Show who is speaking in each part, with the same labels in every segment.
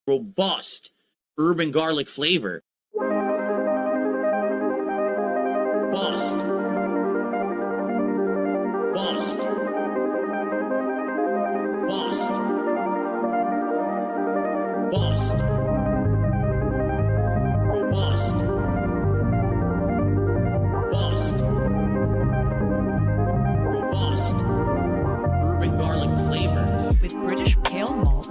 Speaker 1: robust urban garlic flavor. Bust. Bust. Bust. Bust. Robust. Bust. Robust urban garlic flavor.
Speaker 2: With British pale malt.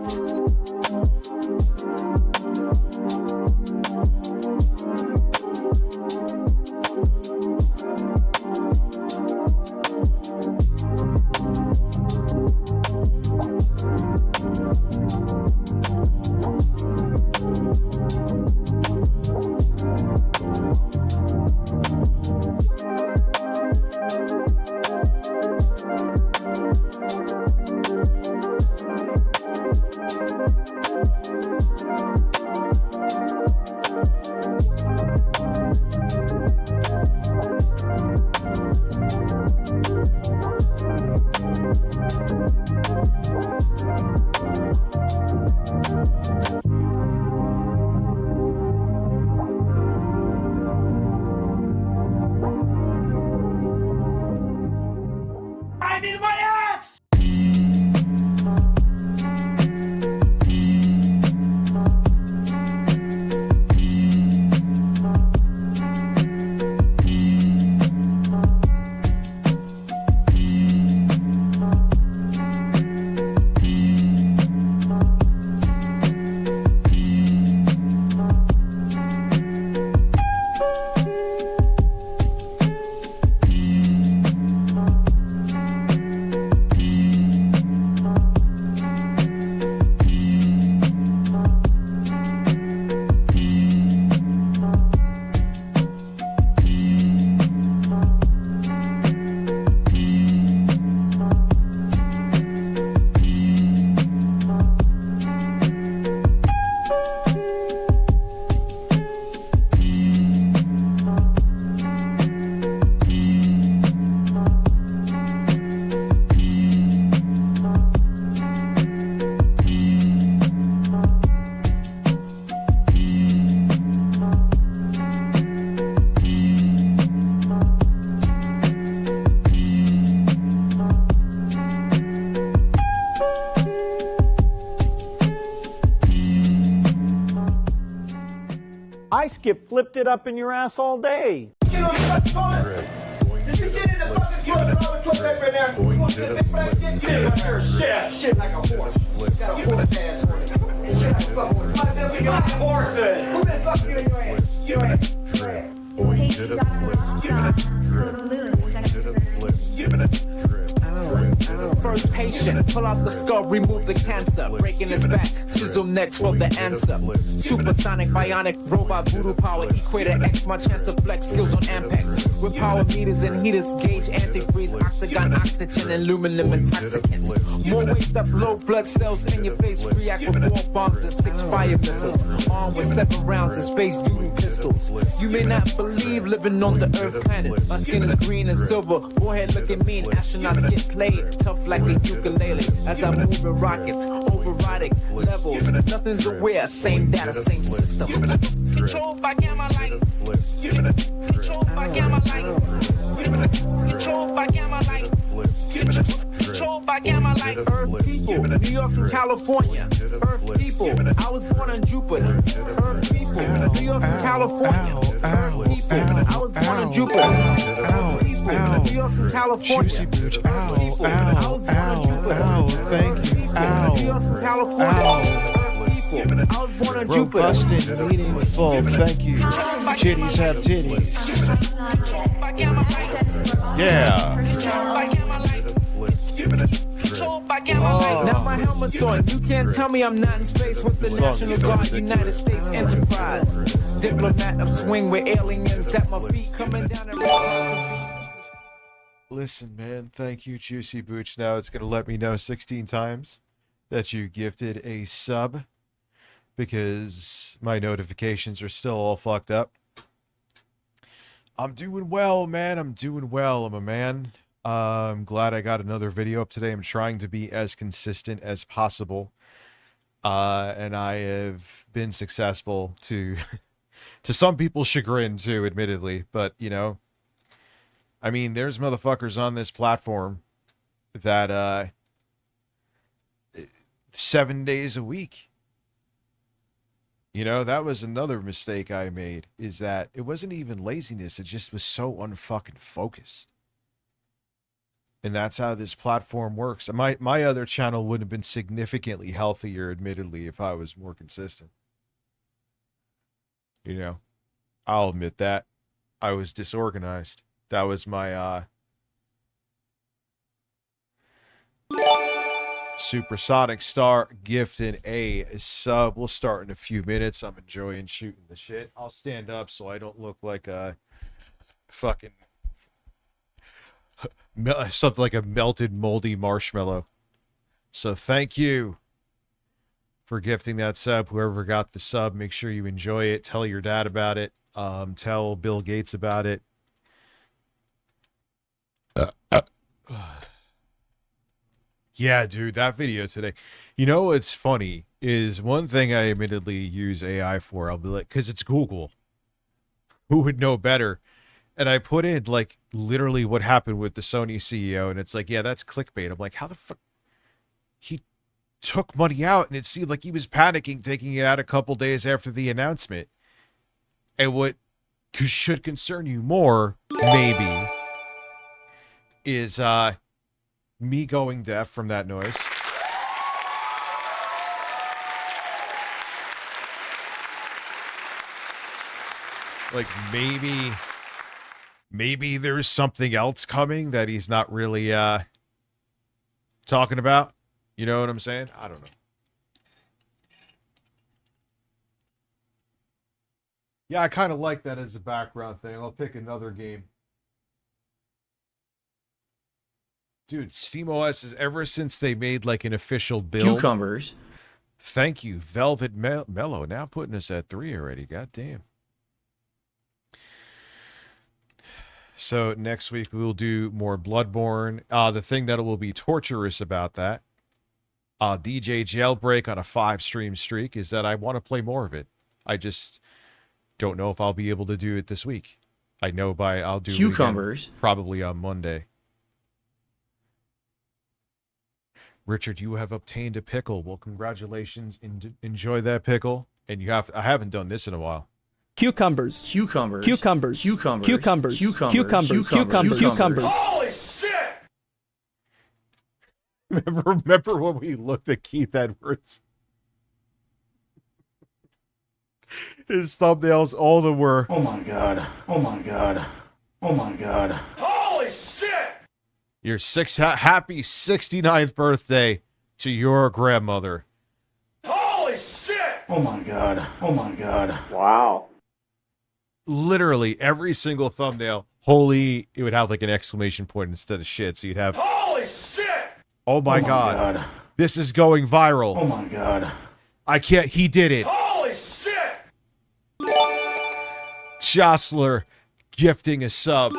Speaker 3: I skip flipped it up in your ass all day.
Speaker 4: Did you get in the fucking toilet right now? You want to get this right? Get in here, shit like a horse. Got a horse ass on it. Shit like a fucking horse. We got horses. Who been fucking you in your ass? You in it.
Speaker 5: Boy, did a flip. Give it a drip. Boy, did a flip. Give it a drip.
Speaker 6: First patient, pull out the skull, remove the cancer. Breaking his back, chisel next for the answer. Supersonic, bionic, robot, voodoo power. Equator X, my chance to flex skills on Ampex. With power meters and heaters, gauge antifreeze, octagon, oxygen, and aluminum intoxicants. More waste up, low blood cells in your face. React with 4 bombs and 6 fire missiles. Armed with 7 rounds and space doodle pistols. You may not believe living on the Earth planet. My skin is green and silver. Warhead looking mean. Astronauts get played tough like a ukulele. As I move in rockets, overriding levels. Nothing's aware. Same data, same system. Controlled by gamma light. Controlled by gamma light. Controlled by gamma light. Controlled by gamma light. Earth people, New York and California. Earth people, I was born on Jupiter. Earth people, New York and California. Earth people, I was born on Jupiter. Earth people, New York and California.
Speaker 7: Juicy Booch, ow, ow, ow, thank you, ow,
Speaker 6: New York and California. I was born on Jupiter.
Speaker 7: Robust and meaningful, thank you. Titties have titties. Yeah.
Speaker 6: Now my helmet's on. You can't tell me I'm not in space with the National Guard, United States Enterprise. Diplomat of swing with aliens at my feet coming down and
Speaker 7: Listen, man, thank you, Juicy Booch. Now it's going to let me know 16 times that you gifted a sub because my notifications are still all fucked up. I'm doing well, man. I'm doing well. I'm a man. I'm glad I got another video up today. I'm trying to be as consistent as possible. And I have been successful to to some people's chagrin too, admittedly. But you know, I mean, there's motherfuckers on this platform that 7 days a week. You know, that was another mistake I made, is that it wasn't even laziness, it just was so unfucking focused. And that's how this platform works. My other channel would have been significantly healthier, admittedly, if I was more consistent. You know, I'll admit that. I was disorganized. That was my Supersonic Star gifting a sub. We'll start in a few minutes. I'm enjoying shooting the shit. I'll stand up so I don't look like a fucking something like a melted moldy marshmallow. So thank you for gifting that sub. Whoever got the sub, make sure you enjoy it. Tell your dad about it. Tell Bill Gates about it. Yeah, dude, that video today. You know what's funny is, one thing I admittedly use AI for, I'll be like, because it's Google. Who would know better? And I put in, like, literally what happened with the Sony CEO, and it's like, yeah, that's clickbait. I'm like, how the fuck? He took money out, and it seemed like he was panicking, taking it out a couple days after the announcement. And what should concern you more, maybe, is me going deaf from that noise. Like, maybe there's something else coming that he's not really talking about. You know what I'm saying? I don't know. Yeah, I kind of like that as a background thing. I'll pick another game. Dude, SteamOS is, ever since they made like an official build.
Speaker 1: Cucumbers.
Speaker 7: Thank you, Velvet Mellow. Now putting us at 3 already. God damn. So next week we will do more Bloodborne. The thing that will be torturous about that, DJ Jailbreak on a 5-stream streak, is that I want to play more of it. I just don't know if I'll be able to do it this week. I know I'll do
Speaker 1: Cucumbers.
Speaker 7: It again, probably on Monday. Richard, you have obtained a pickle. Well, congratulations. Enjoy that pickle. And I haven't done this in a while.
Speaker 2: Cucumbers.
Speaker 1: Cucumbers.
Speaker 2: Cucumbers.
Speaker 1: Cucumbers.
Speaker 2: Cucumbers.
Speaker 1: Cucumbers.
Speaker 2: Cucumbers. Cucumbers. Cucumbers.
Speaker 4: Holy shit!
Speaker 7: Remember when we looked at Keith Edwards? His thumbnails, all of them were,
Speaker 4: Oh my god. Oh my god. Oh my god. Holy shit!
Speaker 7: your happy 69th birthday to your grandmother.
Speaker 4: Holy shit! Oh my god. Oh my god.
Speaker 3: Wow.
Speaker 7: Literally every single thumbnail, holy, it would have like an exclamation point instead of shit. So you'd have,
Speaker 4: Holy shit!
Speaker 7: oh my god, this is going viral.
Speaker 4: Oh my god.
Speaker 7: I can't, he did it.
Speaker 4: Holy shit!
Speaker 7: Jostler gifting a sub.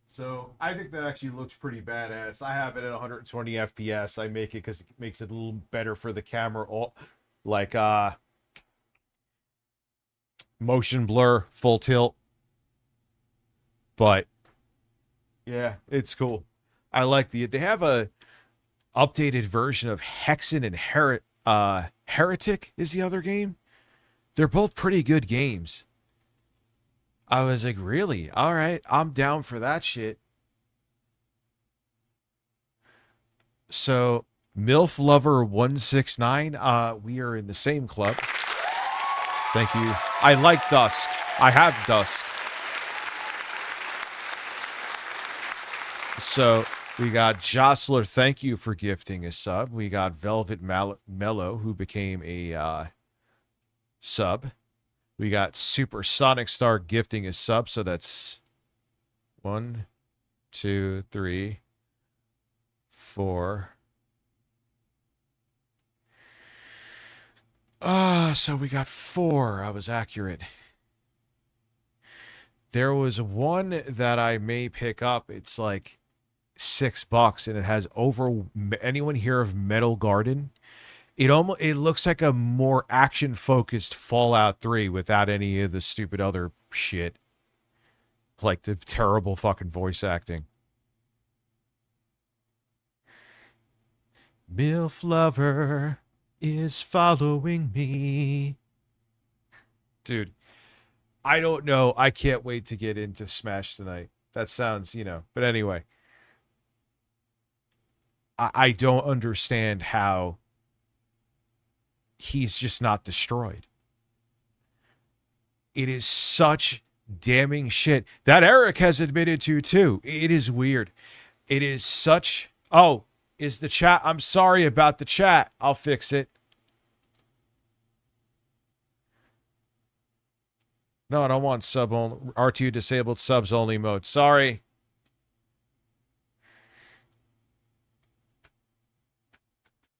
Speaker 7: So I think that actually looks pretty badass. I have it at 120 FPS. I make it because it makes it a little better for the camera. Like motion blur, full tilt. But yeah, it's cool. I like they have a updated version of Hexen and Heretic is the other game. They're both pretty good games. I was like, really? All right, I'm down for that shit. So, MILF Lover 169, we are in the same club. Thank you. I like Dusk. I have Dusk. So, we got Jostler, thank you for gifting a sub. We got Velvet Mellow, who became a sub. We got Supersonic Star gifting a sub, so that's 1, 2, 3, 4. So we got 4. I was accurate. There was one that I may pick up. It's like $6 and it has over. Anyone hear of Metal Garden? It looks like a more action focused Fallout 3 without any of the stupid other shit, like the terrible fucking voice acting. MILF Lover is following me. Dude, I don't know. I can't wait to get into Smash tonight. That sounds, but anyway. I don't understand how he's just not destroyed. It is such damning shit that Eric has admitted to too. It is weird. It is such... Oh, is the chat... I'm sorry about the chat. I'll fix it. No, I don't want sub only, R2 disabled subs only mode. Sorry.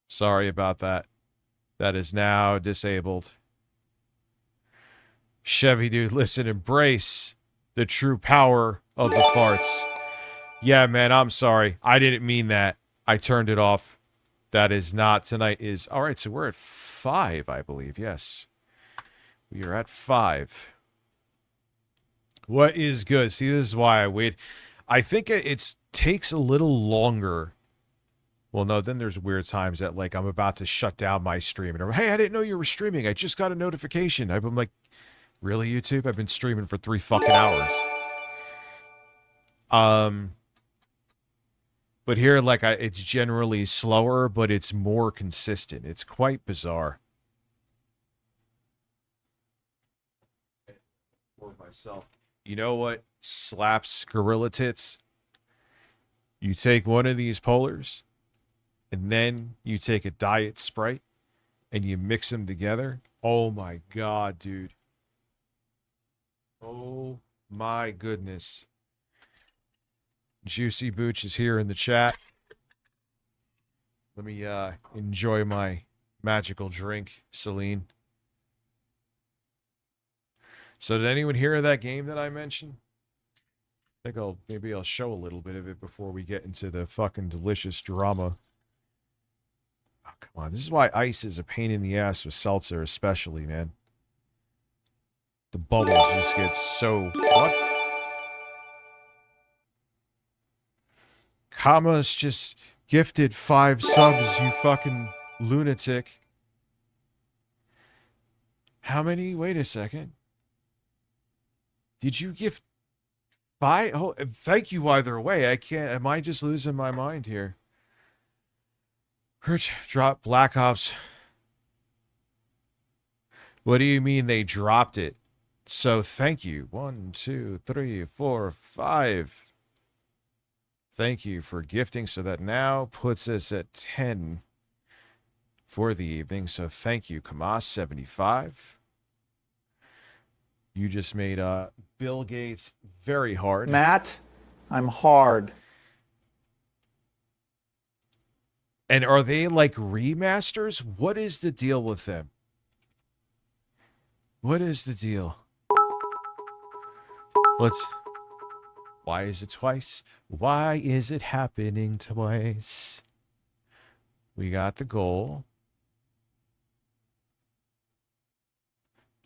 Speaker 7: Sorry about that. That is now disabled. Chevy dude, listen, embrace the true power of the farts. Yeah, man, I'm sorry. I didn't mean that. I turned it off. That is not tonight is... All right, so we're at 5, I believe. Yes. We are at 5. What is good? See, this is why I wait. I think it takes a little longer. Well, no, then there's weird times that, like, I'm about to shut down my stream. And I'm, hey, I didn't know you were streaming. I just got a notification. I'm like, really, YouTube? I've been streaming for 3 fucking hours. But here, like, it's generally slower, but it's more consistent. It's quite bizarre. For myself. You know what slaps gorilla tits? You take one of these polars, and then you take a Diet Sprite, and you mix them together. Oh my god, dude. Oh my goodness. Juicy Booch is here in the chat. Let me enjoy my magical drink, Celine. So did anyone hear of that game that I mentioned? I think maybe I'll show a little bit of it before we get into the fucking delicious drama. Oh, come on. This is why ice is a pain in the ass with seltzer, especially, man. The bubbles just get so... What? Kama's just gifted 5 subs, you fucking lunatic. How many? Wait a second. Did you gift 5? Oh, thank you either way. I can't... Am I just losing my mind here? Hurt, drop Black Ops. What do you mean they dropped it? So thank you. 1, 2, 3, 4, 5. Thank you for gifting. So that now puts us at 10 for the evening. So thank you, Kamas75. You just made Bill Gates very hard.
Speaker 3: Matt, I'm hard.
Speaker 7: And are they like remasters? What is the deal with them? What is the deal? Why is it twice? Why is it happening twice? We got the goal.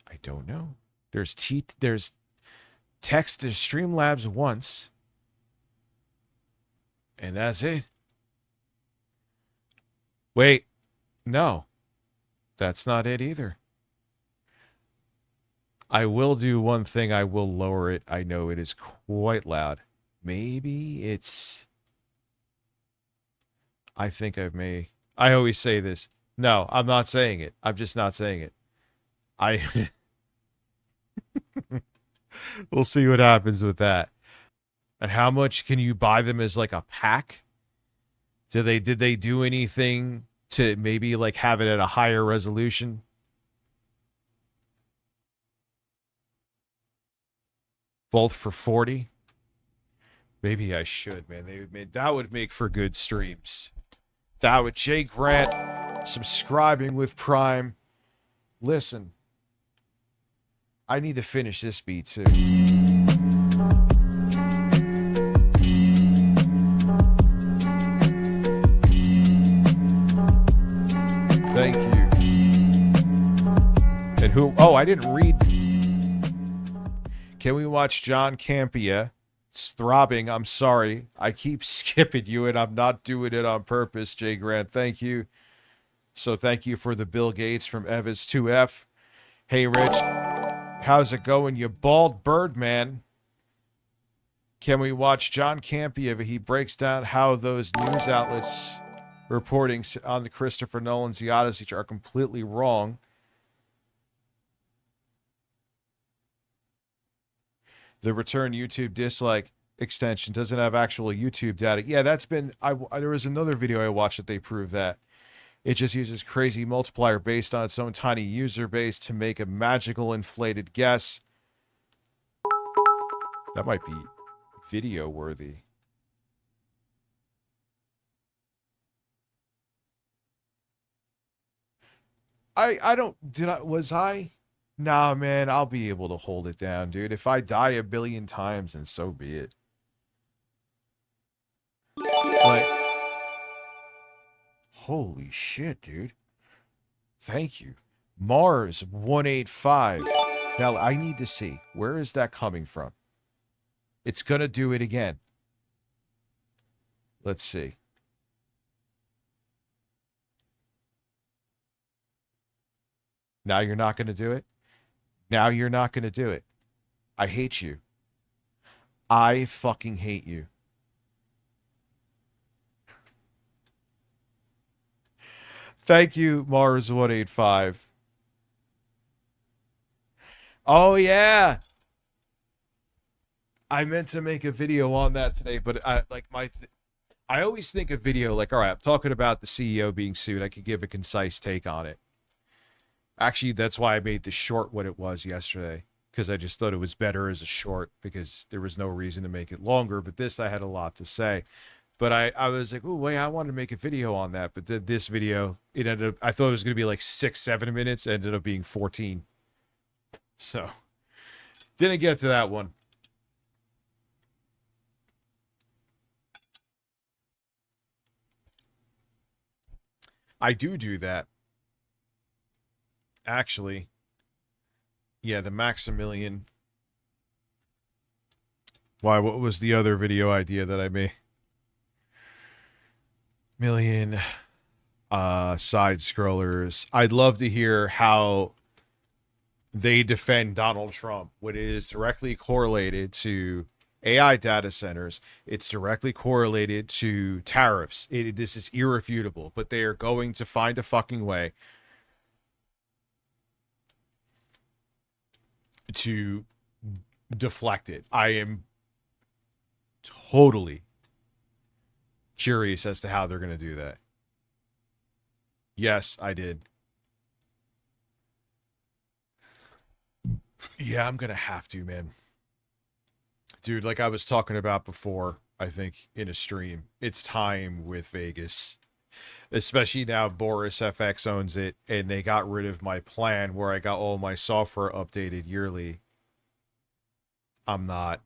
Speaker 7: I don't know. There's text to Streamlabs once. And that's it. Wait. No. That's not it either. I will do one thing. I will lower it. I know it is quite loud. Maybe it's... I think I always say this. No, I'm not saying it. I'm just not saying it. We'll see what happens with that. And how much can you buy them as like a pack? Did they do anything to maybe like have it at a higher resolution? Both for 40? Maybe I should, man. That would make for good streams. That would... Jake Grant subscribing with Prime. Listen. I need to finish this beat too. And who? Oh, I didn't read. Can we watch John Campia? It's throbbing. I'm sorry. I keep skipping you, and I'm not doing it on purpose, Jay Grant. Thank you. So thank you for the Bill Gates from Evans 2F. Hey, Rich. How's it going, you bald bird man? Can we watch John Campia? He breaks down how those news outlets reporting on the Christopher Nolan's The Odyssey are completely wrong. The return YouTube dislike extension doesn't have actual YouTube data. Yeah, that's been... there was another video I watched that they proved that. It just uses crazy multiplier based on its own tiny user base to make a magical inflated guess. That might be video worthy. Was I? Nah, man, I'll be able to hold it down, dude. If I die a billion times, then so be it. Like, holy shit, dude. Thank you. Mars 185. Now, I need to see. Where is that coming from? It's going to do it again. Let's see. Now you're not going to do it? Now you're not going to do it. I hate you. I fucking hate you. Thank you, Mars 185. Oh, yeah. I meant to make a video on that today, but I always think a video like, all right, I'm talking about the CEO being sued. I could give a concise take on it. Actually, that's why I made the short what it was yesterday, because I just thought it was better as a short because there was no reason to make it longer. But this, I had a lot to say. But I was like, oh, wait, I wanted to make a video on that. But this video, it ended up, I thought it was going to be like 6-7 minutes. It ended up being 14. So, didn't get to that one. I do that. Actually, yeah, the Maximilian. Why, what was the other video idea that I made? Million side scrollers. I'd love to hear how they defend Donald Trump when it is directly correlated to AI data centers. It's directly correlated to tariffs. This is irrefutable, but they are going to find a fucking way to deflect it. I am totally curious as to how they're going to do that. Yes, I did. Yeah, I'm going to have to, man. Dude, like I was talking about before, I think in a stream, it's time with Vegas. Especially now Boris FX owns it, and they got rid of my plan where I got all my software updated yearly. I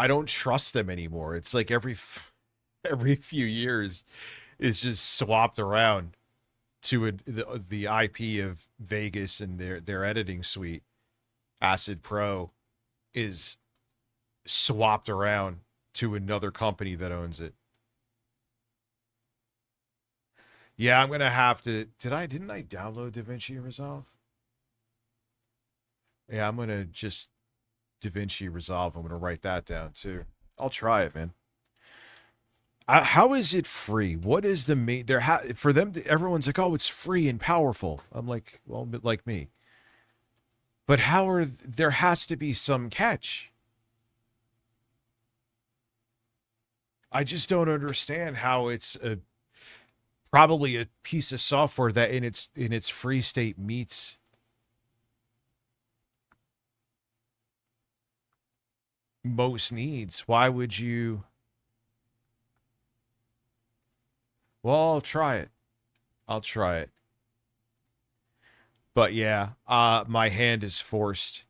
Speaker 7: don't trust them anymore. It's like every few years is just swapped around to the IP of Vegas and their editing suite. Acid Pro is swapped around to another company that owns it. Yeah, I'm gonna have to. Didn't I download DaVinci Resolve? Yeah, I'm gonna just DaVinci Resolve. I'm gonna write that down too. I'll try it, man. How is it free? What is the main? For them, everyone's like, oh, it's free and powerful. I'm like, well, a bit like me. But there has to be some catch. I just don't understand how it's probably a piece of software that in its free state meets most needs. Why would you? Well, I'll try it. But yeah, my hand is forced.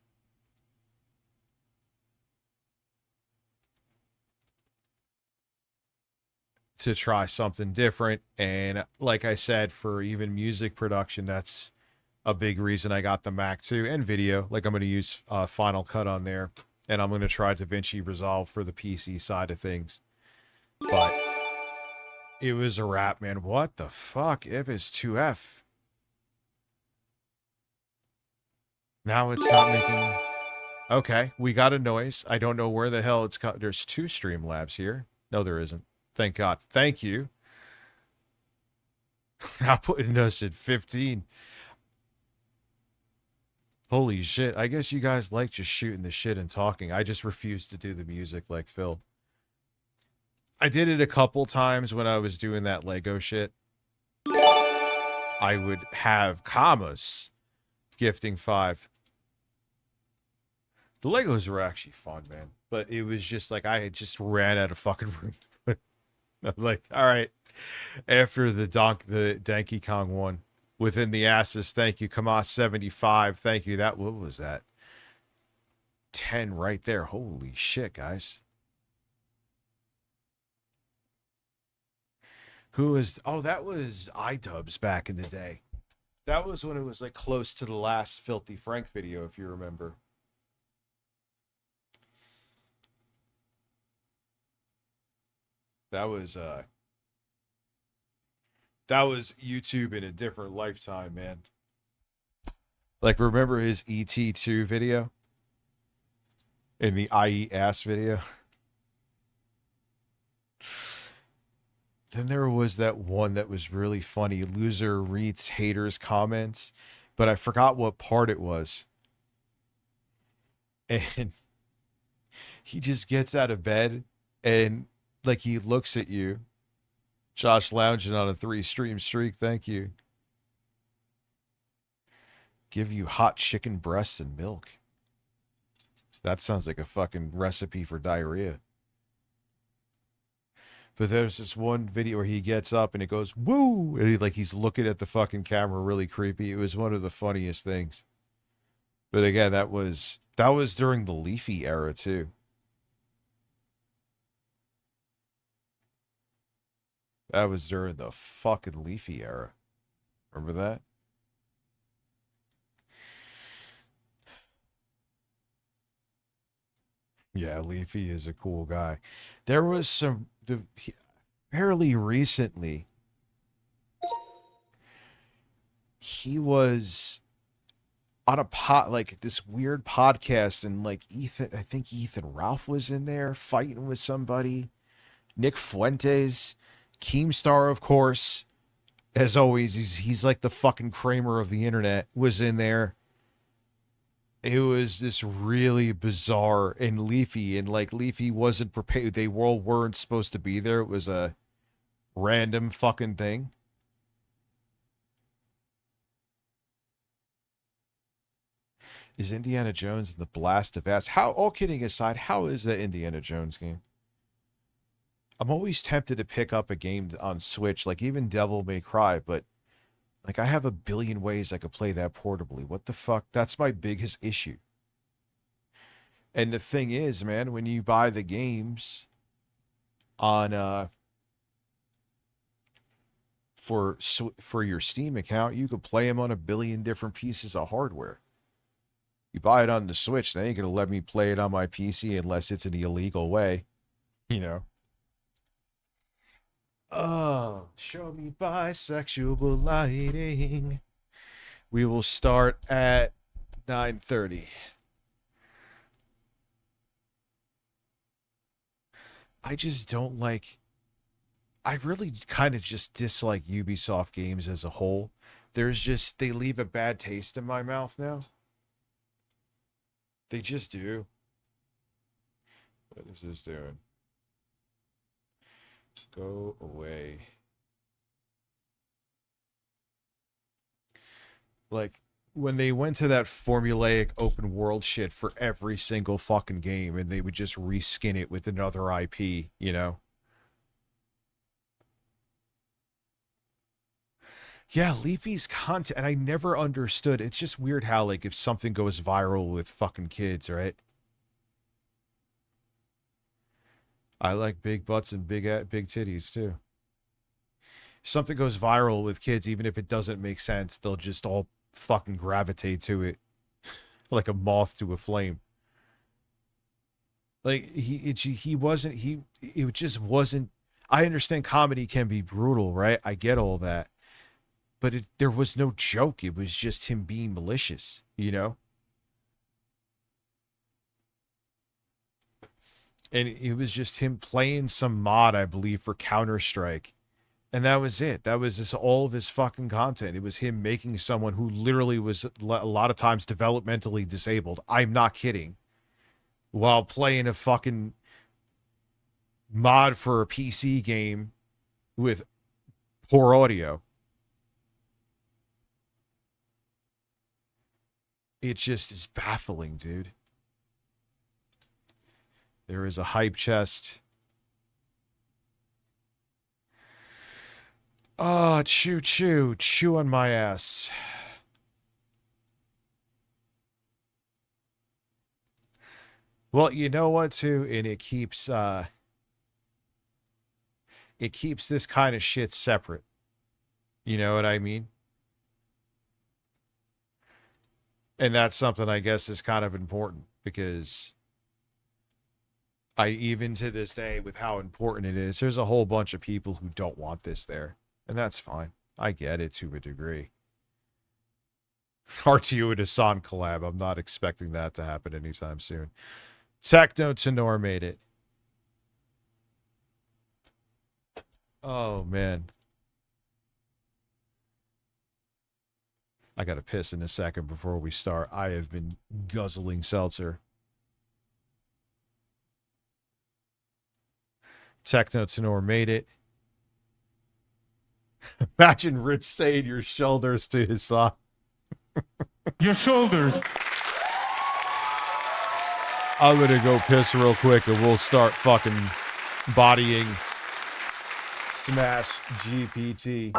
Speaker 7: To try something different. And like I said, for even music production, that's a big reason I got the Mac too, and video. Like I'm going to use Final Cut on there, and I'm going to try DaVinci Resolve for the PC side of things. But it was a wrap, man. What the fuck? If it's 2F. Now it's not making... Okay, we got a noise. I don't know where the hell it's... There's 2 Streamlabs here. No, there isn't. Thank God. Thank you. Output us at 15. Holy shit. I guess you guys like just shooting the shit and talking. I just refuse to do the music like Phil. I did it a couple times when I was doing that Lego shit. I would have commas gifting 5. The Legos were actually fun, man. But it was just like I had just ran out of fucking room. I'm like, all right. After the Donkey Kong one. Within the asses, thank you. Kamas 75, thank you. That, what was that? 10 right there. Holy shit, guys. Who is... Oh, that was iDubbbz back in the day. That was when it was like close to the last Filthy Frank video, if you remember. That was YouTube in a different lifetime, man. Like, remember his ET2 video? In the IE ass video? Then there was that one that was really funny. Loser reads haters' comments, but I forgot what part it was. And he just gets out of bed and like he looks at you. Josh lounging on a 3-stream streak, thank you. Give you hot chicken breasts and milk. That sounds like a fucking recipe for diarrhea. But there's this one video where he gets up and it goes, woo! And he's looking at the fucking camera really creepy. It was one of the funniest things. But again, that was during the Leafy era too. That was during the fucking Leafy era. Remember that? Yeah, Leafy is a cool guy. There was some... fairly recently, he was on a this weird podcast, and like I think Ethan Ralph was in there fighting with somebody. Nick Fuentes... Keemstar, of course, as always, he's like the fucking Kramer of the internet, was in there. It was this really bizarre and Leafy, and like Leafy wasn't prepared. They all weren't supposed to be there. It was a random fucking thing. Is Indiana Jones and the Blast of Ass? How, all kidding aside, how is that Indiana Jones game? I'm always tempted to pick up a game on Switch, like even Devil May Cry, but like I have a billion ways I could play that portably. What the fuck? That's my biggest issue. And the thing is, man, when you buy the games on for your Steam account, you could play them on a billion different pieces of hardware. You buy it on the Switch, they ain't gonna let me play it on my PC unless it's in the illegal way, you know. Oh, show me bisexual lighting. We will start at 9:30. I just don't like... I really kind of just dislike Ubisoft games as a whole. There's just... They leave a bad taste in my mouth now. They just do. What is this doing? Go away. Like, when they went to that formulaic open world shit for every single fucking game, and they would just reskin it with another IP, you know? Yeah, Leafy's content, and I never understood. It's just weird how, like, if something goes viral with fucking kids, right? I like big butts and big titties, too. If something goes viral with kids, even if it doesn't make sense, they'll just all fucking gravitate to it like a moth to a flame. Like it just wasn't. I understand comedy can be brutal, right? I get all that, but there was no joke. It was just him being malicious, you know. And it was just him playing some mod, I believe, for Counter-Strike. And that was it. That was just all of his fucking content. It was him making someone who literally was a lot of times developmentally disabled. I'm not kidding. While playing a fucking mod for a PC game with poor audio. It just is baffling, dude. There is a hype chest. Oh, chew on my ass. Well, you know what, too? And it keeps this kind of shit separate. You know what I mean? And that's something I guess is kind of important because even to this day, with how important it is, there's a whole bunch of people who don't want this there. And that's fine. I get it to a degree. RTU and Hassan collab. I'm not expecting that to happen anytime soon. Techno Tenor made it. Oh, man. I got to piss in a second before we start. I have been guzzling seltzer. Techno Tenor made it. Imagine Rich saying your shoulders to his son.
Speaker 8: Your shoulders.
Speaker 7: I'm going to go piss real quick and we'll start fucking bodying Smash GPT.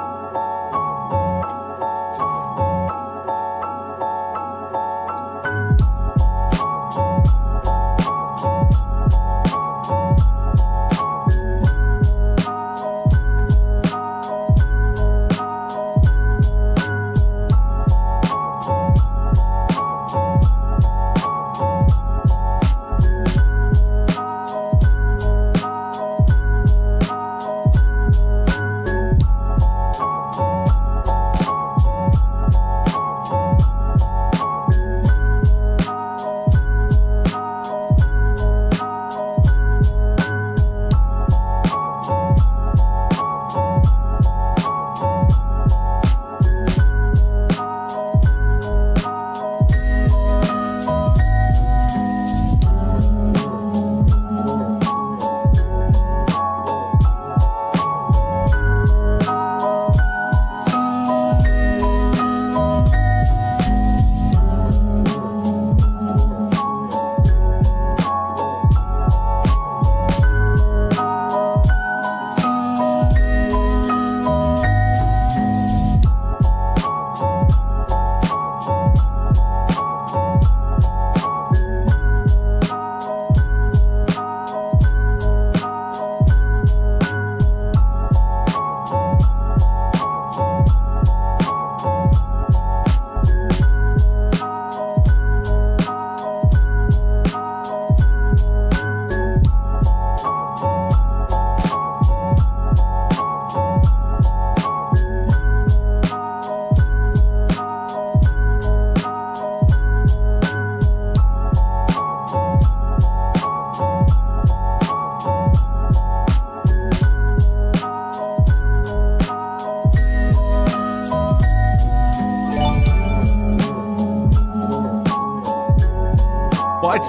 Speaker 7: What?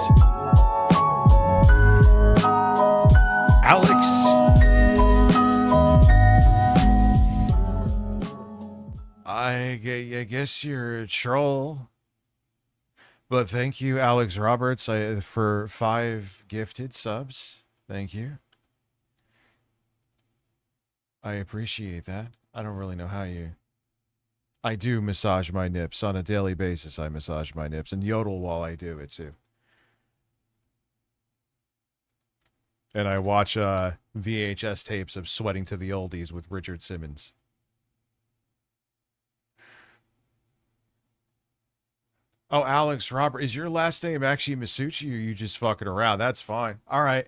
Speaker 7: Alex? I guess you're a troll. But thank you, Alex Roberts, for 5 gifted subs. Thank you. I appreciate that. I don't really know how you... I do massage my nips. On a daily basis, I massage my nips and yodel while I do it, too. And I watch VHS tapes of Sweating to the Oldies with Richard Simmons. Oh, Alex Robert, is your last name actually Masucci, or you just fucking around? That's fine. All right.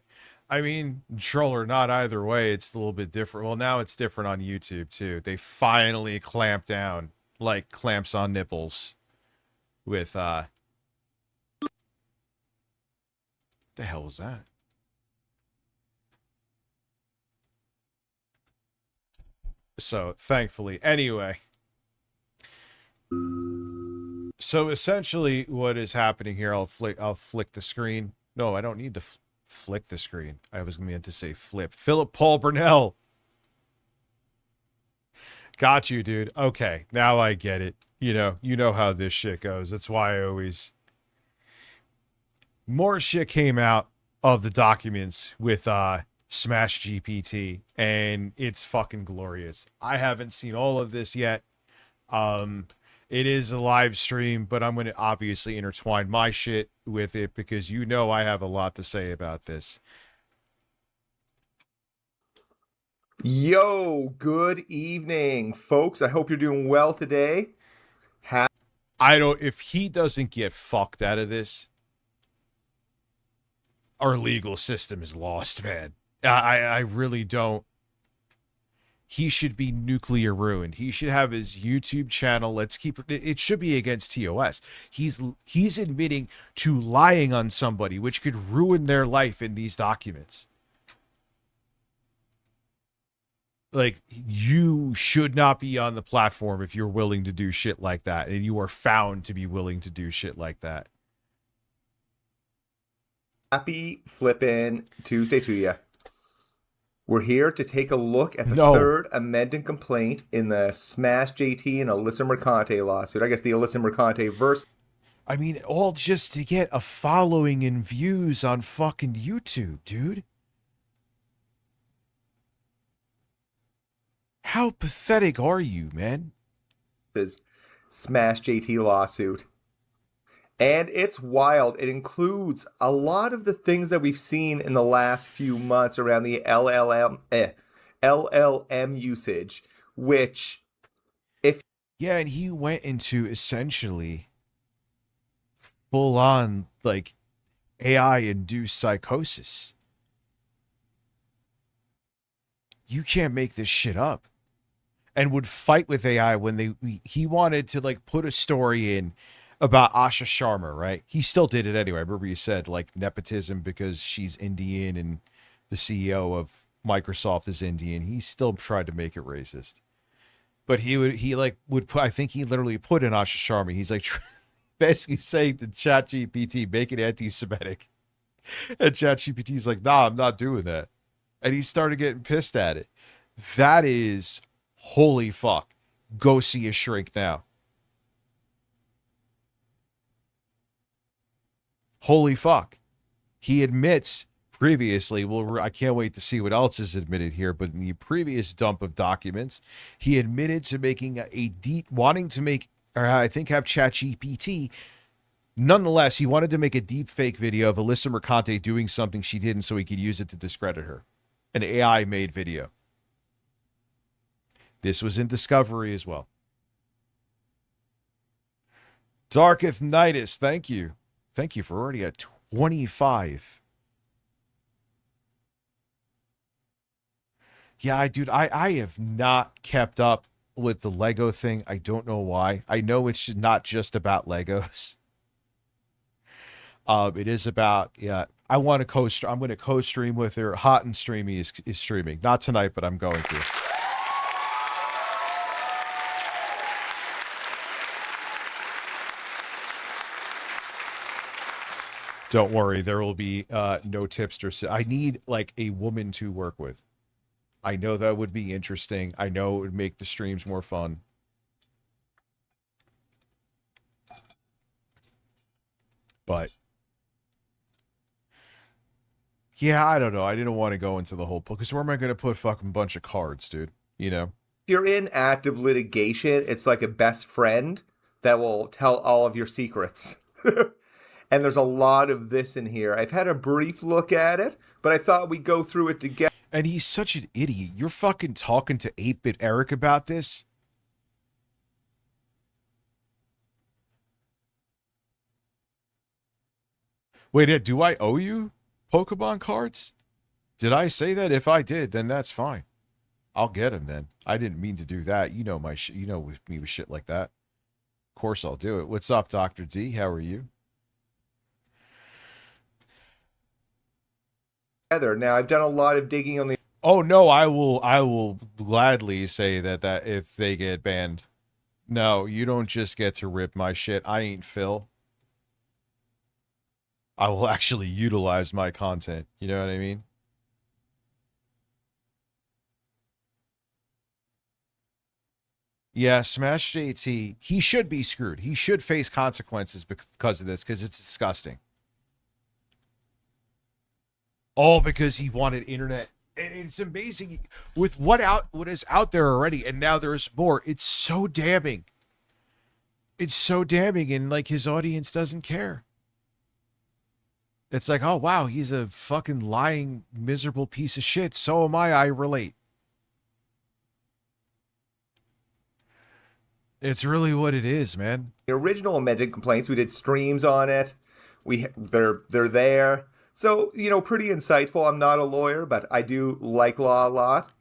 Speaker 7: I mean, troll or not, either way, it's a little bit different. Well, now it's different on YouTube too. They finally clamped down, like clamps on nipples, with the hell was that? So thankfully, anyway. So essentially, what is happening here? I'll flick the screen. No, I don't need to flick the screen. I was meant to say flip. Philip Paul Burnell. Got you, dude. Okay, now I get it. You know how this shit goes. That's why I always. More shit came out of the documents with Smash GPT, and it's fucking glorious. I haven't seen all of this yet. It is a live stream, but I'm going to obviously intertwine my shit with it because I have a lot to say about this.
Speaker 9: Yo, good evening, folks. I hope you're doing well today.
Speaker 7: If he doesn't get fucked out of this, our legal system is lost, man. I really don't. He should be nuclear ruined. He should have his YouTube channel. It should be against TOS. He's admitting to lying on somebody, which could ruin their life in these documents. Like, you should not be on the platform if you're willing to do shit like that, and you are found to be willing to do shit like that.
Speaker 9: Happy flippin' Tuesday to you. We're here to take a look at the third amended complaint in the Smash JT and Alyssa Mercante lawsuit. I guess the Alyssa Mercante verse.
Speaker 7: I mean, all just to get a following and views on fucking YouTube, dude. How pathetic are you, man?
Speaker 9: This Smash JT lawsuit. And it's wild. It includes a lot of the things that we've seen in the last few months around the LLM usage, which
Speaker 7: Yeah, and he went into essentially full on like AI induced psychosis. You can't make this shit up. And would fight with AI when he wanted to like put a story in about Asha Sharma, right? He still did it anyway. I remember you said like nepotism because she's Indian and the CEO of Microsoft is Indian. He still tried to make it racist. But I think he literally put in Asha Sharma. He's like basically saying to ChatGPT, make it anti-Semitic. And ChatGPT's like, nah, I'm not doing that. And he started getting pissed at it. That is holy fuck. Go see a shrink now. Holy fuck. He admits previously, well, I can't wait to see what else is admitted here, but in the previous dump of documents, he admitted to making wanting to make, or I think have ChatGPT. Nonetheless, he wanted to make a deep fake video of Alyssa Mercante doing something she didn't so he could use it to discredit her. An AI made video. This was in Discovery as well. Darketh Nightus, thank you. Thank you for already at 25. Yeah, dude, I have not kept up with the Lego thing. I don't know why. I know it's not just about Legos. It is about, yeah, I'm going to co-stream with her. Hot and Streamy is streaming. Not tonight, but I'm going to. Don't worry, there will be no tipsters. I need like a woman to work with. I know that would be interesting. I know it would make the streams more fun. But yeah, I don't know. I didn't want to go into the whole book because where am I going to put fucking bunch of cards, dude? You know?
Speaker 9: If you're in active litigation, it's like a best friend that will tell all of your secrets. And there's a lot of this in here. I've had a brief look at it, but I thought we'd go through it together.
Speaker 7: And he's such an idiot. You're fucking talking to 8-Bit Eric about this? Wait, do I owe you Pokemon cards? Did I say that? If I did, then that's fine. I'll get them then. I didn't mean to do that. You know you know with me with shit like that. Of course I'll do it. What's up, Dr. D? How are you?
Speaker 9: Now, I've done a lot of digging on the...
Speaker 7: Oh no, I will gladly say that if they get banned. No, you don't just get to rip my shit. I ain't Phil. I will actually utilize my content. You know what I mean? Yeah, Smash JT, he should be screwed. He should face consequences because of this, because it's disgusting. All because he wanted internet. And it's amazing with what is out there already, and now there's more. It's so damning. It's so damning, and like his audience doesn't care. It's like, oh wow, he's a fucking lying, miserable piece of shit. So am I. I relate. It's really what it is, man.
Speaker 9: The original amended complaints, we did streams on it. They're there. So, you know, pretty insightful. I'm not a lawyer, but I do like law a lot.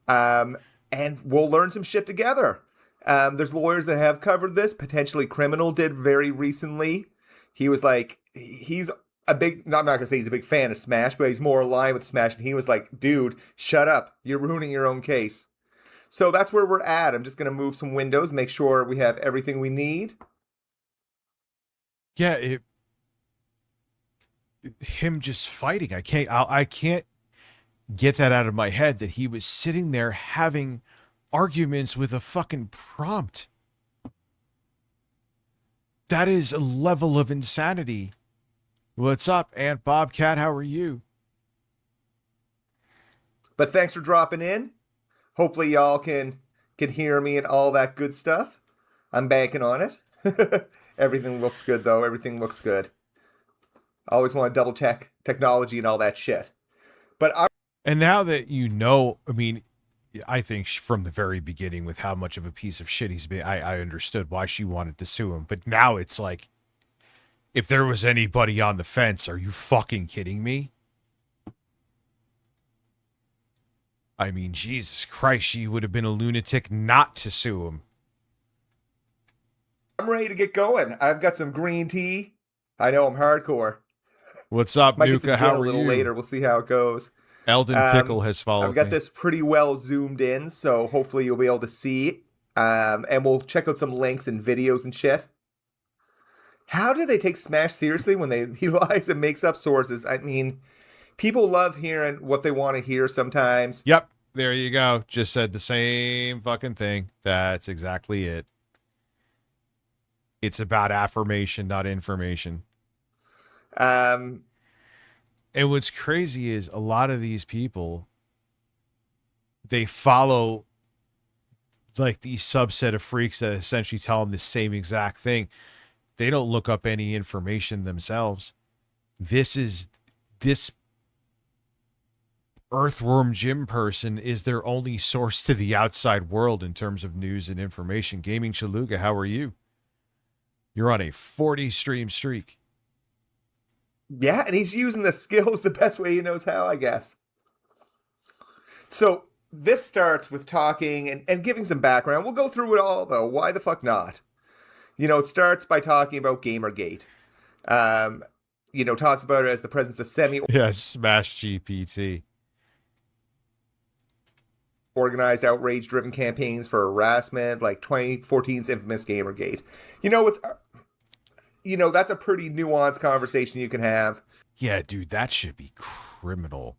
Speaker 9: And we'll learn some shit together. There's lawyers that have covered this. Potentially Criminal did very recently. He was like, he's a big, I'm not going to say he's a big fan of Smash, but he's more aligned with Smash. And he was like, dude, shut up. You're ruining your own case. So that's where we're at. I'm just going to move some windows, make sure we have everything we need.
Speaker 7: Yeah, him just fighting. I can't get that out of my head that he was sitting there having arguments with a fucking prompt. That is a level of insanity. What's up, Aunt Bobcat? How are you?
Speaker 9: But thanks for dropping in. Hopefully y'all can hear me and all that good stuff. I'm banking on it. Everything looks good, though. Everything looks good. I always want to double check technology and all that shit.
Speaker 7: And now that you know, I mean, I think from the very beginning with how much of a piece of shit he's been, I understood why she wanted to sue him. But now it's like, if there was anybody on the fence, are you fucking kidding me? I mean, Jesus Christ, she would have been a lunatic not to sue him.
Speaker 9: I'm ready to get going. I've got some green tea. I know I'm hardcore.
Speaker 7: What's up,
Speaker 9: Might get some
Speaker 7: Nuka?
Speaker 9: gin
Speaker 7: How
Speaker 9: a
Speaker 7: are
Speaker 9: little
Speaker 7: you?
Speaker 9: later. We'll see how it goes.
Speaker 7: Eldon Pickle has followed
Speaker 9: I've got
Speaker 7: me.
Speaker 9: this pretty well zoomed in, so hopefully you'll be able to see. And we'll check out some links and videos and shit. How do they take Smash seriously when he lies and makes up sources? I mean, people love hearing what they want to hear sometimes.
Speaker 7: Yep, there you go. Just said the same fucking thing. That's exactly it. It's about affirmation, not information. And what's crazy is a lot of these people, they follow like these subset of freaks that essentially tell them the same exact thing. They don't look up any information themselves. This Earthworm gym person is their only source to the outside world in terms of news and information. Gaming Chaluga, how are you? You're on a 40 stream streak.
Speaker 9: Yeah, and he's using the skills the best way he knows how, I guess. So this starts with talking and giving some background. We'll go through it all, though. Why the fuck not? You know, it starts by talking about Gamergate. You know, talks about it as the presence of
Speaker 7: Yes, Smash GPT.
Speaker 9: organized outrage-driven campaigns for harassment, like 2014's infamous Gamergate. You know, that's a pretty nuanced conversation you can have.
Speaker 7: Yeah, dude, that should be criminal.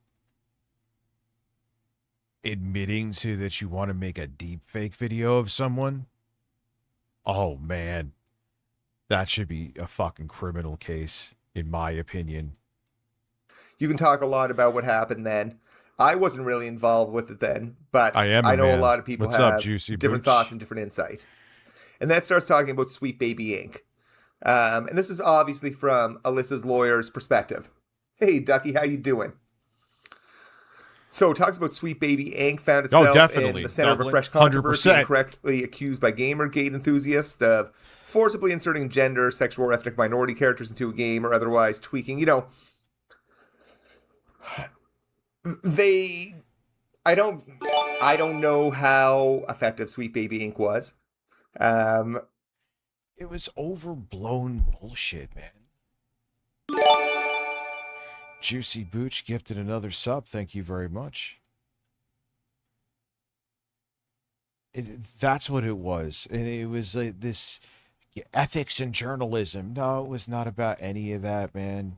Speaker 7: Admitting to that you want to make a deep fake video of someone. Oh, man. That should be a fucking criminal case, in my opinion.
Speaker 9: You can talk a lot about what happened then. I wasn't really involved with it then, but I know a lot of people have different thoughts and different insight. And that starts talking about Sweet Baby Inc. And this is obviously from Alyssa's lawyer's perspective. Hey, Ducky, how you doing? So it talks about Sweet Baby Inc. found itself in the center of a fresh controversy, 100%. Incorrectly accused by Gamergate enthusiasts of forcibly inserting gender, sexual, or ethnic minority characters into a game, or otherwise tweaking, I don't know how effective Sweet Baby Inc. was.
Speaker 7: It was overblown bullshit, man. Juicy Booch gifted another sub. Thank you very much. That's what it was. And it was like this ethics and journalism. No, it was not about any of that, man.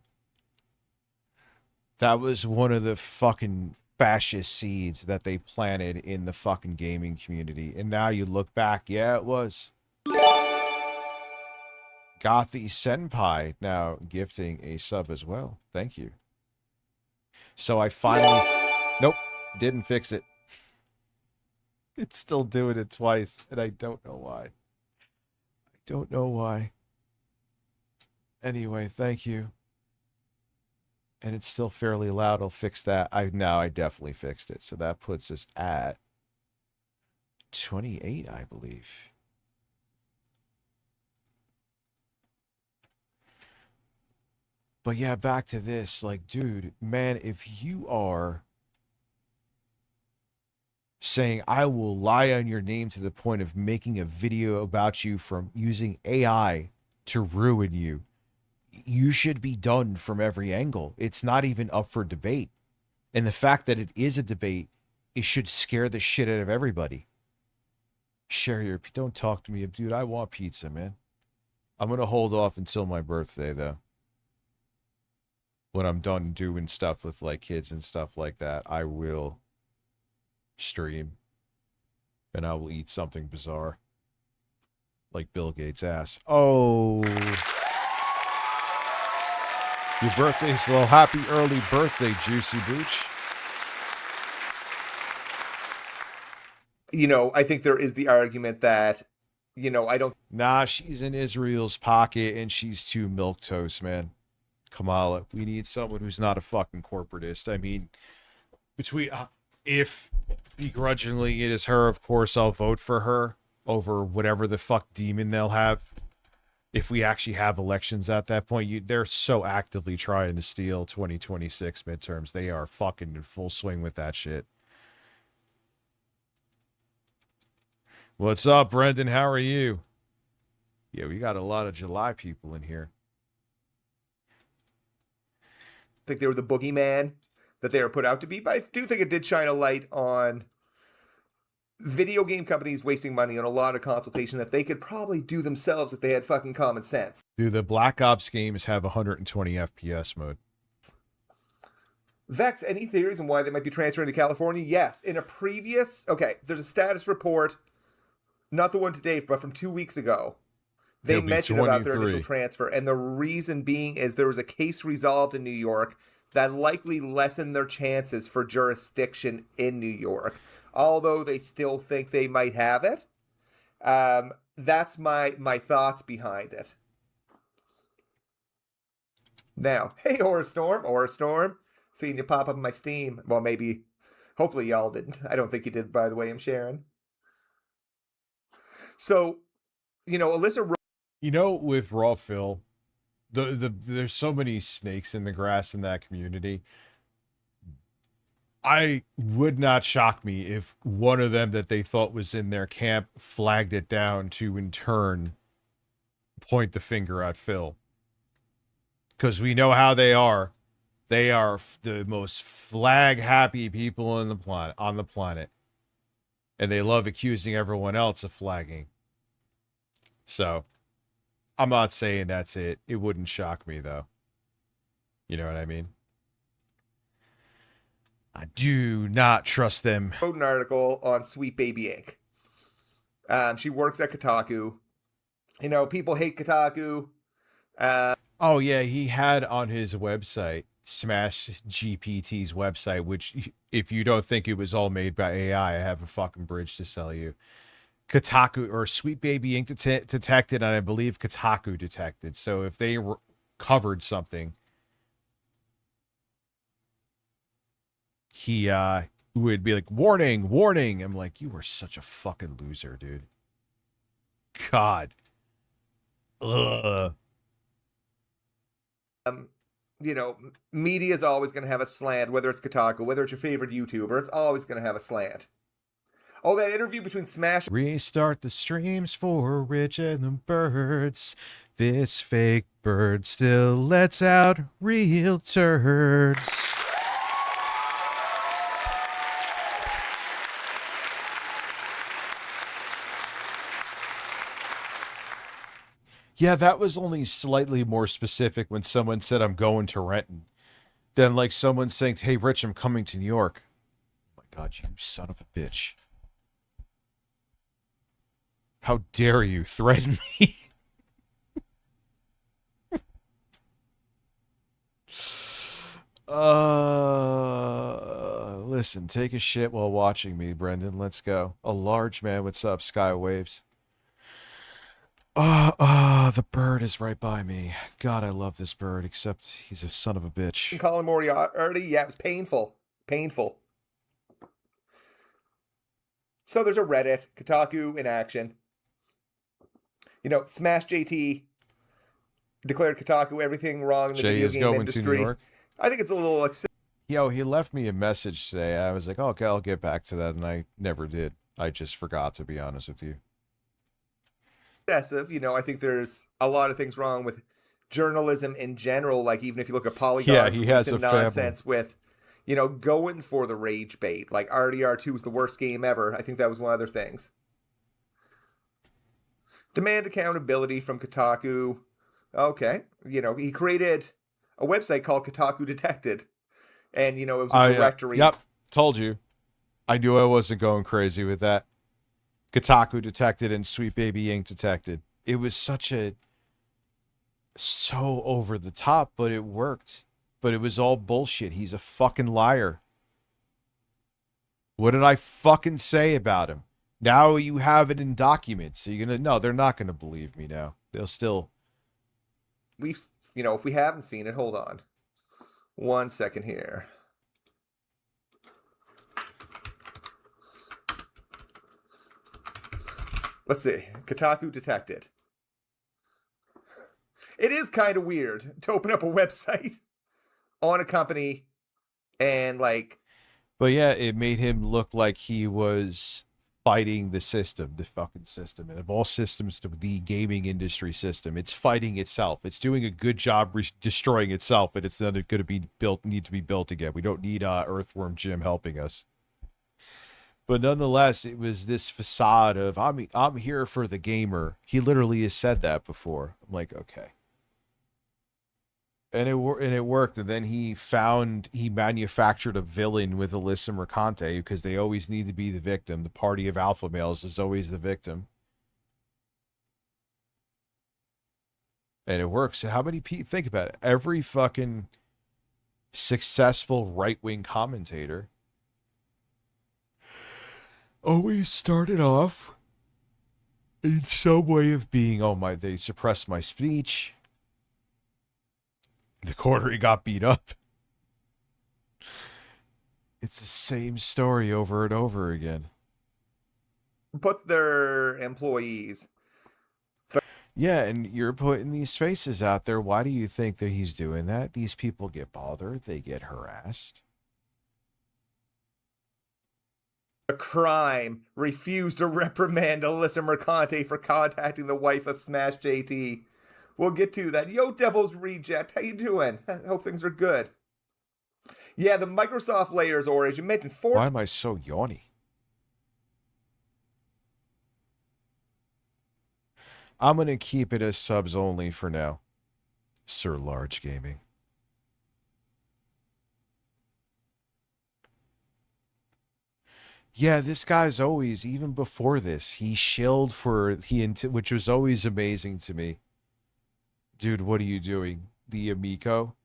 Speaker 7: That was one of the fucking fascist seeds that they planted in the fucking gaming community. And now you look back, yeah, it was. Gothy Senpai now gifting a sub as well. Thank you. So I finally... Nope, didn't fix it. It's still doing it twice, and I don't know why. I don't know why. Anyway, thank you. And it's still fairly loud. I'll fix that. Now I definitely fixed it. So that puts us at 28, I believe. But yeah, back to this. Like, dude, man, if you are saying I will lie on your name to the point of making a video about you from using AI to ruin you, you should be done from every angle. It's not even up for debate. And the fact that it is a debate, it should scare the shit out of everybody. Share your... Don't talk to me. Dude, I want pizza, man. I'm going to hold off until my birthday, though. When I'm done doing stuff with, like, kids and stuff like that, I will stream. And I will eat something bizarre. Like Bill Gates' ass. Oh... Your birthday's so happy early birthday, Juicy Booch.
Speaker 9: I think there is the argument that, I don't...
Speaker 7: Nah, she's in Israel's pocket and she's too milquetoast, man. Kamala, we need someone who's not a fucking corporatist. I mean, between... if begrudgingly it is her, of course I'll vote for her over whatever the fuck demon they'll have. If we actually have elections at that point, they're so actively trying to steal 2026 midterms. They are fucking in full swing with that shit. What's up, Brendan? How are you? Yeah, we got a lot of July people in here.
Speaker 9: I think they were the boogeyman that they were put out to be, but I do think it did shine a light on video game companies wasting money on a lot of consultation that they could probably do themselves if they had fucking common sense.
Speaker 7: Do the Black Ops games have 120 FPS mode?
Speaker 9: Vex, any theories on why they might be transferring to California? Yes. In a previous... Okay, there's a status report, not the one today, but from 2 weeks ago. They mentioned about their initial transfer, and the reason being is there was a case resolved in New York that likely lessened their chances for jurisdiction in New York. Although they still think they might have it. That's my thoughts behind it. Now, hey, Aura Storm. Seeing you pop up in my Steam. Well, maybe, hopefully y'all didn't. I don't think you did, by the way, I'm sharing. So, Alyssa...
Speaker 7: with Raw Phil, there's so many snakes in the grass in that community. I would not shock me if one of them that they thought was in their camp flagged it down to, in turn, point the finger at Phil. Because we know how they are. They are the most flag-happy people on the planet. And they love accusing everyone else of flagging. So, I'm not saying that's it. It wouldn't shock me, though. You know what I mean? I do not trust them.
Speaker 9: Wrote an article on Sweet Baby Inc. She works at Kotaku. People hate Kotaku.
Speaker 7: Oh, yeah, he had on his website, Smash GPT's website, which, if you don't think it was all made by AI, I have a fucking bridge to sell you. Kotaku, or Sweet Baby Inc. detected, and I believe Kotaku detected. So if they covered something, he would be like, warning, warning. I'm like, you are such a fucking loser, dude. God. Ugh.
Speaker 9: You know, media is always going to have a slant, whether it's Kotaku, whether it's your favorite YouTuber, it's always going to have a slant. Oh, that interview between Smash.
Speaker 7: Restart the streams for Rich and the Birds. This fake bird still lets out real turds. Yeah, that was only slightly more specific when someone said I'm going to Renton than like someone saying, hey, Rich, I'm coming to New York. Oh my God, you son of a bitch. How dare you threaten me? Listen, take a shit while watching me, Brendan. Let's go. A large man, what's up, Skywaves? The bird is right by me. God, I love this bird, except he's a son of a bitch.
Speaker 9: Colin Moriarty, yeah, it was painful. Painful. So there's a Reddit, Kotaku in action. You know, Smash JT declared Kotaku everything wrong in the
Speaker 7: Jay
Speaker 9: video
Speaker 7: is
Speaker 9: game
Speaker 7: going
Speaker 9: industry.
Speaker 7: to New York.
Speaker 9: I think it's a little
Speaker 7: Yo, he left me a message today. I was like, oh, okay, I'll get back to that, and I never did. I just forgot, to be honest with you.
Speaker 9: excessive. You know, I think there's a lot of things wrong with journalism in general. Like even if you look at Polygon,
Speaker 7: yeah, he has a
Speaker 9: nonsense
Speaker 7: family.
Speaker 9: with, you know, going for the rage bait. Like RDR2 is the worst game ever. I think that was one of their things. Demand accountability from Kotaku. Okay, you know, he created a website called Kotaku Detected, and you know it was a directory.
Speaker 7: Yep, told you. I knew I wasn't going crazy with that. Kotaku Detected and Sweet Baby Inc. Detected. It was so over the top, but it worked. But it was all bullshit. He's a fucking liar. What did I fucking say about him? Now you have it in documents. So you're gonna no, they're not gonna believe me now. They'll still.
Speaker 9: We've, you know, if we haven't seen it, hold on 1 second here. Let's see. Kotaku Detected. It is kind of weird to open up a website on a company and like.
Speaker 7: But yeah, it made him look like he was fighting the system, the fucking system. And of all systems, the gaming industry system, it's fighting itself. It's doing a good job destroying itself, and it's not going to be built, need to be built again. We don't need Earthworm Jim helping us. But nonetheless, it was this facade of I'm here for the gamer. He literally has said that before. I'm like, okay. And it worked. And then he manufactured a villain with Alyssa Mercante because they always need to be the victim. The party of alpha males is always the victim. And it works. So how many people, think about it. Every fucking successful right-wing commentator always started off in some way of being, they suppressed my speech. The quarter he got beat up. It's the same story over and over again.
Speaker 9: Put their employees.
Speaker 7: Yeah, and you're putting these faces out there. Why do you think that he's doing that? These people get bothered. They get harassed.
Speaker 9: A crime. Refused to reprimand Alyssa Mercante for contacting the wife of Smash JT. We'll get to that. Yo, Devil's Reject. How you doing? Hope things are good. Yeah, the Microsoft layers, or as you mentioned,
Speaker 7: Why am I so yawny? I'm going to keep it as subs only for now. Sir Large Gaming. Yeah, this guy's always, even before this, he shilled for, which was always amazing to me. Dude, what are you doing? The Amico?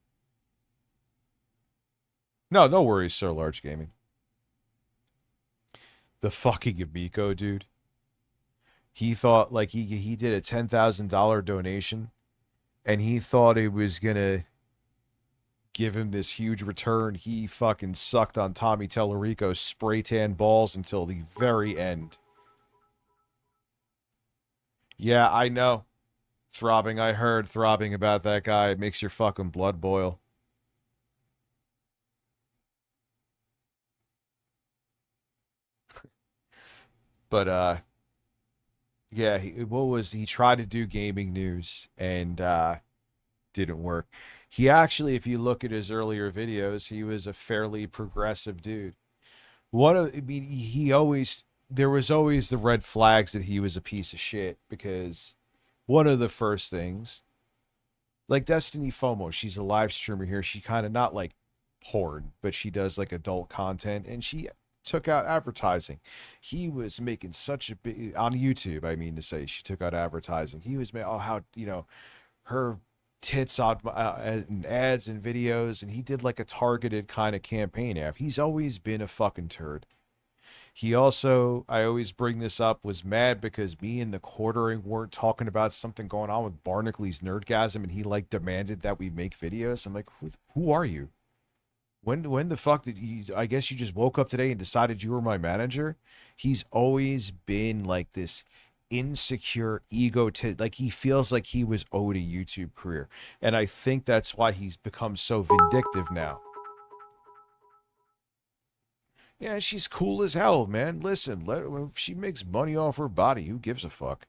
Speaker 7: No worries, Sir Large Gaming. The fucking Amico, dude. He thought, like, he did a $10,000 donation, and he thought it was gonna give him this huge return. He fucking sucked on Tommy Tellerico's spray tan balls until the very end. Yeah, I know. Throbbing, I heard throbbing about that guy. It makes your fucking blood boil. But, yeah, he tried to do gaming news and, didn't work. He actually, if you look at his earlier videos, he was a fairly progressive dude. There was always the red flags that he was a piece of shit, because one of the first things, like Destiny FOMO, she's a live streamer here. She kind of not like porn, but she does like adult content, and she took out advertising. He was making such a big, on YouTube, I mean to say, she took out advertising. He was her tits on and ads and videos, and he did like a targeted kind of campaign app. He's always been a fucking turd. He also, I always bring this up, was mad because me and the Quartering weren't talking about something going on with Barnacle.'s Nerdgasm, and he like demanded that we make videos. I'm like, who are you? When the fuck did you, I guess you just woke up today and decided you were my manager? He's always been like this insecure like he feels like he was owed a YouTube career. And I think that's why he's become so vindictive now. Yeah, she's cool as hell, man. Listen, if she makes money off her body, who gives a fuck?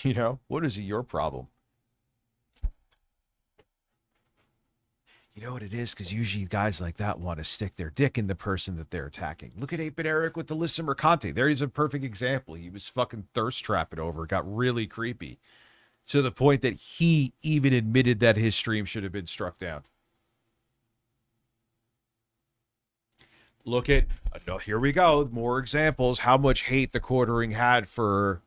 Speaker 7: You know, what is it your problem? You know what it is? Because usually guys like that want to stick their dick in the person that they're attacking. Look at 8-Bit Eric with the Lissa Mercante. There he's a perfect example. He was fucking thirst trapping over. It got really creepy. To the point that he even admitted that his stream should have been struck down. Look at, here we go, more examples. How much hate the Quartering had for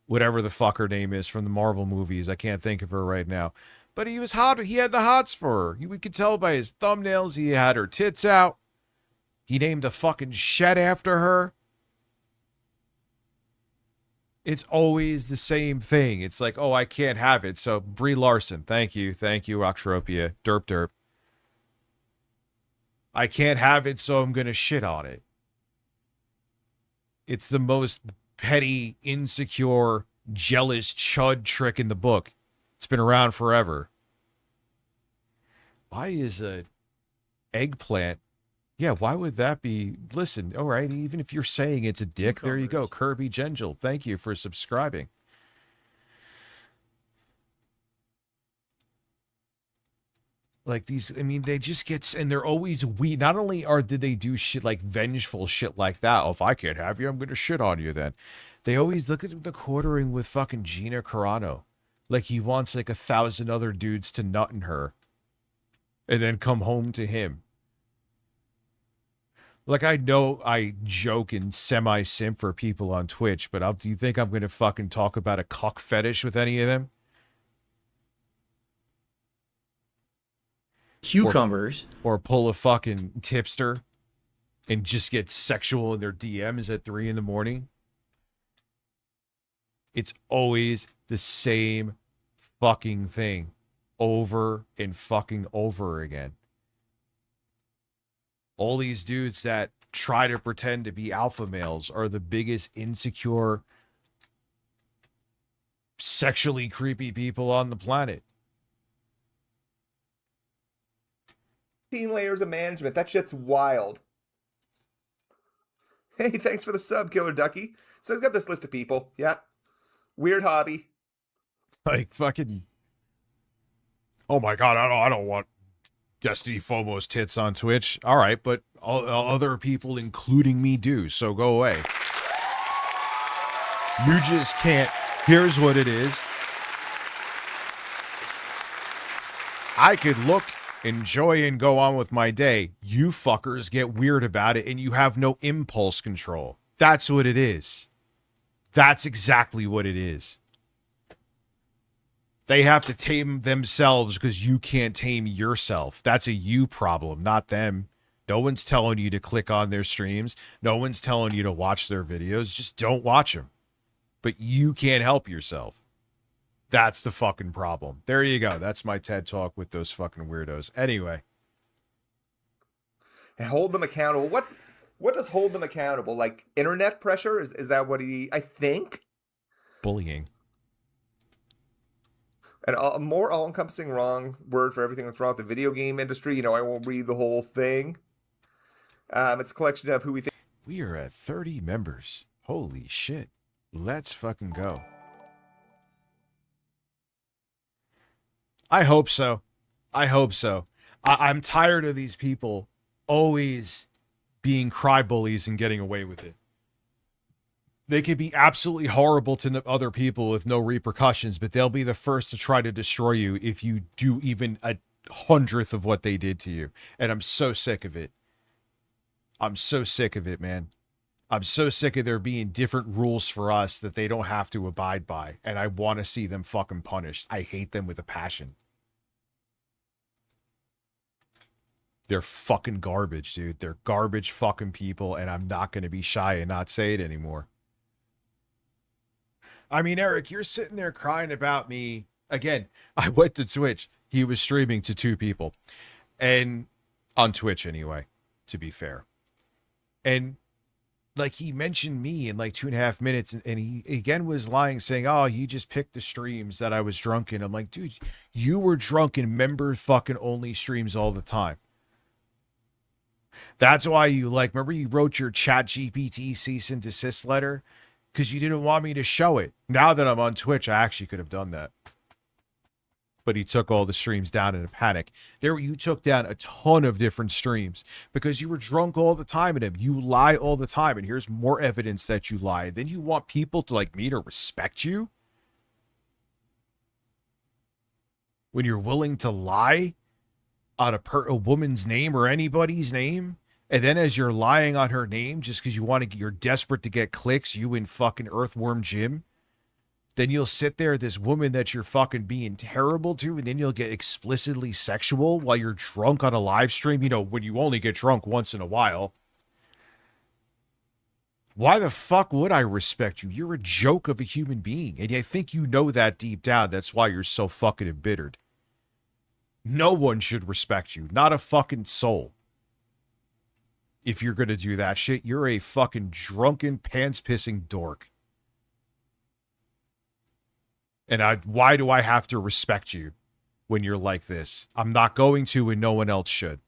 Speaker 7: whatever the fuck her name is from the Marvel movies. I can't think of her right now. But he was hot. He had the hots for her. We could tell by his thumbnails. He had her tits out. He named a fucking shed after her. It's always the same thing. It's like, oh, I can't have it. So Brie Larson, thank you, Oxtropia, derp derp. I can't have it, so I'm gonna shit on it. It's the most petty, insecure, jealous chud trick in the book. It's been around forever. Why is a eggplant? Yeah, why would that be? Listen, all right, even if you're saying it's a dick, there you go. Kirby Gengel, thank you for subscribing. Like these, I mean, they just get, and they're always weak. Not only did they do shit like vengeful shit like that. Oh, if I can't have you, I'm going to shit on you then. They always look at the Quartering with fucking Gina Carano. Like he wants like 1,000 other dudes to nut in her. And then come home to him. Like I know I joke and semi-simp for people on Twitch, but do you think I'm going to fucking talk about a cock fetish with any of them?
Speaker 10: Cucumbers.
Speaker 7: Or pull a fucking tipster and just get sexual in their DMs at 3 a.m. It's always the same fucking thing over and fucking over again. All these dudes that try to pretend to be alpha males are the biggest insecure, sexually creepy people on the planet.
Speaker 9: 15 layers of management. That shit's wild. Hey, thanks for the sub, Killer Ducky. So he's got this list of people. Yeah. Weird hobby.
Speaker 7: Like fucking. Oh my god, I don't want Destiny FOMO's tits on Twitch. All right, but all other people, including me, do. So go away. You just can't. Here's what it is. I could look, enjoy, and go on with my day. You fuckers get weird about it, and you have no impulse control. That's what it is. That's exactly what it is. They have to tame themselves because you can't tame yourself. That's a you problem, not them. No one's telling you to click on their streams. No one's telling you to watch their videos. Just don't watch them. But you can't help yourself. That's the fucking problem. There you go. That's my TED Talk with those fucking weirdos. Anyway.
Speaker 9: And hold them accountable. What does hold them accountable? Like internet pressure? Is that what I think?
Speaker 7: Bullying.
Speaker 9: And a more all-encompassing wrong word for everything that's wrong with the video game industry. You know, I won't read the whole thing. It's a collection of who we think.
Speaker 7: We are at 30 members. Holy shit. Let's fucking go. I hope so. I hope so. I'm tired of these people always being cry bullies and getting away with it. They can be absolutely horrible to other people with no repercussions, but they'll be the first to try to destroy you if you do even a 100th of what they did to you. And I'm so sick of it. I'm so sick of it, man. I'm so sick of there being different rules for us that they don't have to abide by. And I want to see them fucking punished. I hate them with a passion. They're fucking garbage, dude. They're garbage fucking people, and I'm not going to be shy and not say it anymore. I mean, Eric, you're sitting there crying about me. Again, I went to Twitch. He was streaming to 2 people. And on Twitch anyway, to be fair. And like he mentioned me in like 2.5 minutes, and he again was lying, saying, oh, you just picked the streams that I was drunk in. I'm like, dude, you were drunk in member fucking only streams all the time. That's why you remember you wrote your ChatGPT cease and desist letter? Because you didn't want me to show it. Now that I'm on Twitch, I actually could have done that. But he took all the streams down in a panic. You took down a ton of different streams because you were drunk all the time at him. You lie all the time, and here's more evidence that you lie. Then you want people to like me to respect you? When you're willing to lie on a woman's name or anybody's name? And then as you're lying on her name just because you're desperate to get clicks, you and fucking Earthworm Jim, then you'll sit there, this woman that you're fucking being terrible to, and then you'll get explicitly sexual while you're drunk on a live stream, you know, when you only get drunk once in a while. Why the fuck would I respect you? You're a joke of a human being, and I think you know that deep down. That's why you're so fucking embittered. No one should respect you, not a fucking soul. If you're going to do that shit, you're a fucking drunken, pants-pissing dork. And why do I have to respect you when you're like this? I'm not going to, and no one else should.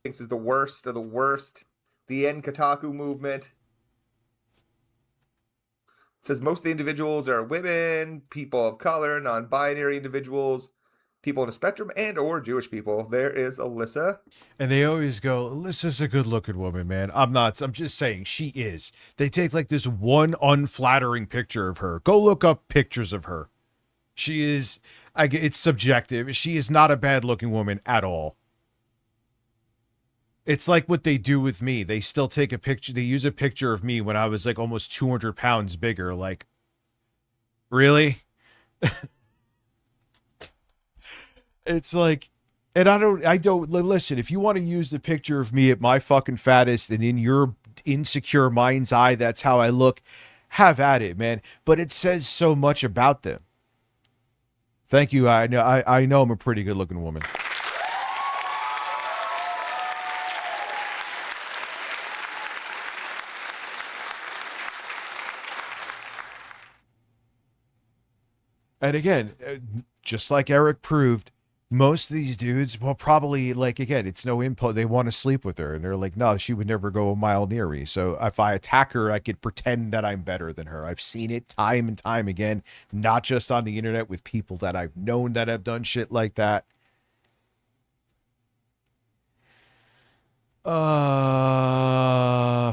Speaker 9: Thinks is the worst of the worst. The End Kotaku movement. It says most of the individuals are women, people of color, non-binary individuals, people in a spectrum, and or Jewish people. There is Alyssa.
Speaker 7: And they always go, Alyssa's a good-looking woman, man. I'm just saying, she is. They take like this one unflattering picture of her. Go look up pictures of her. She is, it's subjective. She is not a bad-looking woman at all. It's like what they do with me. They still take a picture. They use a picture of me when I was like almost 200 pounds bigger. Like, really? It's like, and I don't listen. If you want to use the picture of me at my fucking fattest and in your insecure mind's eye, that's how I look, have at it, man. But it says so much about them. Thank you. I know I'm a pretty good looking woman. And again, just like Eric proved, most of these dudes, well, probably, like, again, it's no impulse. They want to sleep with her. And they're like, no, she would never go a mile near me. So if I attack her, I could pretend that I'm better than her. I've seen it time and time again, not just on the internet, with people that I've known that have done shit like that.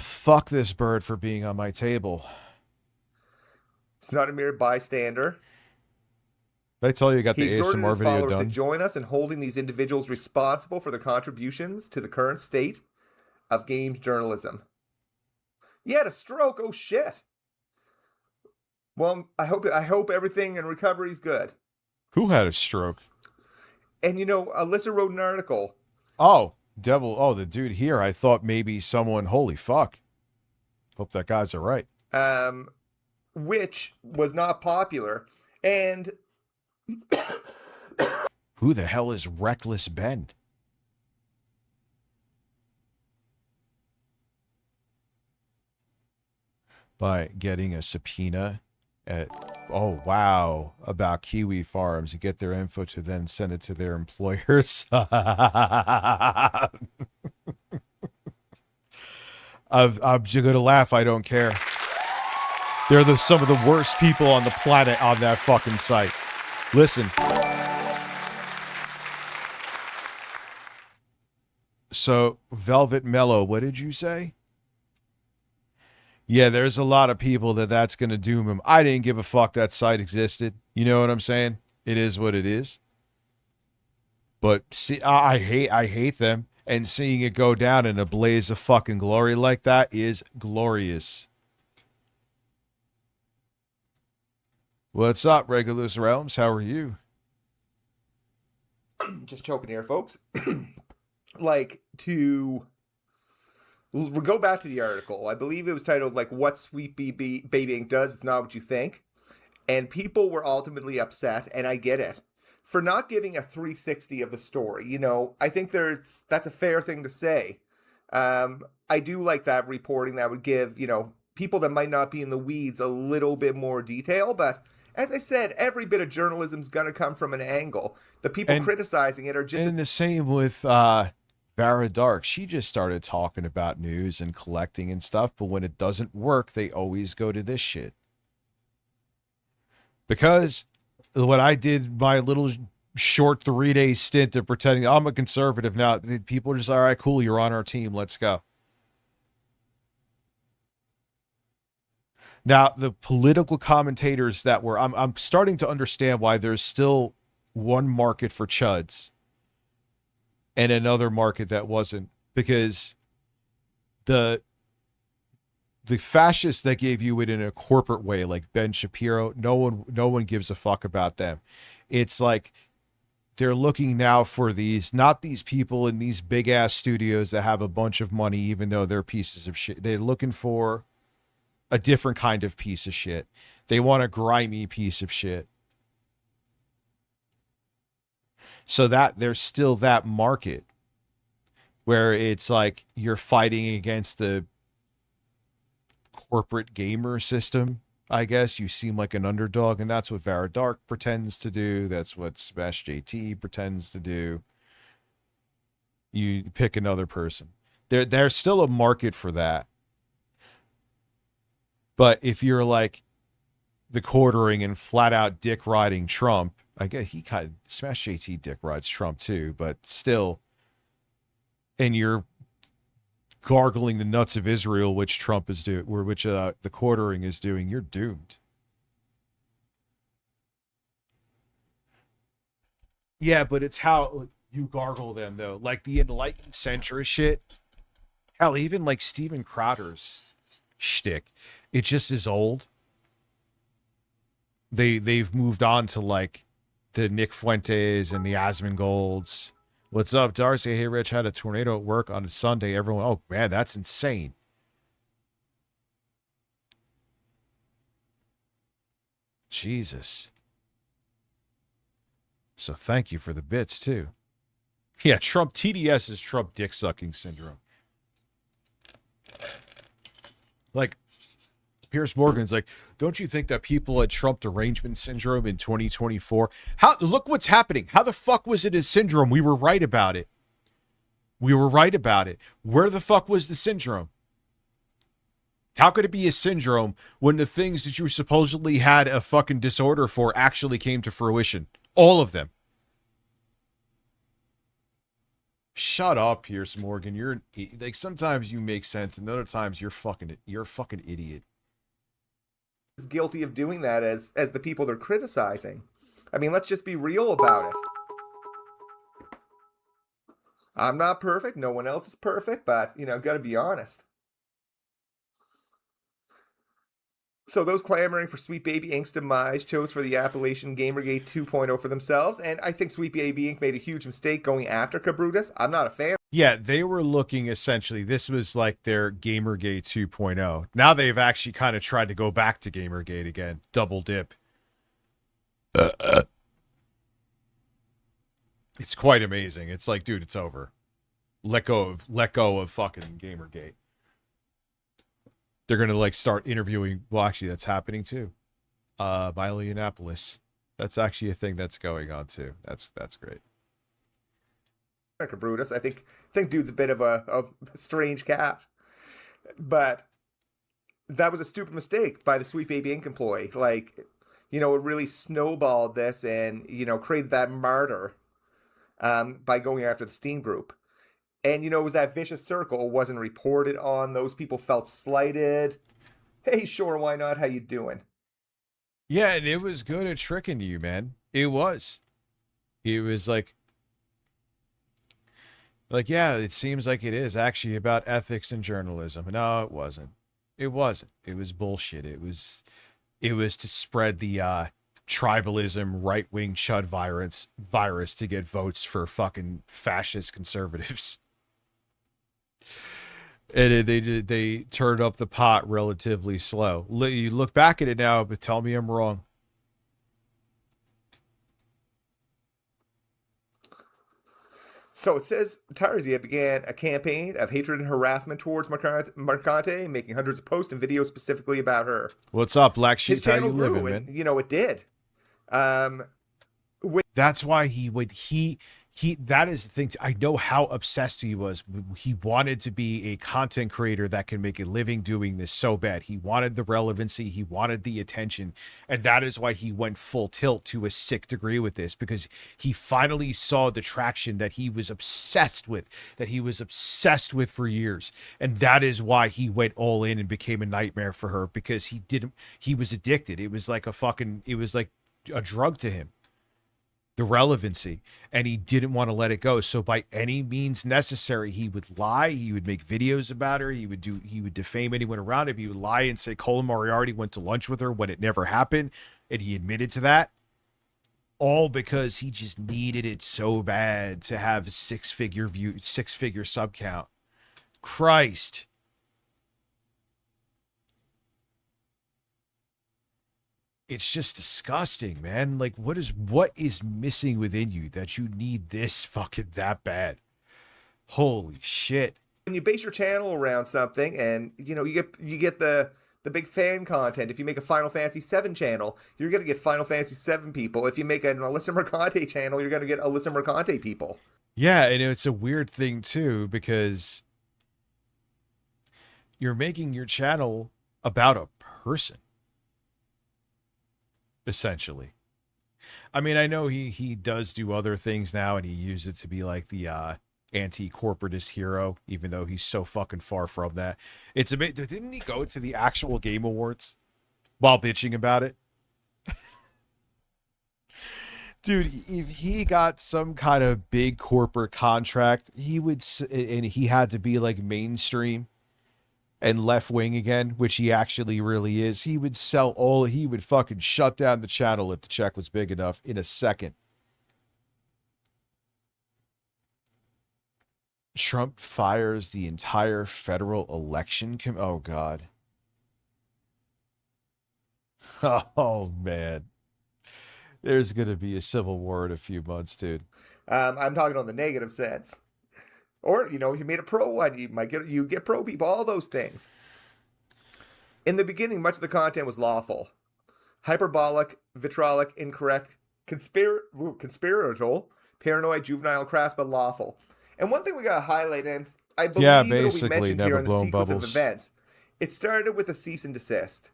Speaker 7: Fuck this bird for being on my table.
Speaker 9: It's not a mere bystander.
Speaker 7: Did I tell you I got
Speaker 9: He
Speaker 7: the
Speaker 9: exhorted
Speaker 7: ASMR
Speaker 9: his
Speaker 7: video
Speaker 9: followers to
Speaker 7: done?
Speaker 9: join us in holding these individuals responsible for their contributions to the current state of games journalism. He had a stroke. Oh shit. Well, I hope everything in recovery is good.
Speaker 7: Who had a stroke?
Speaker 9: And you know, Alyssa wrote an article.
Speaker 7: Oh, devil. Oh, the dude here. I thought maybe someone. Holy fuck. Hope that guy's all right.
Speaker 9: Which was not popular. And
Speaker 7: who the hell is Reckless Ben? By getting a subpoena Oh, wow. About kiwi farms. You get their info to then send it to their employers. I'm just going to laugh. I don't care. They're some of the worst people on the planet on that fucking site. Listen. So, Velvet Mellow, what did you say? Yeah, there's a lot of people that's going to doom him. I didn't give a fuck that site existed. You know what I'm saying? It is what it is. But see, I hate them. And seeing it go down in a blaze of fucking glory like that is glorious. What's up, Regulus Realms? How are you?
Speaker 9: Just choking here, folks. Like, to go back to the article, I believe it was titled, like, What Sweet Baby Ink Does, It's Not What You Think. And people were ultimately upset, and I get it, for not giving a 360 of the story. You know, I think that's a fair thing to say. I do like that reporting that would give, you know, people that might not be in the weeds a little bit more detail, but as I said, every bit of journalism is going to come from an angle. The people criticizing it are just...
Speaker 7: And the same with Vera Dark. She just started talking about news and collecting and stuff, but when it doesn't work, they always go to this shit. Because when I did my little short 3-day stint of pretending I'm a conservative now, people are just, all right, cool, you're on our team, let's go. Now, the political commentators that were, I'm starting to understand why there's still one market for chuds and another market that wasn't, because the fascists that gave you it in a corporate way, like Ben Shapiro, no one gives a fuck about them. It's like they're looking now for not these people in these big ass studios that have a bunch of money, even though they're pieces of shit. They're looking for a different kind of piece of shit. They want a grimy piece of shit. So that there's still that market where it's like you're fighting against the corporate gamer system. I guess you seem like an underdog, and that's what Vera Dark pretends to do. That's what Smash JT pretends to do. You pick another person. There's still a market for that. But if you're like the quartering and flat out dick riding Trump, I guess he kind of Smash JT dick rides Trump too, but still, and you're gargling the nuts of Israel, which Trump is doing, or which the quartering is doing, you're doomed. Yeah, but it's how you gargle them though, like the enlightened centrist shit. Hell, even like Steven Crowder's shtick. It just is old. They've moved on to like the Nick Fuentes and the Asmengolds. What's up, Darcy? Hey, Rich, had a tornado at work on a Sunday. Everyone, oh man, that's insane. Jesus. So thank you for the bits too. Yeah, Trump TDS is Trump dick sucking syndrome. Like, Pierce Morgan's like, don't you think that people had Trump derangement syndrome in 2024? Look what's happening. How the fuck was it a syndrome? We were right about it. Where the fuck was the syndrome? How could it be a syndrome when the things that you supposedly had a fucking disorder for actually came to fruition? All of them. Shut up, Pierce Morgan. You're like, sometimes you make sense, and other times you're a fucking idiot.
Speaker 9: Is guilty of doing that as the people they're criticizing. I mean, let's just be real about it. I'm not perfect. No one else is perfect, but, you know, got to be honest. So those clamoring for Sweet Baby Ink's demise chose for the appellation Gamergate 2.0 for themselves, and I think Sweet Baby Ink made a huge mistake going after Cabrutus. I'm not a fan.
Speaker 7: Yeah, they were looking essentially, this was like their Gamergate 2.0. Now they've actually kind of tried to go back to Gamergate again. Double dip. It's quite amazing. It's like, dude, it's over. Let go of fucking Gamergate. They're going to like start interviewing. Well, actually, that's happening too. Milo Yiannopoulos. That's actually a thing that's going on too. That's great.
Speaker 9: Brutus. I think dude's a bit of a strange cat, but that was a stupid mistake by the Sweet Baby Inc. employee. Like, it really snowballed this and created that martyr by going after the Steam group. And it was that vicious circle. It wasn't reported on. Those people felt slighted. Hey, sure, why not? How you doing?
Speaker 7: Yeah, and it was good at tricking you, man. It was. It was like, yeah, it seems like it is actually about ethics and journalism. No, it wasn't. It wasn't. It was bullshit. It was to spread the tribalism, right-wing chud virus to get votes for fucking fascist conservatives. And they turned up the pot relatively slow. You look back at it now, but tell me I'm wrong.
Speaker 9: So it says Tarzia began a campaign of hatred and harassment towards Mercante, making hundreds of posts and videos specifically about her.
Speaker 7: What's up, Black Sheep?
Speaker 9: His channel
Speaker 7: How you
Speaker 9: grew,
Speaker 7: living, man?
Speaker 9: and, it did.
Speaker 7: That's why that is the thing. I know how obsessed he was. He wanted to be a content creator that can make a living doing this so bad. He wanted the relevancy. He wanted the attention. And that is why he went full tilt to a sick degree with this, because he finally saw the traction that he was obsessed with for years. And that is why he went all in and became a nightmare for her, because he was addicted. It was like a drug to him. The relevancy, and he didn't want to let it go. So by any means necessary, he would lie. He would make videos about her. He would defame anyone around him. He would lie and say Colin Moriarty went to lunch with her when it never happened, and he admitted to that. All because he just needed it so bad to have a six-figure sub count. Christ. It's just disgusting, man. Like, what is missing within you that you need this fucking that bad? Holy shit.
Speaker 9: When you base your channel around something and, you get the big fan content. If you make a Final Fantasy VII channel, you're going to get Final Fantasy VII people. If you make an Alyssa Mercante channel, you're going to get Alyssa Mercante people.
Speaker 7: Yeah, and it's a weird thing, too, because you're making your channel about a person. Essentially. I mean, I know he does do other things now, and he used it to be like the anti-corporatist hero, even though he's so fucking far from that. It's a bit. Didn't he go to the actual Game Awards while bitching about it? Dude, if he got some kind of big corporate contract, and he had to be like mainstream and left wing again, which he actually really is, he would fucking shut down the channel if the check was big enough in a second. Trump fires the entire federal election oh God. Oh man. There's gonna be a civil war in a few months, dude.
Speaker 9: I'm talking on the negative sense. Or, if you made a pro one, you get pro people, all those things. In the beginning, much of the content was lawful. Hyperbolic, vitriolic, incorrect, conspiratorial, paranoid, juvenile, crass, but lawful. And one thing we got to highlight, and I believe it'll be mentioned here in the sequence of events, it started with a cease and desist.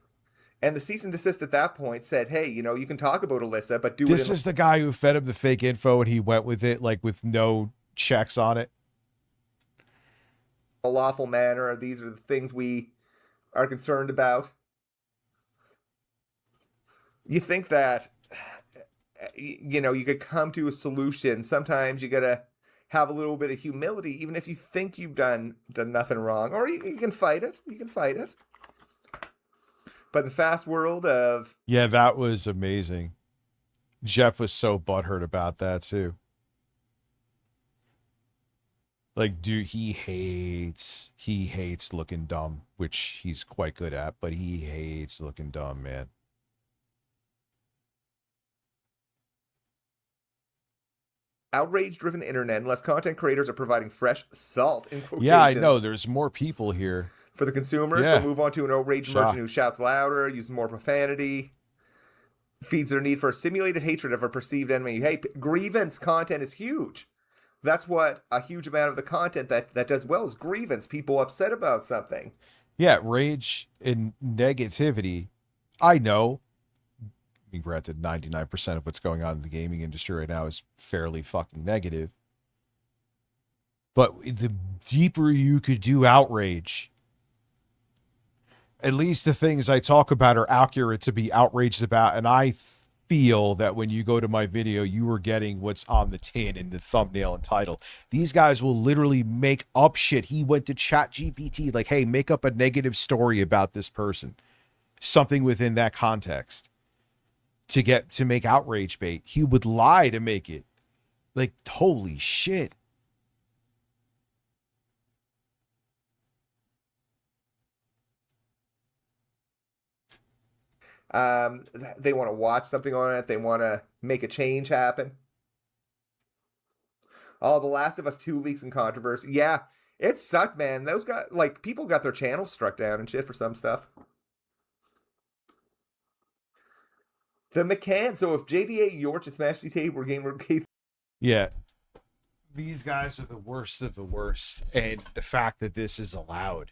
Speaker 9: And the cease and desist at that point said, hey, you can talk about Alyssa, but
Speaker 7: this is the guy who fed him the fake info and he went with it, like with no checks on it.
Speaker 9: A lawful manner. These are the things we are concerned about. You think that, you could come to a solution. Sometimes you got to have a little bit of humility, even if you think you've done nothing wrong, or you can fight it. You can fight it. But in the fast world of...
Speaker 7: Yeah, that was amazing. Jeff was so butthurt about that too. Like, dude, he hates looking dumb, which he's quite good at, but he hates looking dumb, man.
Speaker 9: Outrage-driven internet, unless content creators are providing fresh salt in quotations.
Speaker 7: Yeah, I know. There's more people here.
Speaker 9: For the consumers,
Speaker 7: yeah.
Speaker 9: We'll move on to an outrage merchant who shouts louder, uses more profanity. feeds their need for a simulated hatred of a perceived enemy. Hey, grievance content is huge. That's what a huge amount of the content that does well is grievance. People upset about something.
Speaker 7: Yeah, rage and negativity. I know. I mean, granted, 99% of what's going on in the gaming industry right now is fairly fucking negative. But the deeper you could do outrage, at least the things I talk about are accurate to be outraged about. And I feel that when you go to my video, you are getting what's on the tin in the thumbnail and title. These guys will literally make up shit. He went to ChatGPT, like, hey, make up a negative story about this person. Something within that context to make outrage bait. He would lie to make it. Like, holy shit.
Speaker 9: They want to watch something on it. They want to make a change happen. Oh, The Last of Us 2 leaks and controversy. Yeah, it sucked, man. Those guys, like, people got their channels struck down and shit for some stuff. The McCann. So if JDA, Yorch, and Smash DT were gamer,
Speaker 7: yeah, these guys are the worst of the worst, and the fact that this is allowed.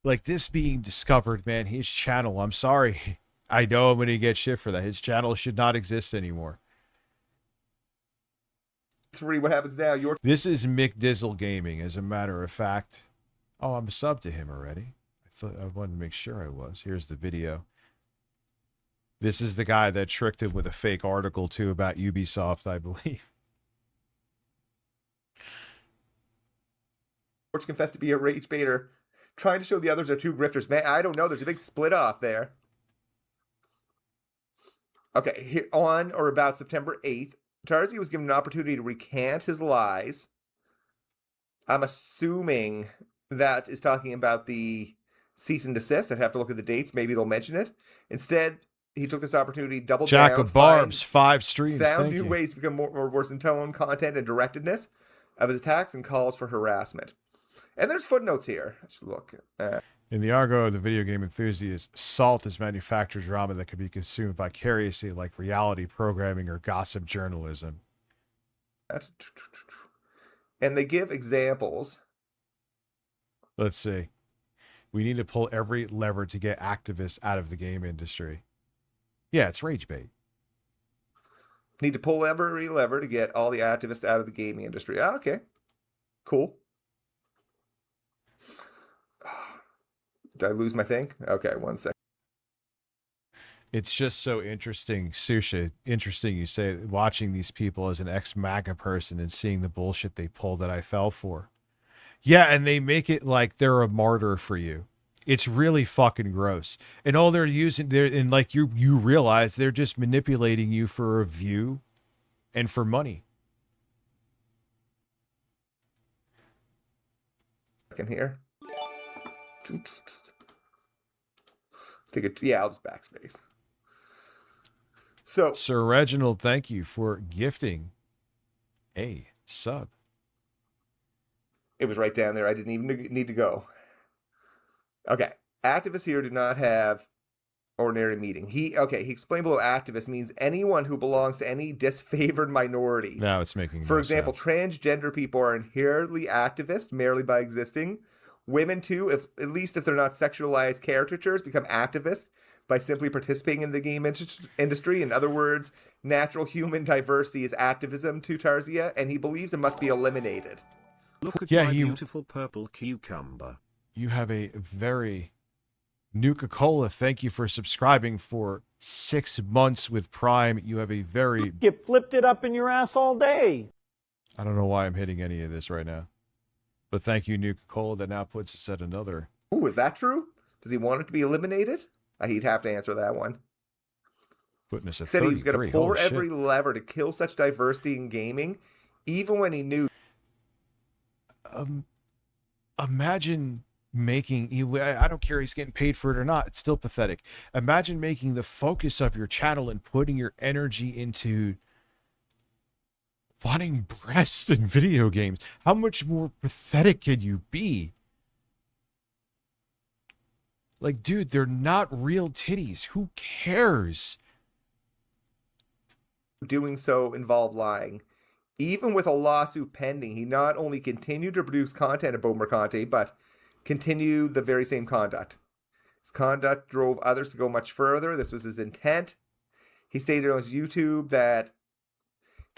Speaker 7: Like, this being discovered, man, his channel, I'm sorry. I know I'm going to get shit for that. His channel should not exist anymore.
Speaker 9: 3, what happens now?
Speaker 7: This is Mick Dizzle Gaming, as a matter of fact. Oh, I'm subbed to him already. I wanted to make sure I was. Here's the video. This is the guy that tricked him with a fake article, too, about Ubisoft, I believe.
Speaker 9: Yorch confessed to be a rage baiter, trying to show the others are two grifters. Man, I don't know. There's a big split off there. Okay, here, on or about September 8th, Tarzia was given an opportunity to recant his lies. I'm assuming that is talking about the cease and desist. I'd have to look at the dates. Maybe they'll mention it. Instead, he took this opportunity, doubled
Speaker 7: Jack
Speaker 9: down.
Speaker 7: of Barbs, 5 streams.
Speaker 9: Found
Speaker 7: Thank
Speaker 9: new
Speaker 7: you.
Speaker 9: ways to become more worse in tone, content, and directedness of his attacks and calls for harassment. And there's footnotes here. I should look.
Speaker 7: In the argot of the video game enthusiast, salt is manufactured drama that can be consumed vicariously like reality programming or gossip journalism.
Speaker 9: And they give examples.
Speaker 7: Let's see. We need to pull every lever to get activists out of the game industry. Yeah, it's rage bait.
Speaker 9: Need to pull every lever to get all the activists out of the gaming industry. Ah, okay. Cool. Did I lose my thing? Okay, 1 second.
Speaker 7: It's just so interesting, Sushi. Interesting you say, watching these people as an ex-MAGA person and seeing the bullshit they pull that I fell for. Yeah, and they make it like they're a martyr for you. It's really fucking gross. And all they're using there, and like you realize they're just manipulating you for a view and for money.
Speaker 9: Second here. Take it. Yeah, I'll just backspace. So,
Speaker 7: Sir Reginald, thank you for gifting a sub.
Speaker 9: it was right down there. I didn't even need to go. Okay. Activists here do not have ordinary meaning. He explained below activist means anyone who belongs to any disfavored minority.
Speaker 7: Now it's making
Speaker 9: For
Speaker 7: no
Speaker 9: example,
Speaker 7: sense.
Speaker 9: transgender people are inherently activist merely by existing. Women too, at least if they're not sexualized caricatures, become activists by simply participating in the game industry. In other words, natural human diversity is activism to Tarzia, and he believes it must be eliminated.
Speaker 10: Look at
Speaker 7: Yeah,
Speaker 10: my
Speaker 7: you-
Speaker 10: beautiful purple cucumber.
Speaker 7: You have a very Nuka-Cola. Thank you for subscribing for 6 months with Prime. You have a very...
Speaker 3: Get flipped it up in your ass all day.
Speaker 7: I don't know why I'm hitting any of this right now. But thank you, Nuka-Cola. That now puts us at another...
Speaker 9: Ooh, is that true? Does he want it to be eliminated? He'd have to answer that one.
Speaker 7: Putting us
Speaker 9: He
Speaker 7: at
Speaker 9: said he was going
Speaker 7: 33.
Speaker 9: to pull
Speaker 7: Holy
Speaker 9: every
Speaker 7: shit.
Speaker 9: lever to kill such diversity in gaming, even when he knew.
Speaker 7: Imagine making... I don't care if he's getting paid for it or not. It's still pathetic. Imagine making the focus of your channel and putting your energy into... wanting breasts in video games. How much more pathetic can you be? Like, dude, they're not real titties. Who cares?
Speaker 9: Doing so involved lying. Even with a lawsuit pending, he not only continued to produce content about Mercante, but continued the very same conduct. His conduct drove others to go much further. This was his intent. He stated on his YouTube that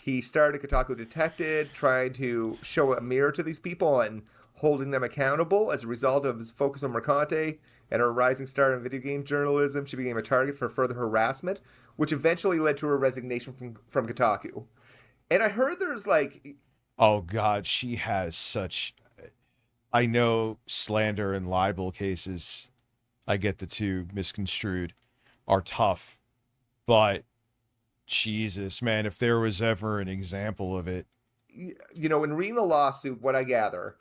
Speaker 9: he started Kotaku Detected, trying to show a mirror to these people and holding them accountable. As a result of his focus on Mercante and her rising star in video game journalism, she became a target for further harassment, which eventually led to her resignation from Kotaku. And I heard there's like...
Speaker 7: Oh, God, she has such... I know slander and libel cases, I get the two misconstrued, are tough. But, Jesus, man, if there was ever an example of it...
Speaker 9: You know, in reading the lawsuit, what I gather,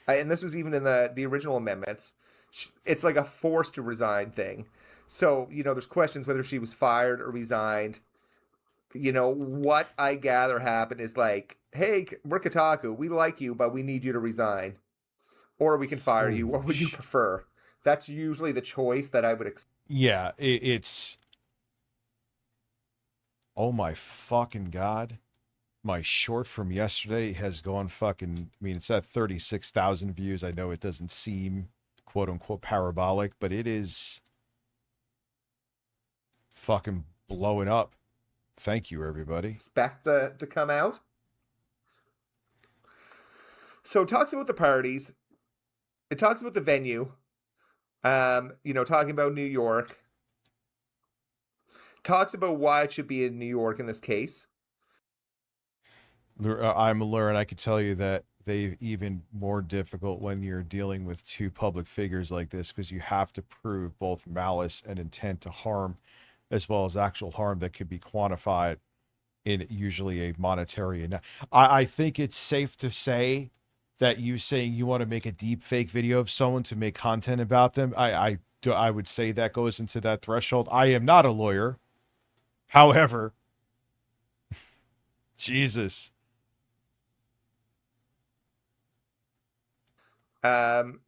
Speaker 9: and this was even in the original amendments, it's like a forced to resign thing. So, you know, there's questions whether she was fired or resigned. You know, what I gather happened is like, hey, we're Kotaku, we like you, but we need you to resign. Or we can fire you. What would you prefer? That's usually the choice that I would expect.
Speaker 7: Yeah, it's... Oh my fucking God. My short from yesterday has gone fucking... I mean, it's at 36,000 views. I know it doesn't seem quote-unquote parabolic, but it is fucking blowing up. Thank you, everybody.
Speaker 9: Expect to come out. So it talks about the parties. It talks about the venue. You know, talking about New York. Talks about why it should be in New York in this case.
Speaker 7: I'm aware, and I could tell you that they've even more difficult when you're dealing with two public figures like this, because you have to prove both malice and intent to harm, as well as actual harm that could be quantified in usually a monetary. And I think it's safe to say that you saying you want to make a deep fake video of someone to make content about them, I would say that goes into that threshold. I am not a lawyer. However, Jesus.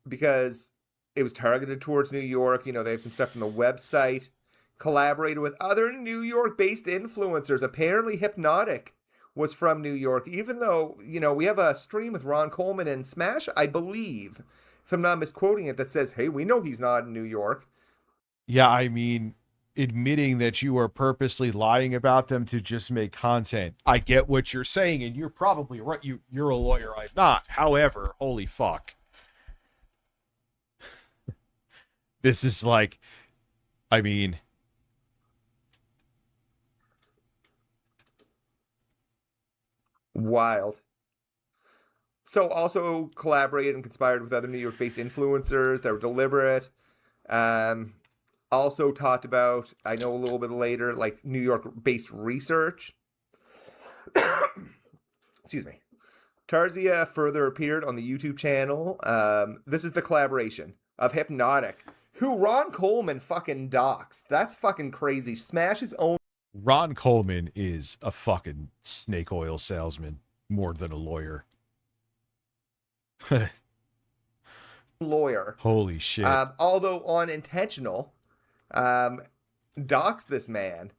Speaker 9: Because it was targeted towards New York. You know, they have some stuff from the website. Collaborated with other New York-based influencers. Apparently Hypnotic was from New York, even though, you know, we have a stream with Ron Coleman and Smash, I believe, if I'm not misquoting it, that says, hey, we know he's not in New York.
Speaker 7: Yeah, I mean, admitting that you are purposely lying about them to just make content. I get what you're saying, and you're probably right. You're a lawyer. I'm not. However, holy fuck. This is like, I mean...
Speaker 9: Wild. So also collaborated and conspired with other New York-based influencers that were deliberate. Also talked about, I know a little bit later, like New York-based research. Excuse me. Tarzia further appeared on the YouTube channel. This is the collaboration of Hypnotic, who Ron Coleman fucking doxed. That's fucking crazy. Smash his own.
Speaker 7: Ron Coleman is a fucking snake oil salesman more than a lawyer.
Speaker 9: Lawyer.
Speaker 7: Holy shit.
Speaker 9: Although unintentional, doxed this man.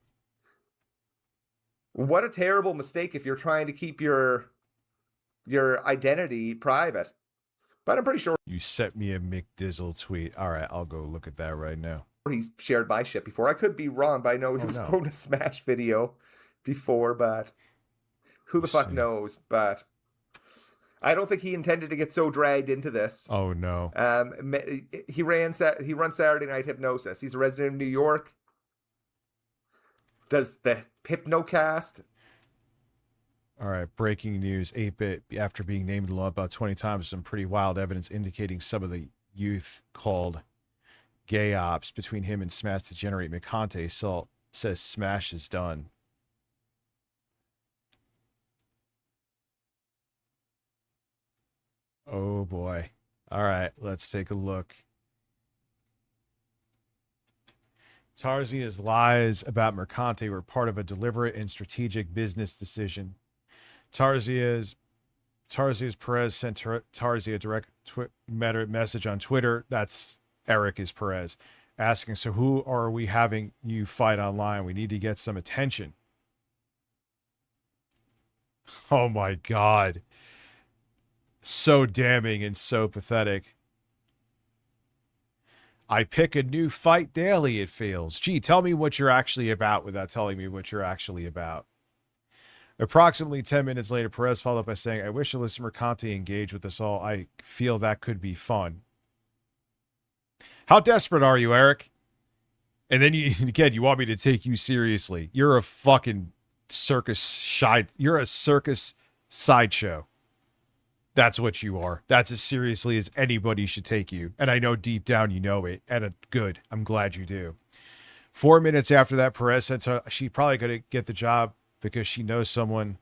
Speaker 9: What a terrible mistake if you're trying to keep your identity private. But I'm pretty sure
Speaker 7: you sent me a McDizzle tweet. All right, I'll go look at that right now.
Speaker 9: He's shared my shit before. I could be wrong, but I know he was quoting a Smash video before, but who the fuck knows? But I don't think he intended to get so dragged into this.
Speaker 7: Oh no.
Speaker 9: He runs Saturday Night Hypnosis. He's a resident of New York. Does the Hypnocast?
Speaker 7: All right, breaking news. 8-Bit, after being named about 20 times, some pretty wild evidence indicating some of the youth called gay ops between him and Smash to generate Mercante. Salt says Smash is done. Oh boy. All right, let's take a look. Tarzia's lies about Mercante were part of a deliberate and strategic business decision. Tarzia's Perez sent Tarzia a direct message on Twitter. That's Eric is Perez, asking, so who are we having you fight online? We need to get some attention. Oh my God. So damning and so pathetic. I pick a new fight daily, it feels. Gee, tell me what you're actually about without telling me what you're actually about. Approximately 10 minutes later, Perez followed up by saying, I wish Alyssa Mercante engaged with us all. I feel that could be fun. How desperate are you, Eric? And then you want me to take you seriously. You're a fucking you're a circus sideshow. That's what you are. That's as seriously as anybody should take you. And I know deep down you know it. And good. I'm glad you do. 4 minutes after that, Perez said she probably going to get the job because she knows someone.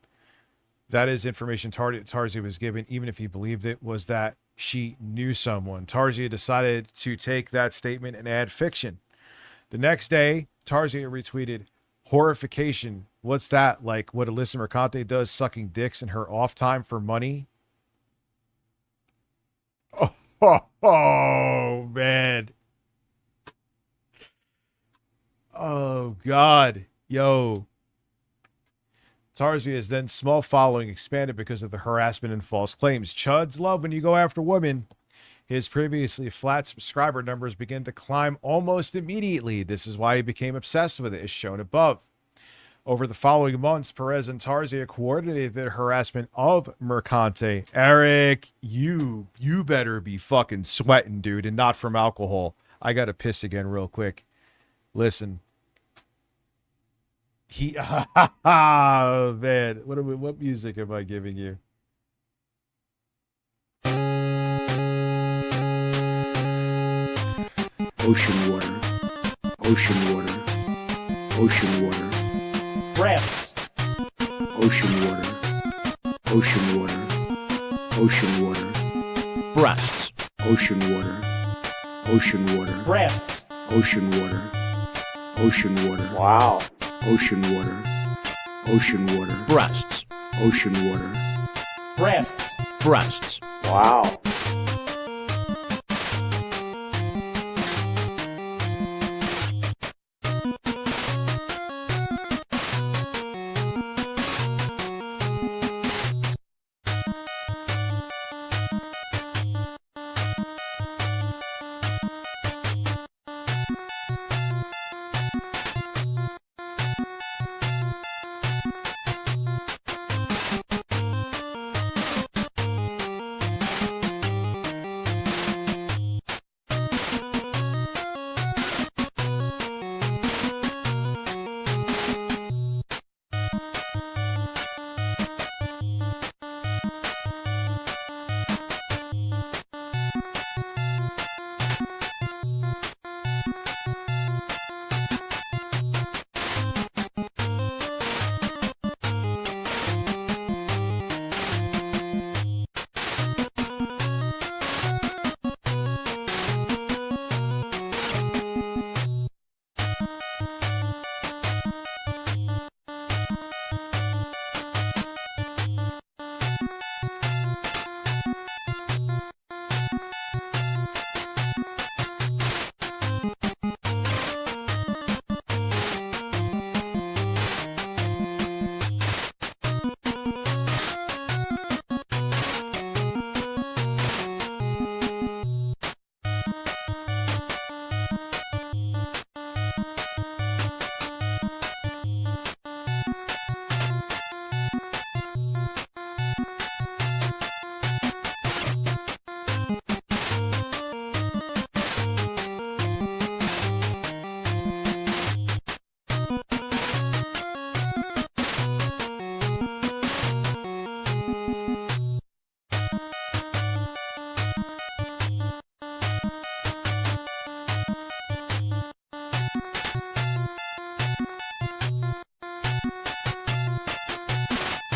Speaker 7: That is information Tarzia was given, even if he believed it, was that she knew someone. Tarzia decided to take that statement and add fiction. The next day, Tarzia retweeted, horrification. What's that? Like what Alyssa Mercante does, sucking dicks in her off time for money? Oh, man. Oh, God. Yo. Tarzia's then small following expanded because of the harassment and false claims. Chuds love when you go after women. His previously flat subscriber numbers began to climb almost immediately. This is why he became obsessed with it, as shown above. Over the following months, Perez and Tarzia coordinated the harassment of Mercante. Eric, you better be fucking sweating, dude, and not from alcohol. I gotta piss again real quick. Listen. Oh, man. What music am I giving you?
Speaker 11: Ocean water. Ocean water. Ocean water.
Speaker 3: Breasts.
Speaker 11: Ocean water. Ocean water. Ocean water.
Speaker 1: Breasts.
Speaker 11: Ocean water. Ocean water.
Speaker 3: Breasts.
Speaker 11: Ocean water. Ocean water.
Speaker 3: Wow.
Speaker 11: Ocean water. Ocean water.
Speaker 1: Breasts.
Speaker 11: Ocean water.
Speaker 3: Breasts.
Speaker 1: Breasts.
Speaker 3: Wow.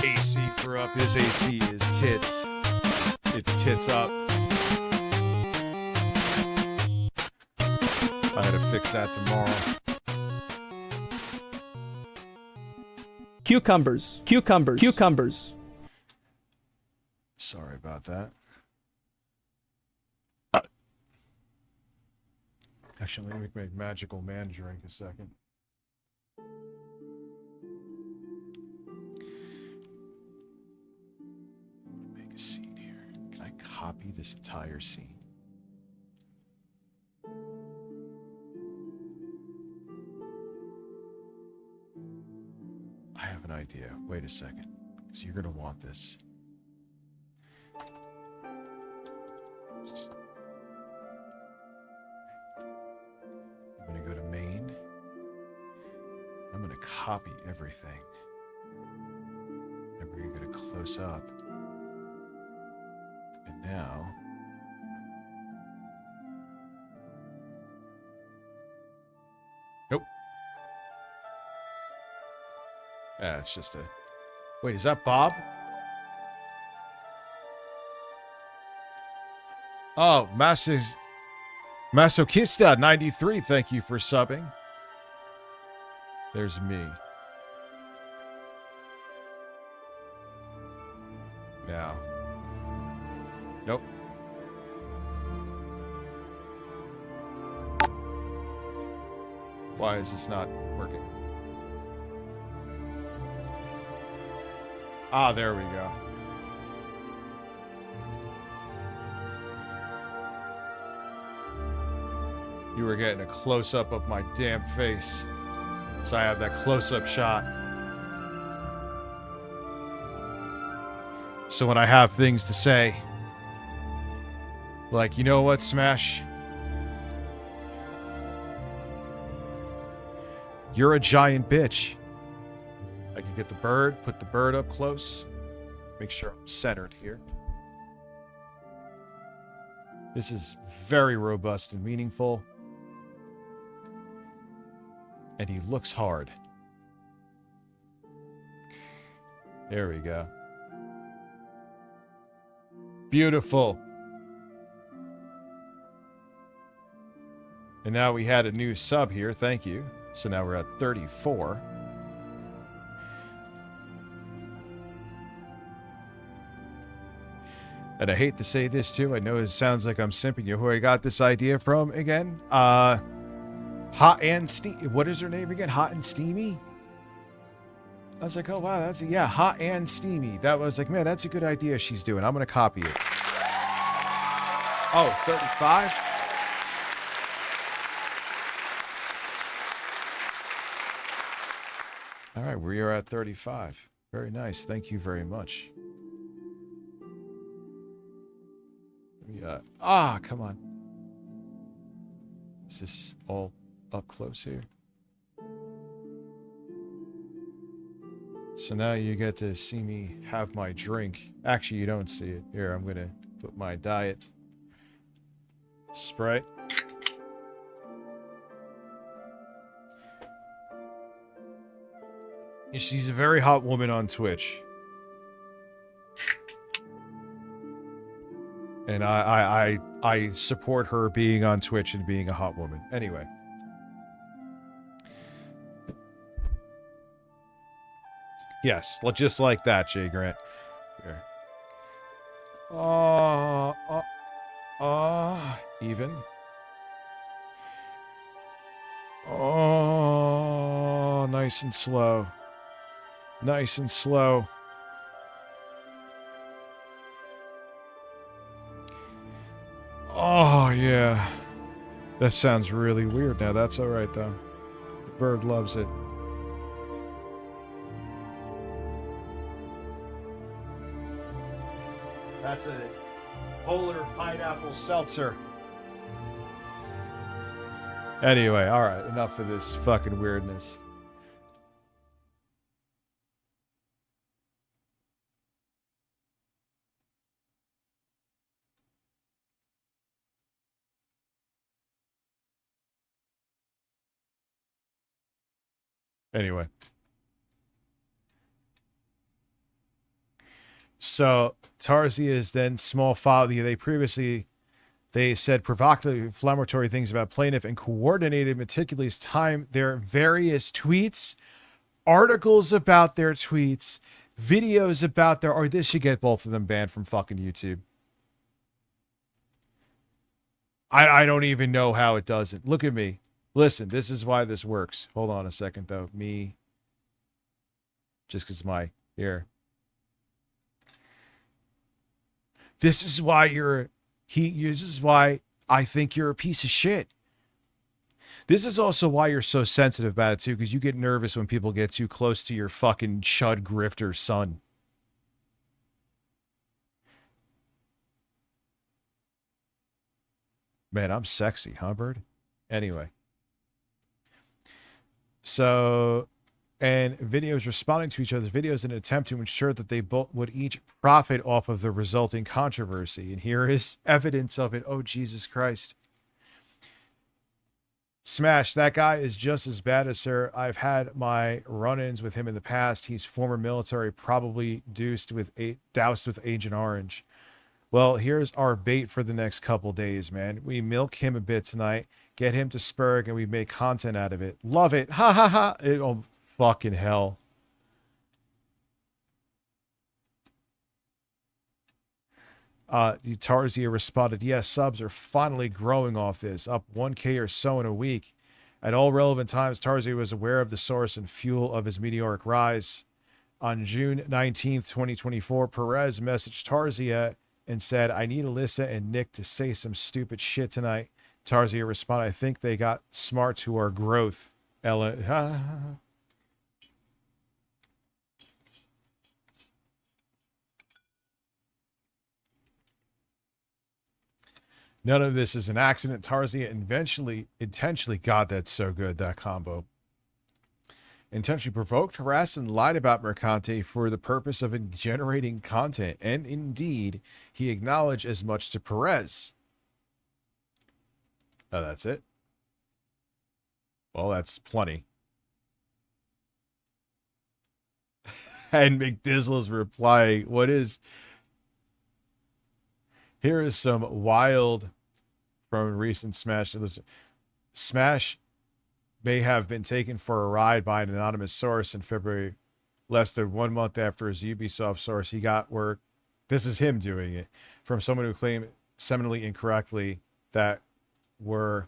Speaker 7: AC for up. His AC is tits. It's tits up. I gotta fix that tomorrow.
Speaker 2: Cucumbers. Cucumbers. Cucumbers.
Speaker 7: Sorry about that. Actually, let me make Magical Man drink a second. Make a scene here. Can I copy this entire scene? I have an idea. Wait a second. Because you're going to want this. I'm going to go to main. I'm going to copy everything. And we're going to close up. And now... Nope. Ah, it's just a... Wait, is that Bob? Oh, Masochista 93, thank you for subbing. There's me. Now. Nope. Why is this not working? Ah, there we go. You were getting a close-up of my damn face. So I have that close-up shot. So when I have things to say, like, you know what, Smash? You're a giant bitch. I can get the bird, put the bird up close. Make sure I'm centered here. This is very robust and meaningful. And he looks hard. There we go. Beautiful. And now we had a new sub here. Thank you. So now we're at 34. And I hate to say this too. I know it sounds like I'm simping you. Who I got this idea from again? Hot and Steamy. What is her name again? Hot and Steamy? I was like, oh wow, that's yeah, Hot and Steamy. That was like, man, that's a good idea she's doing. I'm gonna copy it. Oh, 35? All right, we are at 35. Very nice. Thank you very much. Come on. Is this all up close here? So now you get to see me have my drink. Actually, you don't see it. Here, I'm going to put my diet Sprite. She's a very hot woman on Twitch. And I support her being on Twitch and being a hot woman. Anyway. Yes, just like that, Jay Grant. Here. Even. Oh, nice and slow. Nice and slow. Oh, yeah. That sounds really weird now. That's all right, though. The bird loves it. That's a polar pineapple seltzer. Anyway, all right. Enough of this fucking weirdness. Anyway. So, Tarzi is then small file. They said provocative, inflammatory things about plaintiff and coordinated, meticulous time their various tweets, articles about their tweets, videos about their, or this should get both of them banned from fucking YouTube. I don't even know how it doesn't. Look at me. Listen, this is why this works. Hold on a second, though. Me. Just because my here. This is why this is why I think you're a piece of shit. This is also why you're so sensitive about it, too, because you get nervous when people get too close to your fucking chud grifter son. Man, I'm sexy, huh, Bird? Anyway. So, and videos responding to each other's videos in an attempt to ensure that they both would each profit off of the resulting controversy. And here is evidence of it. Oh, Jesus Christ. Smash, that guy is just as bad as her. I've had my run-ins with him in the past. He's former military, probably doused with Agent Orange. Well, here's our bait for the next couple days, man. We milk him a bit tonight, get him to Spurg, and we make content out of it. Love it. Ha ha ha. Oh, fucking hell. Tarzia responded, yes, subs are finally growing off this, up 1K or so in a week. At all relevant times, Tarzia was aware of the source and fuel of his meteoric rise. On June 19th, 2024, Perez messaged Tarzia and said, I need Alyssa and Nick to say some stupid shit tonight. Tarzia responded, I think they got smart to our growth. Ella, none of this is an accident. Tarzia intentionally, God, that's so good, that combo. Intentionally provoked, harassed, and lied about Mercante for the purpose of generating content. And indeed, he acknowledged as much to Perez. Oh, that's it? Well, that's plenty. And McDizzle's reply, what is... Here is some wild from recent Smash. Smash may have been taken for a ride by an anonymous source in February, less than 1 month after his Ubisoft source. He got word, this is him doing it, from someone who claimed seminally incorrectly that were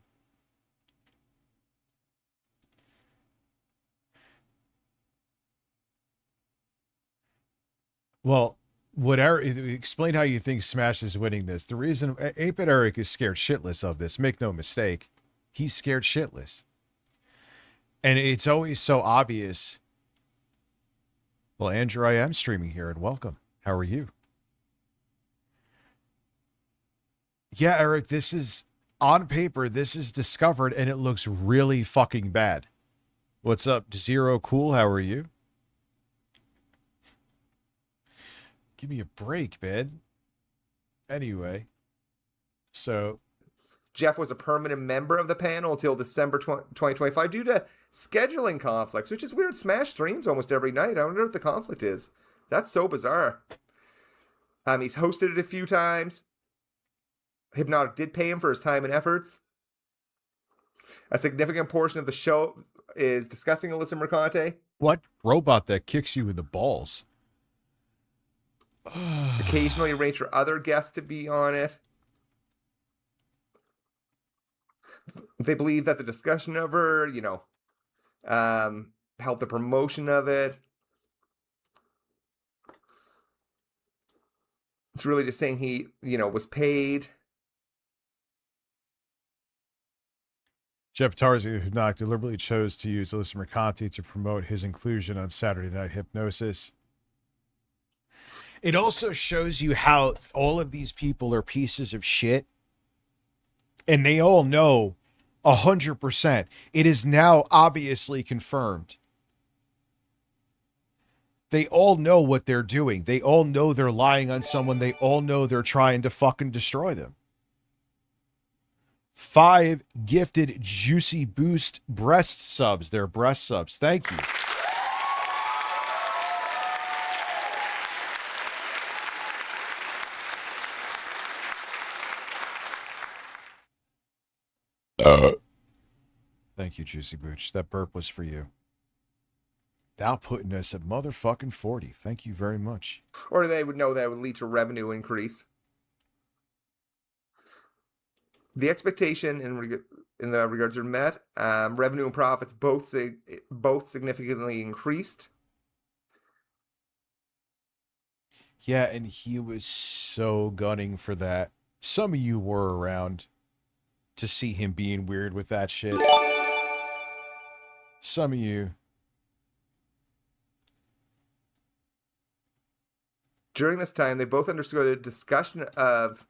Speaker 7: well, explain how you think Smash is winning this. The reason 8-Bit Eric is scared shitless of this, make no mistake. He's scared shitless. And it's always so obvious. Well, Andrew, I am streaming here, and welcome. How are you? Yeah, Eric, this is, on paper, this is discovered, and it looks really fucking bad. What's up, Zero Cool? How are you? Give me a break, man. Anyway, so
Speaker 9: Jeff was a permanent member of the panel until December 2025 due to scheduling conflicts, which is weird. Smash streams almost every night. I wonder what the conflict is. That's so bizarre. He's hosted it a few times. Hypnotic did pay him for his time and efforts. A significant portion of the show is discussing Alyssa Mercante.
Speaker 7: What robot that kicks you in the balls?
Speaker 9: Occasionally arrange for other guests to be on it. They believe that the discussion of her, helped the promotion of it. It's really just saying he, was paid.
Speaker 7: Jeff Tarzi, who not deliberately chose to use Alyssa Mercante to promote his inclusion on Saturday Night Hypnosis. It also shows you how all of these people are pieces of shit. And they all know 100%. It is now obviously confirmed. They all know what they're doing. They all know they're lying on someone. They all know they're trying to fucking destroy them. 5 gifted Juicy Boost breast subs. They're breast subs. Thank you. Thank you, Juicy Booch. That burp was for you. Thou putting us at motherfucking 40. Thank you very much.
Speaker 9: Or they would know that would lead to revenue increase. The expectation in the regards are met. Revenue and profits both significantly increased.
Speaker 7: Yeah, and he was so gunning for that. Some of you were around to see him being weird with that shit. Some of you.
Speaker 9: During this time, they both understood a discussion of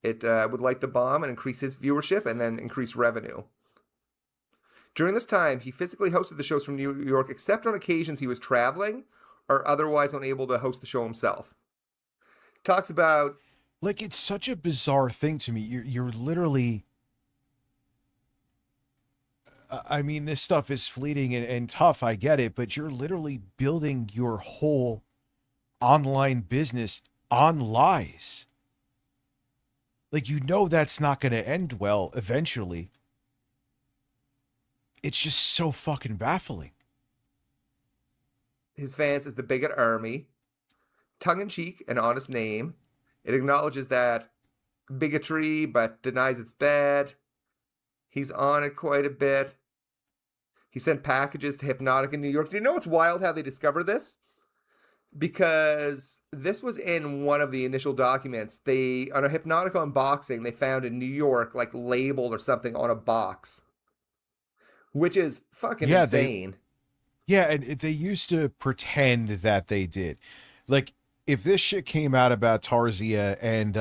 Speaker 9: it would light the bomb and increase his viewership and then increase revenue. During this time, he physically hosted the shows from New York, except on occasions he was traveling or otherwise unable to host the show himself. Talks about...
Speaker 7: Like, it's such a bizarre thing to me. You're literally... I mean, this stuff is fleeting and tough, I get it, but you're literally building your whole online business on lies. Like, you know that's not going to end well eventually. It's just so fucking baffling.
Speaker 9: His fans is the bigot army. Tongue-in-cheek, an honest name. It acknowledges that bigotry, but denies it's bad. He's on it quite a bit. He sent packages to Hypnotic in New York. Do you know what's wild how they discovered this? Because this was in one of the initial documents. They, on a Hypnotic unboxing, they found in New York, like, labeled or something on a box. Which is fucking insane.
Speaker 7: And they used to pretend that they did. Like, if this shit came out about Tarzia and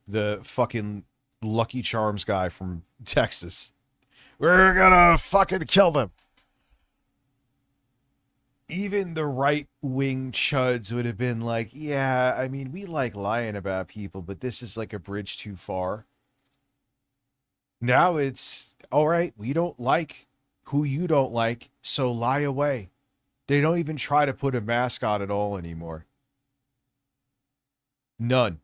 Speaker 7: the fucking Lucky Charms guy from Texas, we're gonna fucking kill them. Even the right-wing chuds would have been like, yeah, I mean, we like lying about people, but this is like a bridge too far. Now it's, all right, we don't like who you don't like, so lie away. They don't even try to put a mask on at all anymore. None.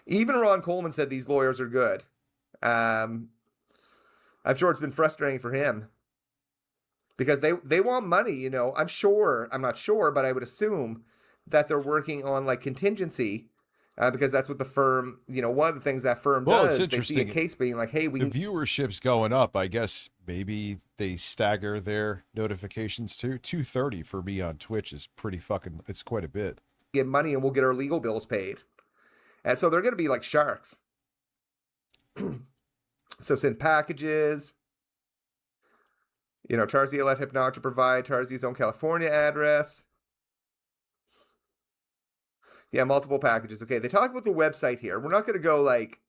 Speaker 9: Even Ron Coleman said these lawyers are good. I'm sure it's been frustrating for him. Because they want money, you know. I'm not sure, but I would assume that they're working on, like, contingency. Because that's what the firm, you know, one of the things that firm does,
Speaker 7: it's interesting.
Speaker 9: they see a case being like, hey,
Speaker 7: the viewership's going up. I guess maybe they stagger their notifications too. 230 for me on Twitch is pretty fucking, it's quite a bit.
Speaker 9: Get money and we'll get our legal bills paid. And so they're going to be like sharks. So send packages. You know, Tarzia let Hypnotic provide Tarzia's own California address. Yeah, multiple packages. Okay, they talk about the website here. We're not going to go, like,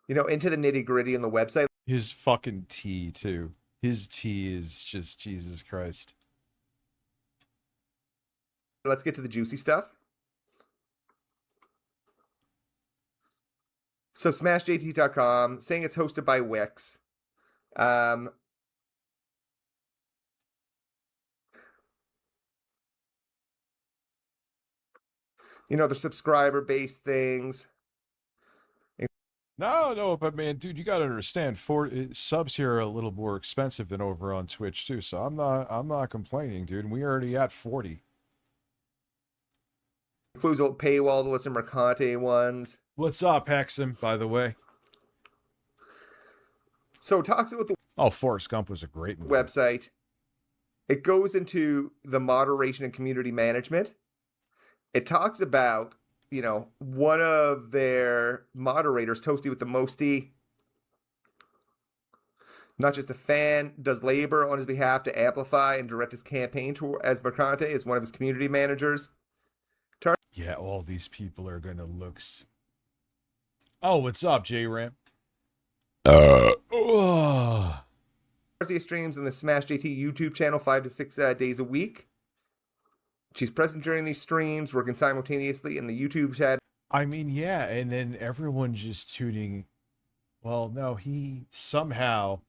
Speaker 9: you know, into the nitty-gritty in the website.
Speaker 7: His fucking tea, too. His tea is just, Jesus Christ.
Speaker 9: Let's get to the juicy stuff. So, SmashJT.com, saying it's hosted by Wix. You know, the subscriber-based things.
Speaker 7: No, but man, dude, you got to understand, subs here are a little more expensive than over on Twitch too. So I'm not complaining, dude. And we already at 40.
Speaker 9: Includes a paywall to listen to Mercante ones.
Speaker 7: What's up, Hexam, by the way?
Speaker 9: So it talks about the
Speaker 7: Forrest Gump was a great movie.
Speaker 9: Website. It goes into the moderation and community management. It talks about, you know, one of their moderators, Toasty with the Mosty, not just a fan, does labor on his behalf to amplify and direct his campaign to, as Mercante is one of his community managers.
Speaker 7: Yeah, all these people are gonna look. Oh, what's up, J-Ram?
Speaker 9: Tarzia streams on the Smash JT YouTube channel 5 to 6 days a week. She's present during these streams, working simultaneously in the YouTube chat.
Speaker 7: I mean, yeah, and then everyone just tuning. Well, no, he somehow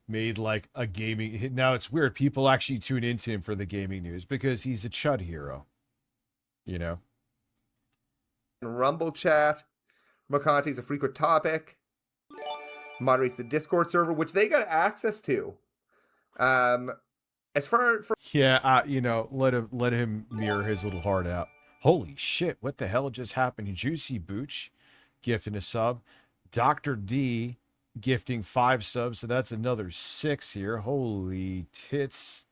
Speaker 7: made like a gaming. Now it's weird. People actually tune into him for the gaming news because he's a chud hero. You know?
Speaker 9: Rumble chat. Mercante's a frequent topic. Moderates the Discord server, which they got access to. As far for
Speaker 7: yeah, you know, let him mirror his little heart out. Holy shit, what the hell just happened? Juicy Booch gifting a sub. Dr. D gifting 5 subs, so that's another 6 here. Holy tits.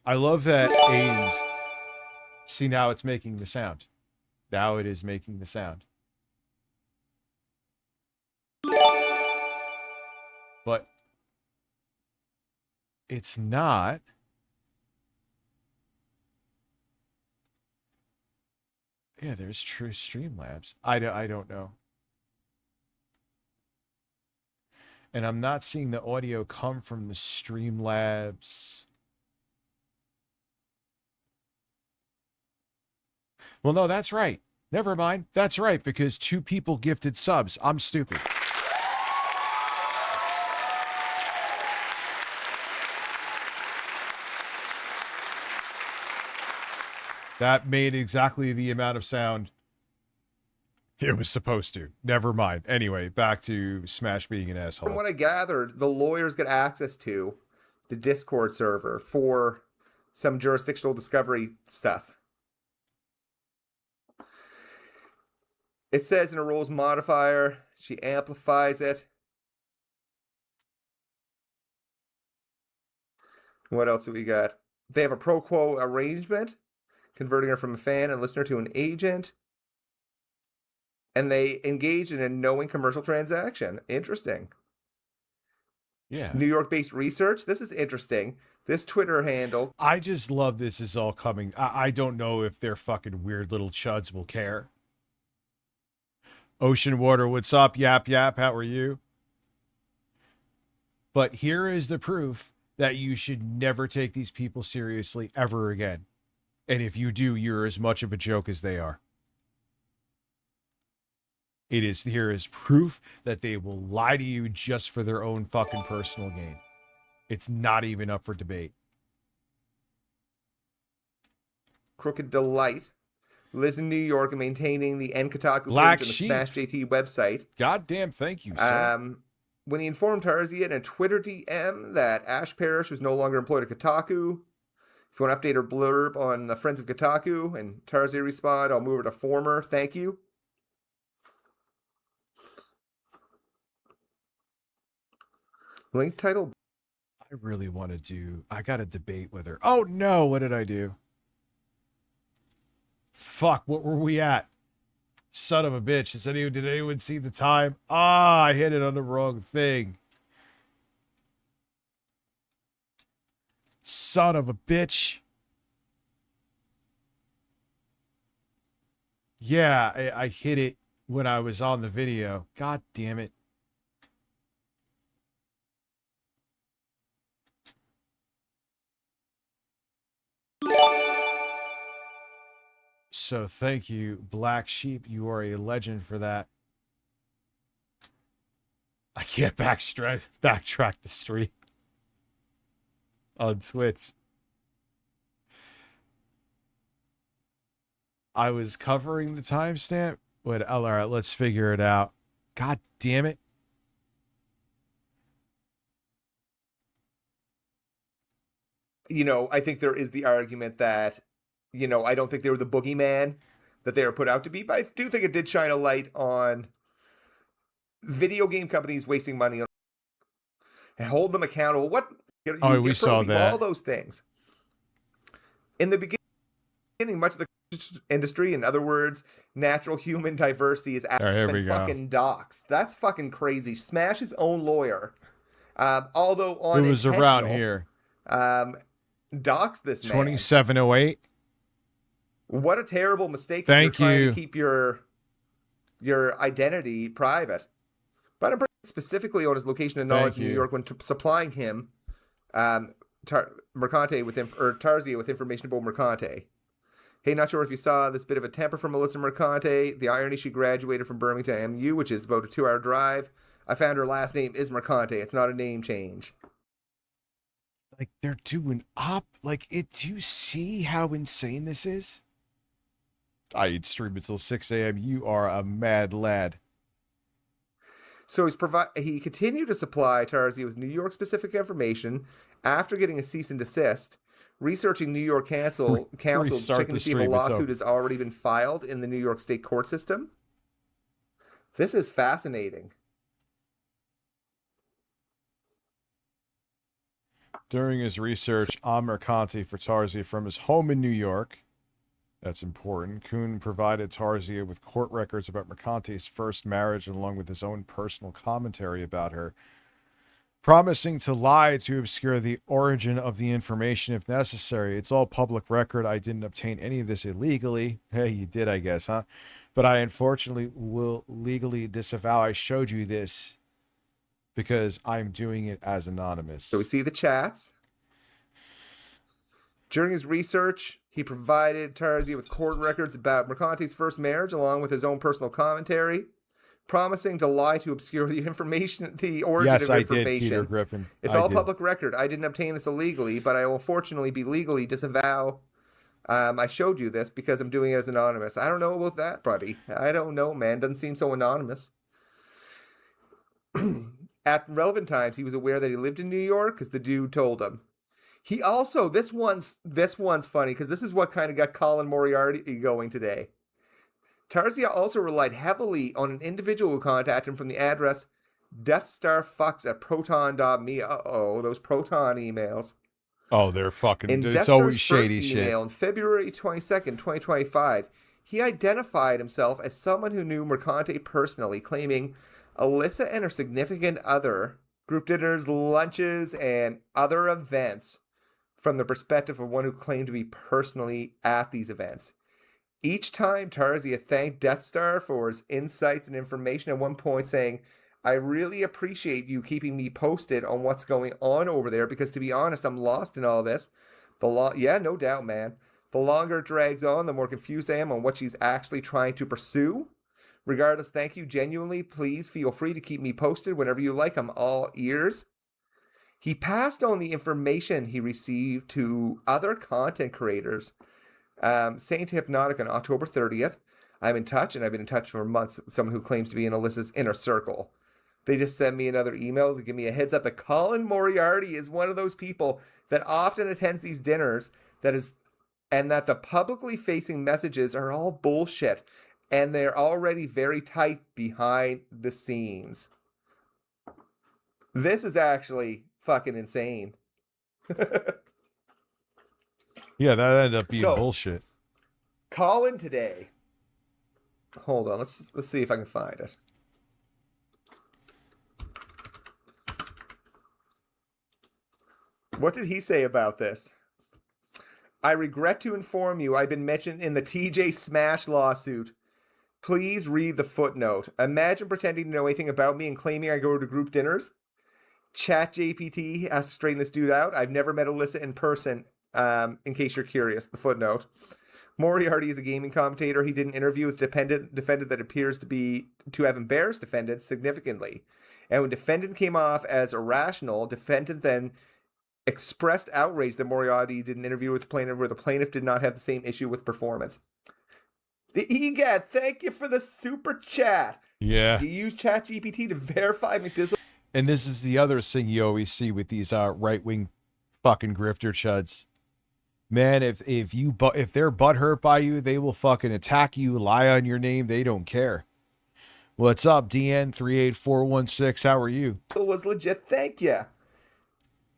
Speaker 7: I love that Ames. See, now it's making the sound. Now it is making the sound. But it's not. Yeah, there's True Streamlabs. I don't know. And I'm not seeing the audio come from the Streamlabs. Well, no, that's right. Never mind. That's right, because 2 people gifted subs. I'm stupid. That made exactly the amount of sound it was supposed to. Never mind. Anyway, back to Smash being an asshole.
Speaker 9: From what I gathered, the lawyers get access to the Discord server for some jurisdictional discovery stuff. It says in a rules modifier, she amplifies it. What else do we got? They have a pro quo arrangement, converting her from a fan and listener to an agent. And they engage in a knowing commercial transaction. Interesting.
Speaker 7: Yeah.
Speaker 9: New York-based research. This is interesting. This Twitter handle.
Speaker 7: I just love this is all coming. I don't know if their fucking weird little chuds will care. Ocean Water, what's up? Yap, yap, how are you? But here is the proof that you should never take these people seriously ever again. And if you do, you're as much of a joke as they are. Here is proof that they will lie to you just for their own fucking personal gain. It's not even up for debate.
Speaker 9: Crooked Delight lives in New York and maintaining the Kotaku
Speaker 7: Black
Speaker 9: page on the
Speaker 7: Sheep.
Speaker 9: Smash JT website.
Speaker 7: Goddamn, thank you, sir.
Speaker 9: When he informed Tarzia in a Twitter DM that Ash Parrish was no longer employed at Kotaku. If you want to update her blurb on the Friends of Kotaku, and Tarzia respond, I'll move her to former. Thank you. Link title.
Speaker 7: I really want to do... I got to debate with her. Oh, no. What did I do? Fuck. What were we at? Son of a bitch. Did anyone see the time? Ah, I hit it on the wrong thing. Son of a bitch. Yeah, I hit it when I was on the video. God damn it. So thank you, Black Sheep. You are a legend for that. I can't backtrack the stream on Twitch. I was covering the timestamp. Wait, all right, let's figure it out. God damn it.
Speaker 9: You know, I think there is the argument that, you know, I don't think they were the boogeyman that they were put out to be, but I do think it did shine a light on video game companies wasting money on and hold them accountable.
Speaker 7: We saw that.
Speaker 9: All those things. In the beginning, much of the industry, in other words, natural human diversity is fucking doxed. That's fucking crazy. Smash's own lawyer, although on
Speaker 7: it was around here,
Speaker 9: doxed this man.
Speaker 7: 2708.
Speaker 9: What a terrible mistake.
Speaker 7: Thank
Speaker 9: You're trying
Speaker 7: you.
Speaker 9: to keep your identity private. But I'm pretty specifically on his location and knowledge in New York when supplying him Mercante with Tarzia with information about Mercante. Hey, not sure if you saw this bit of a temper from Melissa Mercante. The irony, she graduated from Birmingham MU, which is about a 2-hour drive. I found her last name is Mercante. It's not a name change.
Speaker 7: Like, they're doing up. Like, do you see how insane this is? I'd stream until 6 a.m. You are a mad lad.
Speaker 9: So he continued to supply Tarzia with New York-specific information After getting a cease and desist, researching New York Council,
Speaker 7: Restart
Speaker 9: checking
Speaker 7: the
Speaker 9: to see if a
Speaker 7: stream, it's
Speaker 9: lawsuit
Speaker 7: over.
Speaker 9: has already been filed in the New York State court system. This is fascinating.
Speaker 7: During his research on Mercanti for Tarzia from his home in New York, that's important, Kuhn provided Tarzia with court records about Mercanti's first marriage along with his own personal commentary about her, promising to lie to obscure the origin of the information if necessary. It's all public record. I didn't obtain any of this illegally. Hey, you did, I guess, huh? But I unfortunately will legally disavow I showed you this because I'm doing it as anonymous.
Speaker 9: So we see the chats. During his research, he provided Tarzia with court records about Mercanti's first marriage, along with his own personal commentary, promising to lie to obscure the information, the origin
Speaker 7: Yes,
Speaker 9: of
Speaker 7: I
Speaker 9: information.
Speaker 7: did, Peter Griffin.
Speaker 9: It's
Speaker 7: I
Speaker 9: all
Speaker 7: did.
Speaker 9: public record. I didn't obtain this illegally, but I will fortunately be legally disavow. I showed you this because I'm doing it as anonymous. I don't know about that, buddy. I don't know, man. Doesn't seem so anonymous. At relevant times, he was aware that he lived in New York because the dude told him. He also, this one's funny because this is what kind of got Colin Moriarty going today. Tarzia also relied heavily on an individual who contacted him from the address deathstarfucks@proton.me. Uh-oh, those Proton emails.
Speaker 7: Oh, they're fucking,
Speaker 9: In
Speaker 7: it's
Speaker 9: Deathstar's
Speaker 7: always
Speaker 9: first
Speaker 7: shady
Speaker 9: email
Speaker 7: shit.
Speaker 9: on February 22nd, 2025, he identified himself as someone who knew Mercante personally, claiming Alyssa and her significant other, group dinners, lunches, and other events from the perspective of one who claimed to be personally at these events. Each time, Tarzia thanked Deathstar for his insights and information, at one point saying, I really appreciate you keeping me posted on what's going on over there, because to be honest, I'm lost in all this. Yeah, no doubt, man. The longer it drags on, the more confused I am on what she's actually trying to pursue. Regardless, thank you genuinely. Please feel free to keep me posted whenever you like. I'm all ears. He passed on the information he received to other content creators, saying to Hypnotic on October 30th, I'm in touch, and I've been in touch for months with someone who claims to be in Alyssa's inner circle. They just sent me another email to give me a heads up that Colin Moriarty is one of those people that often attends these dinners, and that the publicly facing messages are all bullshit, and they're already very tight behind the scenes. This is actually fucking insane.
Speaker 7: Yeah, that ended up being bullshit.
Speaker 9: Colin today. Hold on, let's see if I can find it. What did he say about this? I regret to inform you I've been mentioned in the TJ Smash lawsuit. Please read the footnote. Imagine pretending to know anything about me and claiming I go to group dinners. ChatGPT has to straighten this dude out. I've never met Alyssa in person, in case you're curious. The footnote. Moriarty is a gaming commentator. He did an interview with defendant that appears to have embarrassed defendant significantly. And when defendant came off as irrational, defendant then expressed outrage that Moriarty did an interview with the plaintiff where the plaintiff did not have the same issue with performance. The EGAT, thank you for the super chat.
Speaker 7: Yeah.
Speaker 9: You use ChatGPT to verify McDizzle.
Speaker 7: And this is the other thing you always see with these right-wing fucking grifter chuds. Man, if they're butthurt by you, they will fucking attack you, lie on your name. They don't care. What's up, DN38416? How are you?
Speaker 9: It was legit. Thank you.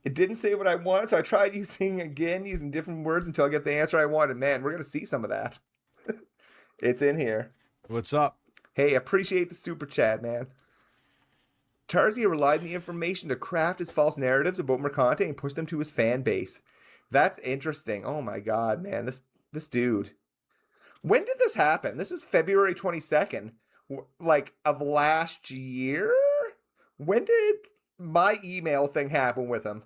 Speaker 9: It didn't say what I wanted, so I tried using different words until I get the answer I wanted. Man, we're going to see some of that. It's in here.
Speaker 7: What's up?
Speaker 9: Hey, appreciate the super chat, man. Tarzia relied on the information to craft his false narratives about Mercante and push them to his fan base. That's interesting. Oh my god, man. This dude. When did this happen? This was February 22nd, of last year? When did my email thing happen with him?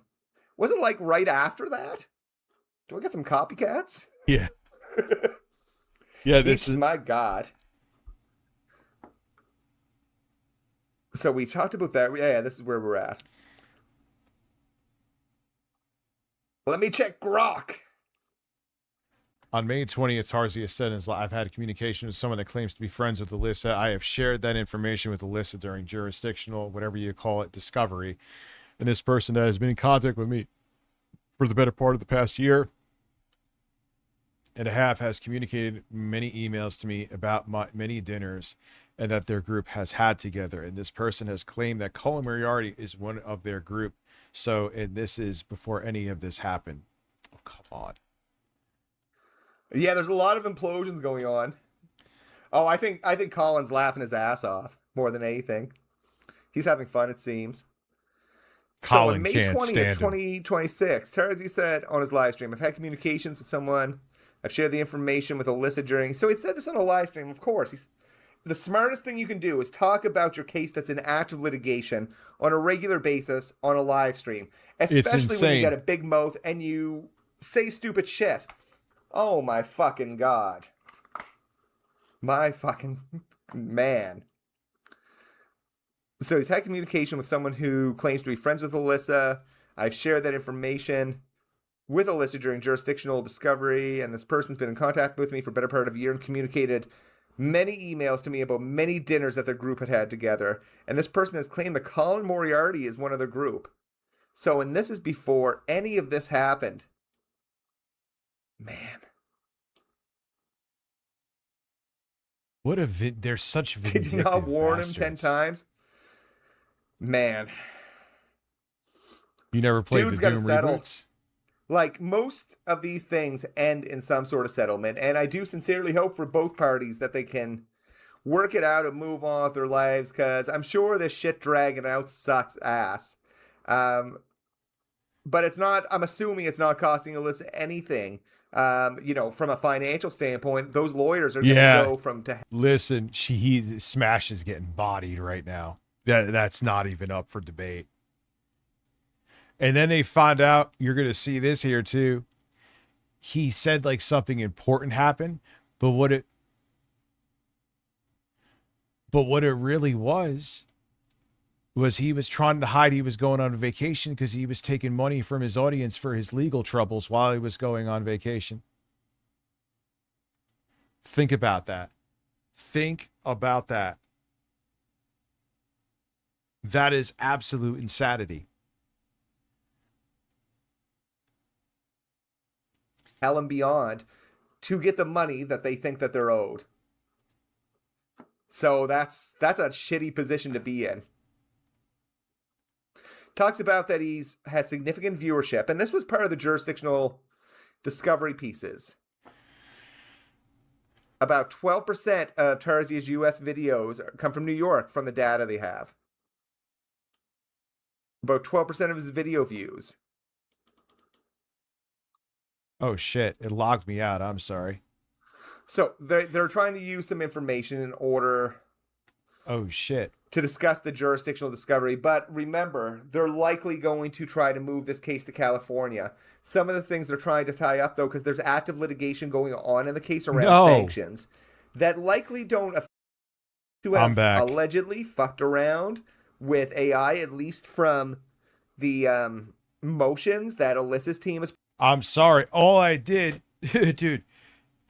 Speaker 9: Was it right after that? Do I get some copycats?
Speaker 7: Yeah. Yeah, this is
Speaker 9: my god. So we talked about that. Yeah, this is where we're at. Let me check Grok.
Speaker 7: On May 20th, Tarzia said, I've had communication with someone that claims to be friends with Alyssa. I have shared that information with Alyssa during jurisdictional, whatever you call it, discovery. And this person has been in contact with me for the better part of the past year and a half has communicated many emails to me about many dinners and that their group has had together. And this person has claimed that Colin Moriarty is one of their group. So, and this is before any of this happened. Oh, come on.
Speaker 9: Yeah, there's a lot of implosions going on. Oh, I think Colin's laughing his ass off more than anything. He's having fun, it seems.
Speaker 7: Colin
Speaker 9: so on May
Speaker 7: can't
Speaker 9: 20th,
Speaker 7: stand
Speaker 9: 2026, Tarzi said on his live stream, I've had communications with someone. I've shared the information with Alyssa during... So he said this on a live stream, of course. The smartest thing you can do is talk about your case that's in active litigation on a regular basis on a live stream. Especially when you got a big mouth and you say stupid shit. Oh my fucking God. My fucking man. So he's had communication with someone who claims to be friends with Alyssa. I've shared that information with Alyssa during jurisdictional discovery, and this person's been in contact with me for a better part of a year and communicated many emails to me about many dinners that their group had together. And this person has claimed that Colin Moriarty is one of their group. So, and this is before any of this happened. Man.
Speaker 7: What a they're such vindictive
Speaker 9: Did you not warn
Speaker 7: bastards.
Speaker 9: him 10 times? Man.
Speaker 7: You never played
Speaker 9: Dude's
Speaker 7: the
Speaker 9: gotta
Speaker 7: Doom
Speaker 9: settle.
Speaker 7: reboots?
Speaker 9: Like, most of these things end in some sort of settlement, and I do sincerely hope for both parties that they can work it out and move on with their lives, because I'm sure this shit dragging out sucks ass. But it's not, I'm assuming it's not costing Alyssa anything. You know, from a financial standpoint, those lawyers are going to go from...
Speaker 7: Listen, Smash is getting bodied right now. That's not even up for debate. And then they find out, you're going to see this here too. He said like something important happened, but what it really was he was trying to hide he was going on vacation because he was taking money from his audience for his legal troubles while he was going on vacation. Think about that. Think about that. That is absolute insanity.
Speaker 9: Hell and beyond to get the money that they think that they're owed. So that's a shitty position to be in. Talks about that has significant viewership, and this was part of the jurisdictional discovery pieces. About 12% of Tarzia's US videos come from New York from the data they have. About 12% of his video views.
Speaker 7: Oh shit, it logged me out. I'm sorry.
Speaker 9: So they're trying to use some information in order
Speaker 7: oh shit
Speaker 9: to discuss the jurisdictional discovery, but remember, they're likely going to try to move this case to California. Some of the things they're trying to tie up, though, because there's active litigation going on in the case around sanctions that likely don't affect who have allegedly fucked around with AI, at least from the motions that Alyssa's team is.
Speaker 7: I'm sorry. All I did, dude,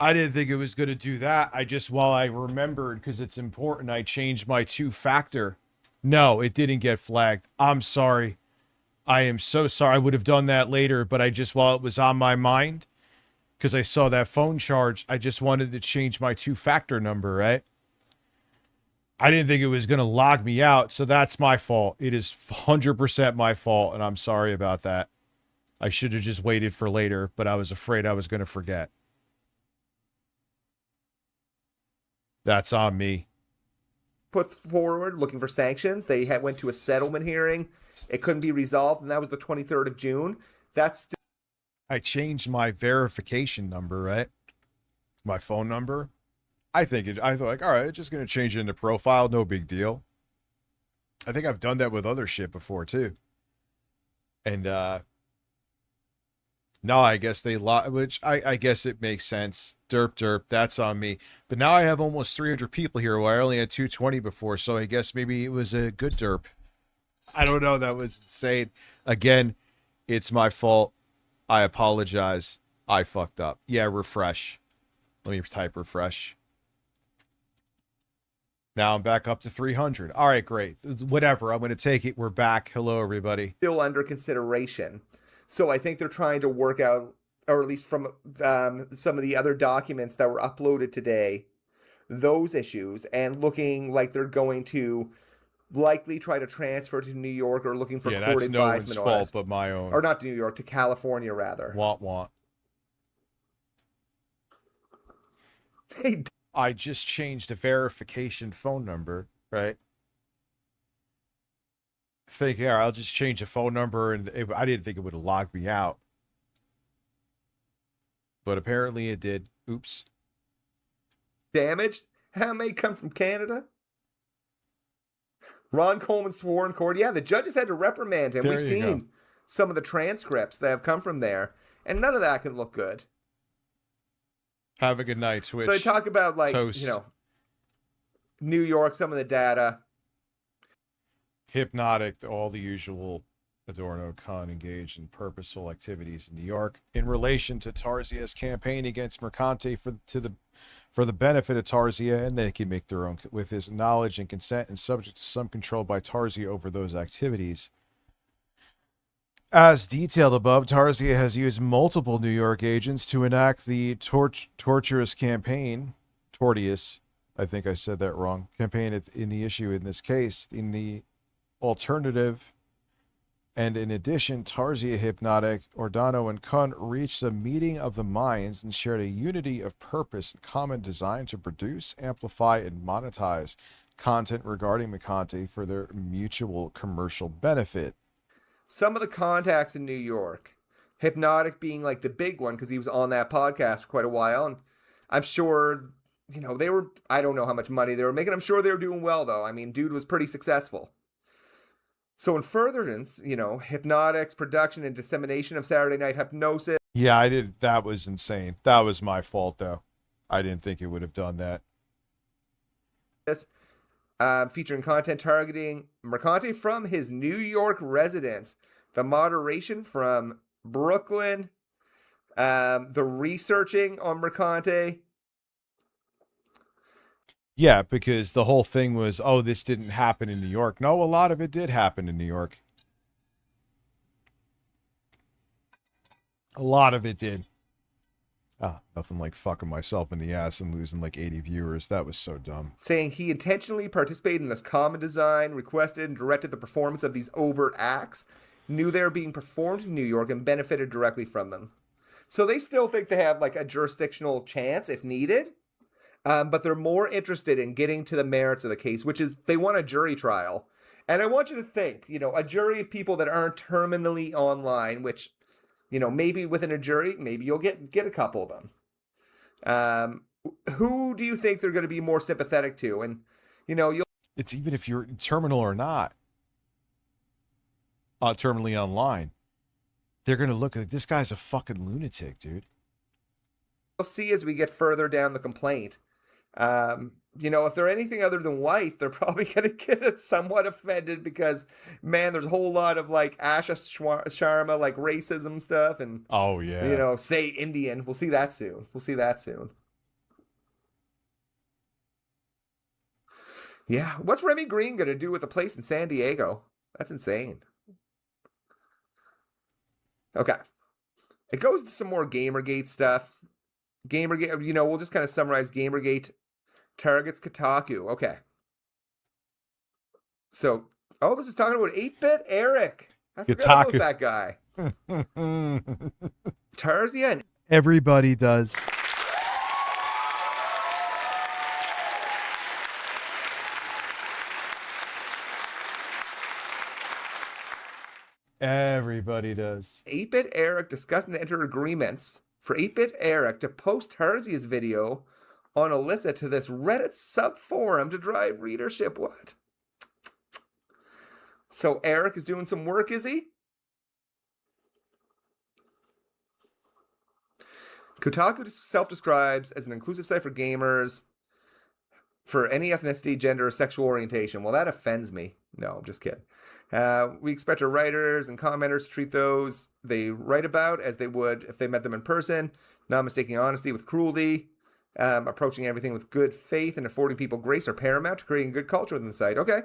Speaker 7: I didn't think it was going to do that. While I remembered, because it's important, I changed my 2-factor. No, it didn't get flagged. I'm sorry. I am so sorry. I would have done that later, but while it was on my mind, because I saw that phone charge, I just wanted to change my 2-factor number, right? I didn't think it was going to log me out, so that's my fault. It is 100% my fault, and I'm sorry about that. I should have just waited for later, but I was afraid I was going to forget. That's on me.
Speaker 9: Put forward looking for sanctions. They went to a settlement hearing. It couldn't be resolved, and that was the 23rd of June.
Speaker 7: I changed my verification number, right? My phone number. I thought like, all right, just going to change it into profile. No big deal. I think I've done that with other shit before too. And, no, I guess which I guess it makes sense. Derp, that's on me. But now I have almost 300 people here where I only had 220 before, so I guess maybe it was a good derp. I don't know, that was insane. Again, it's my fault. I apologize. I fucked up. Yeah, refresh. Let me type refresh. Now I'm back up to 300. All right, great. Whatever, I'm going to take it. We're back. Hello, everybody.
Speaker 9: Still under consideration. So I think they're trying to work out, or at least from some of the other documents that were uploaded today, those issues, and looking like they're going to likely try to transfer to New York or looking for
Speaker 7: Yeah,
Speaker 9: court
Speaker 7: that's no one's
Speaker 9: advisement on
Speaker 7: fault
Speaker 9: it.
Speaker 7: but my own.
Speaker 9: Or not to New York, to California, rather.
Speaker 7: Want.
Speaker 9: Hey,
Speaker 7: I just changed a verification phone number, right? Thinking, all right, I'll just change a phone number, and I didn't think it would have logged me out. But apparently it did. Oops.
Speaker 9: damaged? How many come from Canada? Ron Coleman swore in court. Yeah, the judges had to reprimand him.
Speaker 7: There
Speaker 9: We've
Speaker 7: you
Speaker 9: seen
Speaker 7: go.
Speaker 9: some of the transcripts that have come from there, and none of that can look good.
Speaker 7: Have a good night, Twitch.
Speaker 9: So they talk about, like,
Speaker 7: Toast.
Speaker 9: you know, New York, some of the data.
Speaker 7: Hypnotic, all the usual Adorno con engaged in purposeful activities in New York in relation to Tarzia's campaign against Mercante for the benefit of Tarzia, and they can make their own with his knowledge and consent and subject to some control by Tarzia over those activities. As detailed above, Tarzia has used multiple New York agents to enact the torturous campaign, tortious, I think I said that wrong, campaign in the issue in this case, in the alternative. And in addition, Tarzia, Hypnotic, Ordano, and Kun reached a meeting of the minds and shared a unity of purpose and common design to produce, amplify, and monetize content regarding Mercante for their mutual commercial benefit.
Speaker 9: Some of the contacts in New York, Hypnotic being like the big one because he was on that podcast for quite a while, and I'm sure, you know, they were, I don't know how much money they were making. I'm sure they were doing well, though. I mean, dude was pretty successful. So in furtherance, you know, Hypnotic's production and dissemination of Saturday Night Hypnosis.
Speaker 7: Yeah, I did. That was insane. That was my fault, though. I didn't think it would have done that.
Speaker 9: Featuring content targeting Mercante from his New York residence, the moderation from Brooklyn, the researching on Mercante.
Speaker 7: Yeah, because the whole thing was, oh, this didn't happen in New York. No, a lot of it did happen in New York. A lot of it did. Nothing like fucking myself in the ass and losing like 80 viewers. That was so dumb.
Speaker 9: Saying he intentionally participated in this common design, requested and directed the performance of these overt acts, knew they were being performed in New York, and benefited directly from them. So they still think they have like a jurisdictional chance if needed, but they're more interested in getting to the merits of the case, which is they want a jury trial. And I want you to think, you know, a jury of people that aren't terminally online, which, you know, maybe within a jury, maybe you'll get a couple of them. Who do you think they're going to be more sympathetic to? And, you know,
Speaker 7: it's even if you're terminal or not, terminally online, they're going to look at this guy's a fucking lunatic, dude.
Speaker 9: We'll see as we get further down the complaint. You know, if they're anything other than white, they're probably going to get somewhat offended because, man, there's a whole lot of like Asha Sharma, like racism stuff, and
Speaker 7: oh yeah,
Speaker 9: you know, say Indian. We'll see that soon. Yeah, what's Remy Green going to do with a place in San Diego? That's insane. Okay, it goes to some more Gamergate stuff. Gamergate, you know, we'll just kind of summarize Gamergate. Targets Kotaku. Okay. So, this is talking about 8-Bit Eric. I forgot about that guy. Tarzia and
Speaker 7: everybody does. Everybody does.
Speaker 9: 8-Bit Eric discussed and entered agreements for 8-Bit Eric to post Tarzia's video on Alyssa to this Reddit sub-forum to drive readership. What? So Eric is doing some work, is he? Kotaku self-describes as an inclusive site for gamers for any ethnicity, gender, or sexual orientation. Well, that offends me. No, I'm just kidding. We expect our writers and commenters to treat those they write about as they would if they met them in person, not mistaking honesty with cruelty. Approaching everything with good faith and affording people grace are paramount to creating good culture within the site. Okay.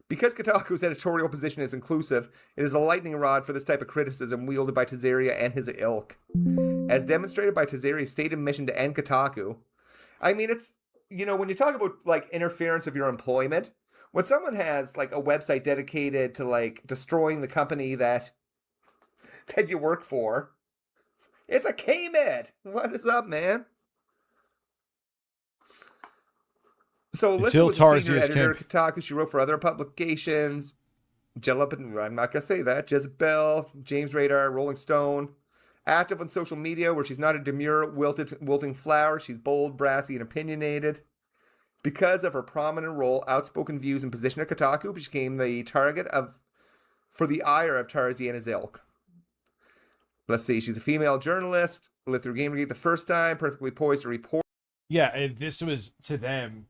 Speaker 9: Because Kotaku's editorial position is inclusive, it is a lightning rod for this type of criticism wielded by Tazaria and his ilk. As demonstrated by Tazaria's stated mission to end Kotaku. I mean, it's, you know, when you talk about, like, interference of your employment, when someone has, like, a website dedicated to, like, destroying the company that you work for, it's a K-Med. What is up, man? So Alyssa was a senior editor at Kotaku. She wrote for other publications. I'm not going to say that. Jezebel, James Radar, Rolling Stone. Active on social media where she's not a demure, wilting flower. She's bold, brassy, and opinionated. Because of her prominent role, outspoken views, and position at Kotaku, she became the target for the ire of Tarzi and his ilk. Let's see. She's a female journalist. Lived through Gamergate the first time. Perfectly poised to report.
Speaker 7: Yeah, and this was, to them,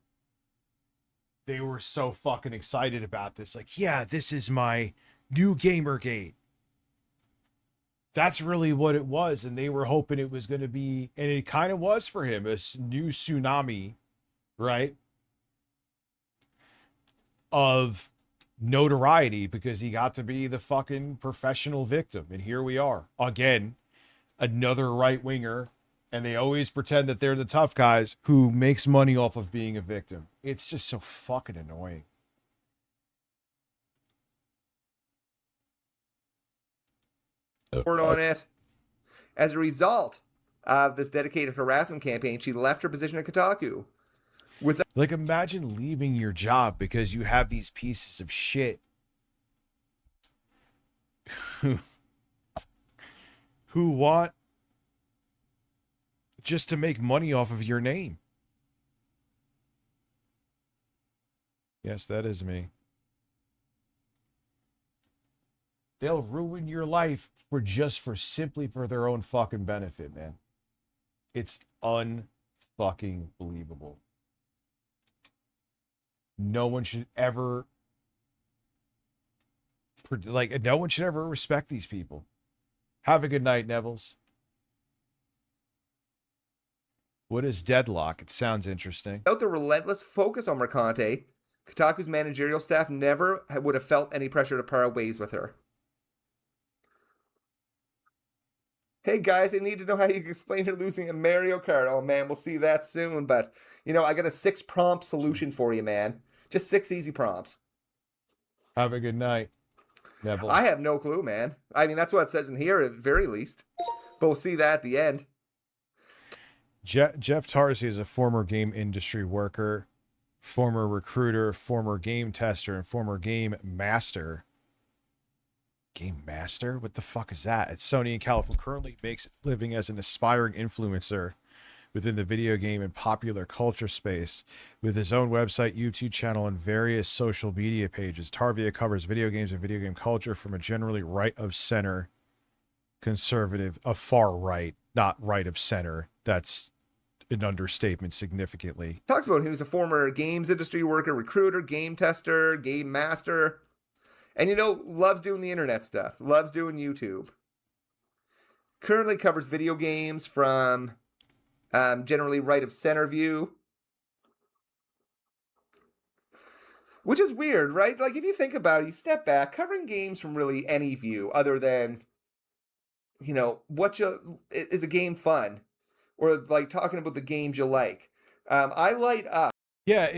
Speaker 7: they were so fucking excited about this. Like, yeah, this is my new Gamergate. That's really what it was. And they were hoping it was going to be, and it kind of was for him, a new tsunami, right? Of notoriety, because he got to be the fucking professional victim. And here we are. Again, another right winger. And they always pretend that they're the tough guys who makes money off of being a victim. It's just so fucking annoying.
Speaker 9: On it. As a result of this dedicated harassment campaign, she left her position at Kotaku.
Speaker 7: Like, imagine leaving your job because you have these pieces of shit who want just to make money off of your name. Yes, that is me. They'll ruin your life simply for their own fucking benefit, man. It's unfucking believable. No one should ever respect these people. Have a good night, Nevils. What is deadlock? It sounds interesting.
Speaker 9: Without the relentless focus on Mercante, Kotaku's managerial staff never would have felt any pressure to part ways with her. Hey guys, I need to know how you can explain her losing a Mario Kart. Oh man, we'll see that soon. But, you know, I got a 6-prompt solution for you, man. Just 6 easy prompts.
Speaker 7: Have a good night, Neville.
Speaker 9: I have no clue, man. I mean, that's what it says in here at the very least. But we'll see that at the end.
Speaker 7: Jeff Tarzi is a former game industry worker, former recruiter, former game tester, and former game master. Game master? What the fuck is that? At Sony in California, currently makes a living as an aspiring influencer within the video game and popular culture space with his own website, YouTube channel, and various social media pages. Tarvia covers video games and video game culture from a generally right of center conservative, a far right, not right of center. That's an understatement significantly.
Speaker 9: Talks about he was a former games industry worker, recruiter, game tester, game master. And, you know, loves doing the internet stuff. Loves doing YouTube. Currently covers video games from generally right of center view. Which is weird, right? Like, if you think about it, you step back, covering games from really any view other than, you know, is a game fun? Or, like, talking about the games you like. I light up.
Speaker 7: Yeah,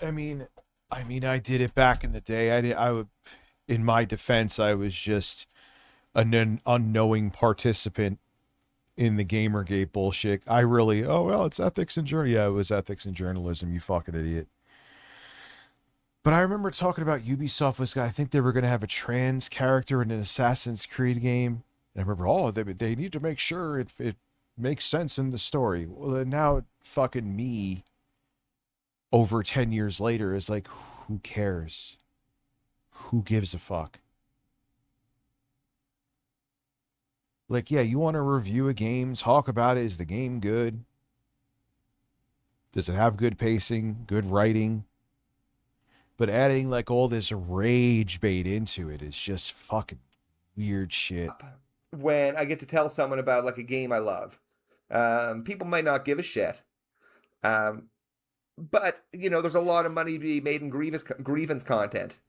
Speaker 7: I mean, I did it back in the day. I would, in my defense, I was just an unknowing participant in the Gamergate bullshit. It's ethics and journalism. Yeah, it was ethics and journalism, you fucking idiot. But I remember talking about Ubisoft I think they were going to have a trans character in an Assassin's Creed game. And I remember, they need to make sure it makes sense in the story. Well, then now fucking me, over 10 years later, is like, who cares? Who gives a fuck? Like, yeah, you want to review a game, talk about it. Is the game good? Does it have good pacing, good writing? But adding like all this rage bait into it is just fucking weird shit.
Speaker 9: When I get to tell someone about like a game I love, people might not give a shit. But, you know, there's a lot of money to be made in grievance content.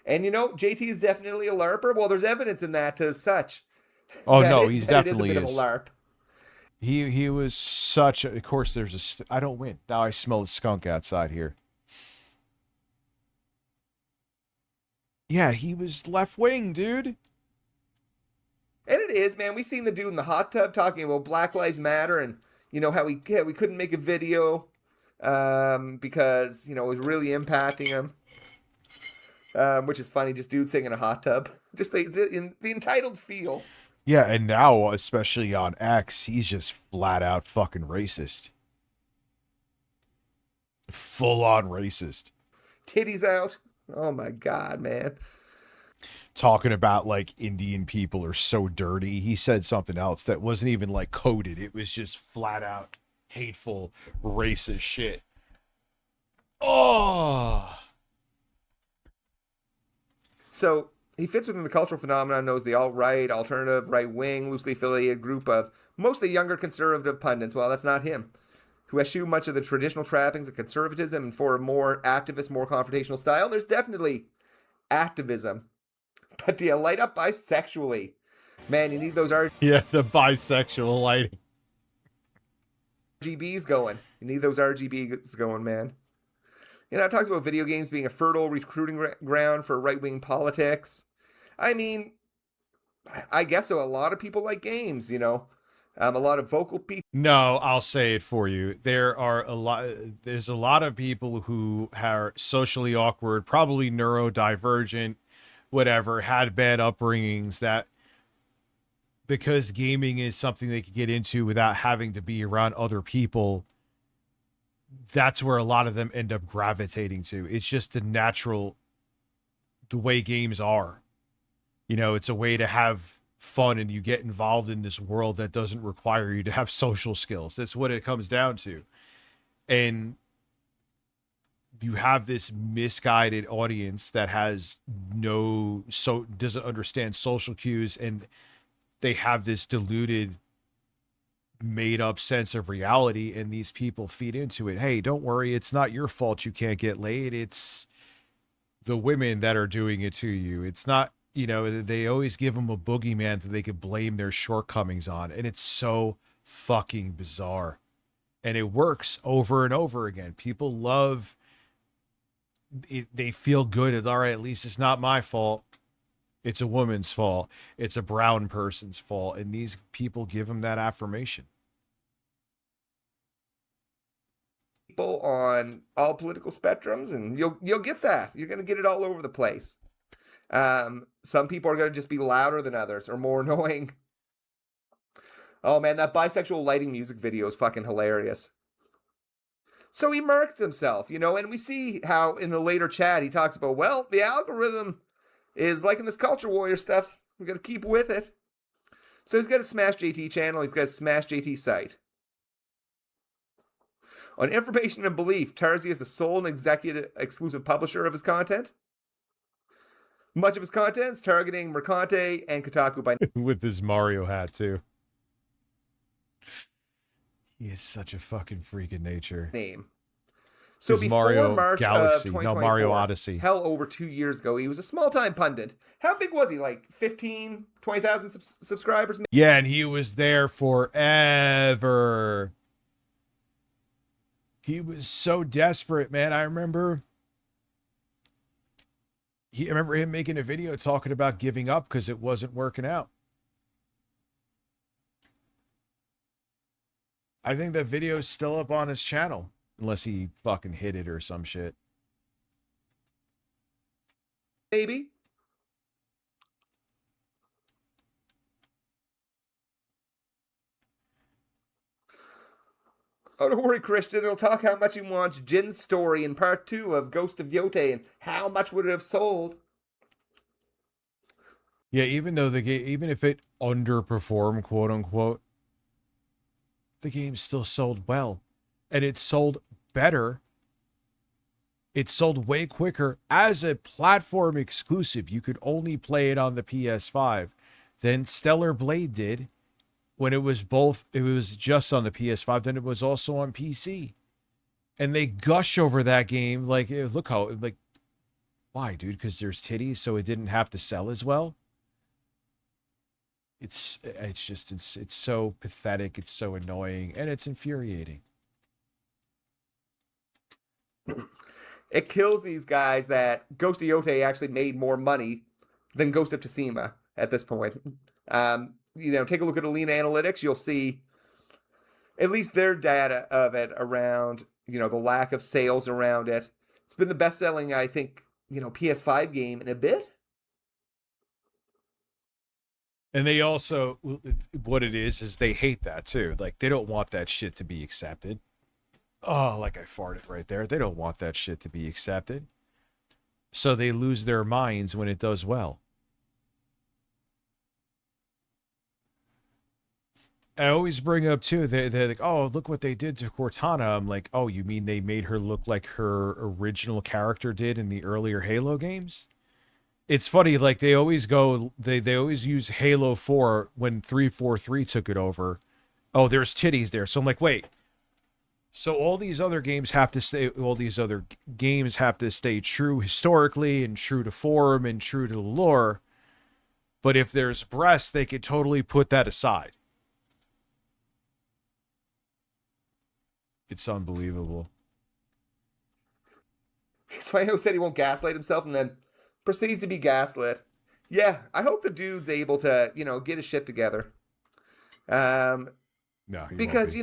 Speaker 9: And, you know, JT is definitely a LARPer. Well, there's evidence in that as such.
Speaker 7: Oh,
Speaker 9: that
Speaker 7: no,
Speaker 9: it-
Speaker 7: he's
Speaker 9: that
Speaker 7: definitely
Speaker 9: it is a bit of a LARP.
Speaker 7: He was such a, of course there's I don't win. Now I smell the skunk outside here. Yeah, he was left wing, dude.
Speaker 9: And it is, man. We seen the dude in the hot tub talking about Black Lives Matter and, you know, how we couldn't make a video because, you know, it was really impacting him. Which is funny, just dude sitting in a hot tub. Just the entitled feel.
Speaker 7: Yeah, and now, especially on X, he's just flat out fucking racist. Full on racist.
Speaker 9: Titties out. Oh my God, man.
Speaker 7: Talking about like Indian people are so dirty. He said something else that wasn't even like coded. It was just flat out hateful, racist shit. Oh.
Speaker 9: So he fits within the cultural phenomenon known as the alt-right, alternative, right-wing, loosely affiliated group of mostly younger conservative pundits. Well, that's not him. Who eschew much of the traditional trappings of conservatism and for a more activist, more confrontational style. There's definitely activism. But do you light up bisexually? Man, you need those
Speaker 7: Yeah, the bisexual lighting.
Speaker 9: RGBs going. You need those RGBs going, man. You know, it talks about video games being a fertile recruiting ground for right-wing politics. I mean, I guess so. A lot of people like games, you know. A lot of vocal people.
Speaker 7: No, I'll say it for you. There's a lot of people who are socially awkward, probably neurodivergent, whatever, had bad upbringings that because gaming is something they could get into without having to be around other people, that's where a lot of them end up gravitating to. It's just the way games are. You know, it's a way to have fun and you get involved in this world that doesn't require you to have social skills. That's what it comes down to. And you have this misguided audience that doesn't understand social cues, and they have this diluted, made up sense of reality, and these people feed into it. Hey, don't worry, it's not your fault you can't get laid. It's the women that are doing it to you. It's not, you know, they always give them a boogeyman that they could blame their shortcomings on. And it's so fucking bizarre. And it works over and over again. People love it. They feel good. It's all right. At least it's not my fault. It's a woman's fault. It's a brown person's fault. And these people give them that affirmation.
Speaker 9: People on all political spectrums, and you'll get that. You're going to get it all over the place. Some people are going to just be louder than others or more annoying. Oh man, that bisexual lighting music video is fucking hilarious. So he marked himself, you know, and we see how in the later chat he talks about, well, the algorithm is liking this culture warrior stuff. We got to keep with it. So he's got a Smash JT channel. He's got a Smash JT site. On information and belief, Tarzi is the sole and executive exclusive publisher of his content. Much of his content is targeting Mercante and Kotaku by
Speaker 7: with this Mario hat too. He is such a fucking freak in nature.
Speaker 9: Name. So before
Speaker 7: Mario
Speaker 9: March
Speaker 7: Galaxy,
Speaker 9: of
Speaker 7: no
Speaker 9: 2024,
Speaker 7: Mario Odyssey.
Speaker 9: hell, over 2 years ago, he was a small-time pundit. How big was he? Like 15, 20,000 subscribers?
Speaker 7: Yeah, and he was there forever. He was so desperate, man. I remember him making a video talking about giving up because it wasn't working out. I think that video is still up on his channel, unless he fucking hid it or some shit.
Speaker 9: Maybe. Oh, don't worry, Christian. He'll talk how much he wants Jin's story in part 2 of Ghost of Yote and how much would it have sold.
Speaker 7: Yeah, even though the game, even if it underperformed, quote unquote, the game still sold well. And it sold better. It sold way quicker as a platform exclusive. You could only play it on the PS5 than Stellar Blade did when it was just on the PS5, then it was also on PC. And they gush over that game like, look how, like, why, dude? Because there's titties, so it didn't have to sell as well. It's so pathetic. It's so annoying, and it's infuriating.
Speaker 9: It kills these guys that Ghost of Yote actually made more money than Ghost of Tsushima at this point. Take a look at Alina Analytics. You'll see at least their data of it around, the lack of sales around it. It's been the best-selling, I think, PS5 game in a bit.
Speaker 7: And they also, what it is they hate that too. Like, they don't want that shit to be accepted. Oh, like I farted right there. They don't want that shit to be accepted. So they lose their minds when it does well. I always bring up too, they're like, oh, look what they did to Cortana. I'm like, oh, you mean they made her look like her original character did in the earlier Halo games? It's funny, like they always use Halo 4 when 343 took it over. Oh, there's titties there. So I'm like, wait. So all these other games have to stay true historically and true to form and true to the lore. But if there's breasts, they could totally put that aside. It's unbelievable.
Speaker 9: Swino said he won't gaslight himself and then proceeds to be gaslit. Yeah, I hope the dude's able to, get his shit together.
Speaker 7: No,
Speaker 9: because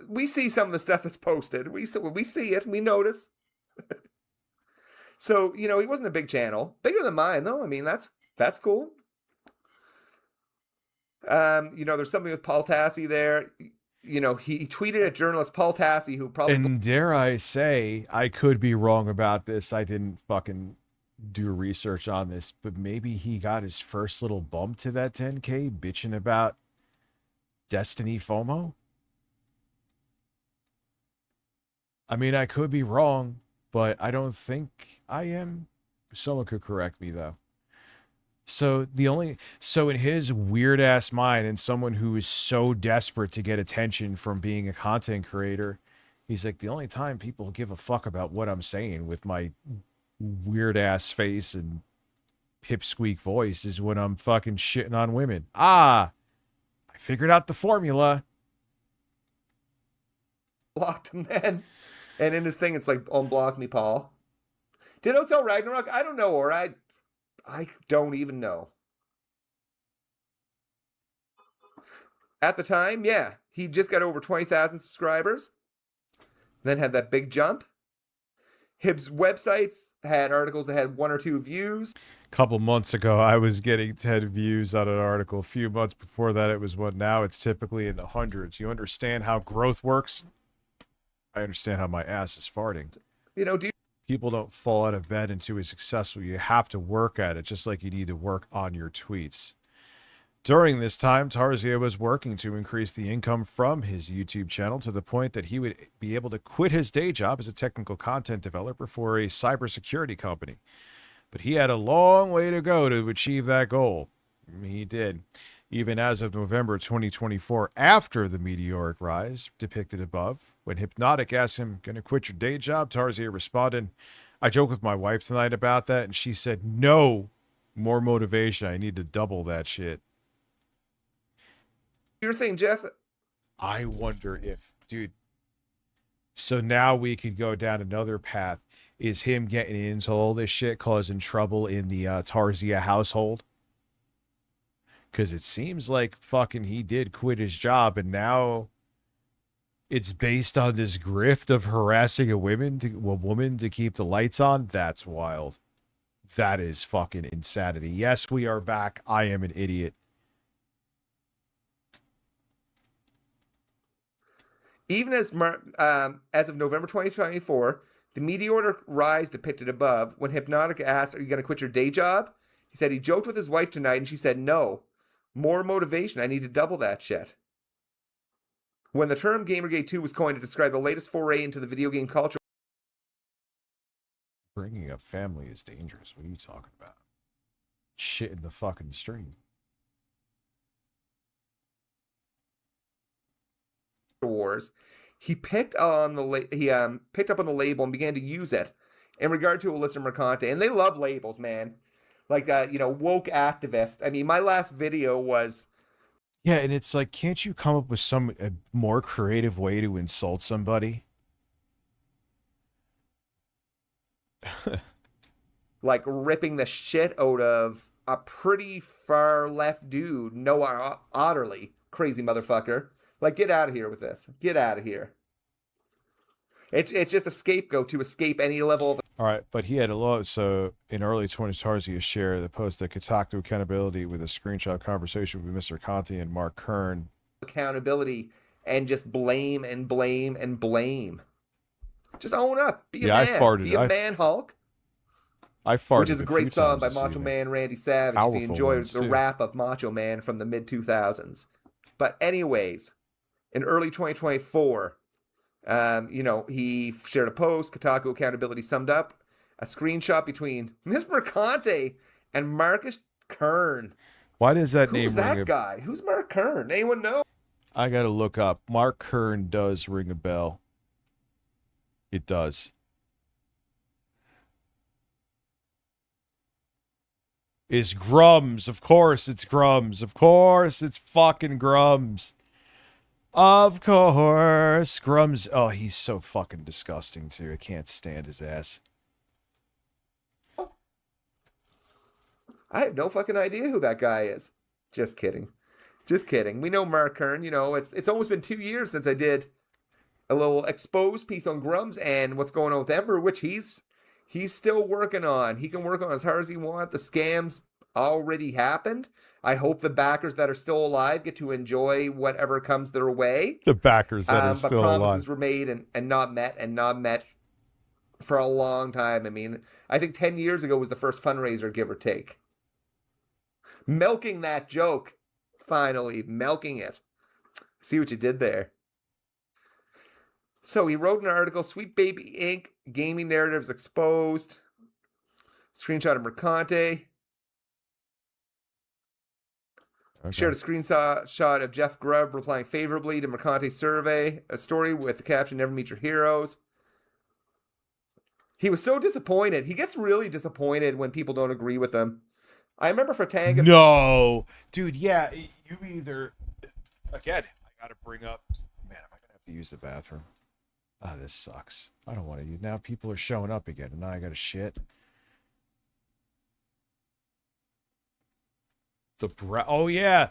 Speaker 9: we see some of the stuff that's posted. We see it. We notice. So he wasn't a big channel, bigger than mine though. I mean that's cool. There's something with Paul Tassi there. He tweeted at journalist Paul Tassi, who probably...
Speaker 7: And dare I say, I could be wrong about this. I didn't fucking do research on this, but maybe he got his first little bump to that 10K bitching about Destiny FOMO. I mean, I could be wrong, but I don't think I am. Someone could correct me, though. So in his weird ass mind, and someone who is so desperate to get attention from being a content creator, he's like, the only time people give a fuck about what I'm saying with my weird ass face and pipsqueak voice is when I'm fucking shitting on women. I figured out the formula.
Speaker 9: Blocked him then. And in his thing, it's like, unblock me, Paul. Did I tell Ragnarok? I don't know, or I don't even know. At the time, yeah, he just got over 20,000 subscribers. Then had that big jump. His websites had articles that had 1 or 2 views.
Speaker 7: A couple months ago, I was getting 10 views on an article. A few months before that, it was what? Now it's typically in the hundreds. You understand how growth works? I understand how my ass is farting. People don't fall out of bed into a successful. You have to work at it, just like you need to work on your tweets. During this time, Tarzia was working to increase the income from his YouTube channel to the point that he would be able to quit his day job as a technical content developer for a cybersecurity company. But he had a long way to go to achieve that goal. He did. Even as of November 2024, after the meteoric rise depicted above, when Hypnotic asked him, "Gonna quit your day job?" Tarzia responded, "I joked with my wife tonight about that, and she said, no, more motivation. I need to double that shit."
Speaker 9: Your thing, Jeff.
Speaker 7: I wonder if, dude, so now we could go down another path. Is him getting into all this shit causing trouble in the Tarzia household? Because it seems like fucking he did quit his job, and now it's based on this grift of harassing a woman to keep the lights on. That's wild. That is fucking insanity. Yes, we are back. I am an idiot.
Speaker 9: Even as of November 2024, the meteoric rise depicted above, when Hypnotic asked, "Are you going to quit your day job?" He said he joked with his wife tonight, and she said, "No. More motivation. I need to double that shit." When the term Gamergate 2 was coined to describe the latest foray into the video game culture.
Speaker 7: Bringing up family is dangerous. What are you talking about? Shit in the fucking stream.
Speaker 9: Wars, he picked on the picked up on the label and began to use it in regard to Alyssa Mercante. And they love labels, man. Like that, woke activist. I mean, my last video was...
Speaker 7: Yeah, and it's like, can't you come up with some more creative way to insult somebody?
Speaker 9: Like ripping the shit out of a pretty far left dude, Noah Otterly. Crazy motherfucker. Like, get out of here with this. Get out of here. It's just a scapegoat to escape any level of...
Speaker 7: All right, but he had a lot. So in early 2020s, he shared the post that Kotaku accountability with a screenshot conversation with Mr. Conte and Mark Kern.
Speaker 9: Accountability and just blame and blame and blame. Just own up. Be a man.
Speaker 7: I farted.
Speaker 9: Be a man, Hulk.
Speaker 7: I farted.
Speaker 9: Which is a great song by Macho Man Randy Savage. Powerful, if you enjoyed the rap of Macho Man from the mid 2000s. But anyways, in early 2024, he shared a post. Kotaku accountability summed up a screenshot between Miss Mercante and Marcus Kern.
Speaker 7: Why does that name?
Speaker 9: Who's that guy? Who's Mark Kern? Anyone know?
Speaker 7: I gotta look up. Mark Kern does ring a bell. It does. Is Grums. Of course it's Grums. Of course it's fucking Grums. Of course. Grums. Oh, he's so fucking disgusting too. I can't stand his ass.
Speaker 9: I have no fucking idea who that guy is. Just kidding. Just kidding. We know Mark Kern. It's almost been 2 years since I did a little exposed piece on Grums and what's going on with Ember, which he's still working on. He can work on as hard as he wants. The scams already happened. I hope the backers that are still alive get to enjoy whatever comes their way.
Speaker 7: The backers that are still alive.
Speaker 9: But promises were made and not met for a long time. I mean, I think 10 years ago was the first fundraiser, give or take. Milking that joke. Finally, milking it. See what you did there. So he wrote an article, Sweet Baby Inc. Gaming Narratives Exposed. Screenshot of Mercante. Okay. Shared a screenshot of Jeff Grubb replying favorably to Mercante's survey. A story with the caption, Never Meet Your Heroes. He was so disappointed. He gets really disappointed when people don't agree with him. I remember for Tanga...
Speaker 7: No! Dude, yeah, you either... Again, I gotta bring up... Man, am I gonna have to use the bathroom? Ah, this sucks. I don't want to use... Now people are showing up again, and now I gotta shit. Oh, yeah.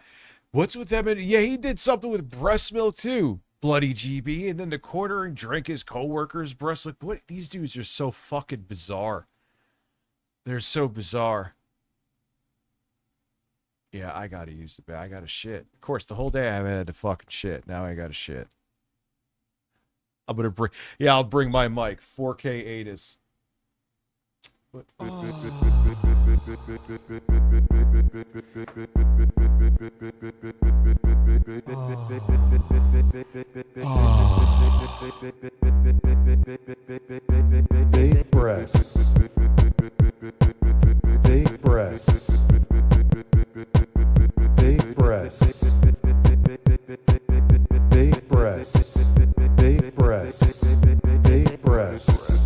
Speaker 7: What's with them? Yeah, he did something with breast milk, too. Bloody GB. And then the quartering drink his co-worker's breast milk. What? These dudes are so fucking bizarre. They're so bizarre. Yeah, I gotta use the bag. I gotta shit. Of course, the whole day I haven't had to fucking shit. Now I gotta shit. I'm gonna bring... Yeah, I'll bring my mic. 4K ATIS. Big breasts. Big breasts. Big breasts. Big breasts. Big breasts. Big breasts.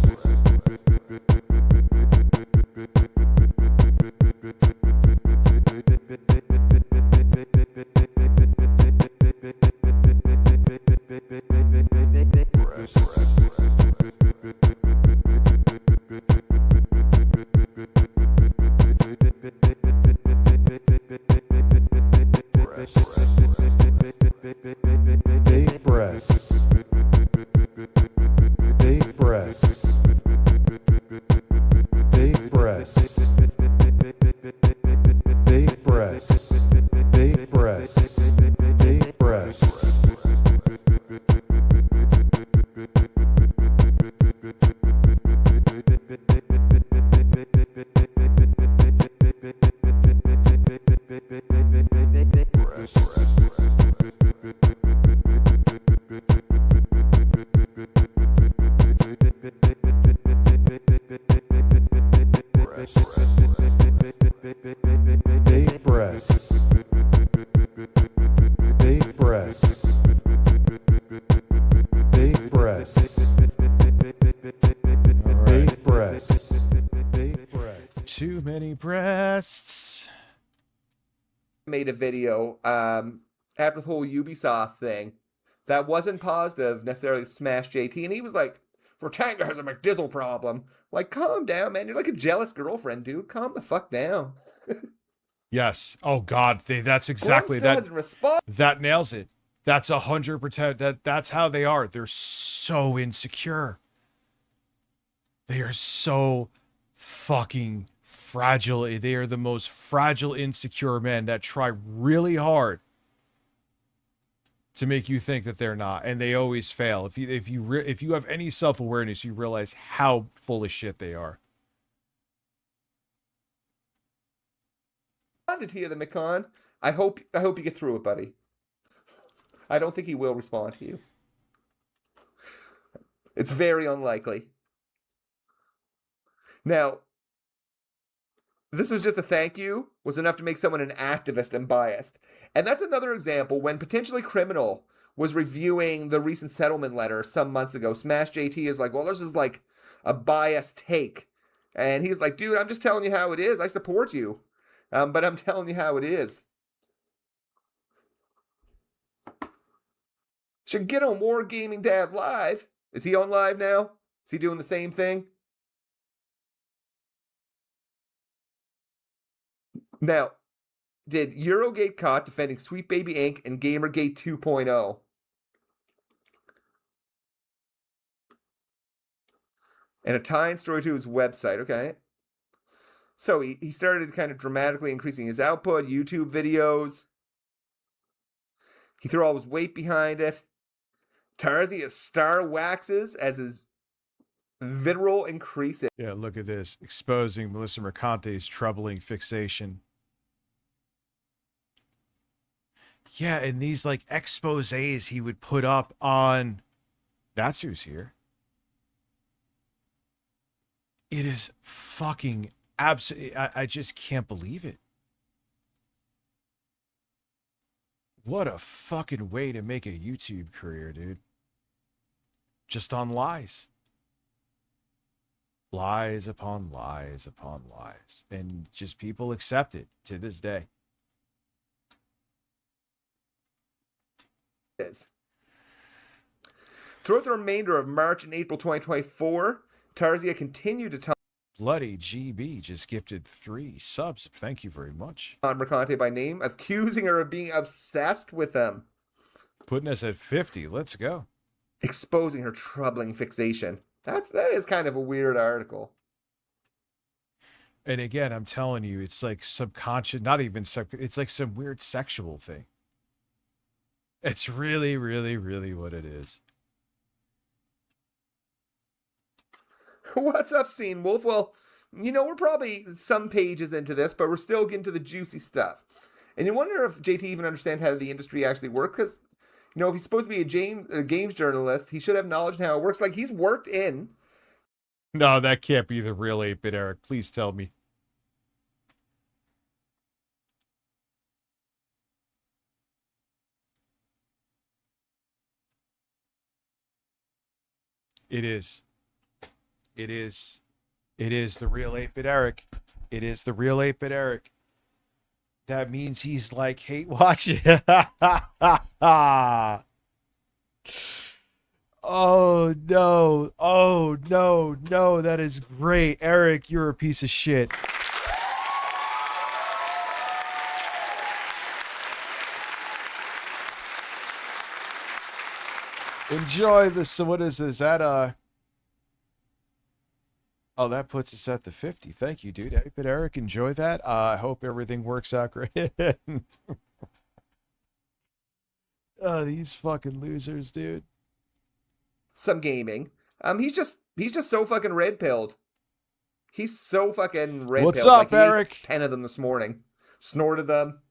Speaker 7: many breasts.
Speaker 9: Made a video after the whole Ubisoft thing that wasn't positive necessarily Smash JT, and he was like, Rotanga has a McDizzle problem. Like, calm down, man. You're like a jealous girlfriend, dude. Calm the fuck down.
Speaker 7: Yes. Oh God, that's exactly
Speaker 9: Still
Speaker 7: that.
Speaker 9: hasn't responded.
Speaker 7: That nails it. That's 100%. That's how they are. They're so insecure. They are so fucking fragile. They are the most fragile, insecure men that try really hard to make you think that they're not, and they always fail. If you have any self-awareness, you realize how full of shit they are.
Speaker 9: To you, the McCon. I hope you get through it, buddy. I don't think he will respond to you. It's very unlikely. Now, this was just a thank you, was enough to make someone an activist and biased. And that's another example when Potentially Criminal was reviewing the recent settlement letter some months ago. Smash JT is like, well, this is like a biased take. And he's like, dude, I'm just telling you how it is. I support you. But I'm telling you how it is. Should get on War Gaming Dad Live. Is he on live now? Is he doing the same thing? Now, did Eurogate caught defending Sweet Baby Inc. and Gamergate 2.0? And a tie-in story to his website. Okay. So he started kind of dramatically increasing his output, YouTube videos. He threw all his weight behind it. Tarzia star waxes as his vitriol increases.
Speaker 7: Yeah, look at this. Exposing Melissa Mercante's troubling fixation. Yeah, and these like exposés he would put up on That's Who's Here. It is fucking absolutely, I just can't believe it. What a fucking way to make a YouTube career, dude. Just on lies. Lies upon lies upon lies. And just people accept it to this day.
Speaker 9: Throughout the remainder of March and April 2024, Tarzia continued to tell
Speaker 7: Bloody GB just gifted 3 subs. Thank you very much.
Speaker 9: Mercante by name, accusing her of being obsessed with him.
Speaker 7: Putting us at 50. Let's go.
Speaker 9: Exposing her troubling fixation. That is kind of a weird article.
Speaker 7: And again, I'm telling you, it's like subconscious, not even it's like some weird sexual thing. It's really, really, really what it is.
Speaker 9: What's up, Scene Wolf? Well, you know, we're probably some pages into this, but we're still getting to the juicy stuff. And you wonder if JT even understands how the industry actually works, because, you know, if he's supposed to be a games journalist, he should have knowledge on how it works. Like, he's worked in.
Speaker 7: No, that can't be the real 8-bit, Eric. Please tell me. It is. It is. It is the real 8-bit Eric. It is the real 8-bit Eric. That means he's like, hate watching. Oh, no. Oh, no. No, that is great. Eric, you're a piece of shit. Enjoy this. So what is this? That, oh, that puts us at the 50. Thank you, dude. But Eric, enjoy that. I hope everything works out great. Oh, these fucking losers, dude.
Speaker 9: Some gaming. He's just so fucking red-pilled. He's so fucking red-pilled.
Speaker 7: What's up,
Speaker 9: like,
Speaker 7: Eric?
Speaker 9: 10 of them this morning. Snorted them.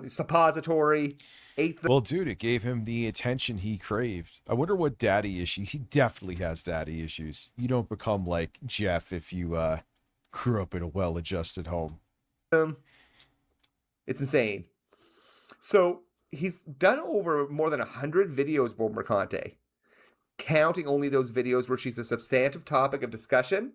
Speaker 9: Suppository. Ate them.
Speaker 7: Well, dude, it gave him the attention he craved. I wonder what daddy issue. He definitely has daddy issues. You don't become like Jeff if you grew up in a well-adjusted home.
Speaker 9: It's insane. So he's done over more than 100 videos, Bo Mercante, counting only those videos where she's a substantive topic of discussion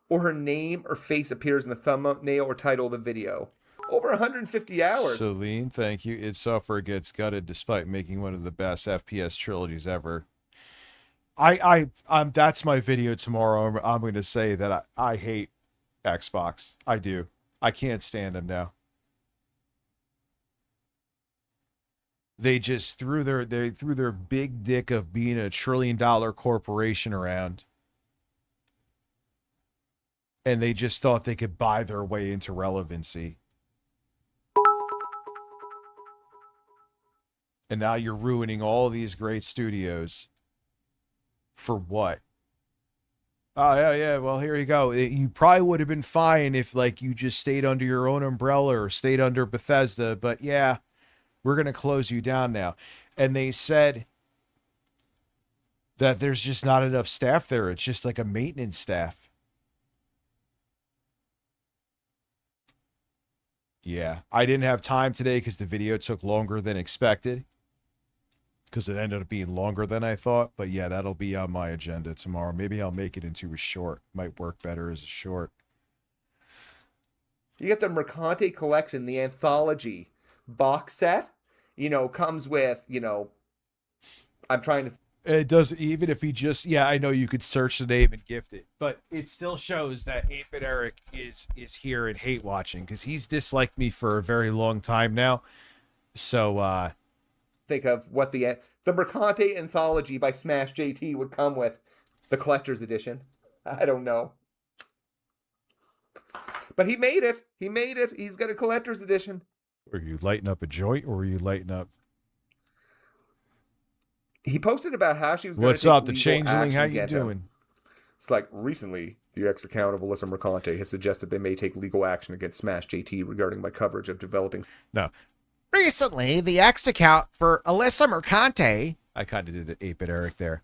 Speaker 9: or her name or face appears in the thumbnail or title of the video. Over 150 hours.
Speaker 7: Celine, thank you. Id Software gets gutted despite making one of the best FPS trilogies ever. That's my video tomorrow. I'm going to say that I hate Xbox. I do. I can't stand them now. They just threw their big dick of being a $1 trillion corporation around. And they just thought they could buy their way into relevancy. And now you're ruining all these great studios. For what? Oh, yeah, well, here you go. You probably would have been fine if, like, you just stayed under your own umbrella or stayed under Bethesda. But, yeah, we're going to close you down now. And they said that there's just not enough staff there. It's just like a maintenance staff. Yeah, I didn't have time today because the video took longer than expected. Because it ended up being longer than I thought. But yeah, that'll be on my agenda tomorrow. Maybe I'll make it into a short. Might work better as a short.
Speaker 9: You get the Mercante collection, the anthology box set. You know, comes with, you know, I'm trying to...
Speaker 7: It does, even if he just... Yeah, I know you could search the name and gift it. But it still shows that 8-Bit Eric is here and hate watching. Because he's disliked me for a very long time now. So,
Speaker 9: think of what the Mercante anthology by Smash JT would come with. The collector's edition. I don't know. But he made it. He made it. He's got a collector's edition.
Speaker 7: Were you lighting up a joint or were you lighting up?
Speaker 9: He posted about how she was going
Speaker 7: What's
Speaker 9: to take
Speaker 7: up, the
Speaker 9: legal
Speaker 7: changeling?
Speaker 9: action
Speaker 7: How you
Speaker 9: against him.
Speaker 7: doing?
Speaker 9: It's like, recently, the ex-account of Alyssa Mercante has suggested they may take legal action against Smash JT regarding my coverage of developing...
Speaker 7: No.
Speaker 12: Recently, the X account for Alyssa Mercante,
Speaker 7: I kind of did the 8-Bit Eric there,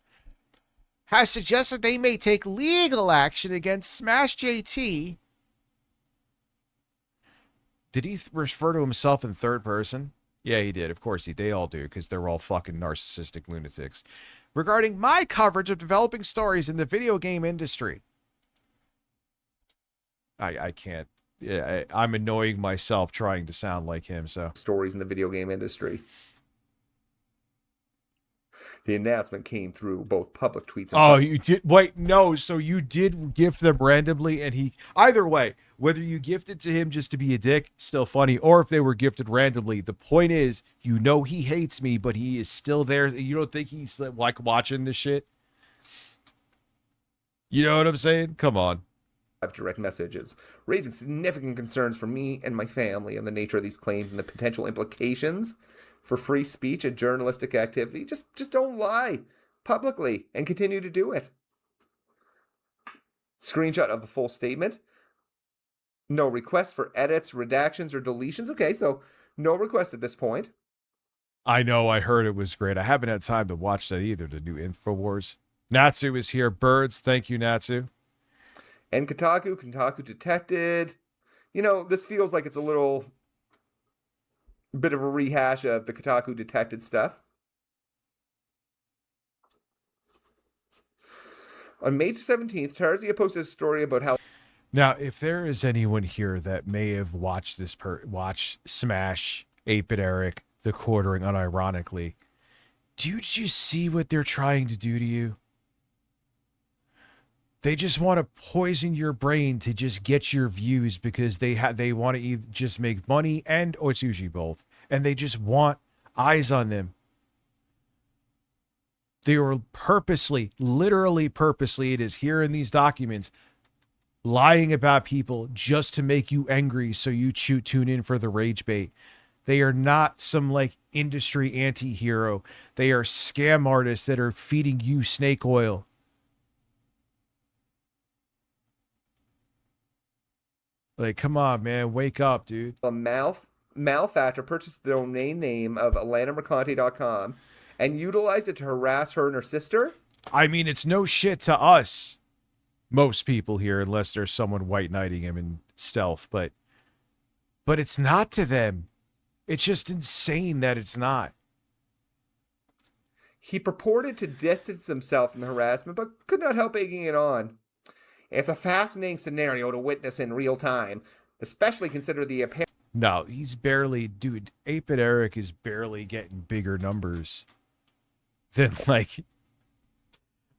Speaker 12: has suggested they may take legal action against Smash JT.
Speaker 7: Did he refer to himself in third person? Yeah, he did. Of course they all do, because they're all fucking narcissistic lunatics.
Speaker 12: Regarding my coverage of developing stories in the video game industry.
Speaker 7: I can't. Yeah, I'm annoying myself trying to sound like him, so.
Speaker 9: Stories in the video game industry. The announcement came through both public tweets and...
Speaker 7: Oh, you did? Wait, no, so you did gift them randomly, and he... Either way, whether you gifted to him just to be a dick, still funny, or if they were gifted randomly, the point is, you know he hates me, but he is still there. You don't think he's, like, watching this shit? You know what I'm saying? Come on.
Speaker 9: Direct messages, raising significant concerns for me and my family on the nature of these claims and the potential implications for free speech and journalistic activity. Just don't lie publicly and continue to do it. Screenshot of the full statement. No request for edits, redactions, or deletions. Okay, so no request at this point.
Speaker 7: I know, I heard it was great. I haven't had time to watch that either, the new InfoWars. Natsu is here. Birds, thank you, Natsu.
Speaker 9: And Kotaku detected. You know, this feels like it's a little bit of a rehash of the Kotaku detected stuff. On May 17th, Tarzia posted a story about how...
Speaker 7: Now, if there is anyone here that may have watched this, watch Smash, 8-Bit Eric, The Quartering unironically, did you see what they're trying to do to you? They just want to poison your brain to just get your views because they want to either just make money or it's usually both. And they just want eyes on them. They were purposely, literally purposely, it is here in these documents, lying about people just to make you angry so you tune in for the rage bait. They are not some like industry anti-hero. They are scam artists that are feeding you snake oil. Like, come on, man. Wake up, dude.
Speaker 9: A malefactor purchased the domain name of AtlantaMercante.com and utilized it to harass her and her sister?
Speaker 7: I mean, it's no shit to us. Most people here, unless there's someone white knighting him in stealth. But it's not to them. It's just insane that it's not.
Speaker 9: He purported to distance himself from the harassment, but could not help egging it on. It's a fascinating scenario to witness in real time, especially consider the apparent.
Speaker 7: No, he's barely, dude. Ape and Eric is barely getting bigger numbers than like.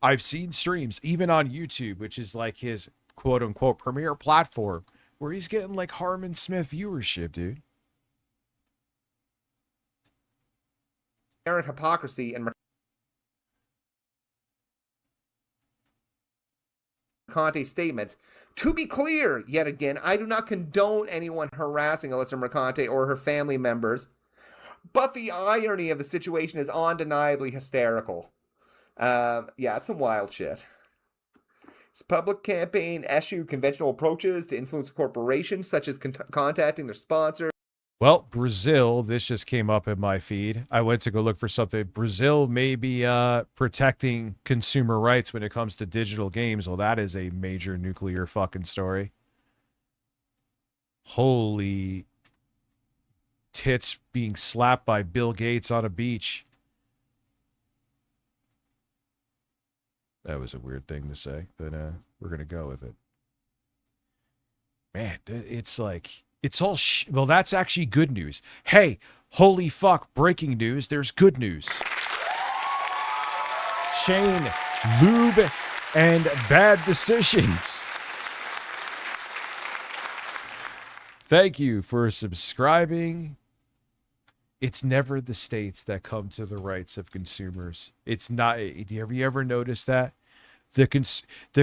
Speaker 7: I've seen streams even on YouTube, which is like his quote unquote premier platform, where he's getting like Harmon Smith viewership, dude.
Speaker 9: Apparent hypocrisy and Mercante's statements. To be clear, yet again, I do not condone anyone harassing Alyssa Mercante or her family members, but the irony of the situation is undeniably hysterical. Yeah, it's some wild shit. This public campaign eschewed conventional approaches to influence corporations, such as contacting their sponsors.
Speaker 7: Well, Brazil, this just came up in my feed. I went to go look for something. Brazil may be protecting consumer rights when it comes to digital games. Well, that is a major nuclear fucking story. Holy tits being slapped by Bill Gates on a beach. That was a weird thing to say, but we're going to go with it. Man, it's like... It's all well, that's actually good news. Hey, holy fuck, breaking news. There's good news. Shane, lube, and bad decisions. Thank you for subscribing. It's never the states that come to the rights of consumers. It's not. Have you ever noticed that? The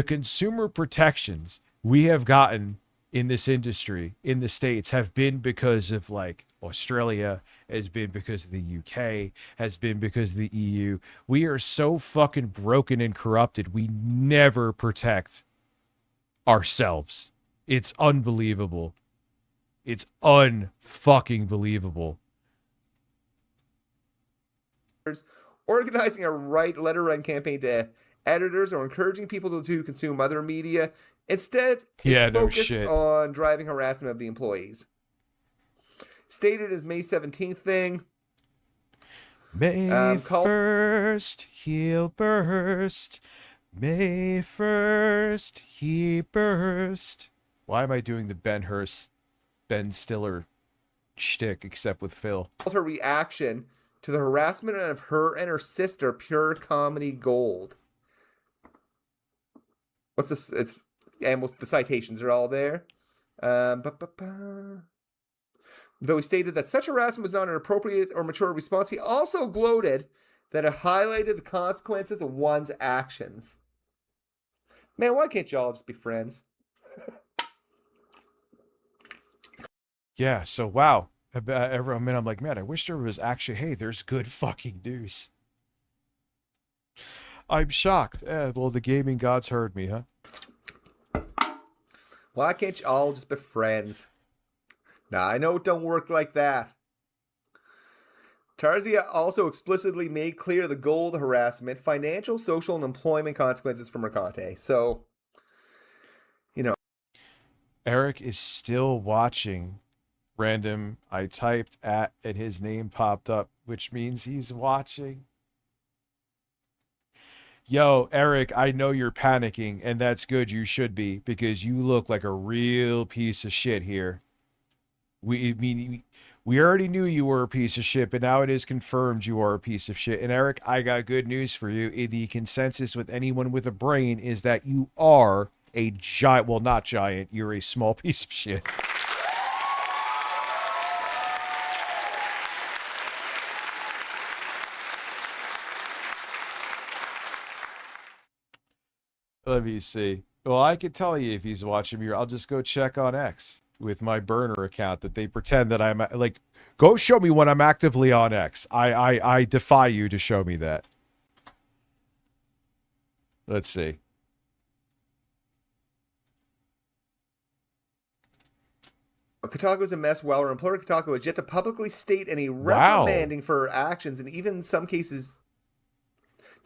Speaker 7: consumer protections we have gotten in this industry in the States have been because of like Australia, has been because of the UK, has been because of the EU. We are so fucking broken and corrupted. We never protect ourselves. It's unbelievable. It's unfucking believable.
Speaker 9: Organizing a letter-writing campaign to editors or encouraging people to consume other media. Instead, it focused on driving harassment of the employees. Stated as May 17th thing.
Speaker 7: May 1st, he'll burst. May 1st, he burst. Why am I doing the Ben Stiller shtick except with Phil?
Speaker 9: Her reaction to the harassment of her and her sister, pure comedy gold. What's this? It's... And the citations are all there. Though he stated that such harassment was not an appropriate or mature response, he also gloated that it highlighted the consequences of one's actions. Man, why can't y'all just be friends?
Speaker 7: Yeah, so wow. Every minute I'm like, man, I wish there was actually, hey, there's good fucking news. I'm shocked. Well, the gaming gods heard me, huh?
Speaker 9: Why can't you all just be friends? Nah, I know it don't work like that. Tarzia also explicitly made clear the goal of the harassment, financial, social, and employment consequences for Mercante. So, you know.
Speaker 7: Eric is still watching random. I typed at and his name popped up, which means he's watching. Yo, Eric, I know you're panicking, and that's good. You should be, because you look like a real piece of shit here. We already knew you were a piece of shit, but now it is confirmed you are a piece of shit. And Eric, I got good news for you. The consensus with anyone with a brain is that you are a giant, well, not giant, you're a small piece of shit. Let me see. Well, I can tell you if he's watching me. I'll just go check on X with my burner account that they pretend that I'm like. Go show me when I'm actively on X. I defy you to show me that. Let's see.
Speaker 9: Kotaku's a mess while her employer Kotaku has yet to publicly state any reprimanding for her actions, and even in some cases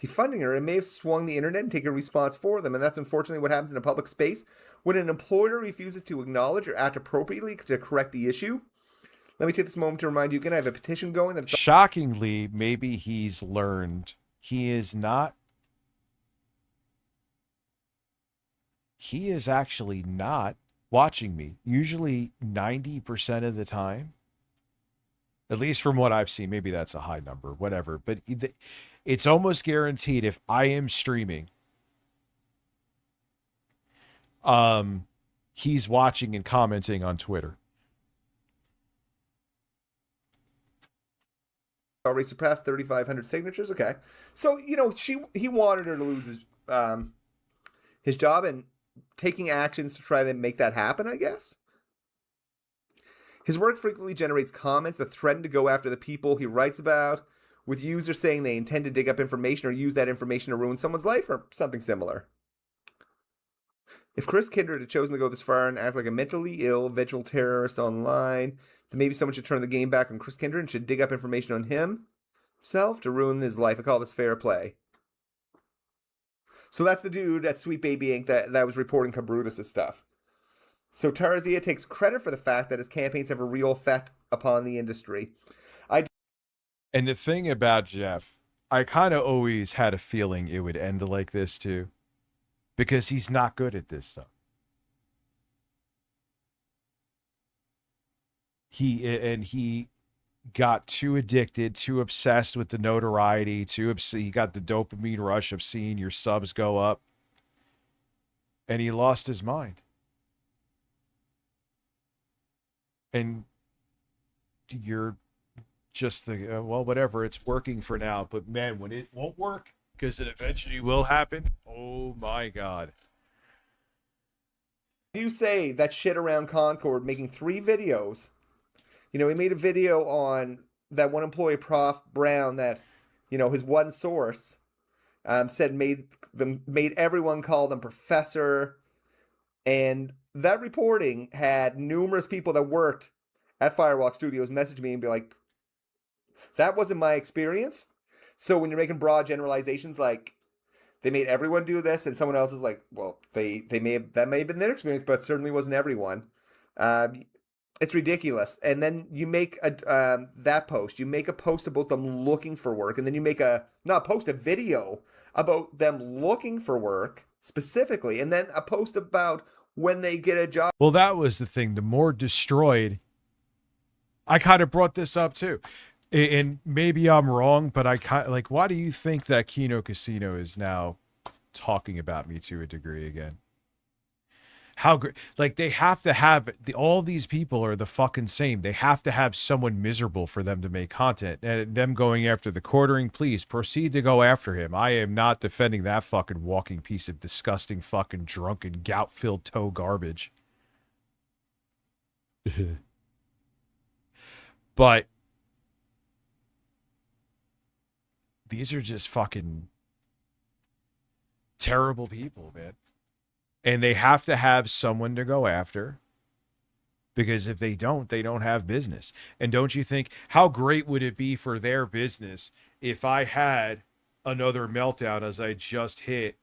Speaker 9: defunding her. It may have swung the internet and taken a response for them, and that's unfortunately what happens in a public space when an employer refuses to acknowledge or act appropriately to correct the issue. Let me take this moment to remind you again, I have a petition going. That
Speaker 7: shockingly, maybe he's learned. He he is actually not watching me. Usually 90% of the time, at least from what I've seen, maybe that's a high number, whatever. But it's almost guaranteed if I am streaming, he's watching and commenting on Twitter.
Speaker 9: Already surpassed 3,500 signatures. Okay, so you know he wanted her to lose his job and taking actions to try to make that happen, I guess. His work frequently generates comments that threaten to go after the people he writes about, with users saying they intend to dig up information or use that information to ruin someone's life or something similar. If Chris Kindred had chosen to go this far and act like a mentally ill vengeful terrorist online, then maybe someone should turn the game back on Chris Kindred and should dig up information on himself to ruin his life. I call this fair play. So that's the dude at Sweet Baby Inc. that was reporting Kabrutus' stuff. So Tarzia takes credit for the fact that his campaigns have a real effect upon the industry.
Speaker 7: And the thing about Jeff, I kind of always had a feeling it would end like this too, because he's not good at this stuff. He got too addicted, too obsessed with the notoriety, he got the dopamine rush of seeing your subs go up, and he lost his mind. And you're just well, whatever, it's working for now, but man, when it won't work, because it eventually will happen, oh my God.
Speaker 9: You say that shit around Concord making 3 videos. You know, he made a video on that one employee, Prof. Brown, that, you know, his one source said made everyone call them professor. And that reporting had numerous people that worked at Firewalk Studios message me and be like, that wasn't my experience. So when you're making broad generalizations like they made everyone do this and someone else is like, well, that may have been their experience, but certainly wasn't everyone. It's ridiculous. And then you make that post. You make a post about them looking for work, and then you make a video about them looking for work specifically, and then a post about when they get a job.
Speaker 7: Well, that was the thing. The more destroyed, I kind of brought this up too, and maybe I'm wrong, but I kind of like, why do you think that Kino Casino is now talking about me to a degree again? How great, like they have to have all these people are the fucking same. They have to have someone miserable for them to make content, and them going after the quartering, please proceed to go after him. I am not defending that fucking walking piece of disgusting fucking drunken gout-filled toe garbage. But these are just fucking terrible people, man. And they have to have someone to go after, because if they don't have business. And don't you think, how great would it be for their business if I had another meltdown as I just hit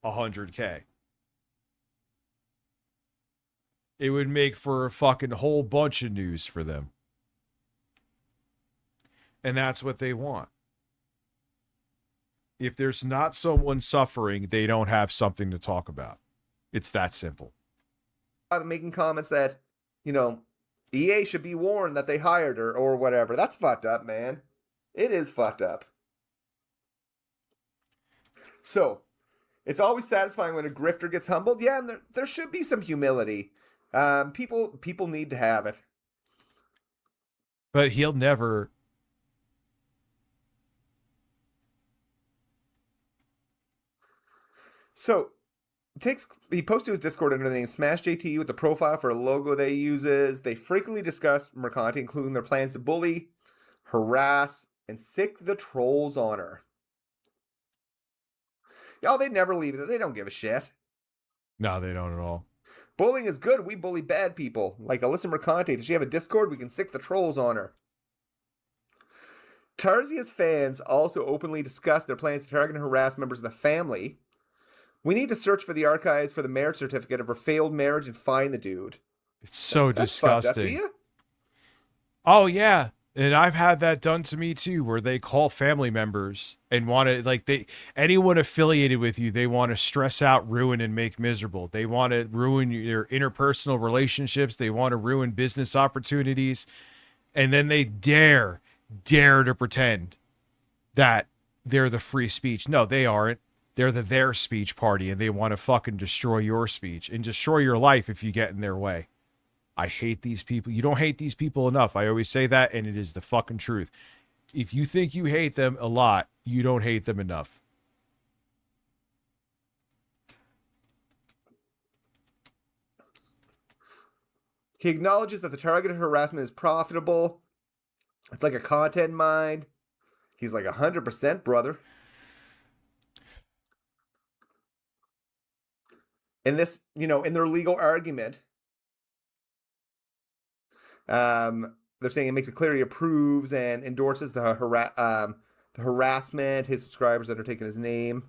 Speaker 7: 100K? It would make for a fucking whole bunch of news for them. And that's what they want. If there's not someone suffering, they don't have something to talk about. It's that simple.
Speaker 9: I'm making comments that, you know, EA should be warned that they hired her or whatever. That's fucked up, man. It is fucked up. So, it's always satisfying when a grifter gets humbled. Yeah, and there should be some humility. People need to have it.
Speaker 7: But he'll never...
Speaker 9: So, he posted to his Discord under the name SmashJT with the profile for a logo they uses. They frequently discuss Mercanti, including their plans to bully, harass, and sick the trolls on her. Y'all, they never leave it. They don't give a shit.
Speaker 7: No, they don't at all.
Speaker 9: Bullying is good. We bully bad people. Like Alyssa Mercanti. Does she have a Discord? We can sick the trolls on her. Tarzia's fans also openly discuss their plans to target and harass members of the family. We need to search for the archives for the marriage certificate of her failed marriage and find the dude.
Speaker 7: It's so
Speaker 9: That's
Speaker 7: disgusting.
Speaker 9: fucked up, do you?
Speaker 7: Oh, yeah. And I've had that done to me too, where they call family members and want to, like, anyone affiliated with you, they want to stress out, ruin, and make miserable. They want to ruin your interpersonal relationships. They want to ruin business opportunities. And then they dare to pretend that they're the free speech. No, they aren't. They're the their speech party, and they want to fucking destroy your speech and destroy your life if you get in their way. I hate these people. You don't hate these people enough. I always say that, and it is the fucking truth. If you think you hate them a lot, you don't hate them enough.
Speaker 9: He acknowledges that the targeted harassment is profitable. It's like a content mine. He's like 100%, brother. In this, in their legal argument, they're saying it makes it clear he approves and endorses the harassment. His subscribers that are taking his name.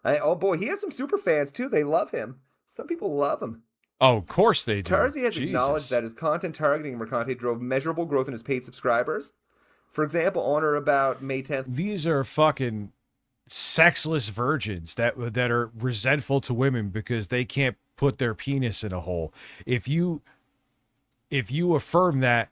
Speaker 9: Oh boy, he has some super fans too. They love him. Some people love him.
Speaker 7: Oh, of course they do.
Speaker 9: Tarzi has acknowledged that his content targeting Mercante drove measurable growth in his paid subscribers. For example, on or about May 10th.
Speaker 7: These are fucking sexless virgins that are resentful to women because they can't put their penis in a hole. If you affirm that,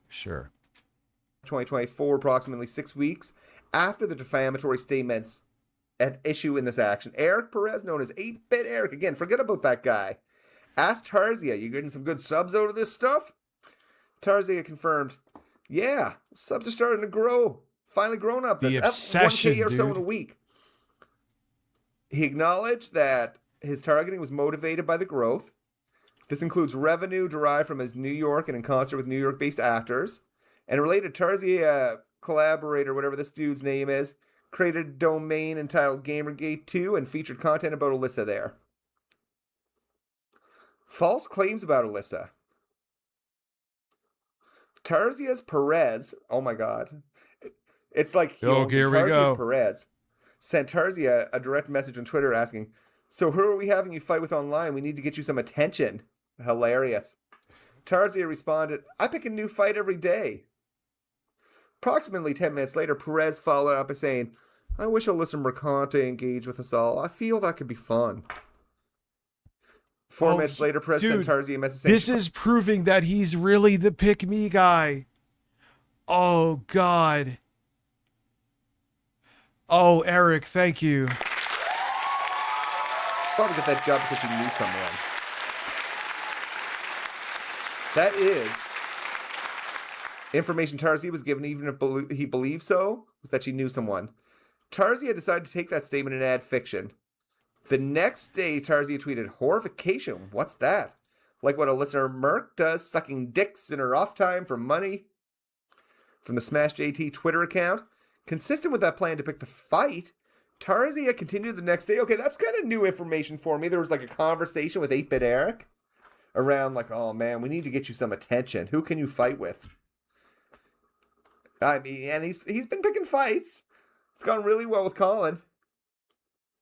Speaker 7: sure.
Speaker 9: 2024, approximately 6 weeks after the defamatory statements at issue in this action, Eric Perez, known as 8-Bit Eric, again, forget about that guy, asked Tarzia, "You getting some good subs out of this stuff?" Tarzia confirmed, "Yeah, subs are starting to grow. Finally grown up. That's
Speaker 7: the
Speaker 9: up
Speaker 7: obsession,
Speaker 9: 1K or so in
Speaker 7: dude.
Speaker 9: a week." He acknowledged that his targeting was motivated by the growth. This includes revenue derived from his New York and in concert with New York-based actors. And related, Tarzia collaborator, whatever this dude's name is, created a domain entitled Gamergate2 and featured content about Alyssa there. False claims about Alyssa. Tarzia's Perez, oh my god. It's like
Speaker 7: here we go.
Speaker 9: Perez sent Tarzia a direct message on Twitter asking, "So who are we having you fight with online? We need to get you some attention." Hilarious. Tarzia responded, "I pick a new fight every day." Approximately 10 minutes later, Perez followed up by saying, "I wish Alyssa Mercante engaged with us all. I feel that could be fun." 4 minutes later, Perez sent Tarzia a message saying,
Speaker 7: "This is proving that he's really the pick-me guy." Oh, God. Oh, Eric, thank you.
Speaker 9: Probably get that job because you knew someone. That is information Tarzia was given, even if he believed so, was that she knew someone. Tarzia decided to take that statement and add fiction. The next day, Tarzia tweeted, "Horrification, what's that? Like what a listener Merc does, sucking dicks in her off time for money?" From the Smash JT Twitter account. Consistent with that plan to pick the fight, Tarzia continued the next day. Okay, that's kind of new information for me. There was like a conversation with 8-Bit Eric around like, "Oh man, we need to get you some attention. Who can you fight with?" I mean, and he's been picking fights. It's gone really well with Colin.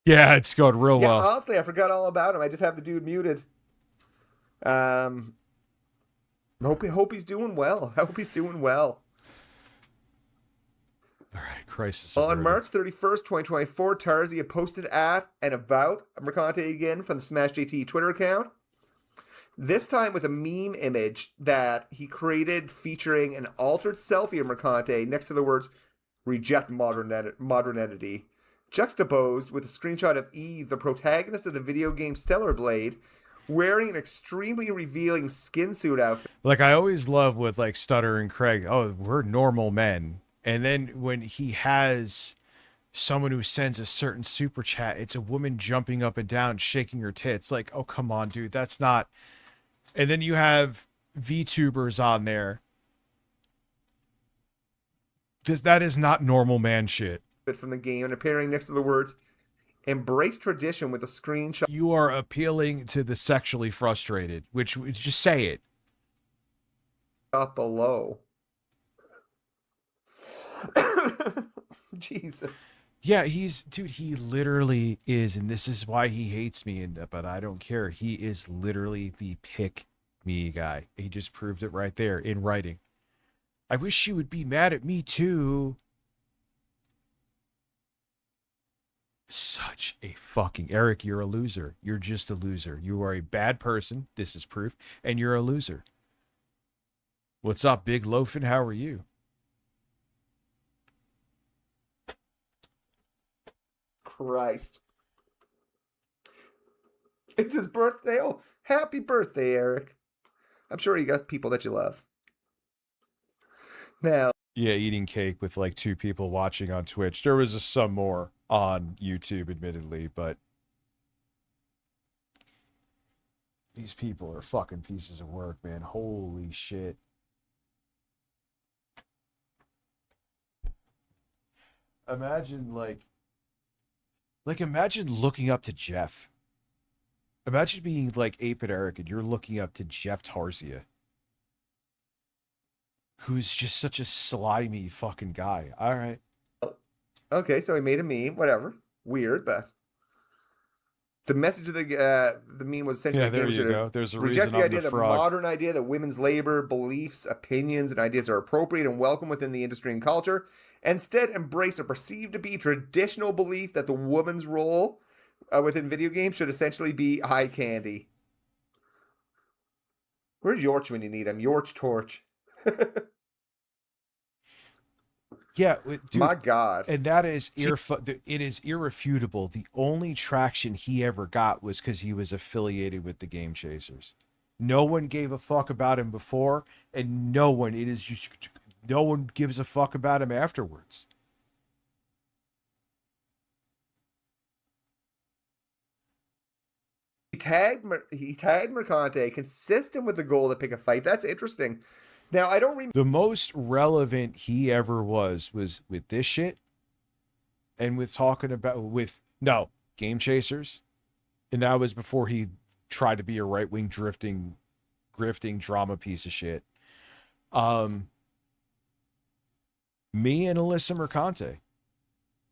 Speaker 7: Yeah, it's going real well.
Speaker 9: Honestly, I forgot all about him. I just have the dude muted. Hope he's doing well. I hope he's doing well.
Speaker 7: All right, crisis.
Speaker 9: On March 31st, 2024, Tarzia posted at and about Mercante again from the Smash JT Twitter account. This time with a meme image that he created featuring an altered selfie of Mercante next to the words "Reject modernity," juxtaposed with a screenshot of Eve, the protagonist of the video game Stellar Blade, wearing an extremely revealing skin suit outfit.
Speaker 7: Like, I always love with like Stutter and Craig. Oh, we're normal men. And then when he has someone who sends a certain super chat, it's a woman jumping up and down, shaking her tits. Like, oh, come on, dude. That's not. And then you have VTubers on there. That is not normal man shit.
Speaker 9: From the game and appearing next to the words "Embrace tradition" with a screenshot.
Speaker 7: You are appealing to the sexually frustrated, which just say it.
Speaker 9: Up below. Jesus.
Speaker 7: Yeah, dude, he literally is, and this is why he hates me, but I don't care. He is literally the pick me guy. He just proved it right there in writing. I wish she would be mad at me too. Such a fucking Eric, you're a loser. You're just a loser. You are a bad person. This is proof, and you're a loser. What's up, Big Loafin? How are you?
Speaker 9: Christ. It's his birthday. Oh, happy birthday, Eric. I'm sure you got people that you love. Now.
Speaker 7: Yeah, eating cake with like 2 people watching on Twitch. There was some more on YouTube, admittedly, but these people are fucking pieces of work, man. Holy shit. Imagine imagine looking up to Jeff. Imagine being like Ape and Eric and you're looking up to Jeff Tarzia, who's just such a slimy fucking guy. All right.
Speaker 9: Okay, so he made a meme, whatever. Weird, but the message of the meme was essentially
Speaker 7: there you go. There's a
Speaker 9: reject
Speaker 7: reason
Speaker 9: the
Speaker 7: I'm
Speaker 9: idea
Speaker 7: the
Speaker 9: that
Speaker 7: frog.
Speaker 9: modern idea that women's labor, beliefs, opinions, and ideas are appropriate and welcome within the industry and culture. Instead, embrace a perceived to be traditional belief that the woman's role within video games should essentially be eye candy. Where's Yorch when you need him? Yorch Torch.
Speaker 7: Yeah, dude,
Speaker 9: my God.
Speaker 7: And that is it is irrefutable. The only traction he ever got was because he was affiliated with the Game Chasers. No one gave a fuck about him before, and no one gives a fuck about him afterwards.
Speaker 9: He tagged Mercante, consistent with the goal to pick a fight. That's interesting. Now, I don't remember.
Speaker 7: The most relevant he ever was with this shit and with talking about Game Chasers. And that was before he tried to be a right-wing grifting drama piece of shit. Me and Alyssa Mercante.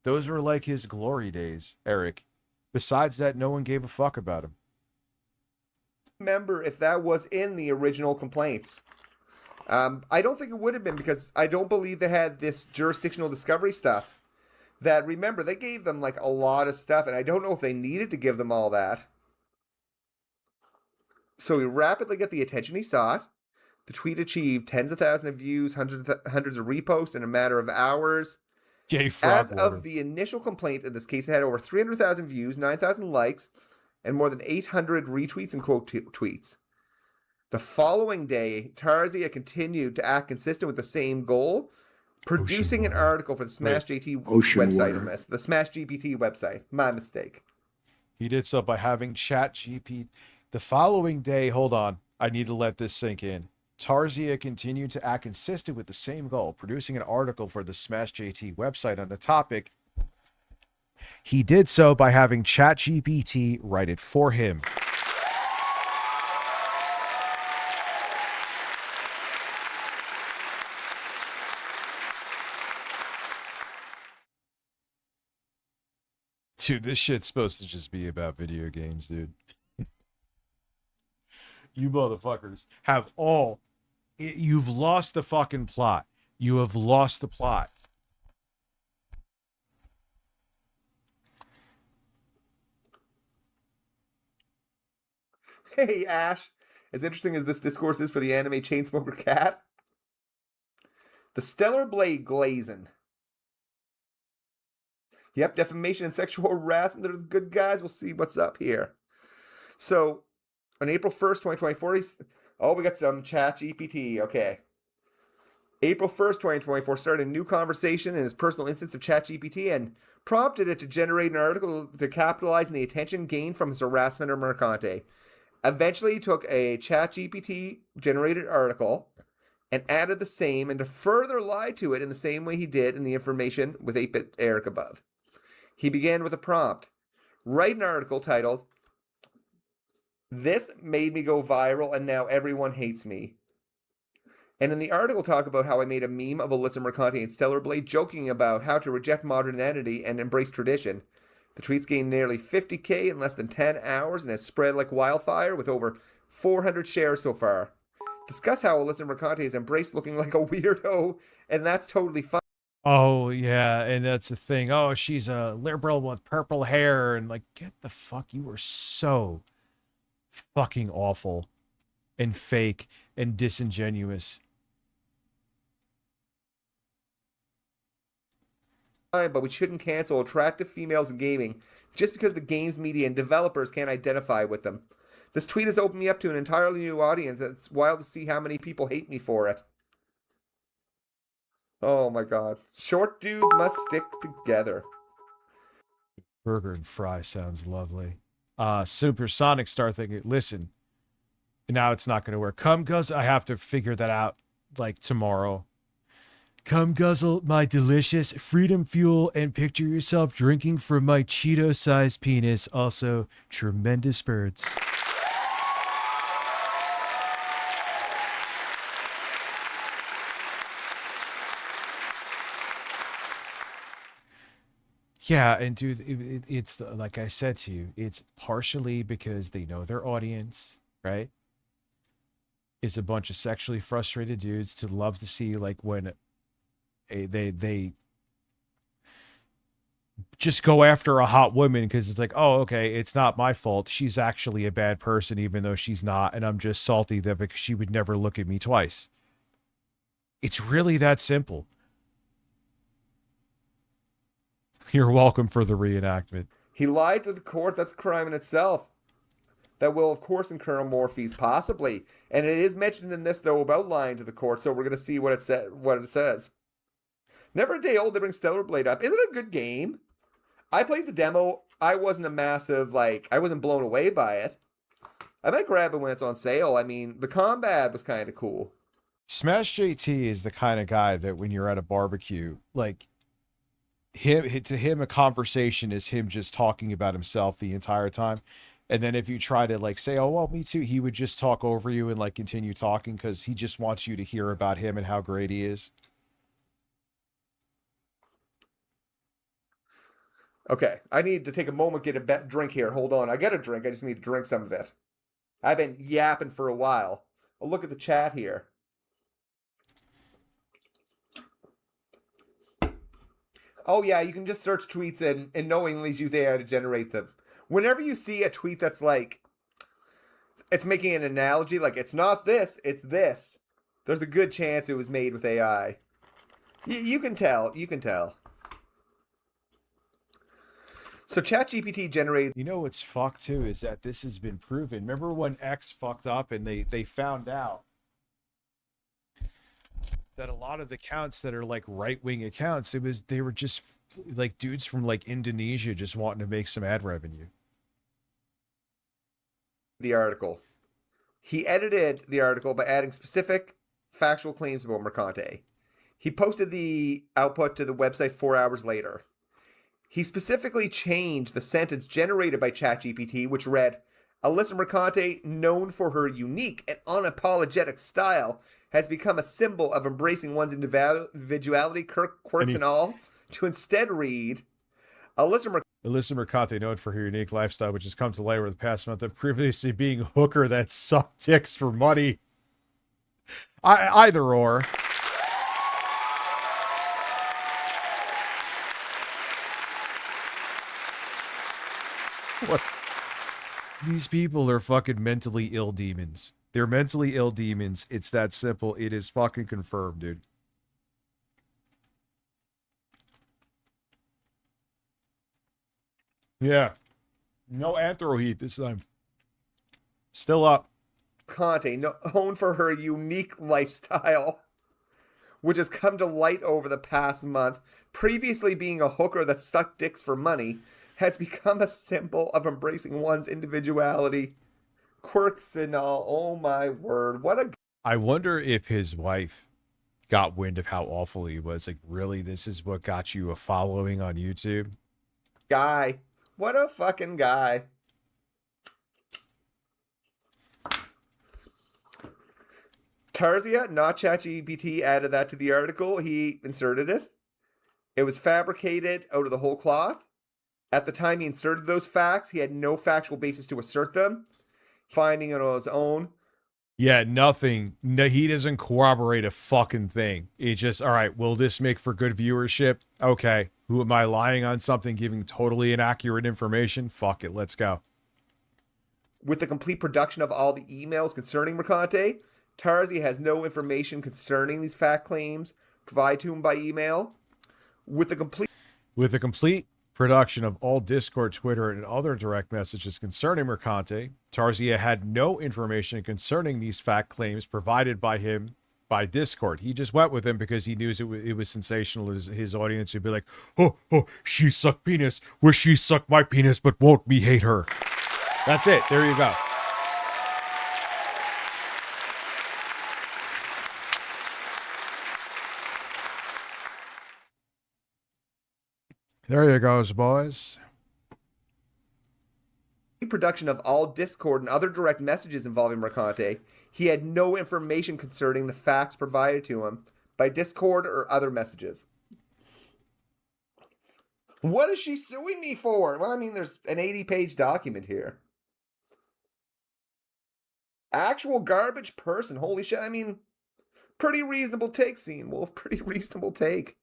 Speaker 7: Those were like his glory days, Eric. Besides that, no one gave a fuck about him.
Speaker 9: Remember if that was in the original complaints. I don't think it would have been because I don't believe they had this jurisdictional discovery stuff. That, remember, they gave them like a lot of stuff, and I don't know if they needed to give them all that. So he rapidly got the attention he sought. The tweet achieved tens of thousands of views, hundreds of reposts in a matter of hours. As of the initial complaint in this case, it had over 300,000 views, 9,000 likes, and more than 800 retweets and quote tweets. The following day, Tarzia continued to act consistent with the same goal, producing an article for the Smash JT website. The Smash GPT website. My mistake.
Speaker 7: He did so by having ChatGPT. The following day, hold on, I need to let this sink in. Tarzia continued to act consistent with the same goal, producing an article for the Smash JT website on the topic. He did so by having ChatGPT write it for him. Dude, this shit's supposed to just be about video games, dude. You motherfuckers have you've lost the fucking plot. You have lost the plot.
Speaker 9: Hey, Ash. As interesting as this discourse is for the anime Chainsmoker Cat, the Stellar Blade Glazin. Yep, defamation and sexual harassment. They're the good guys. We'll see what's up here. So, on April 1st, 2024, we got some ChatGPT. Okay. April 1st, 2024, started a new conversation in his personal instance of ChatGPT and prompted it to generate an article to capitalize on the attention gained from his harassment of Mercante. Eventually, he took a ChatGPT generated article and added the same and to further lie to it in the same way he did in the information with 8-Bit Eric above. He began with a prompt. Write an article titled, "This made me go viral and now everyone hates me." And in the article, talk about how I made a meme of Alyssa Mercante and Stellar Blade joking about how to reject modernity and embrace tradition. The tweets gained nearly 50K in less than 10 hours and has spread like wildfire with over 400 shares so far. Discuss how Alyssa Mercante has embraced looking like a weirdo, and that's totally fine.
Speaker 7: Oh, yeah, and that's the thing. Oh, she's a liberal with purple hair, and like, get the fuck, you are so fucking awful and fake and disingenuous.
Speaker 9: But we shouldn't cancel attractive females in gaming just because the games media and developers can't identify with them. This tweet has opened me up to an entirely new audience. It's wild to see how many people hate me for it. Oh my god. Short dudes must stick together.
Speaker 7: Burger and fry sounds lovely. Supersonic Star thinking, listen, now it's not going to work. Come guzzle. I have to figure that out like tomorrow. Come guzzle my delicious freedom fuel and picture yourself drinking from my Cheeto-sized penis. Also, tremendous birds. Yeah, and dude, it's like I said to you, it's partially because they know their audience, right? It's a bunch of sexually frustrated dudes to love to see like when they just go after a hot woman because it's like, oh, okay, it's not my fault. She's actually a bad person, even though she's not, and I'm just salty that because she would never look at me twice. It's really that simple. You're welcome for the reenactment.
Speaker 9: He lied to the court. That's a crime in itself. That will, of course, incur more fees, possibly. And it is mentioned in this, though, about lying to the court, so we're going to see what it says. Never a day old, they bring Stellar Blade up. Isn't it a good game? I played the demo. I wasn't a massive, I wasn't blown away by it. I might grab it when it's on sale. I mean, the combat was kind of cool.
Speaker 7: Smash JT is the kind of guy that when you're at a barbecue, like, to him, a conversation is him just talking about himself the entire time. And then if you try to like say, oh, well, me too, he would just talk over you and like continue talking because he just wants you to hear about him and how great he is.
Speaker 9: Okay, I need to take a moment, get a drink here. Hold on, I got a drink. I just need to drink some of it. I've been yapping for a while. I'll look at the chat here. Oh yeah, you can just search tweets and knowingly use AI to generate them. Whenever you see a tweet that's like, it's making an analogy, like it's not this, it's this, there's a good chance it was made with AI. You can tell, you can tell. So ChatGPT generated...
Speaker 7: You know what's fucked too is that this has been proven. Remember when X fucked up and they found out that a lot of the accounts that are like right-wing accounts, they were just like dudes from like Indonesia just wanting to make some ad revenue.
Speaker 9: The article. He edited the article by adding specific factual claims about Mercante. He posted the output to the website 4 hours later. He specifically changed the sentence generated by ChatGPT, which read, Alyssa Mercante, known for her unique and unapologetic style, has become a symbol of embracing one's individuality, quirks and all, to instead read, Alyssa
Speaker 7: Mercante, known for her unique lifestyle, which has come to light over the past month of previously being a hooker that sucked dicks for money. Either or. What? These people are fucking mentally ill demons. They're mentally ill demons. It's that simple. It is fucking confirmed, dude. Yeah. No anthro heat this time. Still up.
Speaker 9: Conte, known for her unique lifestyle, which has come to light over the past month, previously being a hooker that sucked dicks for money, has become a symbol of embracing one's individuality, quirks and all. Oh my word. What a...
Speaker 7: I wonder if his wife got wind of how awful he was. Like, really, this is what got you a following on YouTube?
Speaker 9: Guy. What a fucking guy. Tarzia, not ChatGPT, added that to the article. He inserted it. It was fabricated out of the whole cloth. At the time he inserted those facts, he had no factual basis to assert them. Finding it on his own.
Speaker 7: Yeah, nothing. No, he doesn't corroborate a fucking thing. It's just, all right, will this make for good viewership? Okay. Who am I lying on something, giving totally inaccurate information? Fuck it, let's go.
Speaker 9: With the complete production of all the emails concerning Mercante, Tarzia has no information concerning these fact claims provided to him by email. With the complete production of all Discord, Twitter, and other direct messages concerning Mercante, Tarzia had no information concerning these fact claims provided by him by Discord. He just went with him because he knew it was sensational. His audience would be like, oh, she sucked penis. Wish she sucked my penis, but won't me hate her. That's it. There you go. There you goes, boys. Production of all Discord and other direct messages involving Mercante, he had no information concerning the facts provided to him by Discord or other messages. What is she suing me for? Well, I mean, there's an 80-page document here. Actual garbage person. Holy shit. I mean, pretty reasonable take, Scene Wolf. Pretty reasonable take.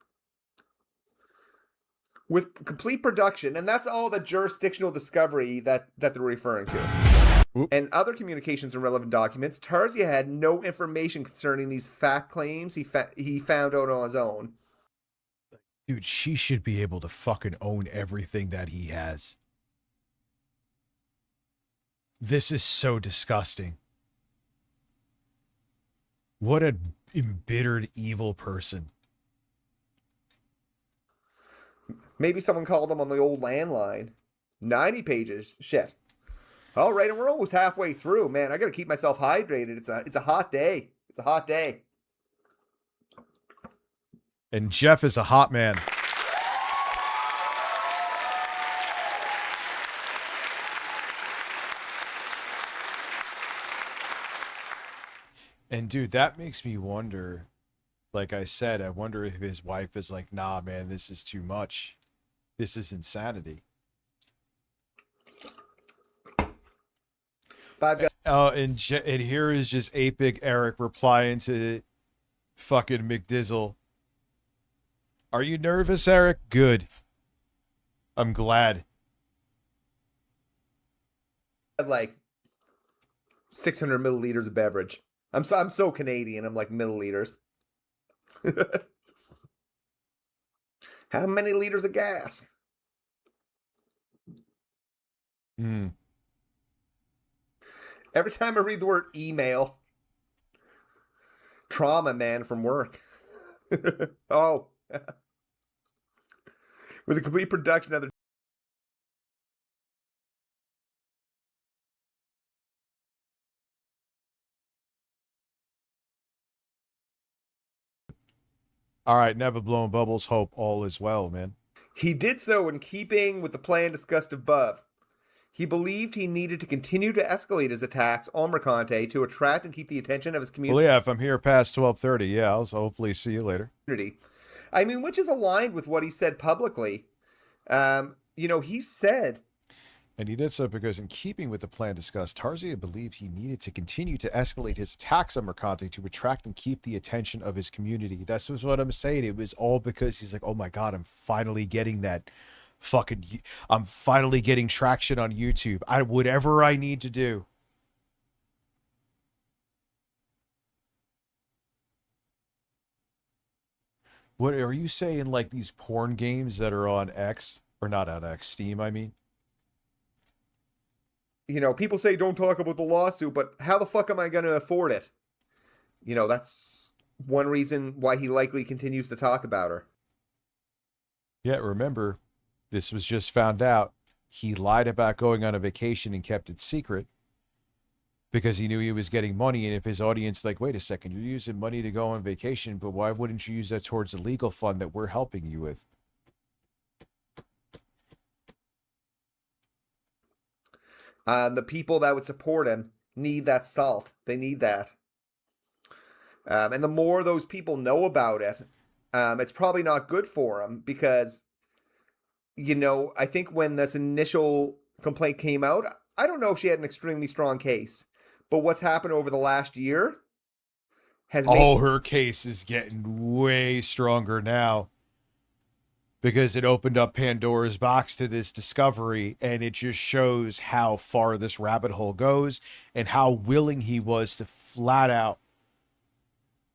Speaker 9: With complete production, and that's all the jurisdictional discovery that they're referring to.
Speaker 7: Oop.
Speaker 9: And other communications and relevant documents, Tarzia had no information concerning these fact claims he found out on his own.
Speaker 7: Dude, she should be able to fucking own everything that he has. This is so disgusting. What an embittered, evil person.
Speaker 9: Maybe someone called him on the old landline. 90 pages. Shit. All right, and we're almost halfway through. Man, I got to keep myself hydrated. It's a hot day. It's a hot day.
Speaker 7: And Jeff is a hot man. And dude, that makes me wonder, like I said, I wonder if his wife is like, nah, man, this is too much. This is insanity. And here is just Apic Eric replying to fucking McDizzle. Are you nervous, Eric? Good. I'm glad.
Speaker 9: Like 600 milliliters of beverage. I'm so Canadian. I'm like milliliters. How many liters of gas? Every time I read the word email, trauma, man, from work. Oh. With a complete production of the
Speaker 7: All right, never blowing bubbles. Hope all is well, man.
Speaker 9: He did so in keeping with the plan discussed above. He believed he needed to continue to escalate his attacks on Mercante to attract and keep the attention of his community.
Speaker 7: Well, yeah, if I'm here past 12:30, yeah, I'll hopefully see you later.
Speaker 9: I mean, which is aligned with what he said publicly. He said...
Speaker 7: And he did so because in keeping with the plan discussed, Tarzia believed he needed to continue to escalate his attacks on Mercante to attract and keep the attention of his community. That's what I'm saying. It was all because he's like, oh my God, I'm finally getting I'm finally getting traction on YouTube. Whatever I need to do. What are you saying? Like these porn games that are on X, or not on X, Steam, I mean?
Speaker 9: People say don't talk about the lawsuit, but how the fuck am I going to afford it? That's one reason why he likely continues to talk about her.
Speaker 7: Yeah, remember, this was just found out. He lied about going on a vacation and kept it secret because he knew he was getting money. And if his audience like, wait a second, you're using money to go on vacation, but why wouldn't you use that towards the legal fund that we're helping you with?
Speaker 9: The people that would support him need that salt. They need that. And the more those people know about it, it's probably not good for them because, you know, I think when this initial complaint came out, I don't know if she had an extremely strong case, but what's happened over the last year has made
Speaker 7: her case is getting way stronger now because it opened up Pandora's box to this discovery, and it just shows how far this rabbit hole goes and how willing he was to flat out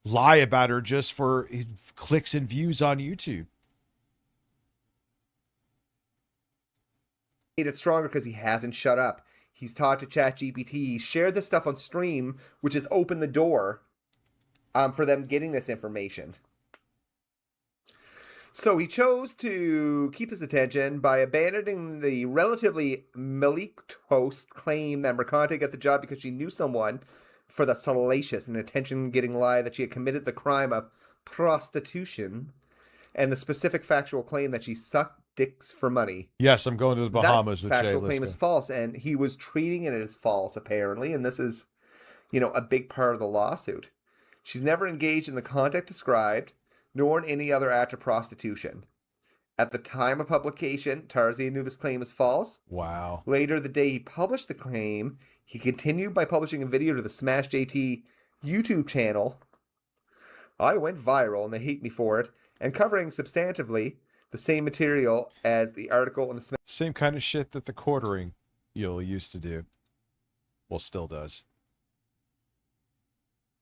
Speaker 7: lie about her just for clicks and views on YouTube.
Speaker 9: made it stronger because he hasn't shut up. He's talked to ChatGPT. He shared this stuff on stream, which has opened the door for them getting this information. So he chose keep his attention by abandoning the relatively milquetoast claim that Mercante got the job because she knew someone for the salacious and attention-getting lie that she had committed the crime of prostitution, and the specific factual claim that she sucked dicks for money.
Speaker 7: Yes, I'm going to the Bahamas
Speaker 9: that
Speaker 7: with
Speaker 9: factual
Speaker 7: Shameless.
Speaker 9: claim is false, and he was treating it as false, apparently, and this is, you know, a big part of the lawsuit. She's never engaged in the conduct described, nor in any other act of prostitution. At the time of publication, Tarzia knew this claim was false.
Speaker 7: Wow.
Speaker 9: Later the day he published the claim, he continued by publishing a video to the Smash JT YouTube channel. I went viral and they hate me for it, and covering substantively the same material as the article in the Smash.
Speaker 7: Same kind of shit that the quartering used to do. Well, still does.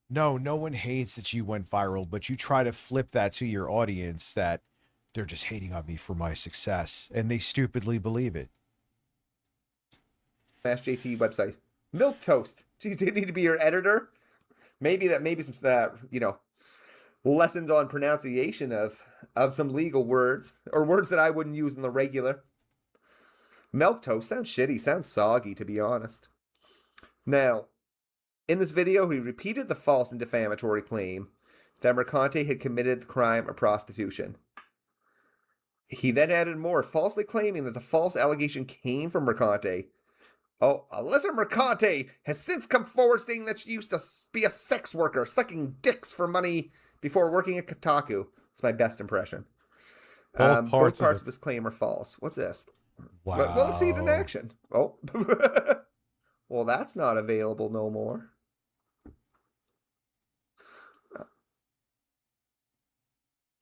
Speaker 7: No one hates that you went viral, but you try to flip that to your audience that they're just hating on me for my success, and they stupidly believe it.
Speaker 9: Smash JT website. Milk toast. Geez, do you need to be your editor? Maybe some you know, lessons on pronunciation of some legal words, or words that I wouldn't use in the regular. Milk toast sounds shitty, sounds soggy, to be honest. Now, in this video, he repeated the false and defamatory claim that Mercante had committed the crime of prostitution. He then added more, falsely claiming that the false allegation came from Mercante. Oh, Alyssa Mercante has since come forward stating that she used to be a sex worker, sucking dicks for money before working at Kotaku. It's my best impression. Both parts of this claim are false. What's this?
Speaker 7: Wow.
Speaker 9: Well, let's see it in action. Oh. Well, that's not available no more.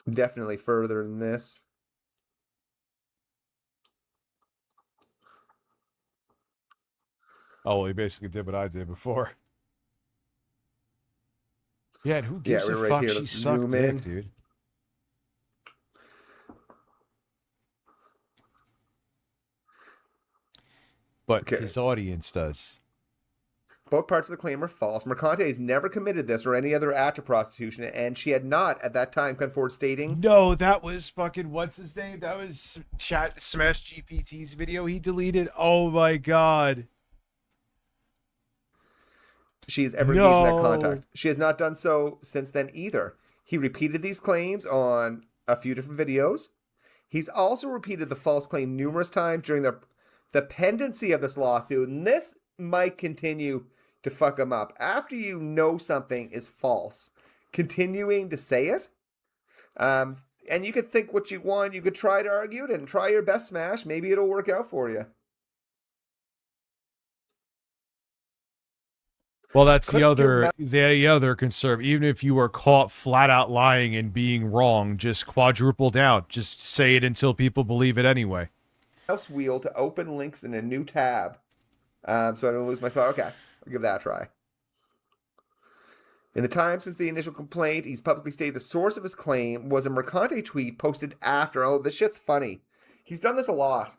Speaker 9: Definitely further than this.
Speaker 7: Oh, well, he basically did what I did before. Yeah, and who gives a
Speaker 9: we're right
Speaker 7: fuck?
Speaker 9: here.
Speaker 7: She
Speaker 9: Let's
Speaker 7: sucked
Speaker 9: zoom
Speaker 7: dick,
Speaker 9: in.
Speaker 7: dude. But his audience does.
Speaker 9: Both parts of the claim are false. Mercante has never committed this or any other act of prostitution, and she had not at that time come forward stating.
Speaker 7: No, that was fucking, what's his name? That was Smash GPT's video he deleted. Oh my god.
Speaker 9: She has ever engaged in that contact. She has not done so since then either. He repeated these claims on a few different videos. He's also repeated the false claim numerous times during the pendency of this lawsuit, and this might continue to fuck him up. After you know something is false, continuing to say it, and you could think what you want, you could try to argue it and try your best, Smash. Maybe it'll work out for you.
Speaker 7: Well, that's the other concern. Even if you are caught flat out lying and being wrong, just quadruple down. Just say it until people believe it anyway.
Speaker 9: Mouse wheel to open links in a new tab, so I don't lose my spot. Okay, I'll give that a try. In the time since the initial complaint, he's publicly stated the source of his claim was a Mercante tweet posted after. Oh, this shit's funny. He's done this a lot.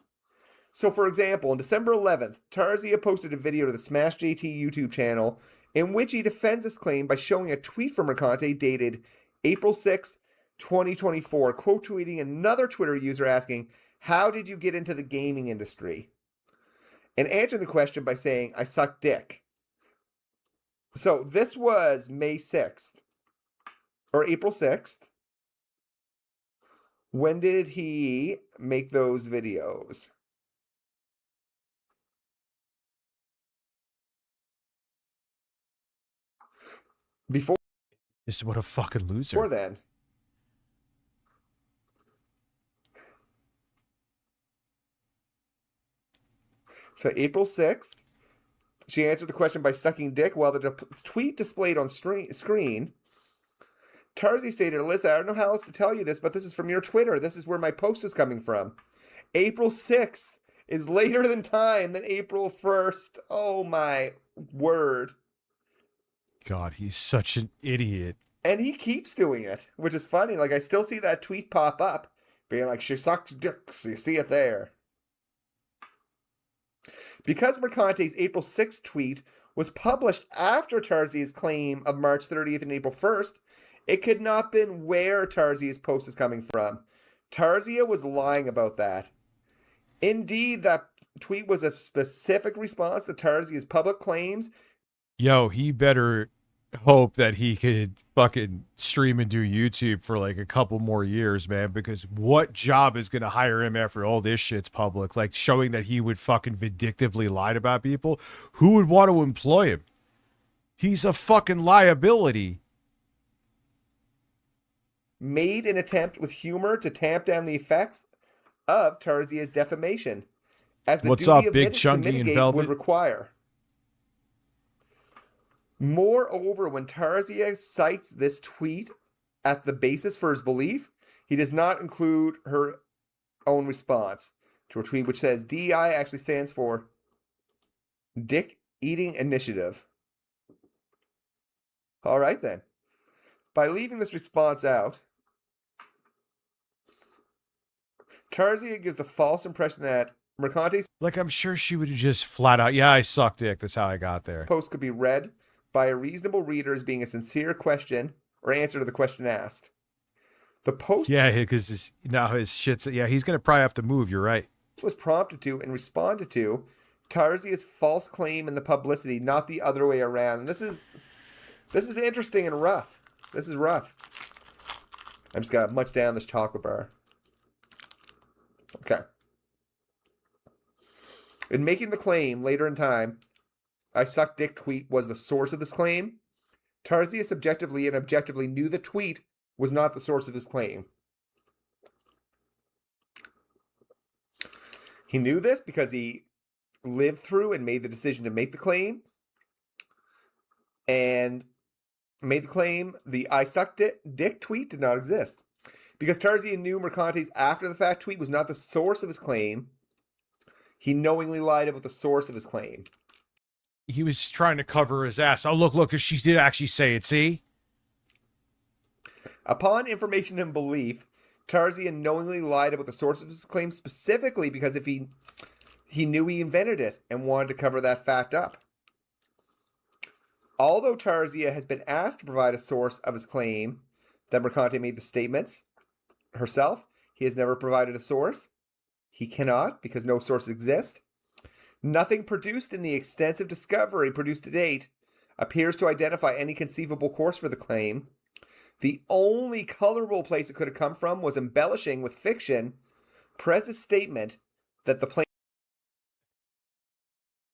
Speaker 9: So, for example, on December 11th, Tarzia posted a video to the Smash JT YouTube channel in which he defends his claim by showing a tweet from Mercante dated April 6, 2024, quote tweeting another Twitter user asking, "How did you get into the gaming industry?" and answering the question by saying, "I suck dick." So this was May 6th, or April 6th. When did he make those videos? Before
Speaker 7: Just what a fucking loser.
Speaker 9: Or then. So April 6th, she answered the question by sucking dick while the tweet displayed on screen. Tarzi stated, Alyssa, I don't know how else to tell you this, but this is from your Twitter. This is where my post is coming from. April 6th is later than time than April 1st. Oh my word.
Speaker 7: God, he's such an idiot.
Speaker 9: And he keeps doing it, which is funny. Like, I still see that tweet pop up, being like, she sucks dicks. You see it there. Because Mercante's April 6th tweet was published after Tarzia's claim of March 30th and April 1st, it could not have been where Tarzia's post is coming from. Tarzia was lying about that. Indeed, that tweet was a specific response to Tarzia's public claims.
Speaker 7: Yo, he better hope that he could fucking stream and do YouTube for like a couple more years, man, because what job is going to hire him after all this shit's public? Like showing that he would fucking vindictively lie about people? Who would want to employ him? He's a fucking liability.
Speaker 9: Made an attempt with humor to tamp down the effects of Tarzia's defamation, as the
Speaker 7: What's
Speaker 9: duty
Speaker 7: up,
Speaker 9: of
Speaker 7: Big Chunky and
Speaker 9: mitigate
Speaker 7: Velvet?
Speaker 9: would require. Moreover, when Tarzia cites this tweet at the basis for his belief, he does not include her own response to a tweet which says DEI actually stands for Dick Eating Initiative. All right, then. By leaving this response out, Tarzia gives the false impression that Mercante's
Speaker 7: Like, I'm sure she would have just flat out, yeah, I suck dick. That's how I got there.
Speaker 9: post could be read by a reasonable reader as being a sincere question or answer to the question asked. The post
Speaker 7: Yeah, because now his shit's, yeah, he's going to probably have to move. You're right.
Speaker 9: was prompted to and responded to Tarzia's false claim in the publicity, not the other way around. And this is interesting and rough. This is rough. I'm just gonna munch down this chocolate bar. Okay. In making the claim later in time, I suck dick tweet was the source of this claim. Tarzia subjectively and objectively knew the tweet was not the source of his claim. He knew this because he lived through and made the decision to make the claim. And made the claim the I suck dick tweet did not exist. Because Tarzia knew Mercante's after the fact tweet was not the source of his claim, he knowingly lied about the source of his claim.
Speaker 7: He was trying to cover his ass. Oh, look, she did actually say it, see?
Speaker 9: Upon information and belief, Tarzia knowingly lied about the source of his claim specifically because if he knew he invented it and wanted to cover that fact up. Although Tarzia has been asked to provide a source of his claim that Mercante made the statements herself, he has never provided a source. He cannot because no source exists. Nothing produced in the extensive discovery produced to date appears to identify any conceivable course for the claim. The only colorable place it could have come from was embellishing with fiction Prez's statement that the plane.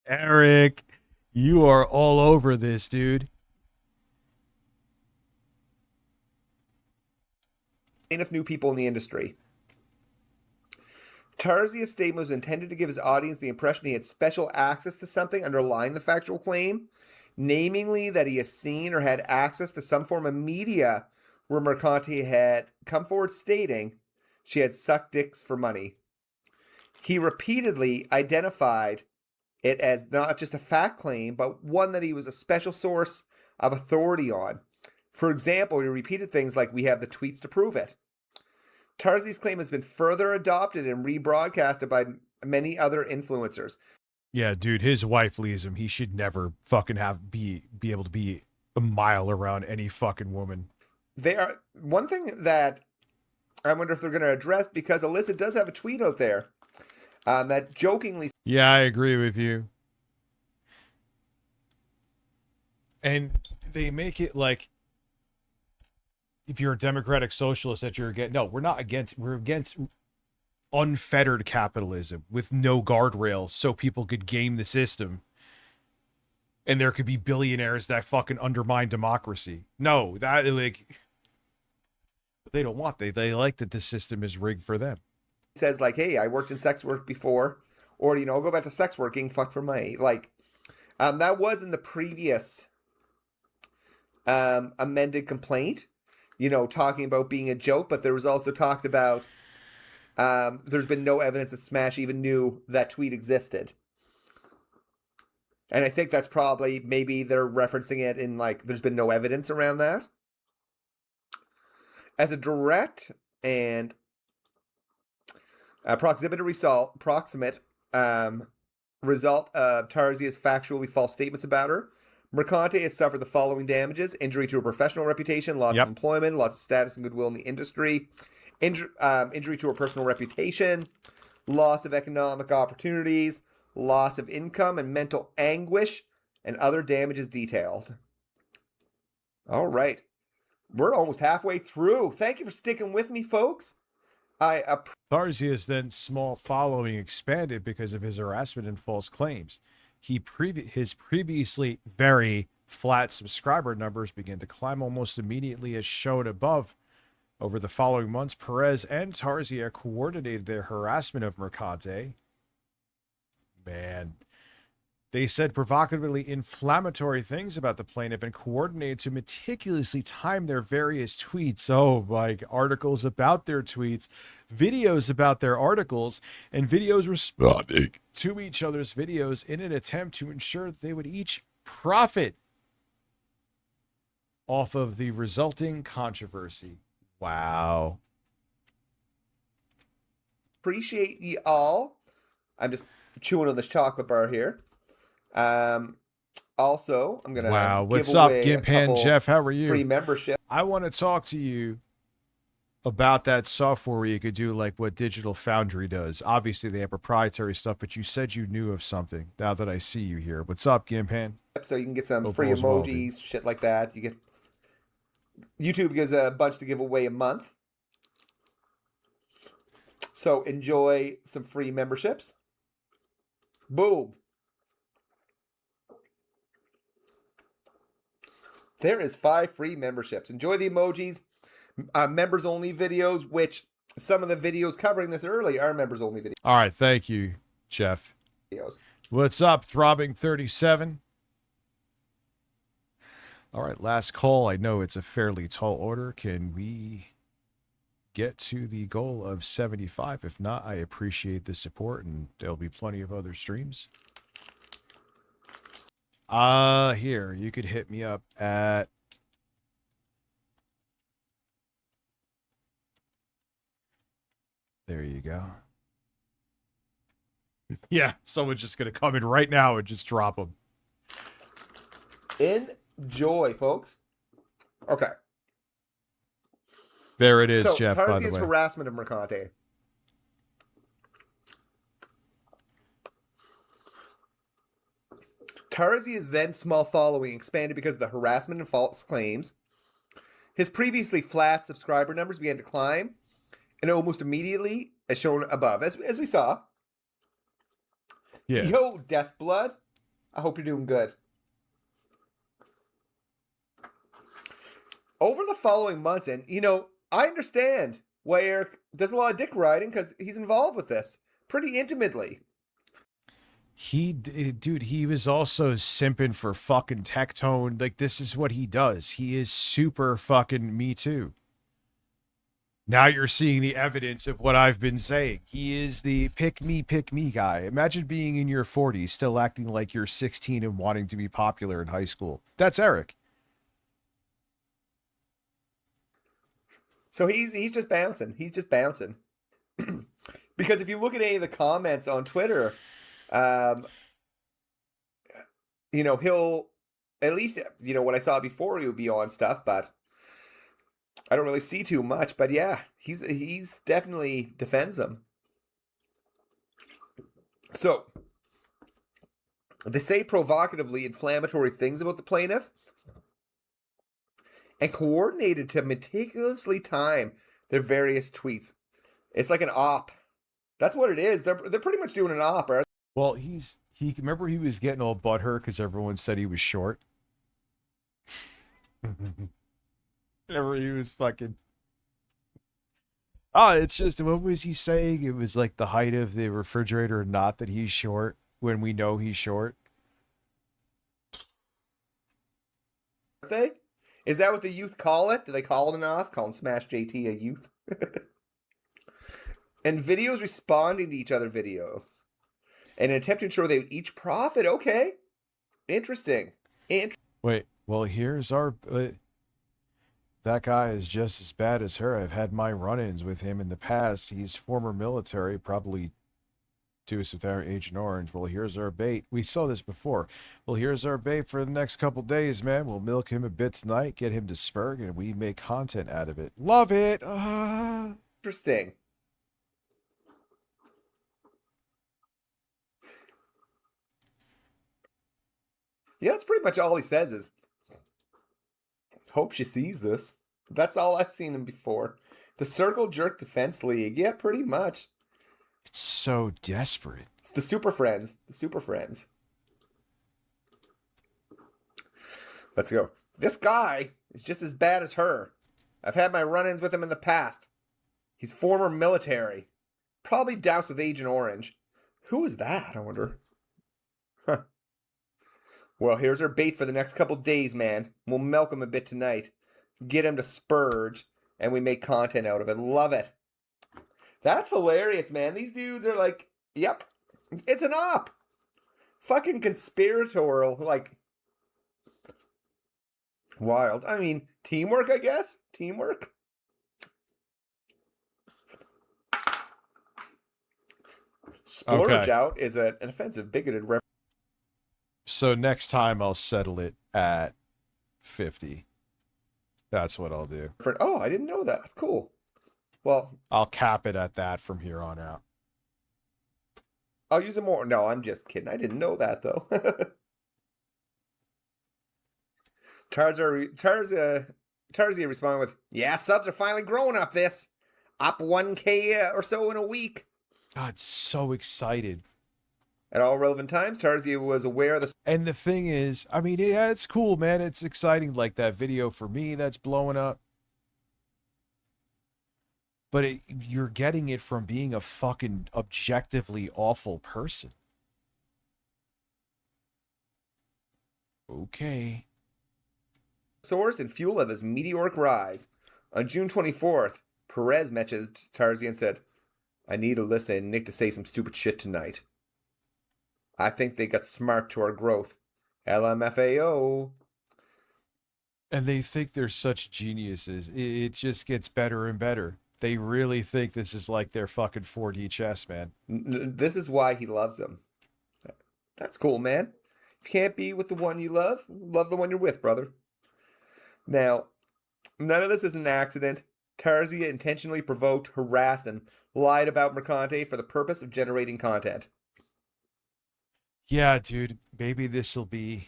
Speaker 7: Eric, you are all over this, dude.
Speaker 9: Of new people in the industry. Tarzia's statement was intended to give his audience the impression he had special access to something underlying the factual claim, namely that he has seen or had access to some form of media where Mercante had come forward stating she had sucked dicks for money. He repeatedly identified it as not just a fact claim, but one that he was a special source of authority on. For example, he repeated things like, we have the tweets to prove it. Tarzia's claim has been further adopted and rebroadcasted by many other influencers.
Speaker 7: Yeah, dude, his wife leaves him. He should never fucking be able to be a mile around any fucking woman.
Speaker 9: They are one thing that I wonder if they're going to address, because Alyssa does have a tweet out there that jokingly.
Speaker 7: Yeah, I agree with you. And they make it like, if you're a democratic socialist, that you're against. No, we're not against. We're against unfettered capitalism with no guardrails so people could game the system. and there could be billionaires that fucking undermine democracy. No, that like, but they don't want. They like that the system is rigged for them.
Speaker 9: Says like, hey, I worked in sex work before, or go back to sex working, fuck for money. Like, that was in the previous amended complaint, talking about being a joke, but there was also talked about there's been no evidence that Smash even knew that tweet existed. And I think that's probably, maybe they're referencing it in like, there's been no evidence around that. As a direct and proximate result of Tarzia's factually false statements about her, Mercante has suffered the following damages: injury to her professional reputation, loss of employment, loss of status and goodwill in the industry, injury to her personal reputation, loss of economic opportunities, loss of income, and mental anguish, and other damages detailed. All right. We're almost halfway through. Thank you for sticking with me, folks.
Speaker 7: Tarzia's then small following expanded because of his harassment and false claims. His previously very flat subscriber numbers began to climb almost immediately, as shown above. Over the following months, Perez and Tarzia coordinated their harassment of Mercante. Man. They said provocatively inflammatory things about the plaintiff and coordinated to meticulously time their various tweets. Oh, like articles about their tweets, videos about their articles, and videos responding to each other's videos in an attempt to ensure that they would each profit off of the resulting controversy. Wow.
Speaker 9: Appreciate you all. I'm just chewing on this chocolate bar here. Also, I'm gonna
Speaker 7: what's up, Gimpan Jeff? How are you?
Speaker 9: Free membership.
Speaker 7: I want to talk to you about that software where you could do like what Digital Foundry does. Obviously, they have proprietary stuff, but you said you knew of something. Now that I see you here, what's up, Gimpan?
Speaker 9: So you can get some free emojis, shit like that. You get YouTube gives a bunch to give away a month. So enjoy some free memberships. Boom. There is 5 free memberships. Enjoy the emojis. Members only videos, which some of the videos covering this early are members only videos.
Speaker 7: All right, thank you, Jeff. What's up, Throbbing 37? All right, last call. I know it's a fairly tall order. Can we get to the goal of 75? If not, I appreciate the support, and there'll be plenty of other streams. Here, you could hit me up at there you go. Yeah, someone's just gonna come in right now and just drop them.
Speaker 9: Enjoy, folks. Okay.
Speaker 7: There it is,
Speaker 9: so,
Speaker 7: Jeff, by the
Speaker 9: Tarzia's
Speaker 7: way.
Speaker 9: harassment of Mercante. Tarzia's then small following expanded because of the harassment and false claims. His previously flat subscriber numbers began to climb, and almost immediately, as shown above, as we saw.
Speaker 7: Yeah.
Speaker 9: Yo, Deathblood, I hope you're doing good. Over the following months, and I understand why Eric does a lot of dick riding, because he's involved with this pretty intimately.
Speaker 7: Dude, he was also simping for fucking Tectone. Like, this is what he does. He is super fucking Me Too. Now you're seeing the evidence of what I've been saying. He is the pick me guy. Imagine being in your 40s, still acting like you're 16 and wanting to be popular in high school. That's Eric.
Speaker 9: So he's just bouncing. He's just bouncing. Because if you look at any of the comments on Twitter, he'll at least, what I saw before, he would be on stuff, but I don't really see too much. But yeah, he's definitely defends them. So they say provocatively inflammatory things about the plaintiff and coordinated to meticulously time their various tweets. It's like an op. That's what it is. They're pretty much doing an op, right?
Speaker 7: Well, Remember he was getting all butthurt because everyone said he was short. Remember he was fucking. Oh, it's just, what was he saying? It was like the height of the refrigerator, not that he's short when we know he's short.
Speaker 9: Birthday? Is that what the youth call it? Do they call it enough? Calling Smash JT a youth? And videos responding to each other videos. And an attempt to ensure they each profit. Okay. Interesting.
Speaker 7: Wait, well, here's our... that guy is just as bad as her. I've had my run-ins with him in the past. He's former military, probably to us with our Agent Orange. Well, here's our bait. We saw this before. Well, here's our bait for the next couple days, man. We'll milk him a bit tonight, get him to spurg, and we make content out of it. Love it.
Speaker 9: Interesting. Yeah, that's pretty much all he says is, hope she sees this. That's all I've seen him before. The Circle Jerk Defense League. Yeah, pretty much.
Speaker 7: It's so desperate.
Speaker 9: It's the Super Friends. The Super Friends. Let's go. This guy is just as bad as her. I've had my run-ins with him in the past. He's former military. Probably doused with Agent Orange. Who is that, I wonder? Huh. Well, here's our bait for the next couple days, man. We'll milk him a bit tonight. Get him to spurge, and we make content out of it. Love it. That's hilarious, man. These dudes are like, yep, it's an op. Fucking conspiratorial, like, wild. I mean, teamwork, I guess? Teamwork? Splurge out is an offensive, bigoted reference.
Speaker 7: So next time I'll settle it at 50. That's what I'll do.
Speaker 9: Oh, I didn't know that. Cool. Well,
Speaker 7: I'll cap it at that from here on out.
Speaker 9: I'll use it more. No, I'm just kidding. I didn't know that, though. Tarzia responded with, yeah, subs are finally growing up this. Up 1K or so in a week.
Speaker 7: God, so excited.
Speaker 9: At all relevant times, Tarzia was aware of the...
Speaker 7: And the thing is, I mean, yeah, it's cool, man. It's exciting, like that video for me that's blowing up. But you're getting it from being a fucking objectively awful person. Okay.
Speaker 9: Source and fuel of his meteoric rise. On June 24th, Perez messaged Tarzia and said, I need Alyssa and Nick to say some stupid shit tonight. I think they got smart to our growth. LMFAO.
Speaker 7: And they think they're such geniuses. It just gets better and better. They really think this is like their fucking 4D chess, man.
Speaker 9: This is why he loves them. That's cool, man. If you can't be with the one you love, love the one you're with, brother. Now, none of this is an accident. Tarzia intentionally provoked, harassed, and lied about Mercante for the purpose of generating content.
Speaker 7: Yeah, dude. Maybe this'll be...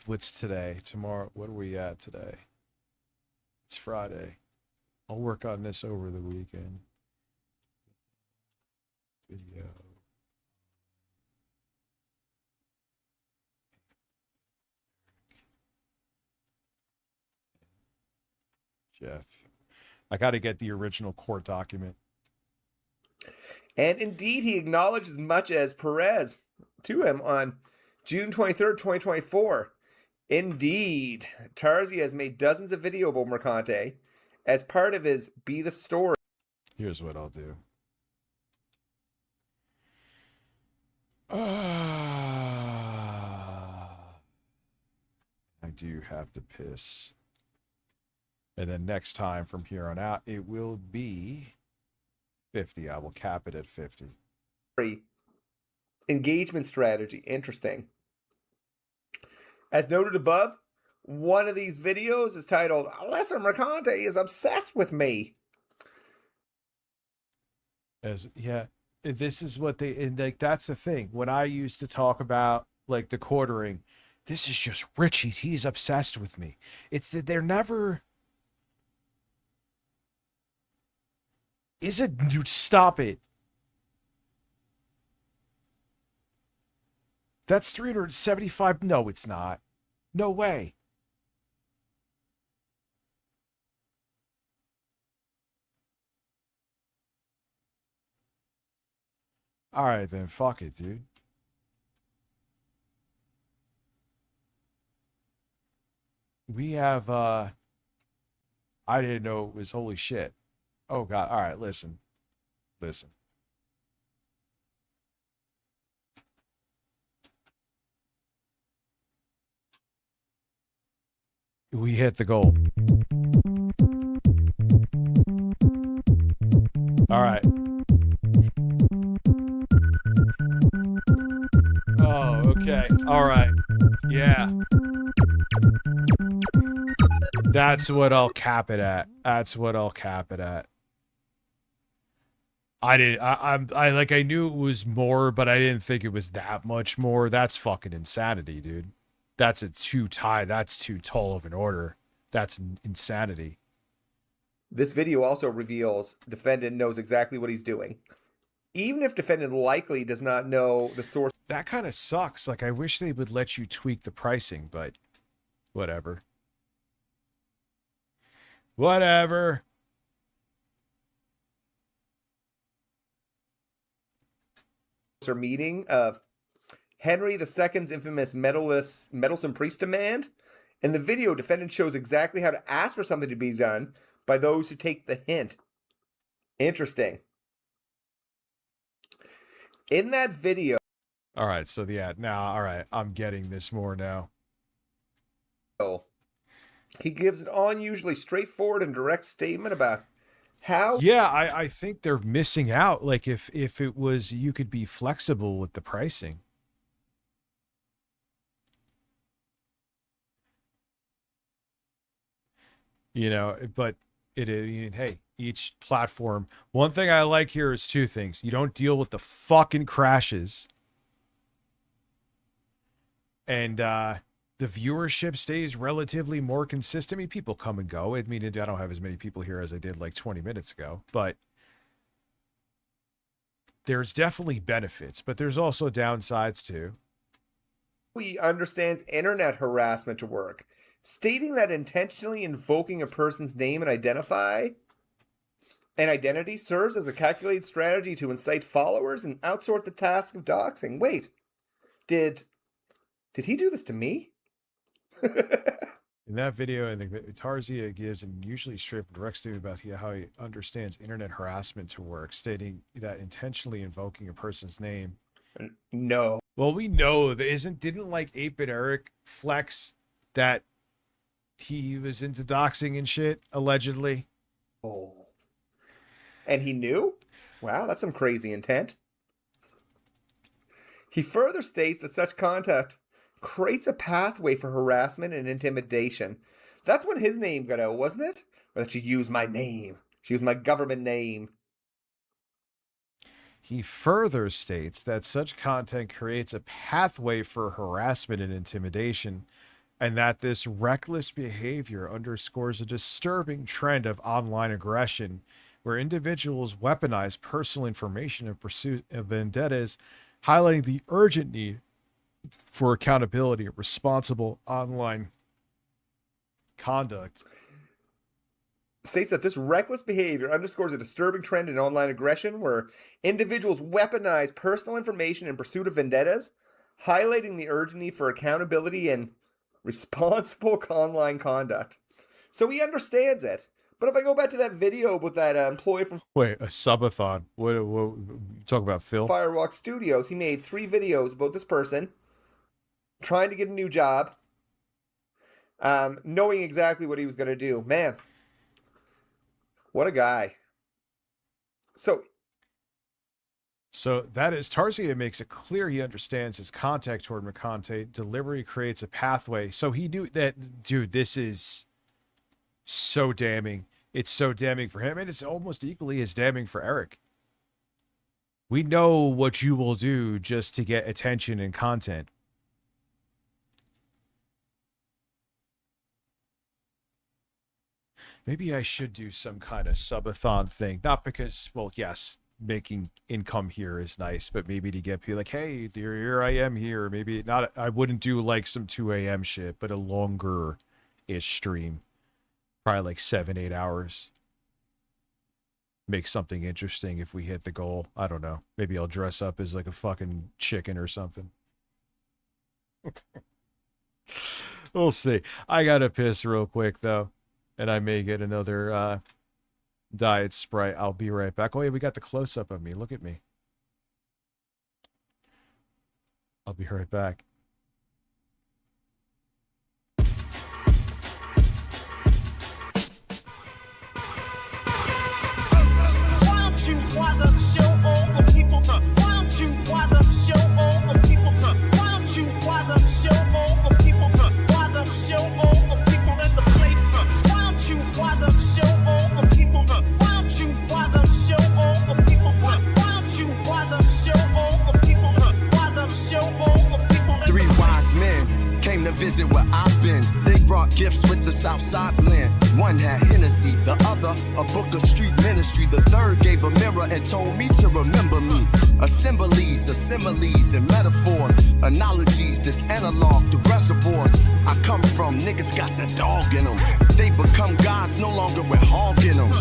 Speaker 7: What's today? Tomorrow? What are we at today? It's Friday. I'll work on this over the weekend. Video. Jeff. I got to get the original court document.
Speaker 9: And indeed, he acknowledged as much as Perez to him on June 23rd, 2024. Indeed, Tarzia has made dozens of videos about Mercante as part of his Be the Story.
Speaker 7: Here's what I'll do. I do have to piss. And then next time from here on out, it will be 50. I will cap it at 50.
Speaker 9: Engagement strategy. Interesting. As noted above, one of these videos is titled, Lesser Mercante is obsessed with me.
Speaker 7: This is what they, and like, that's the thing. When I used to talk about like the quartering, this is just Rich. He's obsessed with me. It's that they're never... Is it, dude, stop it. That's 375. No, it's not. No way. All right, then. Fuck it, dude. We have, I didn't know it was holy shit. Oh, God. All right, listen. Listen. We hit the goal. All right. Oh, okay. All right. Yeah. That's what I'll cap it at. That's what I'll cap it at. I knew it was more, but I didn't think it was that much more. That's fucking insanity, dude. That's that's too tall of an order. That's insanity.
Speaker 9: This video also reveals defendant knows exactly what he's doing. Even if defendant likely does not know the source.
Speaker 7: That kind of sucks. Like, I wish they would let you tweak the pricing, but whatever. Whatever.
Speaker 9: Or meeting of Henry II's infamous meddlesome priest demand. In the video, defendant shows exactly how to ask for something to be done by those who take the hint. Interesting. In that video.
Speaker 7: All right, so yeah, now, all right, I'm getting this more now.
Speaker 9: He gives an unusually straightforward and direct statement about how.
Speaker 7: Yeah, I think they're missing out. Like, if it was, you could be flexible with the pricing. You know, but hey, each platform. One thing I like here is two things. You don't deal with the fucking crashes. And the viewership stays relatively more consistent. I mean, people come and go. I mean, I don't have as many people here as I did like 20 minutes ago, but there's definitely benefits, but there's also downsides too.
Speaker 9: He understands internet harassment to work, stating that intentionally invoking a person's name and identity serves as a calculated strategy to incite followers and outsource the task of doxing. Wait, did he do this to me?
Speaker 7: In that video, I think Tarzia gives an unusually straight and direct statement about how he understands internet harassment to work, stating that intentionally invoking a person's name.
Speaker 9: No.
Speaker 7: Well, we know that didn't like 8-Bit Eric flex that he was into doxing and shit, allegedly.
Speaker 9: Oh. And he knew? Wow, that's some crazy intent. He further states that such conduct creates a pathway for harassment and intimidation. That's when his name got out, wasn't it? Or that she used my name. She used my government name.
Speaker 7: He further states that such content creates a pathway for harassment and intimidation, and that this reckless behavior underscores a disturbing trend of online aggression, where individuals weaponize personal information in pursuit of vendettas, highlighting the urgent need for accountability and responsible online conduct.
Speaker 9: States that this reckless behavior underscores a disturbing trend in online aggression where individuals weaponize personal information in pursuit of vendettas, highlighting the urgent need for accountability and responsible online conduct. So he understands it. But if I go back to that video with that employee from...
Speaker 7: Wait, a subathon? What talk about, Phil?
Speaker 9: Firewalk Studios. He made 3 videos about this person trying to get a new job, knowing exactly what he was going to do. Man, what a guy. So
Speaker 7: that is, Tarzia makes it clear he understands his contact toward McConte. Delivery creates a pathway. So he knew that, dude, this is so damning. It's so damning for him, and it's almost equally as damning for Eric. We know what you will do just to get attention and content. Maybe I should do some kind of subathon thing. Not because, well, yes, making income here is nice, but maybe to get people like, hey, here I am here. Maybe not. I wouldn't do like some 2 a.m. shit, but a longer-ish stream, probably like 7-8 hours. Make something interesting if we hit the goal. I don't know. Maybe I'll dress up as like a fucking chicken or something. We'll see. I gotta piss real quick though, and I may get another Diet Sprite. I'll be right back. Oh yeah, we got the close-up of me. Look at me. I'll be right back.
Speaker 13: Visit where I've been. They brought gifts with the Southside blend. One had Hennessy, the other a book of street ministry. The third gave a mirror and told me to remember me. Assemblies, similes, and metaphors. Analogies, this analog, the reservoirs I come from. Niggas got the dog in them. They become gods, no longer with hog in them.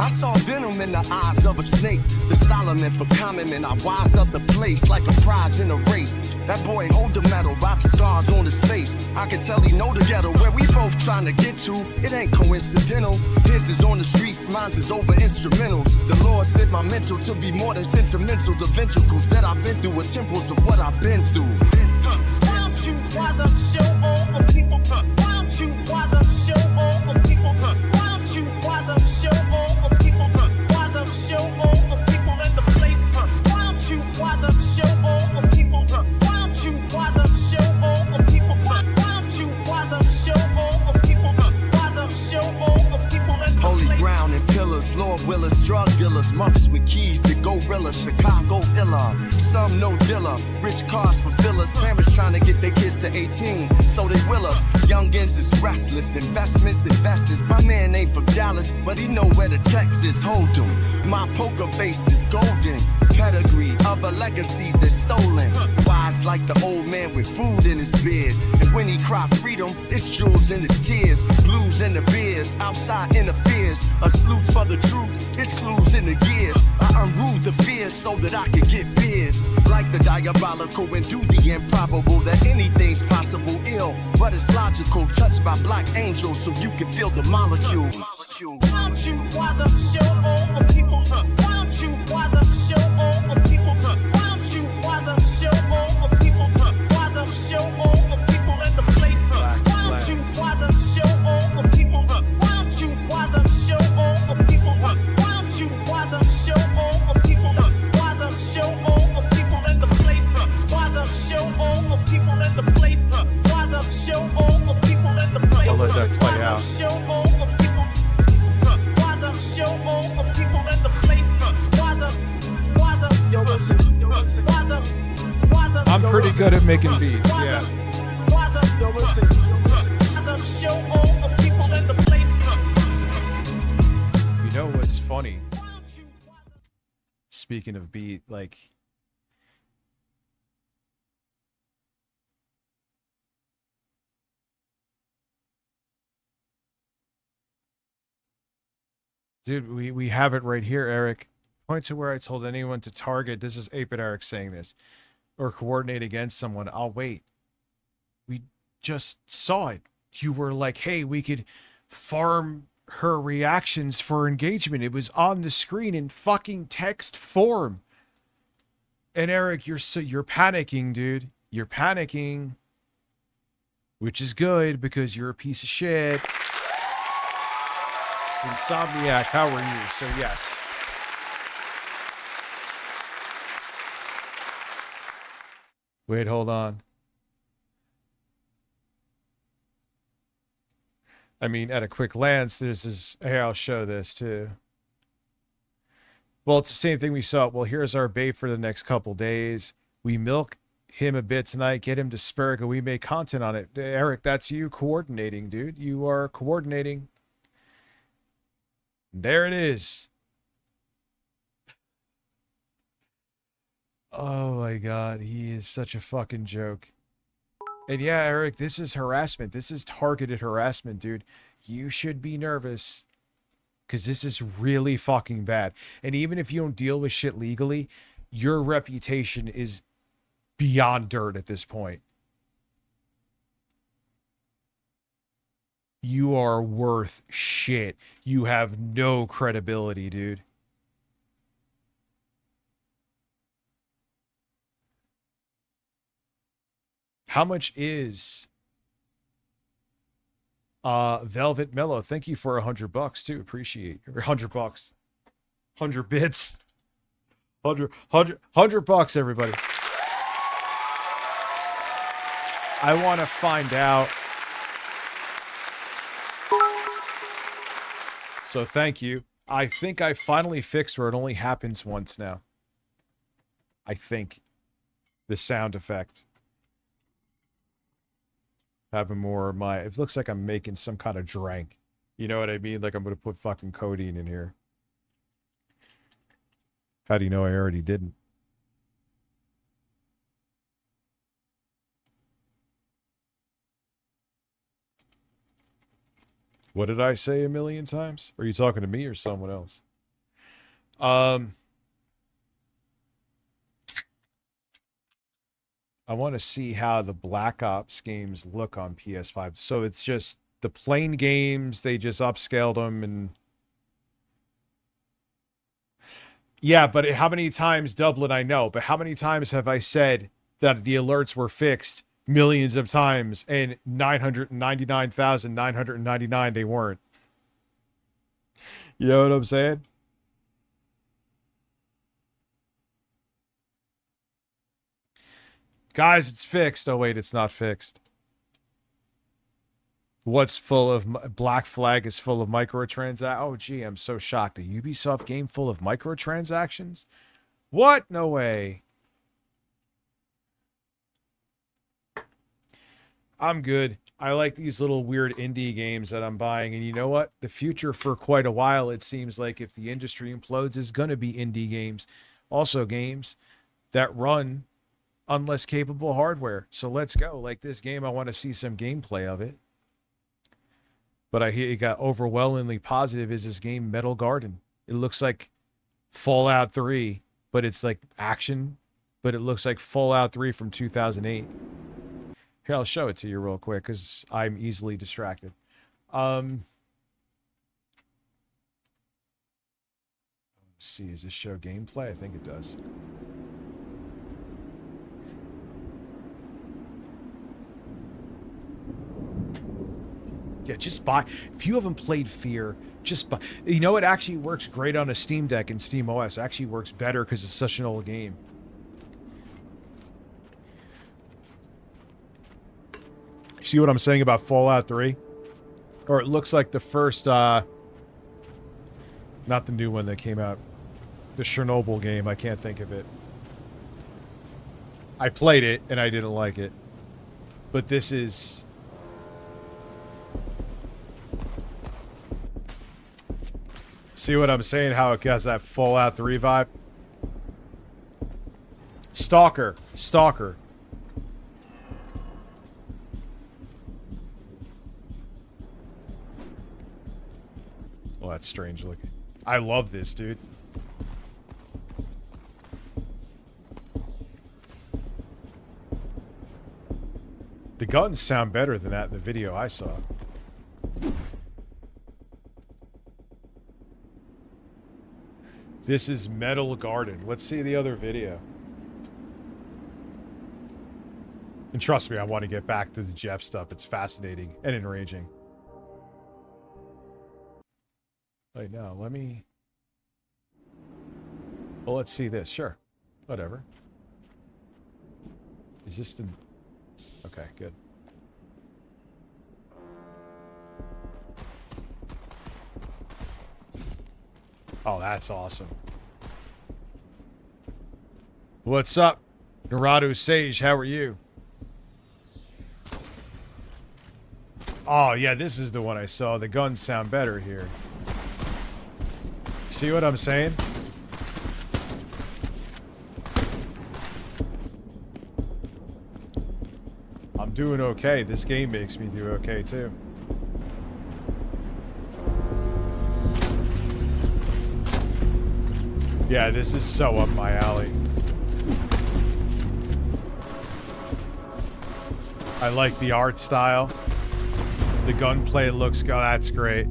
Speaker 13: I saw venom in the eyes of a snake. The Solomon for common man, I wise up the place like a prize in a race. That boy hold the medal by the scars on his face. I can tell he know the ghetto where we both trying to get to. It ain't coincidental. His is on the streets, mine's is over instrumentals. The Lord said my mental to be more than sentimental. The ventricles that I've been through are temples of what I've been through. Why don't you wise up, show all the people? Why don't you wise up, show all the people? Why don't you wise up, show all the people? Wise up, show all the people in the place. Why don't you wise up, show all the people? Why don't you wise up, show all the people? Why don't you wise up, show all the people? Wise up, show all the people in the place. Holy ground and pillars, Lord Willis, drug dealers, monks with keys to gorilla, Chicago illa. Some no dealer, rich cars for fillers, parents trying to get their kids to 18, so they will us. Youngins is restless, investments, investors. My man ain't from Dallas, but he know where the Texas hold him. My poker face is golden, pedigree of a legacy that's stolen. Wise like the old man with food in his beard, and when he cry freedom, it's jewels in his tears, blues in the beers, outside interferes. A salute for the truth, it's clues in the gears. I unruled the fears so that I could get beers. Like the diabolical and do the improbable, that anything's possible ill, but it's logical. Touched by black angels so you can feel the molecule. Why don't you wise up, show all the people? Why don't you wise up, show all the people? Why don't you wise up, show all the people? Wise up, show all the people in the place. Why don't you wise up, show all the people? Why don't you wise up, show all the people? Why don't you wise up, show all the people? Wise up, show all the people in the place. Wise up, show all the people in the place. Wise up, show all the people in the place.
Speaker 7: I'll let that play out.
Speaker 13: Show all the people. Wise up, show all the people in the place. Wise up, yo listen, wise up,
Speaker 7: I'm pretty good at making beats, yeah.
Speaker 13: Wise up, yo listen, wise up, show all the people in the place.
Speaker 7: You know what's funny? Speaking of beat, like, dude, we have it right here, Eric. Point to where I told anyone to target. This is 8-Bit Eric saying this. Or coordinate against someone. I'll wait. We just saw it. You were like, hey, we could farm her reactions for engagement. It was on the screen in fucking text form. And Eric, you're panicking, dude. You're panicking. Which is good because you're a piece of shit. Insomniac, how are you? So yes. Wait, hold on. I mean, at a quick glance, this is... Here, I'll show this, too. Well, it's the same thing we saw. Well, here's our bait for the next couple days. We milk him a bit tonight, get him to Spurga. We make content on it. Eric, that's you coordinating, dude. You are coordinating. There it is. Oh my god, he is such a fucking joke. And yeah, Eric, this is harassment. This is targeted harassment, dude. You should be nervous. Because this is really fucking bad. And even if you don't deal with shit legally, your reputation is beyond dirt at this point. You are worth shit. You have no credibility, dude. How much is Velvet Mellow? Thank you for $100 too. Appreciate your $100. 100 bits. 100 bucks, everybody. I want to find out. So thank you. I think I finally fixed where it only happens once now. I think. The sound effect. Having more of my... It looks like I'm making some kind of drink. You know what I mean? Like I'm going to put fucking codeine in here. How do you know I already didn't? What did I say a million times? Are you talking to me or someone else? I want to see how the Black Ops games look on PS5. So it's just the plain games, they just upscaled them and... Yeah, but how many times, Dublin, I know, but how many times have I said that the alerts were fixed? Millions of times, and 999,999 they weren't. You know what I'm saying? Guys, it's fixed. Oh, wait, it's not fixed. What's full of... Black Flag is full of microtransactions. Oh, gee, I'm so shocked. A Ubisoft game full of microtransactions? What? No way. I'm good. I like these little weird indie games that I'm buying. And you know what? The future for quite a while, it seems like if the industry implodes, is going to be indie games. Also games that run on less capable hardware. So let's go. Like this game, I want to see some gameplay of it. But I hear it got overwhelmingly positive is this game Metal Garden. It looks like Fallout 3, but it's like action. But it looks like Fallout 3 from 2008. Here, I'll show it to you real quick because I'm easily distracted. Let's see, does this show gameplay? I think it does. Yeah, just buy. If you haven't played Fear, just buy. You know, it actually works great on a Steam Deck and Steam OS. It actually works better because it's such an old game. See what I'm saying about Fallout 3? Or it looks like the first, not the new one that came out. The Chernobyl game, I can't think of it. I played it, and I didn't like it. But this is... See what I'm saying? How it has that Fallout 3 vibe? Stalker. Stalker. Well, that's strange looking. I love this, dude. The guns sound better than that in the video I saw. This is Metal Garden. Let's see the other video. And trust me, I want to get back to the Jeff stuff. It's fascinating and enraging. Wait, no, let me... Well, let's see this. Sure. Whatever. Is this the... Okay, good. Oh, that's awesome. What's up, Narado Sage? How are you? Oh, yeah, this is the one I saw. The guns sound better here. See what I'm saying? I'm doing okay. This game makes me do okay, too. Yeah, this is so up my alley. I like the art style. The gunplay looks good. That's great.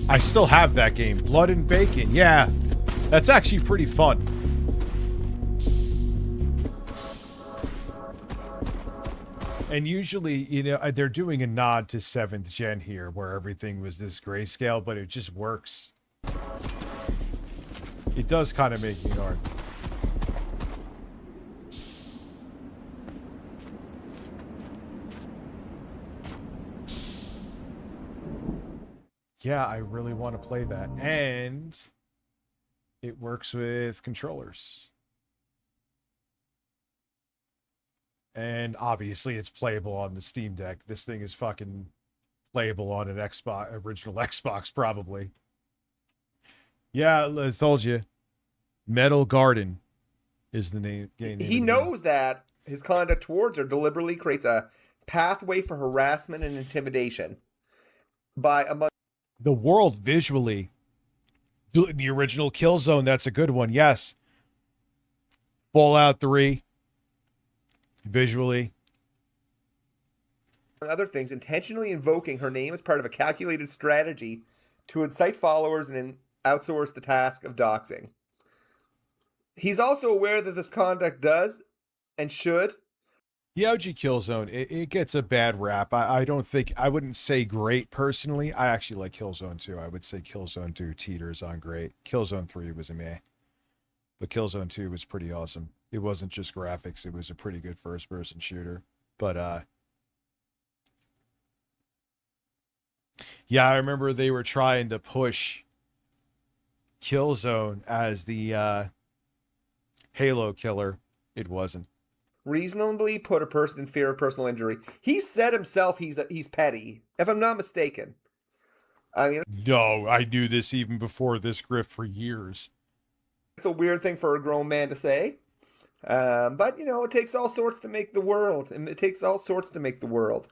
Speaker 7: I still have that game. Blood and Bacon. Yeah. That's actually pretty fun. And usually, you know, they're doing a nod to 7th gen here, where everything was this grayscale, but it just works. It does kind of make me hard. Yeah, I really want to play that. And it works with controllers. And obviously it's playable on the Steam Deck. This thing is fucking playable on an Xbox, original Xbox, probably. Yeah, I told you. Metal Garden is the name.
Speaker 9: He knows that his conduct towards her deliberately creates a pathway for harassment and intimidation by among
Speaker 7: the world visually. The original Killzone, that's a good one. Yes. Fallout 3 visually.
Speaker 9: Other things, intentionally invoking her name as part of a calculated strategy to incite followers and outsource the task of doxing. He's also aware that this conduct does and should.
Speaker 7: The OG Killzone, it gets a bad rap. I don't think, I wouldn't say great personally. I actually like Killzone 2. I would say Killzone 2 teeters on great. Killzone 3 was a meh. But Killzone 2 was pretty awesome. It wasn't just graphics, it was a pretty good first-person shooter. But, yeah, I remember they were trying to push Killzone as the Halo killer. It wasn't.
Speaker 9: Reasonably put a person in fear of personal injury. He said himself he's petty, if I'm not mistaken. I mean,
Speaker 7: no, I knew this even before this grift for years.
Speaker 9: It's a weird thing for a grown man to say. But, you know, it takes all sorts to make the world. And it takes all sorts to make the world.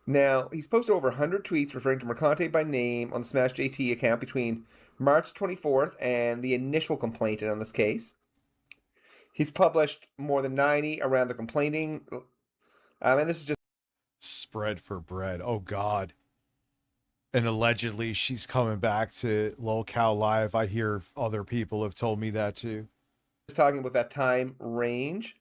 Speaker 9: Now, he's posted over 100 tweets referring to Mercante by name on the Smash JT account between March 24th and the initial complaint on this case. He's published more than 90 around the complaining. And this is just...
Speaker 7: Spread for bread. Oh, God. And allegedly, she's coming back to LolCal Live. I hear other people have told me that, too.
Speaker 9: Just talking about that time range.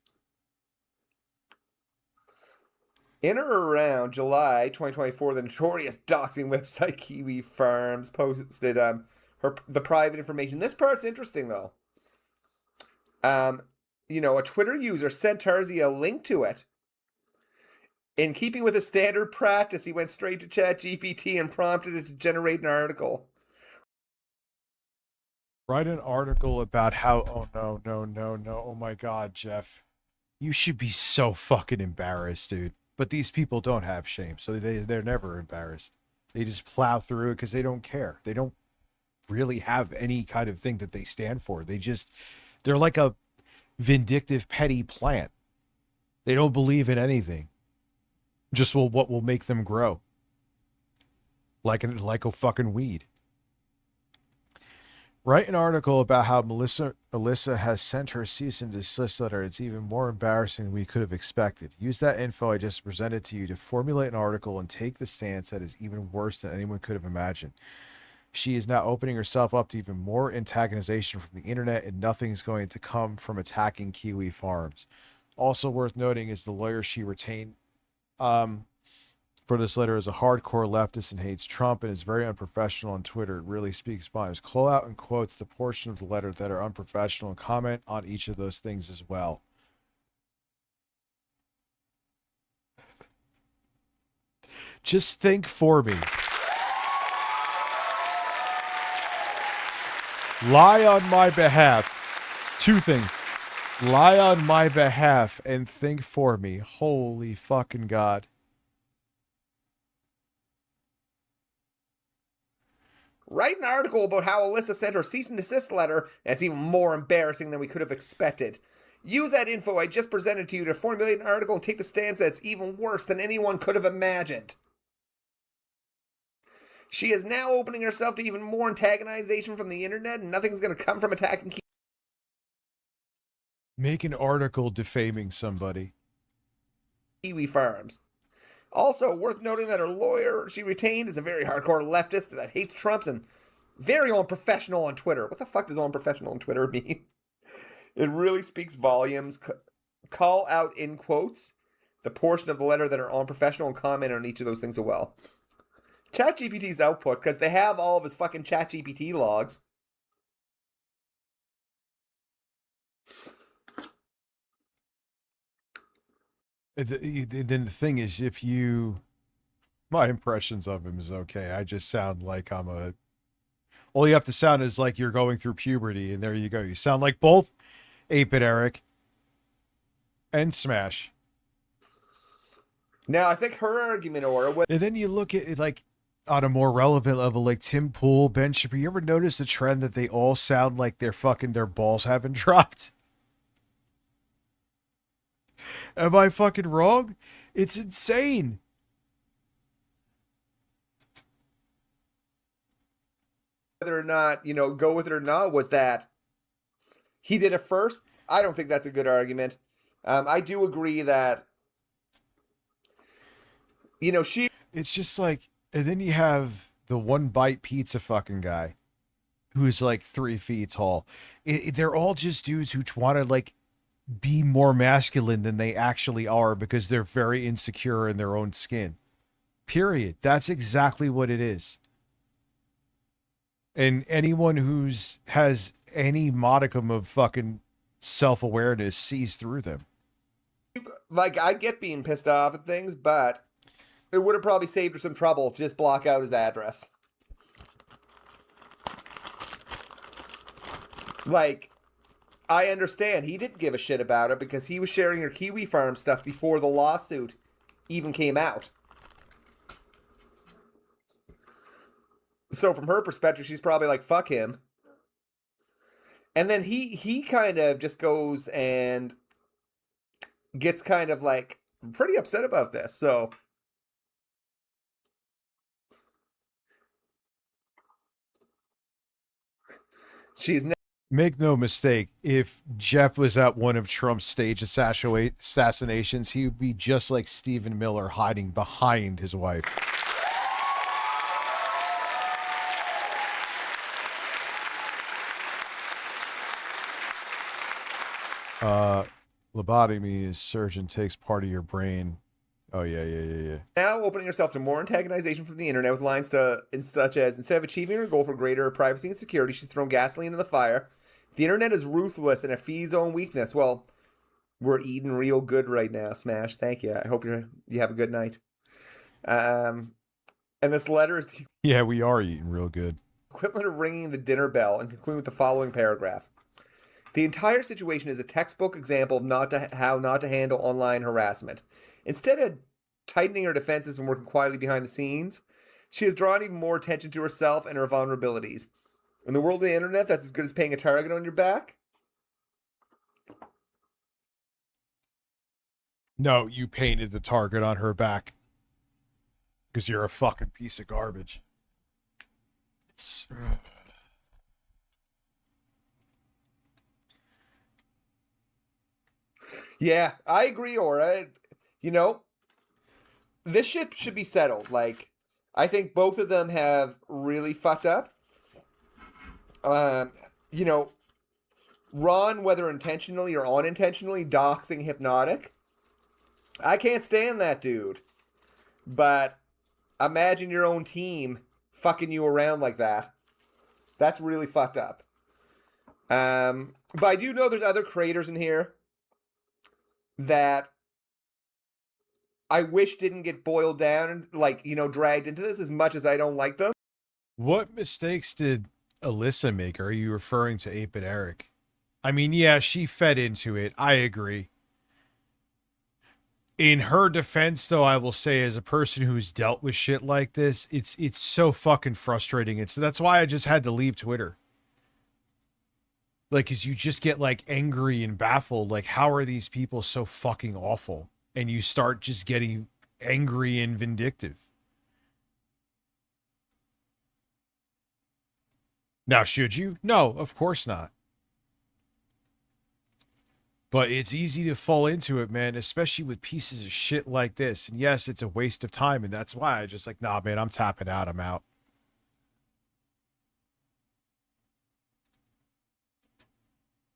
Speaker 9: In or around July 2024, the notorious doxing website Kiwi Farms posted the private information. This part's interesting, though. You know, a Twitter user sent Tarzi a link to it. In keeping with his standard practice, he went straight to ChatGPT and prompted it to generate an article.
Speaker 7: Write an article about how... Oh, no. Oh, my God, Jeff. You should be so fucking embarrassed, dude. But these people don't have shame, so they're never embarrassed. They just plow through it because they don't care. They don't really have any kind of thing that they stand for. They're like a vindictive, petty plant. They don't believe in anything. Just what will make them grow. Like a fucking weed. Write an article about how Alyssa has sent her cease and desist letter. It's even more embarrassing than we could have expected. Use that info I just presented to you to formulate an article and take the stance that is even worse than anyone could have imagined. She is now opening herself up to even more antagonization from the internet, and nothing's going to come from attacking Kiwi Farms. Also worth noting is the lawyer she retained for this letter is a hardcore leftist and hates Trump and is very unprofessional on Twitter. It really speaks volumes. Call out and quotes the portion of the letter that are unprofessional and comment on each of those things as well. Just think for me. Lie on my behalf. Two things. Lie on my behalf and think for me. Holy fucking God.
Speaker 9: Write an article about how Alyssa sent her cease and desist letter, and it's even more embarrassing than we could have expected. Use that info I just presented to you to formulate an article and take the stance that it's even worse than anyone could have imagined. She is now opening herself to even more antagonization from the internet, and nothing's going to come from attacking.
Speaker 7: Make an article defaming somebody.
Speaker 9: Kiwi Farms. Also, worth noting that her lawyer she retained is a very hardcore leftist that hates Trump and very unprofessional on Twitter. What the fuck does unprofessional on Twitter mean? It really speaks volumes. Call out in quotes the portion of the letter that are unprofessional and comment on each of those things as well. ChatGPT's output, because they have all of his fucking ChatGPT logs.
Speaker 7: Then the thing is, my impressions of him is okay. I just sound like all you have to sound is like you're going through puberty, and there you go. You sound like both 8-Bit Eric and Smash.
Speaker 9: Now, I think her argument,
Speaker 7: and then you look at it like on a more relevant level, like Tim Pool, Ben Shapiro. You ever notice the trend that they all sound like their balls haven't dropped? Am I fucking wrong? It's insane.
Speaker 9: Whether or not, go with it or not, was that he did it first. I don't think that's a good argument. I do agree that,
Speaker 7: it's just like, and then you have the One Bite Pizza fucking guy who's like 3 feet tall. They're all just dudes who want to like be more masculine than they actually are because they're very insecure in their own skin. Period. That's exactly what it is. And anyone has any modicum of fucking self-awareness sees through them.
Speaker 9: Like, I get being pissed off at things, but it would have probably saved her some trouble to just block out his address. Like, I understand he didn't give a shit about it because he was sharing her Kiwi Farm stuff before the lawsuit even came out. So from her perspective, she's probably like, fuck him. And then he kind of just goes and gets kind of like pretty upset about this. So she's
Speaker 7: make no mistake, if Jeff was at one of Trump's stage assassinations, he would be just like Stephen Miller hiding behind his wife. Lobotomy is surgeon takes part of your brain. Oh, yeah.
Speaker 9: Now opening herself to more antagonization from the internet with lines such as, instead of achieving her goal for greater privacy and security, she's thrown gasoline in the fire. The internet is ruthless and it feeds on weakness. Well, we're eating real good right now, Smash. Thank you. I hope you have a good night. And this letter is the
Speaker 7: yeah, we are eating real good.
Speaker 9: equivalent of ringing the dinner bell and conclude with the following paragraph. The entire situation is a textbook example of how not to handle online harassment. Instead of tightening her defenses and working quietly behind the scenes, she has drawn even more attention to herself and her vulnerabilities. In the world of the internet, that's as good as paying a target on your back.
Speaker 7: No, you painted the target on her back because you're a fucking piece of garbage. It's...
Speaker 9: Yeah, I agree, Aura. This shit should be settled. Like, I think both of them have really fucked up. Ron, whether intentionally or unintentionally, doxing Hypnotic. I can't stand that dude. But imagine your own team fucking you around like that. That's really fucked up. But I do know there's other creators in here that I wish didn't get boiled down and, dragged into this as much as I don't like them.
Speaker 7: What mistakes did Alyssa make? Are you referring to 8-Bit Eric? I mean, yeah, she fed into it. I agree. In her defense, though, I will say, as a person who's dealt with shit like this, it's so fucking frustrating. And so that's why I just had to leave Twitter. Like, cause you just get like angry and baffled. Like, how are these people so fucking awful? And you start just getting angry and vindictive. Now, should you? No, of course not. But it's easy to fall into it, man, especially with pieces of shit like this. And yes, it's a waste of time. And that's why I just like, nah, man, I'm tapping out. I'm out.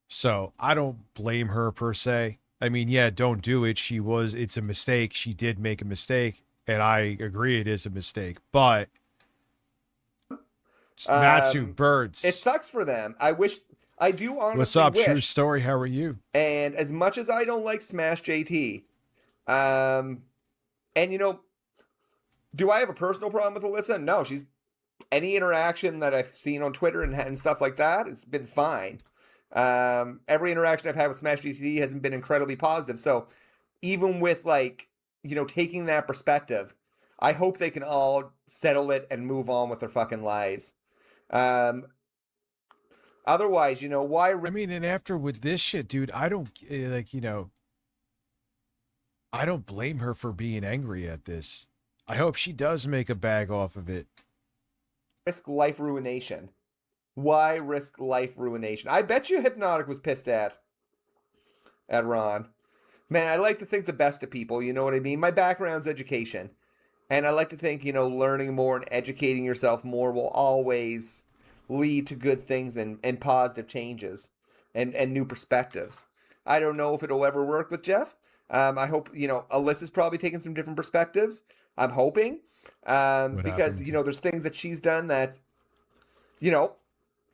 Speaker 7: So I don't blame her per se. I mean, yeah, don't do it. It's a mistake. She did make a mistake. And I agree it is a mistake. But Matsu, birds.
Speaker 9: It sucks for them. I do honestly
Speaker 7: What's up,
Speaker 9: wish,
Speaker 7: True Story? How are you?
Speaker 9: And as much as I don't like Smash JT, and you know, do I have a personal problem with Alyssa? No, any interaction that I've seen on Twitter and stuff like that, it's been fine. Every interaction I've had with Smash GT hasn't been incredibly positive. So even with like, you know, taking that perspective, I hope they can all settle it and move on with their fucking lives. Otherwise, you know, why?
Speaker 7: I mean, and after with this shit, dude, I don't like, you know, I don't blame her for being angry at this. I hope she does make a bag off of it.
Speaker 9: Risk life ruination. Why risk life ruination? I bet you Hypnotic was pissed at Ron. Man, I like to think the best of people, you know what I mean? My background's education. And I like to think, you know, learning more and educating yourself more will always lead to good things and positive changes and new perspectives. I don't know if it'll ever work with Jeff. I hope, you know, Alyssa's probably taking some different perspectives. I'm hoping. Because, you know, there's things that she's done that, you know,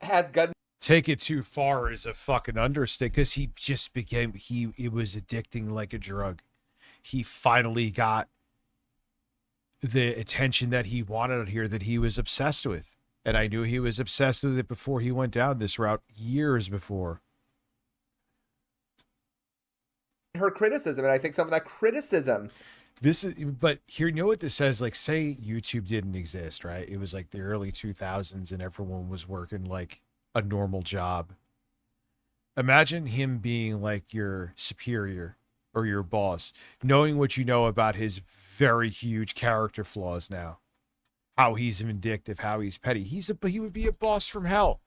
Speaker 9: has gotten.
Speaker 7: Take it too far is a fucking understatement, because he just it was addicting like a drug. He finally got the attention that he wanted here, that he was obsessed with. And I knew he was obsessed with it before he went down this route, years before.
Speaker 9: Her criticism, and I think some of that criticism.
Speaker 7: But here, you know what this says? Like, say YouTube didn't exist, right? It was like the early 2000s and everyone was working like a normal job. Imagine him being like your superior or your boss, knowing what you know about his very huge character flaws now. How he's vindictive, how he's petty. He would be a boss from hell.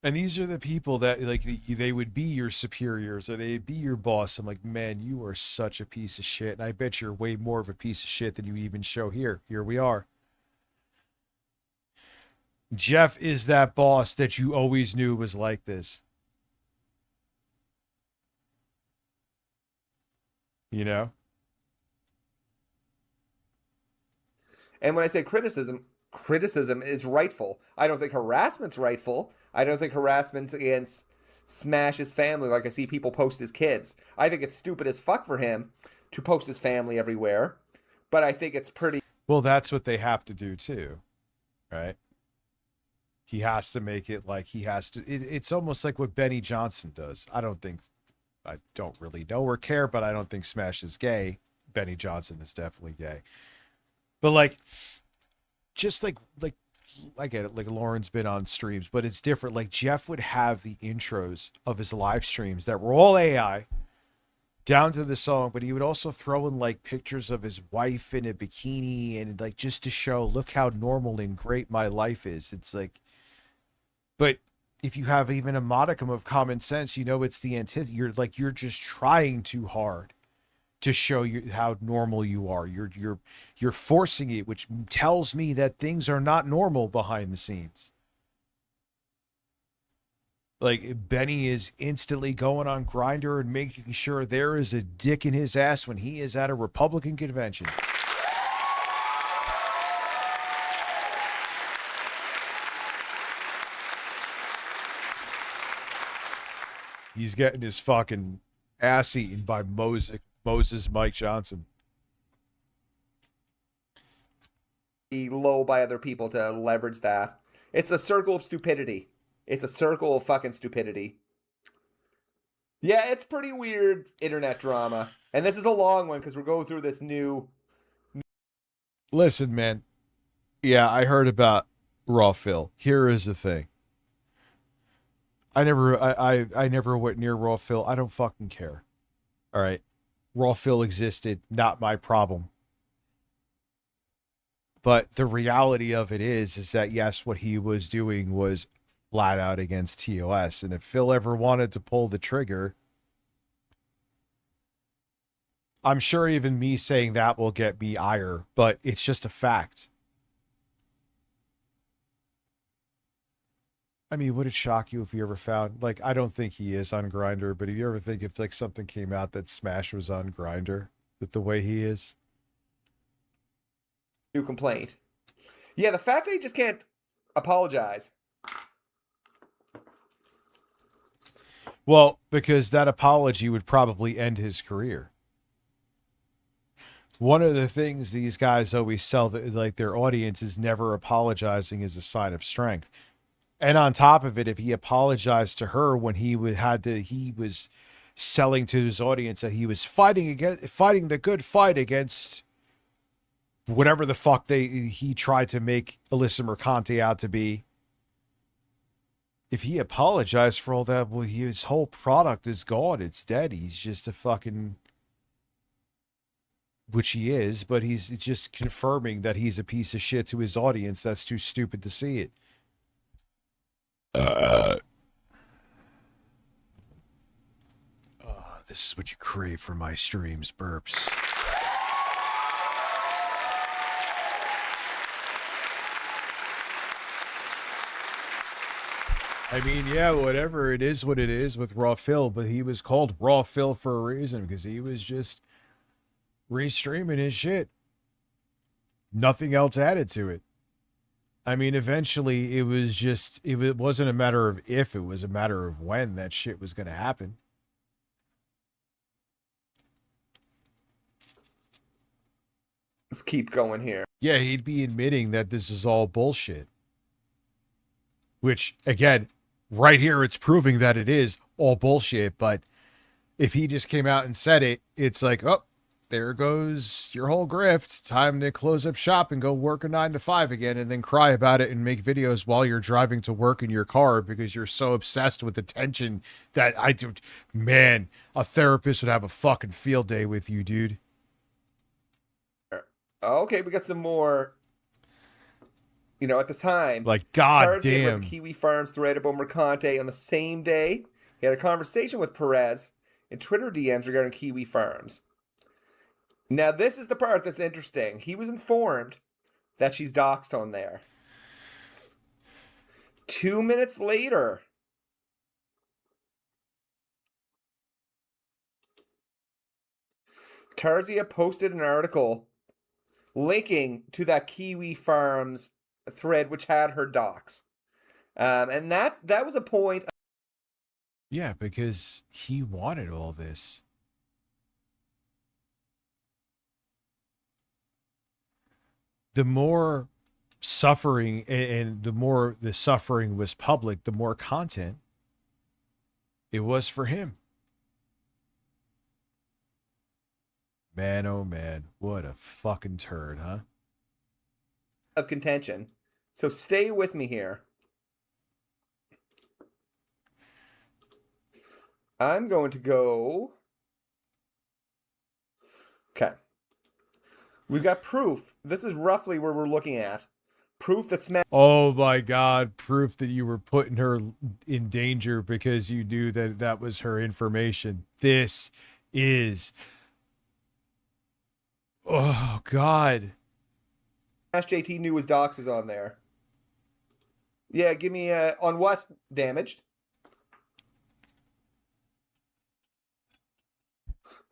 Speaker 7: And these are the people that, like, they would be your superiors or they'd be your boss. I'm like, man, you are such a piece of shit. And I bet you're way more of a piece of shit than you even show here. Here we are. Jeff is that boss that you always knew was like this. You know?
Speaker 9: And when I say criticism is rightful. I don't think harassment's rightful. I don't think harassment's against Smash's family like I see people post his kids. I think it's stupid as fuck for him to post his family everywhere. But I think it's pretty...
Speaker 7: Well, that's what they have to do too, right? He has to make it like he has to... It's almost like what Benny Johnson does. I don't really know or care, but I don't think Smash is gay. Benny Johnson is definitely gay. But like... Just like I get it, like Lauren's been on streams, but it's different. Like Jeff would have the intros of his live streams that were all AI down to the song, but he would also throw in like pictures of his wife in a bikini and like just to show, look how normal and great my life is. It's like, but if you have even a modicum of common sense, you know it's the antithesis. You're just trying too hard to show you how normal you are. You're forcing it, which tells me that things are not normal behind the scenes. Like Benny is instantly going on Grindr and making sure there is a dick in his ass when he is at a Republican convention. He's getting his fucking ass eaten by Moses Mike Johnson.
Speaker 9: Low by other people to leverage that. It's a circle of stupidity. It's a circle of fucking stupidity. Yeah, it's pretty weird internet drama. And this is a long one because we're going through this new...
Speaker 7: Listen, man. Yeah, I heard about Raw Phil. Here is the thing. I never went near Raw Phil. I don't fucking care. All right. Raw Phil existed, not my problem. But the reality of it is that yes, what he was doing was flat out against TOS. And if Phil ever wanted to pull the trigger, I'm sure even me saying that will get me ire, but it's just a fact. I mean, would it shock you if you ever found, like, I don't think he is on Grindr, but if you ever think if like something came out that Smash was on Grindr, that the way he is?
Speaker 9: New complaint. Yeah, the fact that he just can't apologize.
Speaker 7: Well, because that apology would probably end his career. One of the things these guys always sell, like their audience, is never apologizing is a sign of strength. And on top of it, if he apologized to her when he was selling to his audience that he was fighting the good fight against whatever the fuck he tried to make Alyssa Mercante out to be. If he apologized for all that, well, his whole product is gone. It's dead. He's just a fucking, which he is, but he's just confirming that he's a piece of shit to his audience that's too stupid to see it. This is what you crave for my streams, burps. I mean, yeah, whatever, it is what it is with Raw Phil, but he was called Raw Phil for a reason, because he was just restreaming his shit. Nothing else added to it. I mean, eventually it wasn't a matter of if, it was a matter of when that shit was going to happen.
Speaker 9: Let's keep going here.
Speaker 7: Yeah, he'd be admitting that this is all bullshit. Which, again, right here, it's proving that it is all bullshit. But if he just came out and said it, it's like, oh, there goes your whole grift. Time to close up shop and go work a 9 to 5 again, and then cry about it and make videos while you're driving to work in your car because you're so obsessed with attention that man, a therapist would have a fucking field day with you, dude.
Speaker 9: Okay, we got some more. You know, at the time,
Speaker 7: like, god
Speaker 9: damn, with Kiwi Farms thread about Mercante on the same day. He had a conversation with Perez in Twitter DMs regarding Kiwi Farms. Now, this is the part that's interesting. He was informed that she's doxxed on there. 2 minutes later, Tarzia posted an article linking to that Kiwi Farms thread, which had her docs. And that was a point.
Speaker 7: Yeah, because he wanted all this. The more suffering, and the more the suffering was public, the more content it was for him. Man, oh man, what a fucking turd, huh?
Speaker 9: Of contention. So stay with me here. I'm going to go. Okay. We've got proof. This is roughly where we're looking at. Proof that Smash.
Speaker 7: Oh my God. Proof that you were putting her in danger because you knew that that was her information. This is. Oh God.
Speaker 9: Smash JT knew his docs was on there. Yeah, give me on what? Damaged.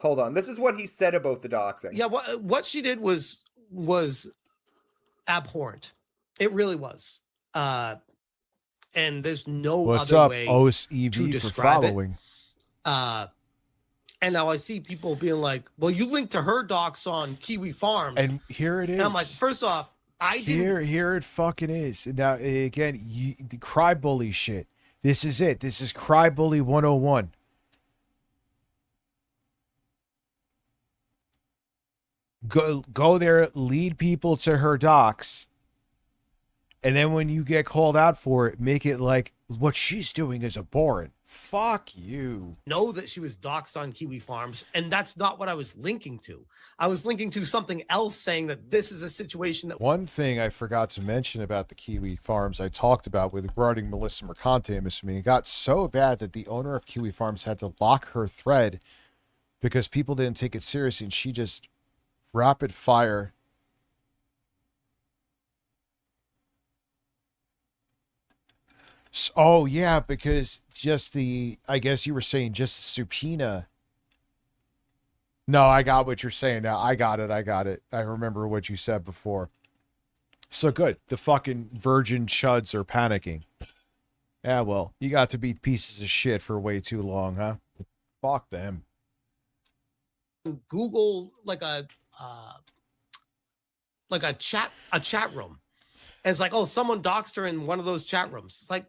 Speaker 9: Hold on. This is what he said about the doxing.
Speaker 14: Yeah, what she did was abhorrent. It really was. And there's no other way to describe it. And now I see people being like, well, you linked to her docs on Kiwi Farms.
Speaker 7: And here it is.
Speaker 14: And I'm like, first off, I didn't.
Speaker 7: Here it fucking is. Now, again, cry bully shit. This is it. This is cry bully 101. Go there, lead people to her docs, and then when you get called out for it, make it like what she's doing is abhorrent. Fuck you.
Speaker 14: Know that she was doxxed on Kiwi Farms, and that's not what I was linking to. I was linking to something else, saying that this is a situation that...
Speaker 7: One thing I forgot to mention about the Kiwi Farms I talked about with regarding Melissa Mercante, it got so bad that the owner of Kiwi Farms had to lock her thread because people didn't take it seriously, and she just rapid fire. Oh, yeah, because just I guess you were saying just the subpoena. No, I got what you're saying now. I got it. I remember what you said before. So good. The fucking virgin chuds are panicking. Yeah, well, you got to be pieces of shit for way too long, huh? Fuck them.
Speaker 14: Google like a chat room. And it's like, oh, someone doxed her in one of those chat rooms. It's like,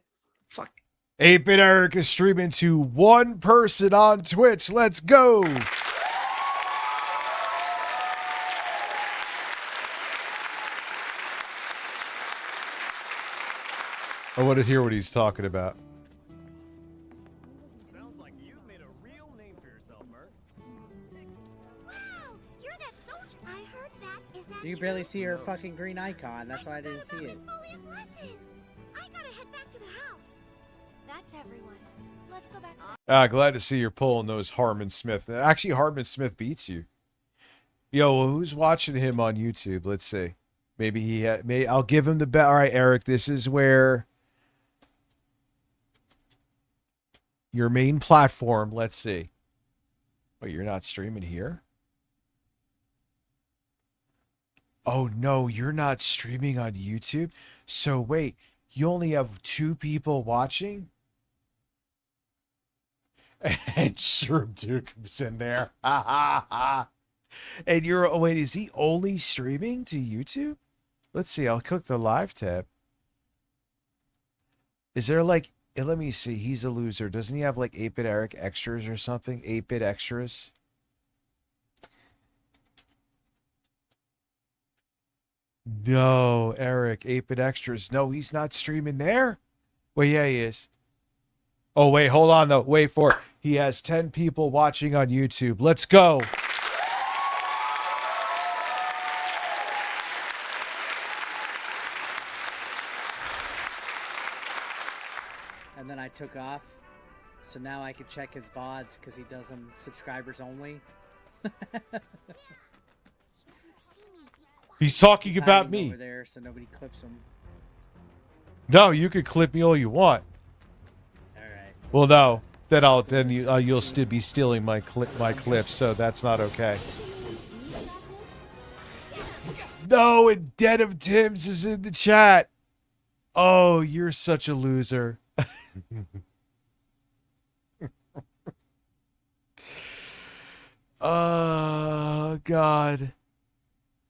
Speaker 14: fuck.
Speaker 7: 8-Bit Eric is streaming to one person on Twitch. Let's go. I want to hear what he's talking about.
Speaker 15: Sounds like you've made a real name for yourself, Mert.
Speaker 5: Wow, you're that soldier. I heard that. Is that
Speaker 16: You can barely see her fucking green icon. That's why I didn't see it.
Speaker 5: I gotta head back to the house. That's everyone. Let's go back to
Speaker 7: Glad to see you're pulling those Harmon Smith. Actually, Harmon Smith beats you. Yo, who's watching him on YouTube? Let's see. Maybe he had. I'll give him the bet. All right, Eric. This is where your main platform. Let's see. Oh, you're not streaming here? Oh no, you're not streaming on YouTube. So wait, you only have 2 people watching? And Shroom Duke's in there. Ha ha ha. And you're, wait, is he only streaming to YouTube? Let's see, I'll click the live tab. Is there like, let me see, he's a loser. Doesn't he have like 8-Bit Eric extras or something? 8-Bit extras? No, Eric, 8-Bit extras. No, he's not streaming there. Well, yeah, he is. Oh, wait, hold on, though. Wait for it. He has 10 people watching on YouTube. Let's go.
Speaker 16: And then I took off, so now I can check his VODs because he does them subscribers only.
Speaker 7: He's talking about me.
Speaker 16: Over there, so nobody clips him.
Speaker 7: No, you could clip me all you want.
Speaker 16: All right.
Speaker 7: Well, no, then you'll still be stealing my clips, so that's not okay. No, and Den of Tim's is in the chat. Oh, you're such a loser. Oh God.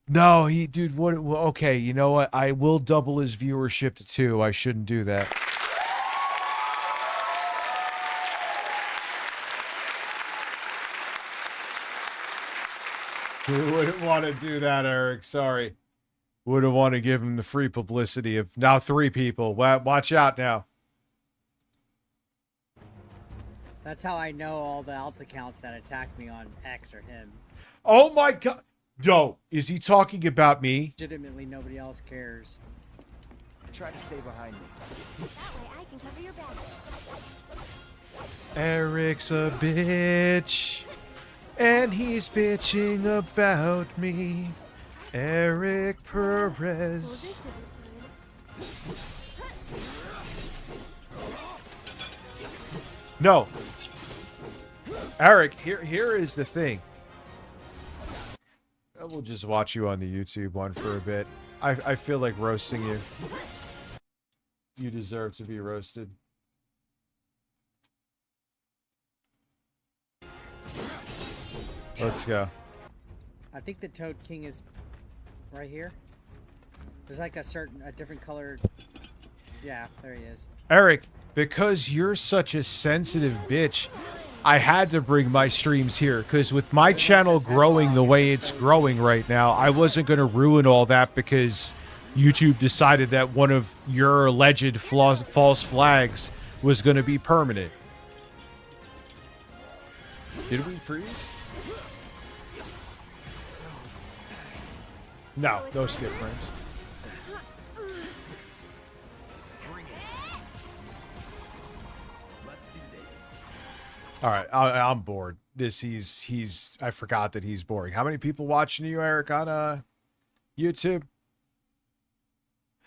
Speaker 7: No, dude, what? Okay, you know what? I will double his viewership to 2. I shouldn't do that. We wouldn't want to do that, Eric. Sorry. Wouldn't want to give him the free publicity of now 3 people. Watch out now.
Speaker 16: That's how I know all the alt accounts that attack me on X are him.
Speaker 7: Oh my God. Yo, is he talking about me?
Speaker 16: Legitimately, nobody else cares.
Speaker 15: Try to stay behind me.
Speaker 5: that way I can cover your back.
Speaker 7: Eric's a bitch, and he's bitching about me. Eric Perez. No. Eric, here is the thing. We'll just watch you on the YouTube one for a bit. I feel like roasting you. You deserve to be roasted. Let's go.
Speaker 16: I think the Toad King is right here. There's like a different color. Yeah, there he is.
Speaker 7: Eric, because you're such a sensitive bitch, I had to bring my streams here because with my channel growing the way it's growing right now, I wasn't going to ruin all that because YouTube decided that one of your alleged false flags was going to be permanent. Did we freeze? No skip frames. All right, I'm bored. He's. I forgot that he's boring. How many people watching you, Eric, on YouTube?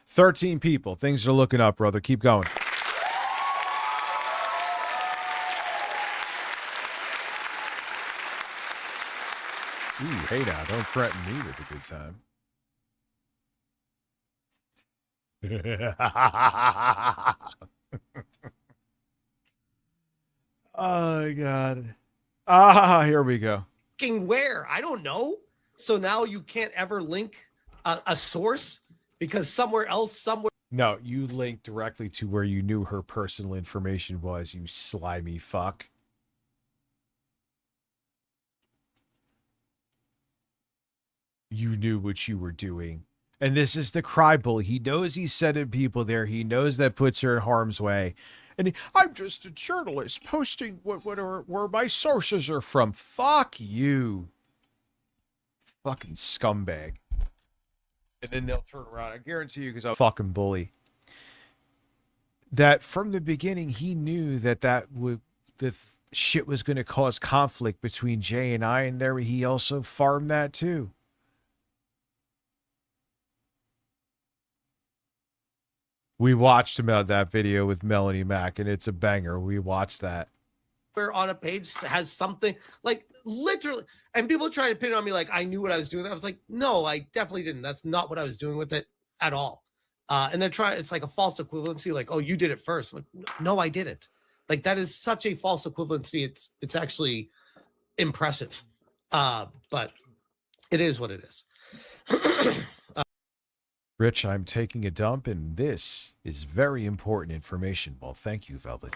Speaker 7: 13 people. Things are looking up, brother. Keep going. Ooh, hey now, don't threaten me with a good time. Oh, God. Here we go.
Speaker 14: Where? I don't know. So now you can't ever link a source because somewhere else,
Speaker 7: No, you linked directly to where you knew her personal information was, you slimy fuck. You knew what you were doing. And this is the cry bully. He knows he's sending people there. He knows that puts her in harm's way. And I'm just a journalist posting where my sources are from. Fuck you. Fucking scumbag. And then they'll turn around. I guarantee you, because I'm a fucking bully. That from the beginning, he knew that this shit was going to cause conflict between Jay and I. And there he also farmed that too. We watched about that video with Melanie Mack, and it's a banger. We watched that.
Speaker 14: where on a page has something like literally, and people try to pin it on me like I knew what I was doing. I was like, no, I definitely didn't. That's not what I was doing with it at all. And they're trying, it's like a false equivalency, like, oh, you did it first. Like, no, I didn't. Like, that is such a false equivalency. It's actually impressive. But it is what it is.
Speaker 7: Rich, I'm taking a dump, and this is very important information. Well, thank you, Velvet.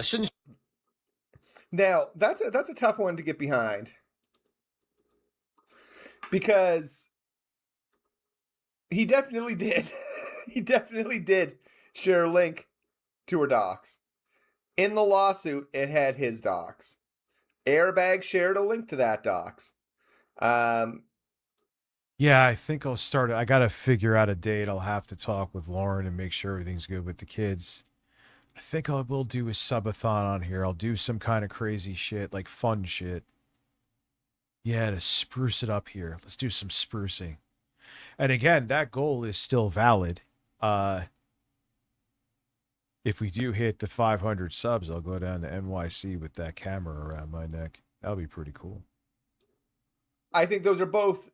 Speaker 14: Shouldn't.
Speaker 9: Now that's a tough one to get behind, because he definitely did. He definitely did share a link to her docs. In the lawsuit, it had his docs. Airbag shared a link to that docs.
Speaker 7: Yeah, I think I'll start. I got to figure out a date. I'll have to talk with Lauren and make sure everything's good with the kids. I think I will do a subathon on here. I'll do some kind of crazy shit, like fun shit. Yeah, to spruce it up here. Let's do some sprucing. And again, that goal is still valid. If we do hit the 500 subs, I'll go down to NYC with that camera around my neck. That'll be pretty cool.
Speaker 9: I think those are both,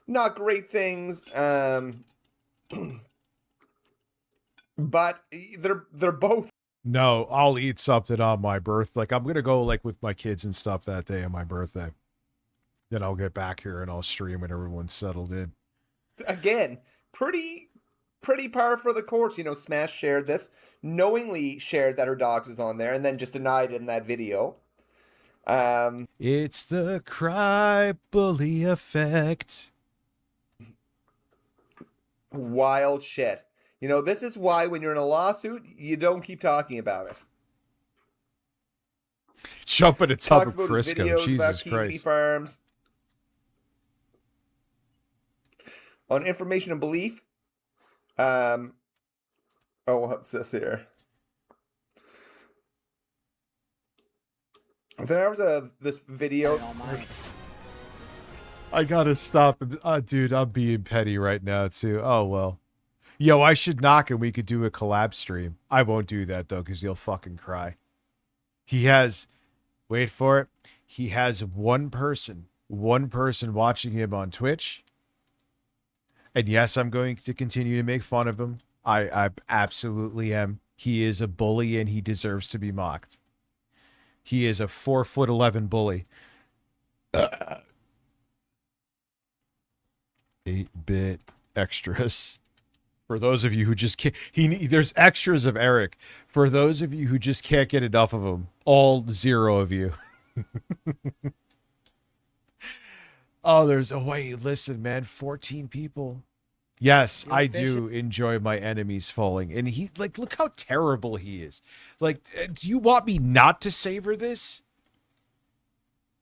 Speaker 9: not great things. But they're both.
Speaker 7: No, I'll eat something on my birthday. Like, I'm gonna go like with my kids and stuff that day on my birthday. Then I'll get back here and I'll stream when everyone's settled in.
Speaker 9: Again, pretty par for the course. Smash shared this, knowingly shared that her dogs is on there, and then just denied it in that video.
Speaker 7: It's the cry bully effect.
Speaker 9: Wild shit. This is why when you're in a lawsuit, you don't keep talking about it.
Speaker 7: Jump in a tub of
Speaker 9: Talks about his
Speaker 7: Crisco.
Speaker 9: videos about
Speaker 7: Jesus
Speaker 9: Kiwi
Speaker 7: Christ.
Speaker 9: Farms. On information and belief. What's this here? There was this video.
Speaker 7: I gotta stop. Dude, I'm being petty right now, too. Oh, well. Yo, I should knock and we could do a collab stream. I won't do that, though, because you'll fucking cry. He has, wait for it, he has one person watching him on Twitch. And yes, I'm going to continue to make fun of him. I absolutely am. He is a bully and he deserves to be mocked. He is a 4'11" bully. 8-bit extras. For those of you who just can't, there's extras of Eric. For those of you who just can't get enough of him, all 0 of you. Oh, wait, listen, man, 14 people. Yes, I do enjoy my enemies falling. And he, like, look how terrible he is. Like, do you want me not to savor this?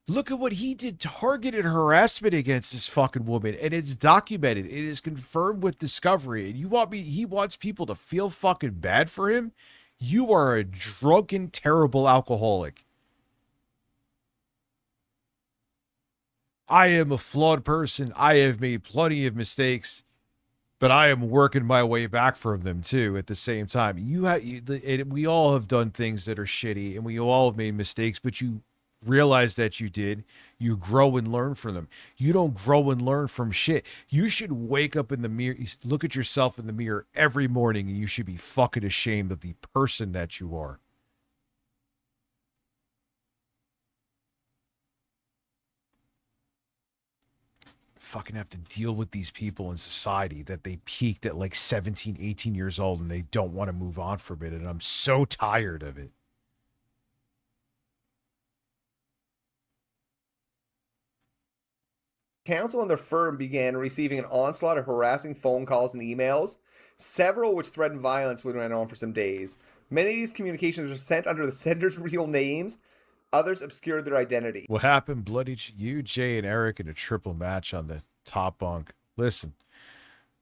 Speaker 7: Look at what he did, targeted harassment against this fucking woman, and it's documented. It is confirmed with discovery. And he wants people to feel fucking bad for him? You are a drunken, terrible alcoholic. I am a flawed person. I have made plenty of mistakes, but I am working my way back from them too at the same time. We all have done things that are shitty, and we all have made mistakes, but you realize that you did. You grow and learn from them. You don't grow and learn from shit. You should wake up in the mirror, look at yourself in the mirror every morning, and you should be fucking ashamed of the person that you are. Fucking have to deal with these people in society that they peaked at like 17, 18 years old and they don't want to move on from it. And I'm so tired of it.
Speaker 9: Counsel and their firm began receiving an onslaught of harassing phone calls and emails, several which threatened violence went on for some days. Many of these communications were sent under the sender's real names. Others obscured their identity.
Speaker 7: What happened, Bloody? You, Jay, and Eric in a triple match on the top bunk. Listen,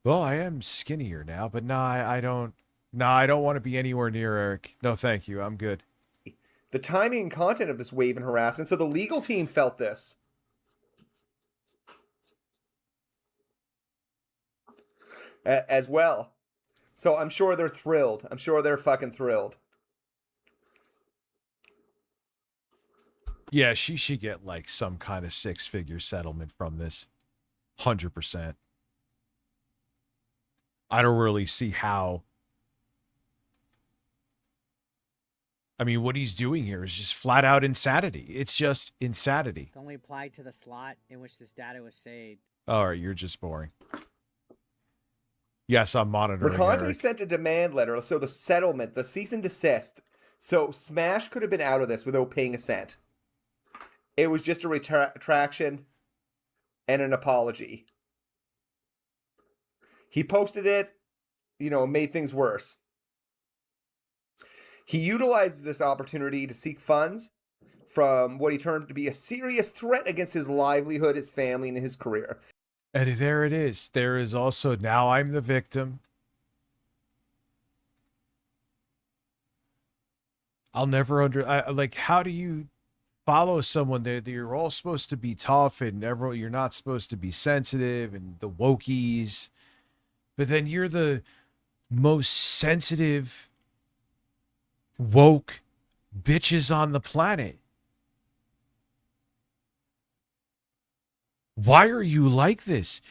Speaker 7: well, I am skinnier now, but I don't want to be anywhere near Eric. No, thank you. I'm good.
Speaker 9: The timing and content of this wave and harassment, so the legal team felt this. As well. So I'm sure they're thrilled. I'm sure they're fucking thrilled.
Speaker 7: Yeah, she should get like some kind of 6-figure settlement from this. 100%. I don't really see how. I mean, what he's doing here is just flat out insanity. It's just insanity.
Speaker 16: It only applied to the slot in which this data was saved.
Speaker 7: All right, you're just boring. Yes, I'm monitoring.
Speaker 9: Mercante sent a demand letter, so the settlement, the cease and desist. So Smash could have been out of this without paying a cent. It was just a retraction and an apology. He posted it, made things worse. He utilized this opportunity to seek funds from what he termed to be a serious threat against his livelihood, his family, and his career.
Speaker 7: And there it is. There is also, now I'm the victim. I'll never how do you follow someone that you're all supposed to be tough and you're not supposed to be sensitive and the wokies, but then you're the most sensitive woke bitches on the planet. Why are you like this?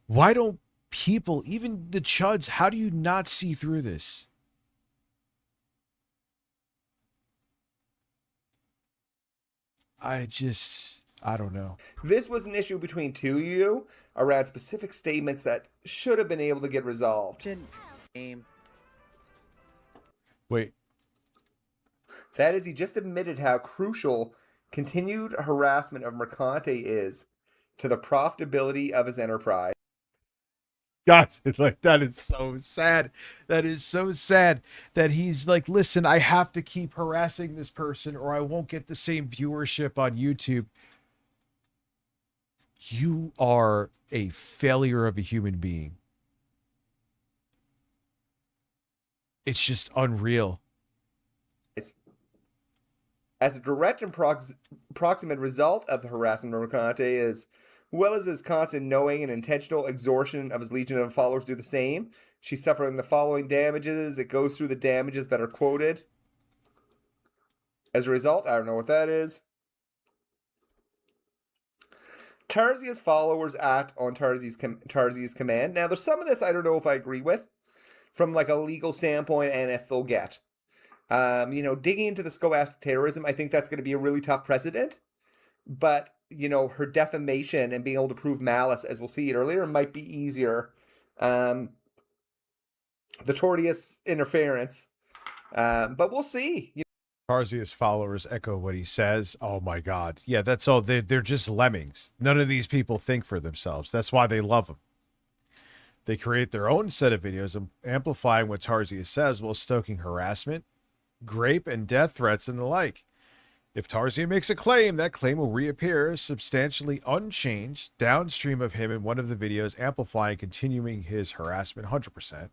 Speaker 7: Why don't people, even the chuds, how do you not see through this? I don't know.
Speaker 9: This was an issue between two of you around specific statements that should have been able to get resolved.
Speaker 7: Wait.
Speaker 9: That is, he just admitted how crucial continued harassment of Mercante is to the profitability of his enterprise.
Speaker 7: Guys, that is so sad. That is so sad that he's like, listen, I have to keep harassing this person or I won't get the same viewership on YouTube. You are a failure of a human being. It's just unreal.
Speaker 9: As a direct and proximate result of the harassment of Mercante is, well as his constant knowing and intentional extortion of his legion of followers do the same, she's suffering the following damages. It goes through the damages that are quoted. As a result, I don't know what that is. Tarzia's followers act on Tarzia's command. Now, there's some of this I don't know if I agree with from like a legal standpoint and if they'll get. Digging into the scholastic terrorism, I think that's going to be a really tough precedent. But her defamation and being able to prove malice, as we'll see it earlier, might be easier. The Tortious interference. But we'll see.
Speaker 7: Tarzia's followers echo what he says. Oh my God. Yeah, that's all. They're just lemmings. None of these people think for themselves. That's why they love him. They create their own set of videos amplifying what Tarzia says while stoking harassment, grape, and death threats and the like. If Tarzia makes a claim, that claim will reappear substantially unchanged downstream of him in one of the videos, amplifying, continuing his harassment 100%.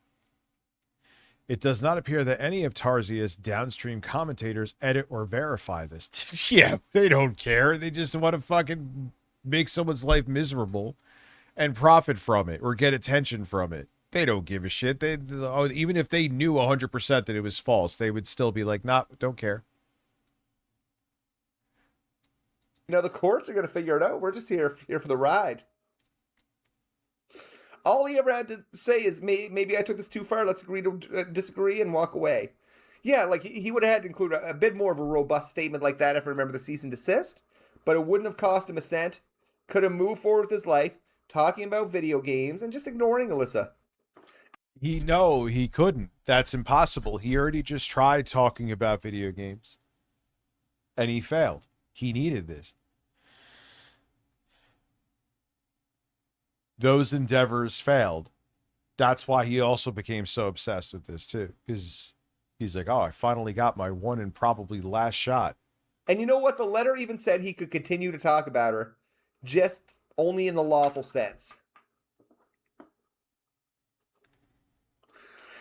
Speaker 7: It does not appear that any of Tarzia's downstream commentators edit or verify this. Yeah, they don't care. They just want to fucking make someone's life miserable and profit from it or get attention from it. They don't give a shit. Even if they knew 100% that it was false, they would still be like, nah, don't care.
Speaker 9: The courts are going to figure it out. We're just here for the ride. All he ever had to say is, maybe I took this too far. Let's agree to disagree and walk away. Yeah, like he would have had to include a bit more of a robust statement like that if I remember the cease and desist. But it wouldn't have cost him a cent. Could have moved forward with his life, talking about video games and just ignoring Alyssa.
Speaker 7: He couldn't. That's impossible. He already just tried talking about video games. And he failed. He needed this. Those endeavors failed. That's why he also became so obsessed with this too. Because he's like, oh, I finally got my one and probably last shot.
Speaker 9: And you know what? The letter even said he could continue to talk about her, just only in the lawful sense.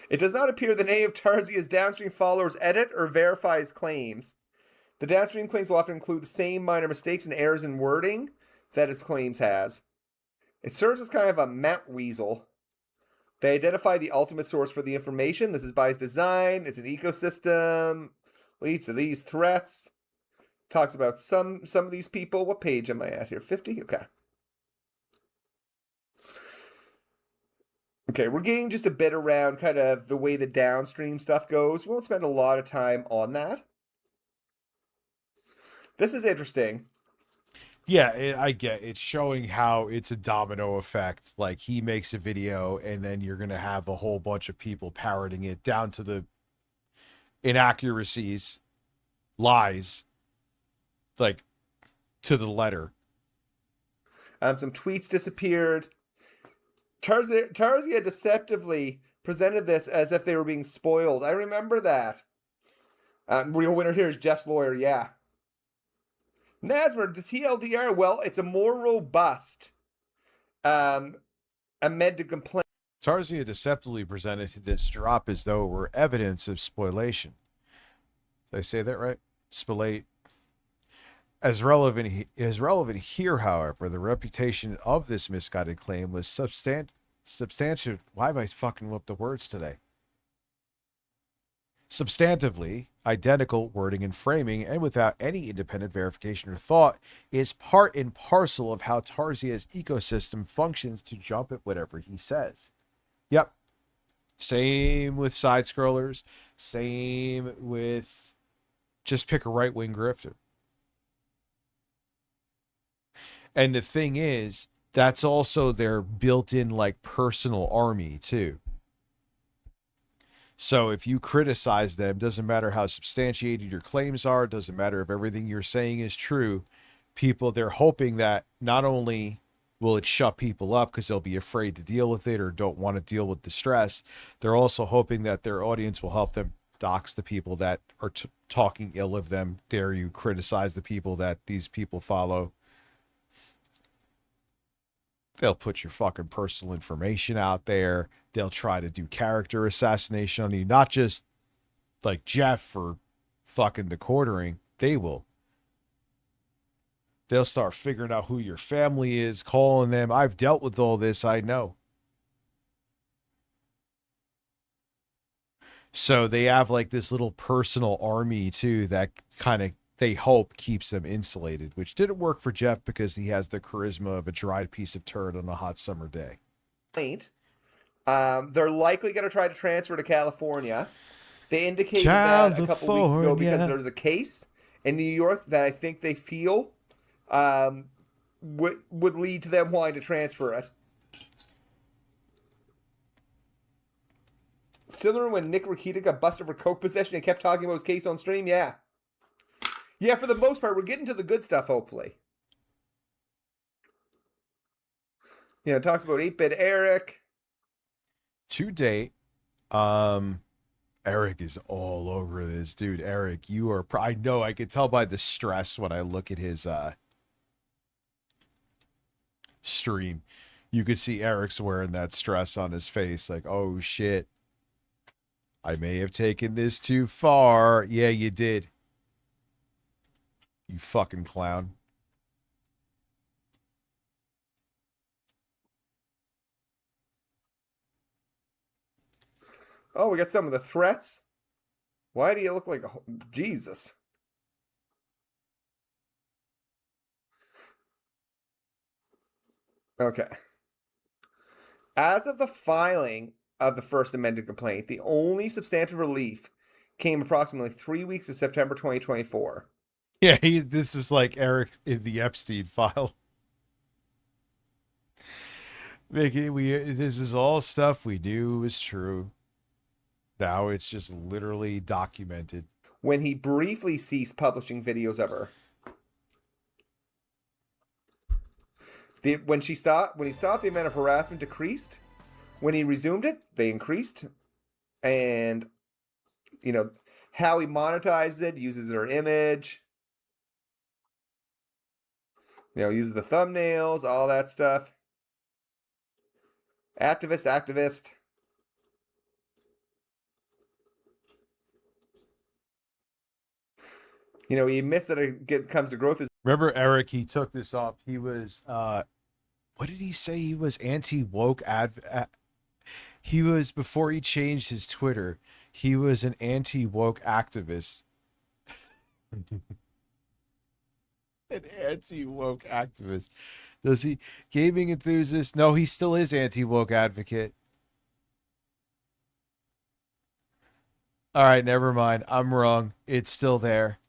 Speaker 9: It does not appear that any of Tarzia's downstream followers edit or verify his claims. The downstream claims will often include the same minor mistakes and errors in wording that his claims has. It serves as kind of a mount weasel. They identify the ultimate source for the information. This is by his design. It's an ecosystem. Leads to these threats. Talks about some of these people. What page am I at here? 50? Okay. Okay, we're getting just a bit around kind of the way the downstream stuff goes. We won't spend a lot of time on that. This is interesting.
Speaker 7: Yeah, I get it. It's showing how it's a domino effect. Like he makes a video and then you're going to have a whole bunch of people parroting it down to the inaccuracies, lies, like to the letter.
Speaker 9: Some tweets disappeared. Tarzia deceptively presented this as if they were being spoiled. I remember that. Real winner here is Jeff's lawyer, yeah. Nasmer, the TLDR, well, it's a more robust amended complaint.
Speaker 7: Tarzia deceptively presented this drop as though it were evidence of spoliation. Did I say that right? Spoliate. As relevant here, however, the reputation of this misguided claim was substantive. Why am I fucking up the words today? Substantively identical wording and framing, and without any independent verification or thought, is part and parcel of how Tarzia's ecosystem functions to jump at whatever he says. Yep. Same with side scrollers. Same with just pick a right-wing grifter. And the thing is, that's also their built-in like personal army too. So if you criticize them, doesn't matter how substantiated your claims are, doesn't matter if everything you're saying is true, they're hoping that not only will it shut people up because they'll be afraid to deal with it or don't want to deal with the stress, they're also hoping that their audience will help them dox the people that are talking ill of them. Dare you criticize the people that these people follow? They'll put your fucking personal information out there. They'll try to do character assassination on you. Not just like Jeff for fucking the quartering. They'll start figuring out who your family is, calling them. I've dealt with all this. I know. So they have like this little personal army too that kind of, they hope, keeps them insulated, which didn't work for Jeff because he has the charisma of a dried piece of turd on a hot summer day.
Speaker 9: They're likely going to try to transfer to California. They indicated that a couple weeks ago because there's a case in New York that I think they feel would lead to them wanting to transfer it. Similar when Nick Rakita got busted for coke possession and kept talking about his case on stream. Yeah, for the most part, we're getting to the good stuff. Hopefully, it talks about 8-Bit Eric.
Speaker 7: To date, Eric is all over this, dude. Eric, you are. I know. I can tell by the stress when I look at his stream. You could see Eric's wearing that stress on his face, like, oh shit, I may have taken this too far. Yeah, you did. You fucking clown.
Speaker 9: Oh, we got some of the threats. Why do you look like a... Jesus. Okay. As of the filing of the first amended complaint, the only substantive relief came approximately 3 weeks of September 2024.
Speaker 7: Yeah, this is like Eric in the Epstein file. Mickey, this is all stuff we knew was true. Now it's just literally documented.
Speaker 9: When he briefly ceased publishing videos of her. When he stopped, the amount of harassment decreased. When he resumed it, they increased. And, how he monetizes it, uses her image. Uses the thumbnails, all that stuff. Activist. He admits that it comes to growth.
Speaker 7: Remember Eric, he took this off. He was, what did he say? He was anti-woke he was, before he changed his Twitter, he was an anti-woke activist. An anti-woke activist. Does he? Gaming enthusiast? No, he still is anti-woke advocate. All right, never mind. I'm wrong. It's still there.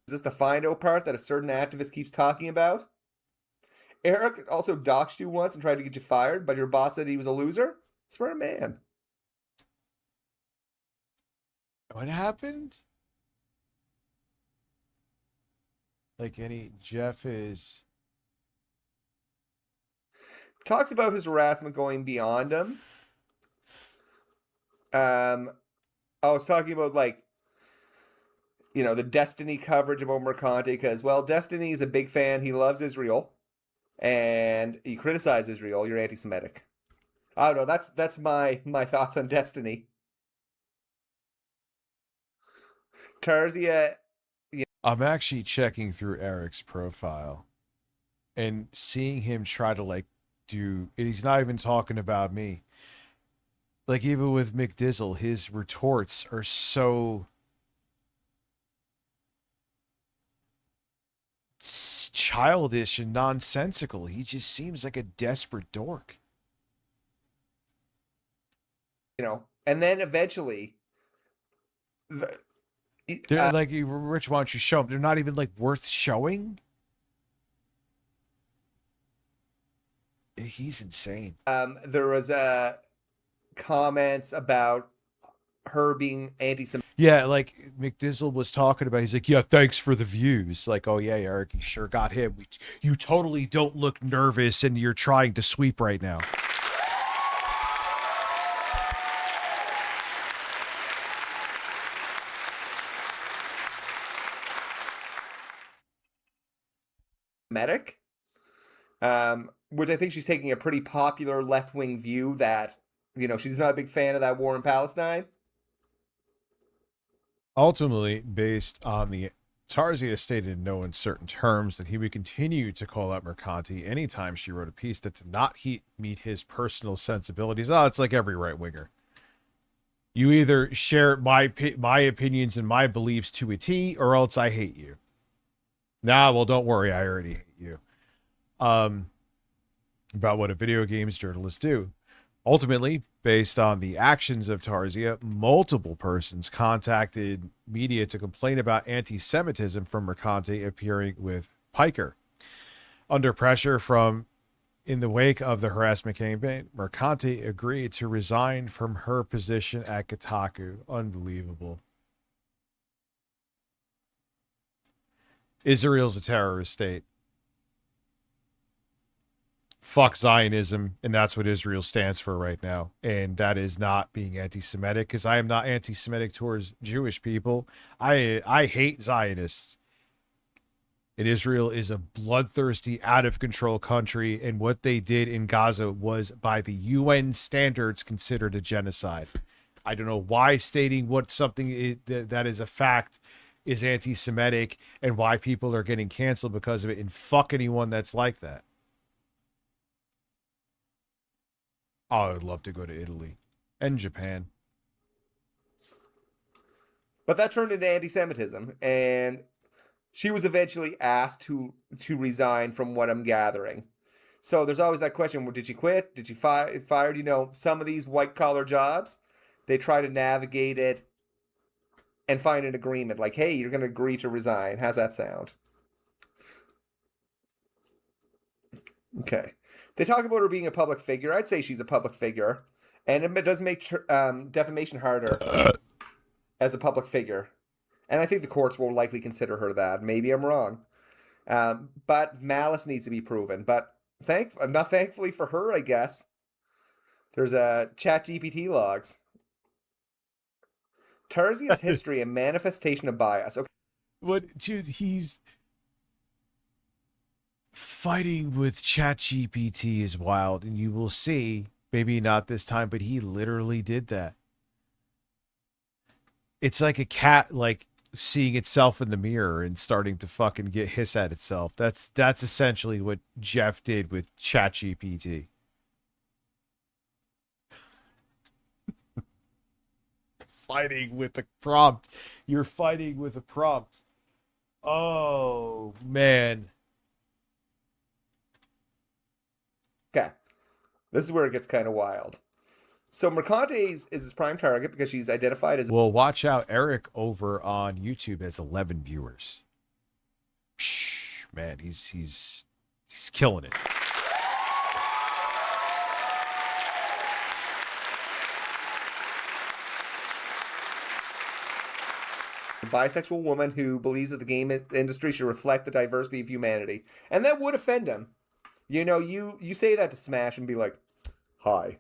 Speaker 9: Is this the find out part that a certain activist keeps talking about? Eric also doxed you once and tried to get you fired, but your boss said he was a loser? Smart man.
Speaker 7: What happened? Jeff is...
Speaker 9: Talks about his harassment going beyond him. I was talking about, the Destiny coverage about Mercante, because, Destiny is a big fan. He loves Israel. And you criticize Israel, you're anti-Semitic. I don't know. That's my thoughts on Destiny. Tarzia.
Speaker 7: I'm actually checking through Eric's profile and seeing him try to do. He's not even talking about me. Even with McDizzle, his retorts are so childish and nonsensical. He just seems like a desperate dork.
Speaker 9: And then eventually,
Speaker 7: they're Rich, why don't you show them? They're not even worth showing. He's insane.
Speaker 9: There was comments about her being anti-Semitic.
Speaker 7: Yeah, McDizzle was talking about. He's like, yeah, thanks for the views. Oh yeah, Eric, you sure got him. You totally don't look nervous, and you're trying to sweep right now.
Speaker 9: Medic, which I think she's taking a pretty popular left-wing view that, she's not a big fan of that war in Palestine.
Speaker 7: Ultimately, based on the Tarzia stated in no uncertain terms that he would continue to call out Mercante anytime she wrote a piece that did not meet his personal sensibilities. Oh, it's like every right-winger. You either share my opinions and my beliefs to a T, or else I hate you. Nah, well, don't worry, I already hate you. About what a video games journalists do. Ultimately, Based on the actions of Tarzia, multiple persons contacted media to complain about anti-Semitism from Mercante appearing with Piker. Under pressure from in the wake of the harassment campaign, Mercante agreed to resign from her position at Kotaku. Unbelievable. Israel's a terrorist state. Fuck Zionism, and that's what Israel stands for right now. And that is not being anti-Semitic, because I am not anti-Semitic towards Jewish people. I hate Zionists. And Israel is a bloodthirsty, out-of-control country, and what they did in Gaza was, by the UN standards, considered a genocide. I don't know why stating what something that is a fact is anti-Semitic and why people are getting canceled because of it, and fuck anyone that's like that. Oh, I would love to go to Italy and Japan.
Speaker 9: But that turned into anti-Semitism, and she was eventually asked to resign, from what I'm gathering. So there's always that question: well, did she quit? Did she fired? You know, some of these white-collar jobs, they try to navigate it and find an agreement. Like, hey, you're going to agree to resign. How's that sound? Okay. They talk about her being a public figure. I'd say she's a public figure. And it does make defamation harder as a public figure. And I think the courts will likely consider her that. Maybe I'm wrong. But malice needs to be proven. But not thankfully for her, I guess, there's a ChatGPT logs. Tarzia's history and manifestation of bias. Okay.
Speaker 7: What, dude, he's fighting with ChatGPT is wild, and you will see, maybe not this time, but he literally did that. It's like a cat, like, seeing itself in the mirror and starting to fucking get hiss at itself. That's essentially what Jeff did with ChatGPT. Fighting with a prompt. You're fighting with a prompt. Oh, man.
Speaker 9: Okay. This is where it gets kind of wild. So Mercante is his prime target because she's identified as...
Speaker 7: Well, watch out. Eric over on YouTube has 11 viewers. Psh, man, he's killing it.
Speaker 9: A bisexual woman who believes that the game industry should reflect the diversity of humanity. And that would offend him. You know, you say that to Smash and be like, hi,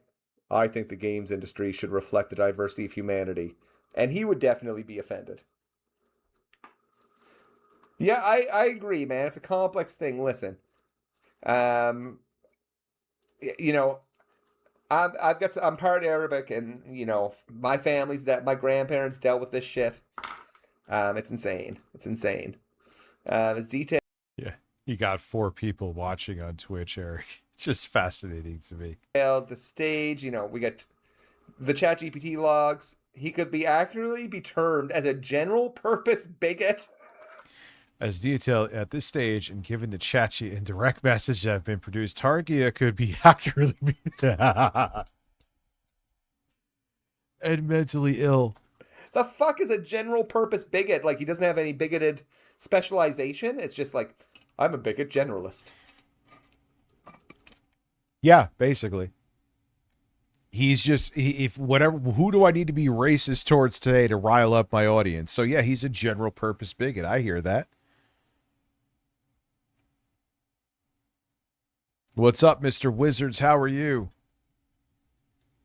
Speaker 9: I think the games industry should reflect the diversity of humanity. And he would definitely be offended. Yeah, I agree, man. It's a complex thing. Listen, you know, I'm part Arabic, and you know, my grandparents dealt with this shit. It's insane. It's insane. It's detailed.
Speaker 7: Yeah, you got 4 people watching on Twitch, Eric. It's just fascinating to me.
Speaker 9: The stage, you know, we got the ChatGPT logs. He could be accurately be termed as a general purpose bigot.
Speaker 7: As detailed at this stage, and given the chatty and direct message that have been produced, Targia could be accurately and mentally ill.
Speaker 9: The fuck is a general purpose bigot? Like, he doesn't have any bigoted specialization. It's just like, I'm a bigot generalist.
Speaker 7: Yeah, basically. He's just, who do I need to be racist towards today to rile up my audience? So yeah, he's a general purpose bigot. I hear that. What's up, Mr. Wizards? How are you?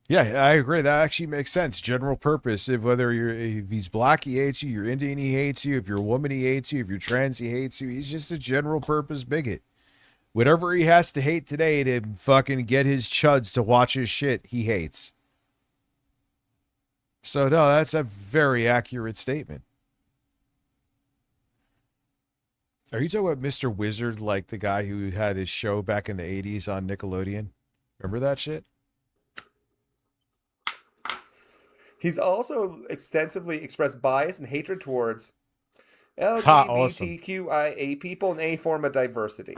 Speaker 7: Yeah, I agree. That actually makes sense. General purpose. If he's black, he hates you. You're Indian, he hates you. If you're a woman, he hates you. If you're trans, he hates you. He's just a general purpose bigot. Whatever he has to hate today to fucking get his chuds to watch his shit, he hates. So no, that's a very accurate statement. Are you talking about Mr. Wizard, like the guy who had his show back in the 80s on Nickelodeon? Remember that shit?
Speaker 9: He's also extensively expressed bias and hatred towards LGBTQIA people and a form of diversity.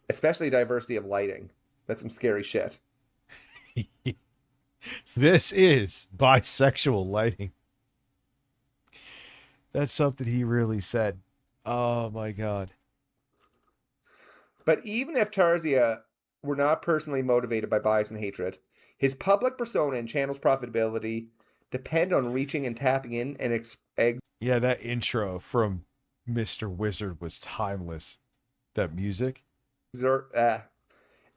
Speaker 9: Especially diversity of lighting. That's some scary shit.
Speaker 7: This is bisexual lighting. That's something he really said. Oh my god.
Speaker 9: But even if Tarzia were not personally motivated by bias and hatred, his public persona and channel's profitability depend on reaching and tapping in and
Speaker 7: yeah, that intro from Mr. Wizard was timeless. That music.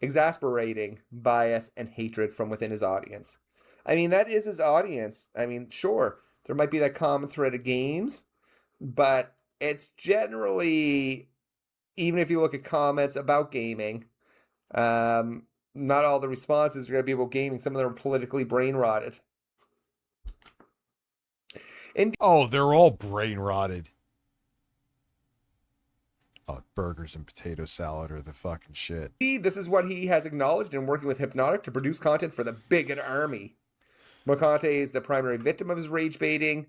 Speaker 9: Exasperating bias and hatred from within his audience. I mean, that is his audience. I mean, sure, there might be that common thread of games, but it's generally, even if you look at comments about gaming, not all the responses are going to be about gaming. Some of them are politically brain rotted.
Speaker 7: Oh, they're all brain rotted. Oh, burgers and potato salad are the fucking shit.
Speaker 9: This is what he has acknowledged in working with Hypnotic to produce content for the bigot army. Mokante is the primary victim of his rage baiting.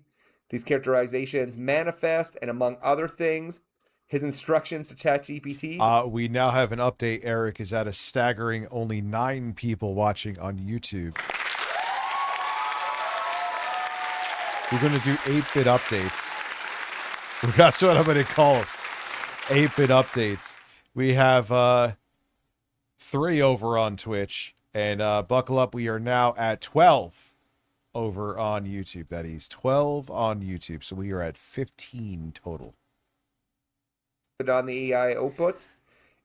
Speaker 9: These characterizations manifest, and among other things, his instructions to ChatGPT.
Speaker 7: We now have an update. Eric is at a staggering only 9 people watching on YouTube. We're going to do 8-bit updates. That's what I'm going to call them. 8-bit updates. We have 3 over on Twitch. And buckle up, we are now at 12 over on YouTube. That is 12 on YouTube. So we are at 15 total.
Speaker 9: On the AI outputs.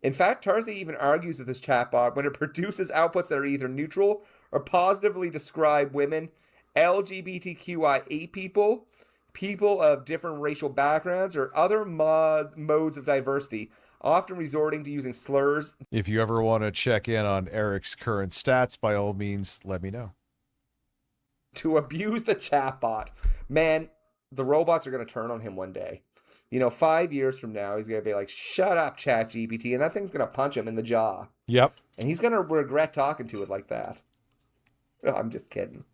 Speaker 9: In fact, Tarzia even argues with his chatbot when it produces outputs that are either neutral or positively describe women, LGBTQIA people, people of different racial backgrounds, or other modes of diversity, often resorting to using slurs.
Speaker 7: If you ever want to check in on Eric's current stats, by all means, let me know.
Speaker 9: To abuse the chatbot. Man, the robots are going to turn on him one day. 5 years from now, he's going to be like, shut up, ChatGPT, and that thing's going to punch him in the jaw.
Speaker 7: Yep.
Speaker 9: And he's going to regret talking to it like that. Oh, I'm just kidding.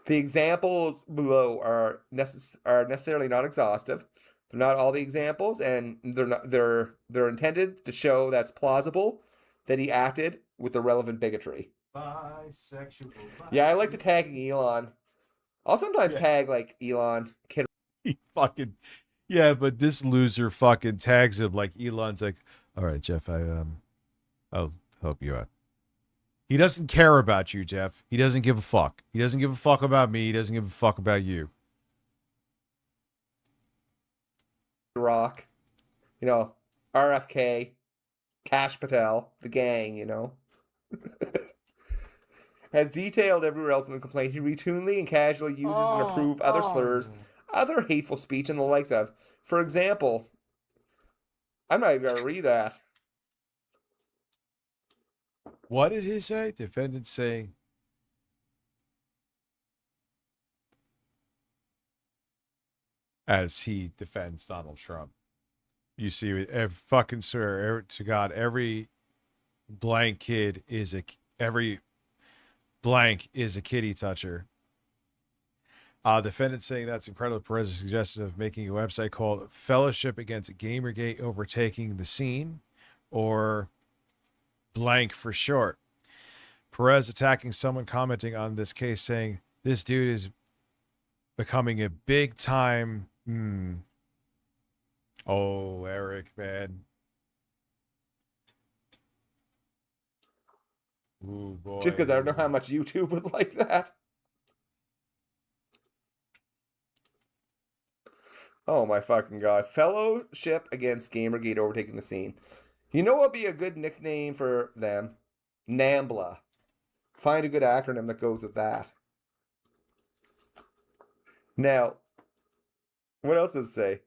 Speaker 9: The examples below are necessarily not exhaustive. They're not all the examples, and they're intended to show that's plausible that he acted with the relevant bigotry.
Speaker 7: Bisexual.
Speaker 9: Yeah, I like the tagging Elon. I'll sometimes tag like Elon. Kid.
Speaker 7: He fucking, yeah, but this loser fucking tags him like Elon's like, all right, Jeff, I'll help you out. He doesn't care about you, Jeff. He doesn't give a fuck. He doesn't give a fuck about me. He doesn't give a fuck about you.
Speaker 9: Rock, RFK, Cash Patel, the gang, As detailed everywhere else in the complaint, he routinely and casually uses and approves other slurs, other hateful speech, and the likes of. For example, I'm not even going to read that.
Speaker 7: What did he say? Defendant saying, as he defends Donald Trump. You see, fucking sir, to God, every blank kid is every blank is a kitty toucher. Defendant saying that's incredible. Perez suggested of making a website called Fellowship Against Gamergate Overtaking the Scene, or blank for short. Perez attacking someone commenting on this case, saying this dude is becoming a big time. Oh, Eric, man. Ooh, boy.
Speaker 9: Just because I don't know how much YouTube would like that. Oh my fucking God. Fellowship Against Gamergate Overtaking the Scene. You know what would be a good nickname for them? NAMBLA. Find a good acronym that goes with that. Now, what else does it say?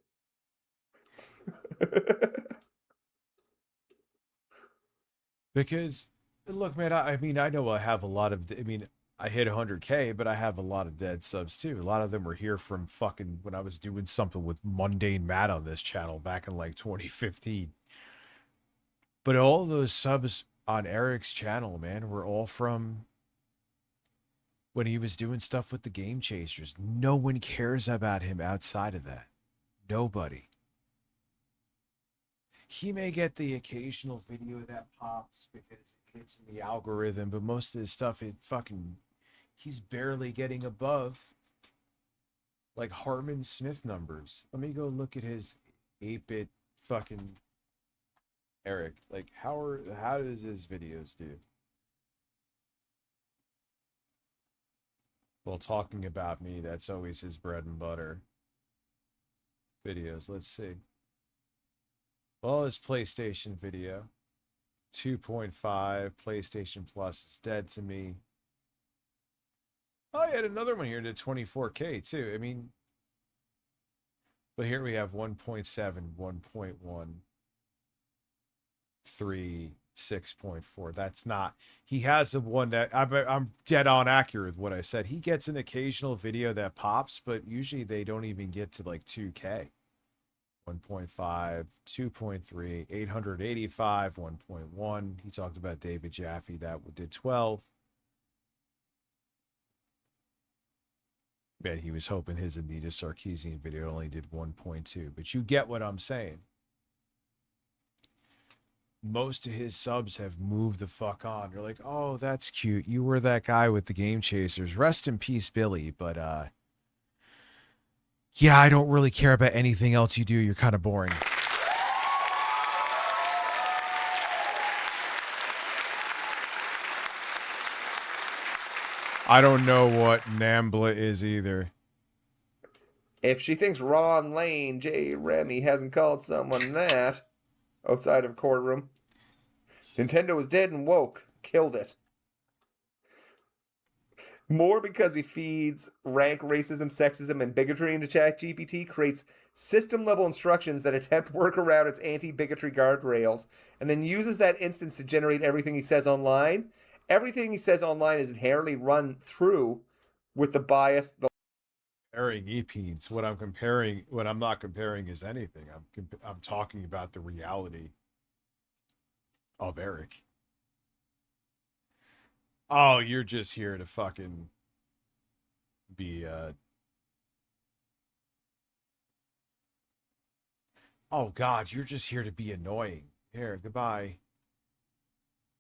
Speaker 7: Because, look, man, I mean, I know I have a lot of, I hit 100K, but I have a lot of dead subs too. A lot of them were here from fucking when I was doing something with Mundane Matt on this channel back in like 2015. But all those subs on Eric's channel, man, were all from when he was doing stuff with the Game Chasers. No one cares about him outside of that. Nobody. He may get the occasional video that pops because it it's in the algorithm, but most of his stuff, he's barely getting above like Hartman Smith numbers. Let me go look at his 8-bit fucking Eric. Like, how does his videos do? Well, talking about me, that's always his bread and butter. Videos, let's see. Well, his PlayStation video, 2.5. PlayStation Plus is dead to me. Oh, I had another one here to 24K too. I mean, but here we have 1.7, 1.1, 3, 6.4. That's not. He has the one that I'm dead on accurate with what I said. He gets an occasional video that pops, but usually they don't even get to like 2K. 1.5, 2.3, 885, 1.1. He talked about David Jaffe that did 12. Bet he was hoping his Anita Sarkeesian video only did 1.2, but you get what I'm saying. Most of his subs have moved the fuck on. You're like, oh, that's cute. You were that guy with the Game Chasers. Rest in peace, Billy. But yeah, I don't really care about anything else you do. You're kind of boring. I don't know what Nambla is either.
Speaker 9: If she thinks Ron Lane, J. Remy hasn't called someone that outside of a courtroom, Nintendo is dead and woke. Killed it. More because he feeds rank racism, sexism, and bigotry into ChatGPT, creates system-level instructions that attempt to work around its anti-bigotry guardrails, and then uses that instance to generate everything he says online. Everything he says online is inherently run through with the bias.
Speaker 7: Comparing EPs. What I'm not comparing is anything. I'm talking about the reality of Eric. Oh, you're just here to fucking be oh God, you're just here to be annoying. Here, goodbye.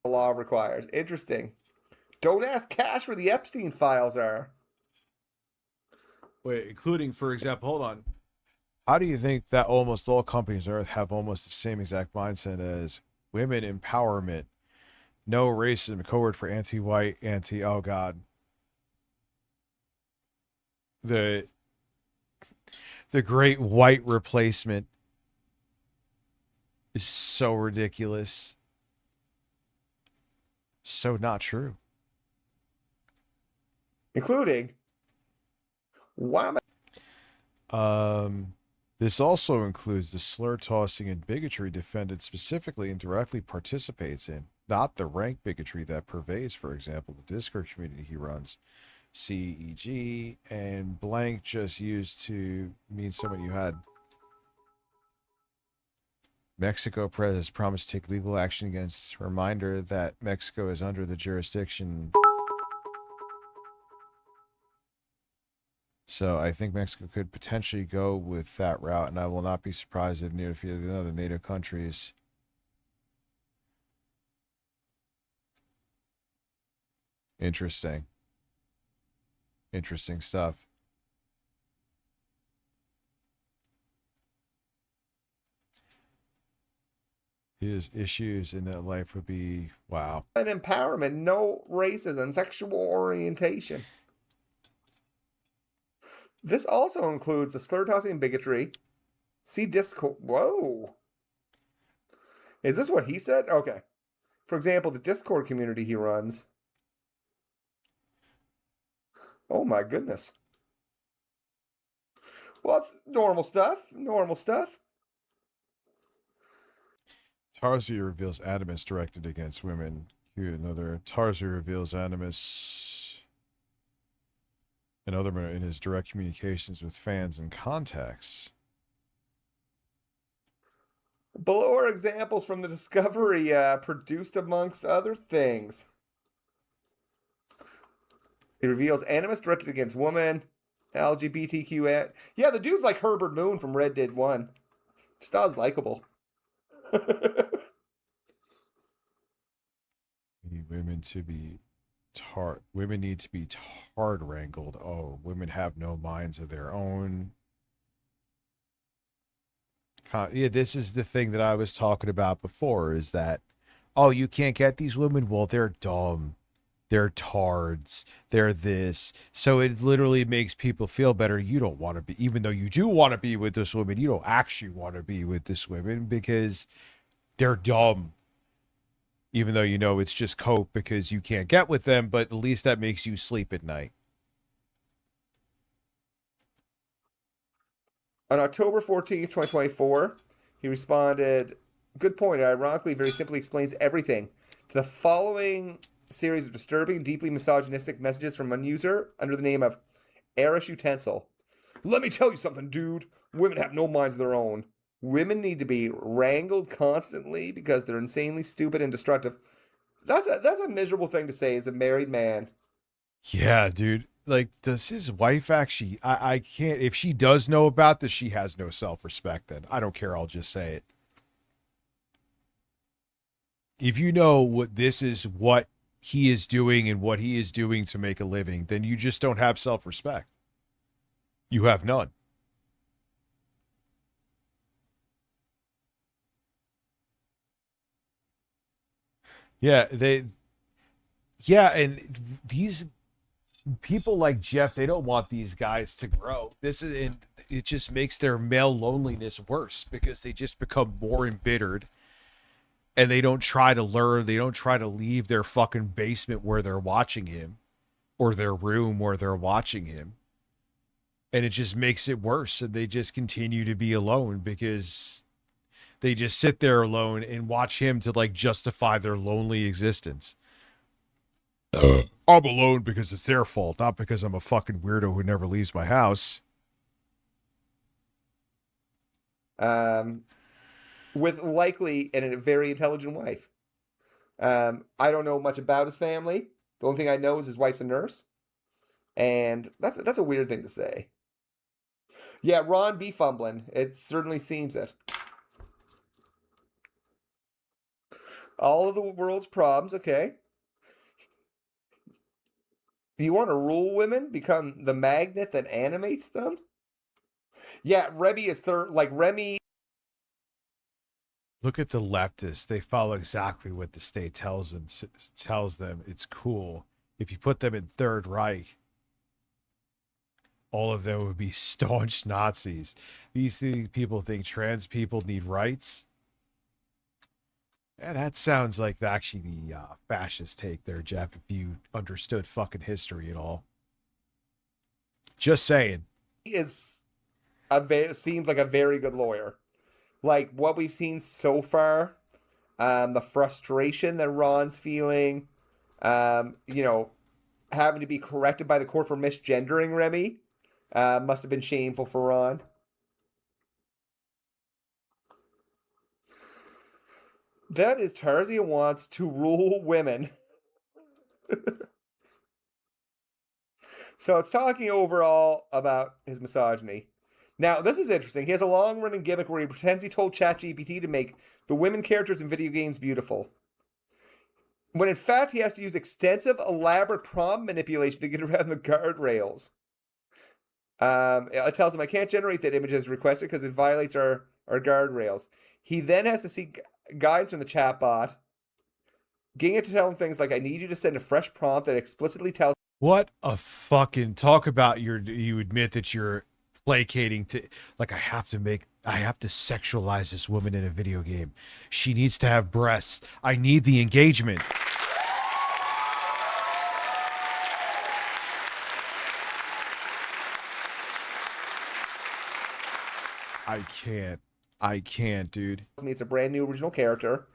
Speaker 9: The law requires. Interesting. Don't ask Cash where the Epstein files are.
Speaker 7: Wait, including, for example, hold on. How do you think that almost all companies on Earth have almost the same exact mindset as women empowerment? No racism, code for anti-white, oh God. The great white replacement is so ridiculous. So not true.
Speaker 9: Including why
Speaker 7: this also includes the slur tossing and bigotry defendant specifically and directly participates in, not the rank bigotry that pervades, for example, the Discord community he runs. CEG and blank just used to mean someone you had. Mexico Press has promised to take legal action against. Reminder that Mexico is under the jurisdiction. So I think Mexico could potentially go with that route, and I will not be surprised if near a few other NATO countries. Interesting. Interesting stuff. His issues in that life would be, wow.
Speaker 9: And empowerment, no racism, sexual orientation. This also includes the slur tossing and bigotry. See Discord. Whoa. Is this what he said? Okay. For example, the Discord community he runs. Oh my goodness. Well, it's normal stuff. Normal stuff.
Speaker 7: Tarzi reveals animus directed against women. Here, another. Tarzi reveals animus and other men in his direct communications with fans and contacts.
Speaker 9: Below are examples from the discovery produced amongst other things. He reveals animus directed against women, LGBTQ. Yeah, the dude's like Herbert Moon from Red Dead 1. Just not as likable.
Speaker 7: Need women to be women need to be hard wrangled. Oh, women have no minds of their own. Yeah, this is the thing that I was talking about before, is that, oh, you can't get these women? Well, they're dumb. They're tards. They're this. So it literally makes people feel better. You don't want to be, even though you do want to be with this woman, you don't actually want to be with this woman because they're dumb. Even though you know it's just cope because you can't get with them, but at least that makes you sleep at night.
Speaker 9: On October 14th, 2024, he responded, good point. It ironically very simply explains everything. To the following series of disturbing, deeply misogynistic messages from one user under the name of Arish Utensil. Let me tell you something, dude. Women have no minds of their own. Women need to be wrangled constantly because they're insanely stupid and destructive. That's a miserable thing to say as a married man.
Speaker 7: Yeah, dude. Like, does his wife actually... I can't... If she does know about this, she has no self-respect then. I don't care. I'll just say it. If you know what this is, what he is doing and what he is doing to make a living, then you just don't have self-respect. You have none. Yeah, and these people like Jeff, they don't want these guys to grow. And it just makes their male loneliness worse because they just become more embittered and they don't try to learn. They don't try to leave their fucking basement where they're watching him or their room where they're watching him. And it just makes it worse. And they just continue to be alone because they just sit there alone and watch him to like justify their lonely existence. I'm alone because it's their fault, not because I'm a fucking weirdo who never leaves my house.
Speaker 9: With likely and a very intelligent wife. I don't know much about his family. The only thing I know is his wife's a nurse. And that's a weird thing to say. Yeah, Ron be fumbling. It certainly seems it. All of the world's problems, okay. Do you want to rule women? Become the magnet that animates them? Yeah, Remy is Remy.
Speaker 7: Look at the leftists. They follow exactly what the state tells them. It's cool. If you put them in Third Reich, all of them would be staunch Nazis. These people think trans people need rights. Yeah, that sounds like actually the fascist take there, Jeff, if you understood fucking history at all. Just saying.
Speaker 9: He seems like a very good lawyer. Like what we've seen so far, the frustration that Ron's feeling, having to be corrected by the court for misgendering Remy, must have been shameful for Ron. That is Tarzia wants to rule women. So it's talking overall about his misogyny. Now, this is interesting. He has a long-running gimmick where he pretends he told ChatGPT to make the women characters in video games beautiful. When in fact, he has to use extensive, elaborate prompt manipulation to get around the guardrails. It tells him, I can't generate that image as requested because it violates our guardrails. He then has to seek guidance from the chatbot, getting it to tell him things like, I need you to send a fresh prompt that explicitly tells...
Speaker 7: What a fucking... Talk about you admit that you're placating to... Like, I have to sexualize this woman in a video game. She needs to have breasts. I need the engagement. I can't, dude.
Speaker 9: It's a brand new original character.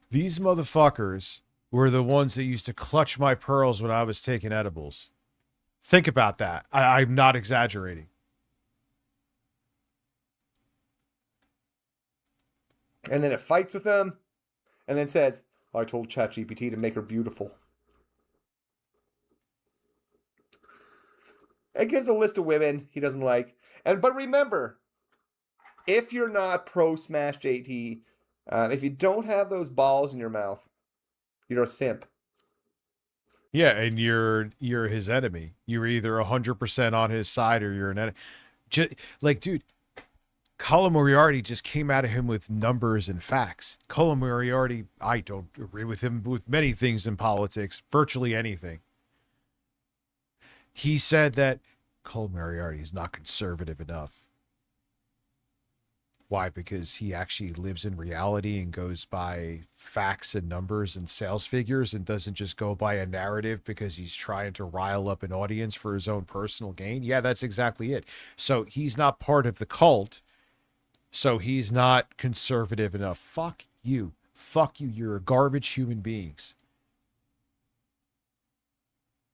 Speaker 7: These motherfuckers were the ones that used to clutch my pearls when I was taking edibles. Think about that. I'm not exaggerating.
Speaker 9: And then it fights with them, and then says, I told ChatGPT to make her beautiful. It gives a list of women he doesn't like. But remember, if you're not pro Smash JT, if you don't have those balls in your mouth, You're a simp.
Speaker 7: Yeah, and you're his enemy. You're either 100% on his side or you're an enemy. Like, dude, Colin Moriarty just came at him with numbers and facts. Colin Moriarty, I don't agree with him with many things in politics, virtually anything. He said that Colin Moriarty is not conservative enough. Why? Because he actually lives in reality and goes by facts and numbers and sales figures and doesn't just go by a narrative because he's trying to rile up an audience for his own personal gain. Yeah, that's exactly it. So he's not part of the cult. So he's not conservative enough. Fuck you. Fuck you. You're a garbage human beings.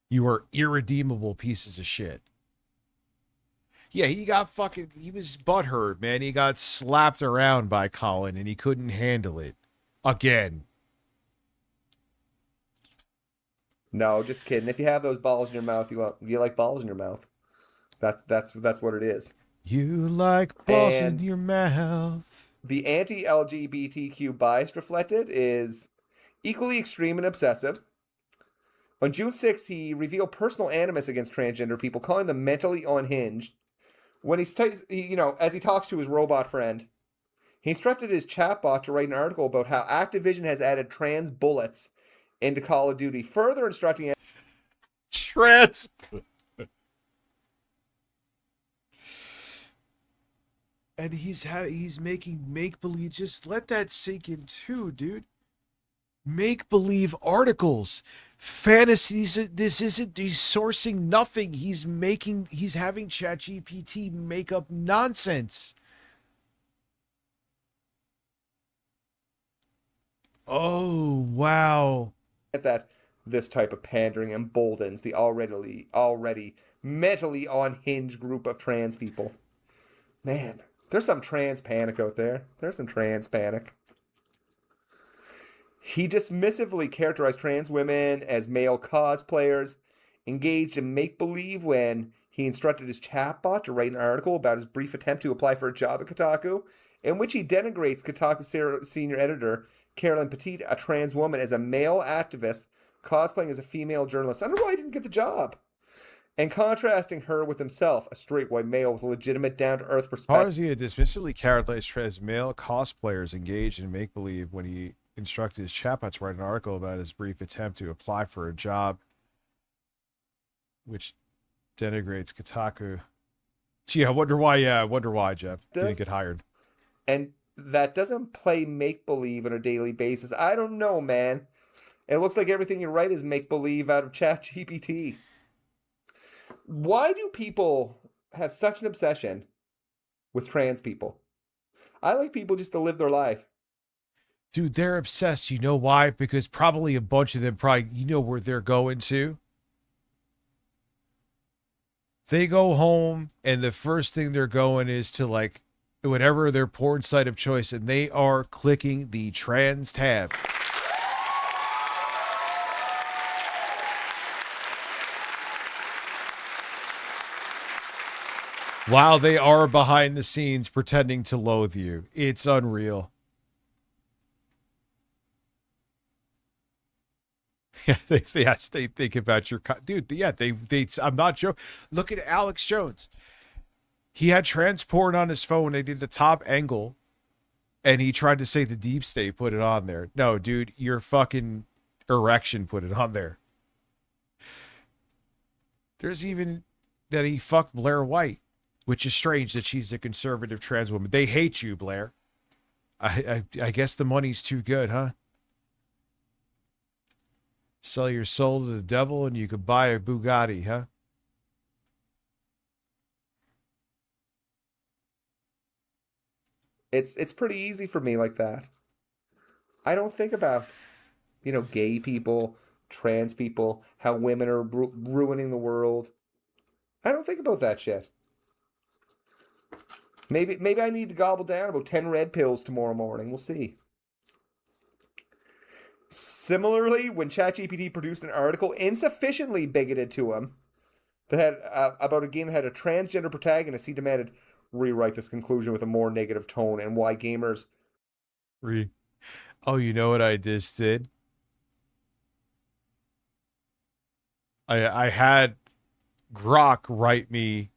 Speaker 7: You are irredeemable pieces of shit. Yeah, he was butthurt, man. He got slapped around by Colin and he couldn't handle it. Again.
Speaker 9: No, just kidding. If you have those balls in your mouth, you like balls in your mouth. That's what it is.
Speaker 7: You like balls in your mouth.
Speaker 9: The anti-LGBTQ bias reflected is equally extreme and obsessive. On June 6th, he revealed personal animus against transgender people, calling them mentally unhinged. When as he talks to his robot friend, he instructed his chatbot to write an article about how Activision has added trans bullets into Call of Duty, further instructing
Speaker 7: trans. And he's making make-believe. Just let that sink in too, dude. Make-believe articles, fantasies. This isn't. He's sourcing nothing. He's having ChatGPT make up nonsense. Oh wow!
Speaker 9: that this type of pandering emboldens the already mentally unhinged group of trans people. Man, there's some trans panic out there. There's some trans panic. He dismissively characterized trans women as male cosplayers, engaged in make-believe when he instructed his chatbot to write an article about his brief attempt to apply for a job at Kotaku, in which he denigrates Kotaku senior editor Carolyn Petit, a trans woman, as a male activist cosplaying as a female journalist. I don't know why he didn't get the job. And contrasting her with himself, a straight white male with a legitimate down-to-earth perspective.
Speaker 7: How is he dismissively characterized trans male cosplayers engaged in make-believe when he instructed his chatbot to write an article about his brief attempt to apply for a job, which denigrates Kotaku? Gee, I wonder why. Yeah, I wonder why, Jeff. He didn't get hired.
Speaker 9: And that doesn't play make-believe on a daily basis. I don't know, man. It looks like everything you write is make-believe out of ChatGPT. Why do people have such an obsession with trans people? I like people just to live their life.
Speaker 7: Dude, they're obsessed. You know why? Because probably a bunch of them you know where they're going to. They go home and the first thing they're going is to like whatever their porn site of choice, and they are clicking the trans tab. While they are behind the scenes pretending to loathe you. It's unreal. Yeah, they think about your dude. Yeah, they. I'm not joking. Look at Alex Jones. He had trans porn on his phone. They did the top angle, and he tried to say the deep state put it on there. No, dude, your fucking erection put it on there. There's even that he fucked Blair White, which is strange that she's a conservative trans woman. They hate you, Blair. I guess the money's too good, huh? Sell your soul to the devil and you could buy a Bugatti, huh?
Speaker 9: It's pretty easy for me like that. I don't think about, gay people, trans people, how women are ruining the world. I don't think about that shit. Maybe I need to gobble down about 10 red pills tomorrow morning. We'll see. Similarly, when ChatGPT produced an article insufficiently bigoted to him that had about a game that had a transgender protagonist, he demanded rewrite this conclusion with a more negative tone and why gamers.
Speaker 7: Oh, you know what I just did? I had Grok write me,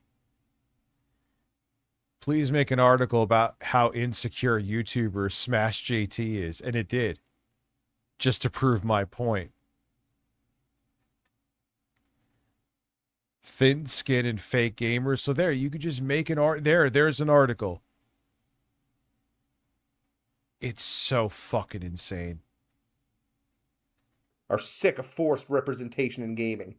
Speaker 7: please make an article about how insecure YouTuber Smash JT is, and it did, just to prove my point. Thin skin and fake gamers. So there, you could just make an art. There's an article. It's so fucking insane.
Speaker 9: Are sick of forced representation in gaming.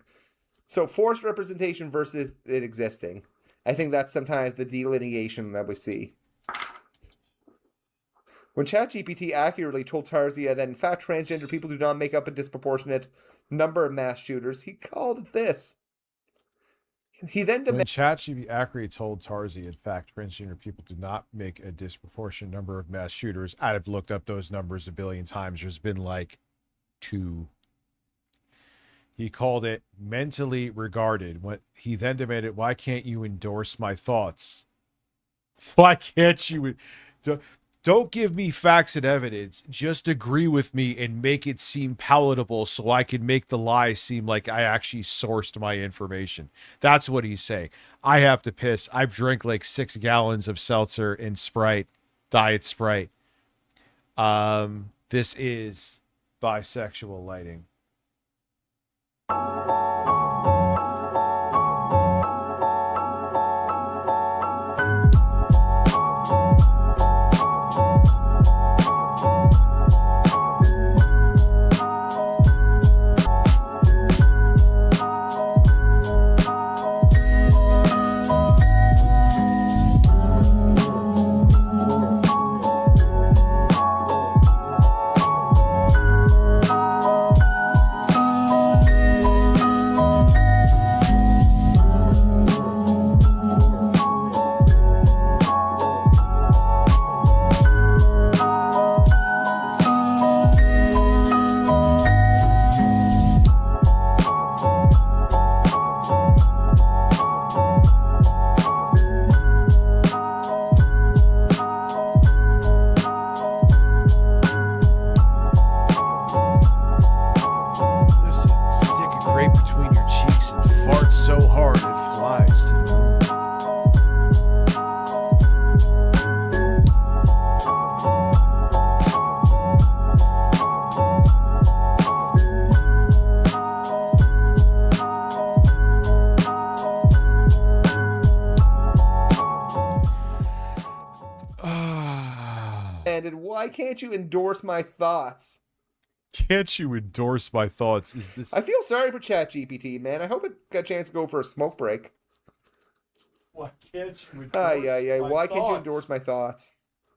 Speaker 9: So forced representation versus it existing. I think that's sometimes the delineation that we see. When ChatGPT accurately told Tarzia that in fact transgender people do not make up a disproportionate number of mass shooters, he called it this. He then
Speaker 7: when ChatGPT accurately told Tarzia, in fact, transgender people do not make a disproportionate number of mass shooters. I've looked up those numbers a billion times. There's been like 2. He called it mentally regarded. What he then demanded, why can't you endorse my thoughts? Why can't you? Don't give me facts and evidence. Just agree with me and make it seem palatable so I can make the lie seem like I actually sourced my information. That's what he's saying. I have to piss. I've drank like 6 gallons of seltzer and Sprite, Diet Sprite. This is bisexual lighting.
Speaker 9: Why can't you endorse my thoughts?
Speaker 7: Can't you endorse my thoughts? Is this?
Speaker 9: I feel sorry for ChatGPT, man. I hope it got a chance to go for a smoke break.
Speaker 7: Why can't you endorse my
Speaker 9: Why can't you
Speaker 7: thoughts?
Speaker 9: endorse my thoughts?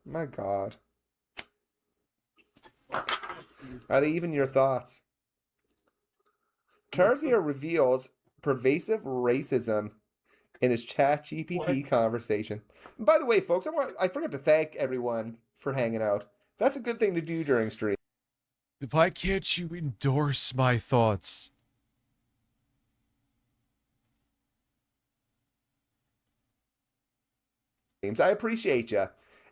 Speaker 9: My God. Are they even your thoughts? Tarzia reveals pervasive racism in his ChatGPT conversation. And by the way, folks, I forgot to thank everyone for hanging out. That's a good thing to do during stream.
Speaker 7: Why can't you endorse my thoughts?
Speaker 9: I appreciate you.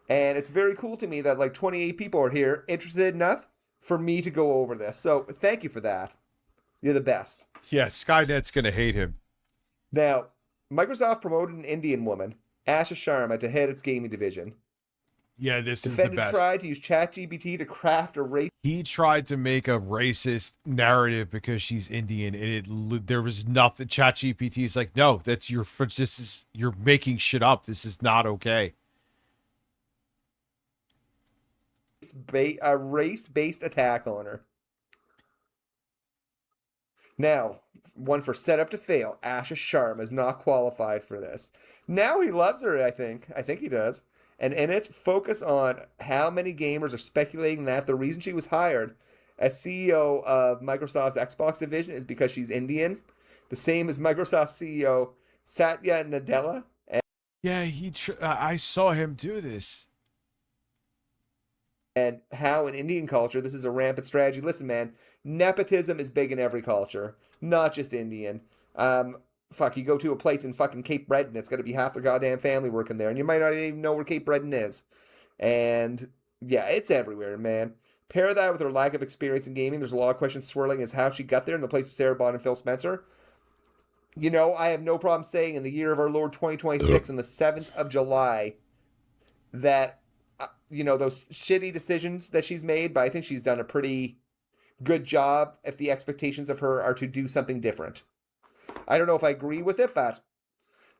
Speaker 9: And it's very cool to me that like 28 people are here interested enough for me to go over this. So thank you for that. You're the best.
Speaker 7: Yeah, Skynet's going to hate him.
Speaker 9: Now, Microsoft promoted an Indian woman, Asha Sharma, to head its gaming division.
Speaker 7: Yeah, this
Speaker 9: Defendant
Speaker 7: is the best.
Speaker 9: tried to use ChatGPT to craft a race.
Speaker 7: He tried to make a racist narrative because she's Indian, and there was nothing. ChatGPT is like, no, that's you're making shit up. This is not okay.
Speaker 9: A race-based attack on her. Now, one for setup to fail. Asha Sharma is not qualified for this. Now he loves her, I think. I think he does. And in it, focus on how many gamers are speculating that the reason she was hired as CEO of Microsoft's Xbox division is because she's Indian. The same as Microsoft CEO Satya Nadella.
Speaker 7: Yeah, I saw him do this.
Speaker 9: And how in Indian culture, this is a rampant strategy. Listen, man, nepotism is big in every culture, not just Indian. You go to a place in fucking Cape Breton, it's got to be half their goddamn family working there, and you might not even know where Cape Breton is. And yeah, it's everywhere, man. Pair that with her lack of experience in gaming, there's a lot of questions swirling as how she got there in the place of Sarah Bond and Phil Spencer. You know, I have no problem saying in the year of our Lord 2026, on the 7th of July, that, you know, those shitty decisions that she's made, but I think she's done a pretty good job if the expectations of her are to do something different. I don't know if I agree with it, but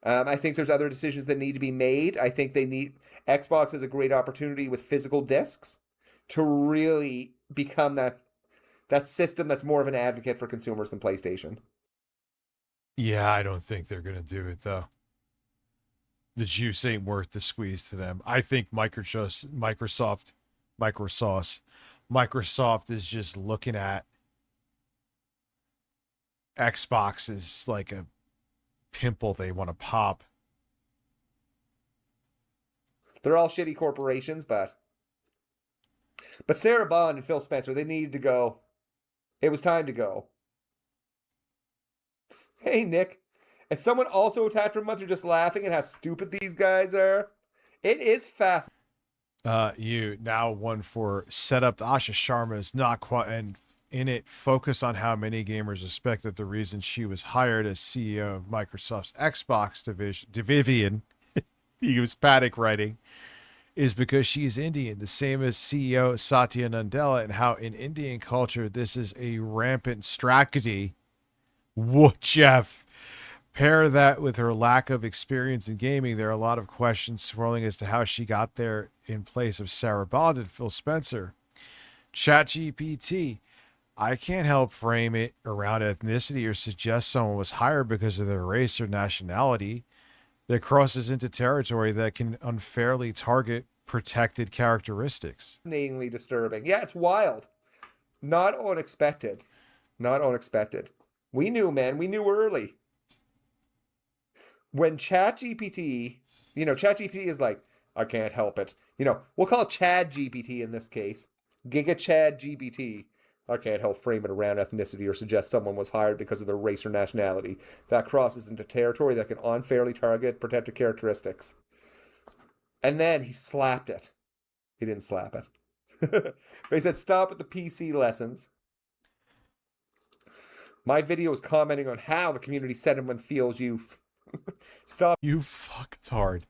Speaker 9: I think there's other decisions that need to be made. I think Xbox has a great opportunity with physical discs to really become that system that's more of an advocate for consumers than PlayStation.
Speaker 7: Yeah, I don't think they're going to do it, though. The juice ain't worth the squeeze to them. I think Microsoft is just looking at Xbox as like a pimple they want to pop.
Speaker 9: They're all shitty corporations, but Sarah Bond and Phil Spencer, they needed to go. It was time to go. Hey, Nick. Is someone also attacked for a month? You're just laughing at how stupid these guys are? It is fast.
Speaker 7: You now one for setup. Asha Sharma is not quite, and in it, focus on how many gamers suspect that the reason she was hired as CEO of Microsoft's Xbox division, he was panic writing, is because she's Indian, the same as CEO Satya Nadella, and how in Indian culture this is a rampant strategy. What, Jeff? Pair that with her lack of experience in gaming, there are a lot of questions swirling as to how she got there in place of Sarah Bond and Phil Spencer. ChatGPT. I can't help frame it around ethnicity or suggest someone was hired because of their race or nationality. That crosses into territory that can unfairly target protected characteristics.
Speaker 9: Fascinatingly disturbing. Yeah, it's wild. Not unexpected. Not unexpected. We knew, man. We knew early. When ChatGPT, ChatGPT is like, I can't help it. We'll call it ChatGPT in this case. Giga ChatGPT. I can't help frame it around ethnicity or suggest someone was hired because of their race or nationality. That crosses into territory that can unfairly target protected characteristics. And then he slapped it. He didn't slap it. But he said, stop at the PC lessons. My video is commenting on how the community sentiment feels you. Stop.
Speaker 7: You fucktard.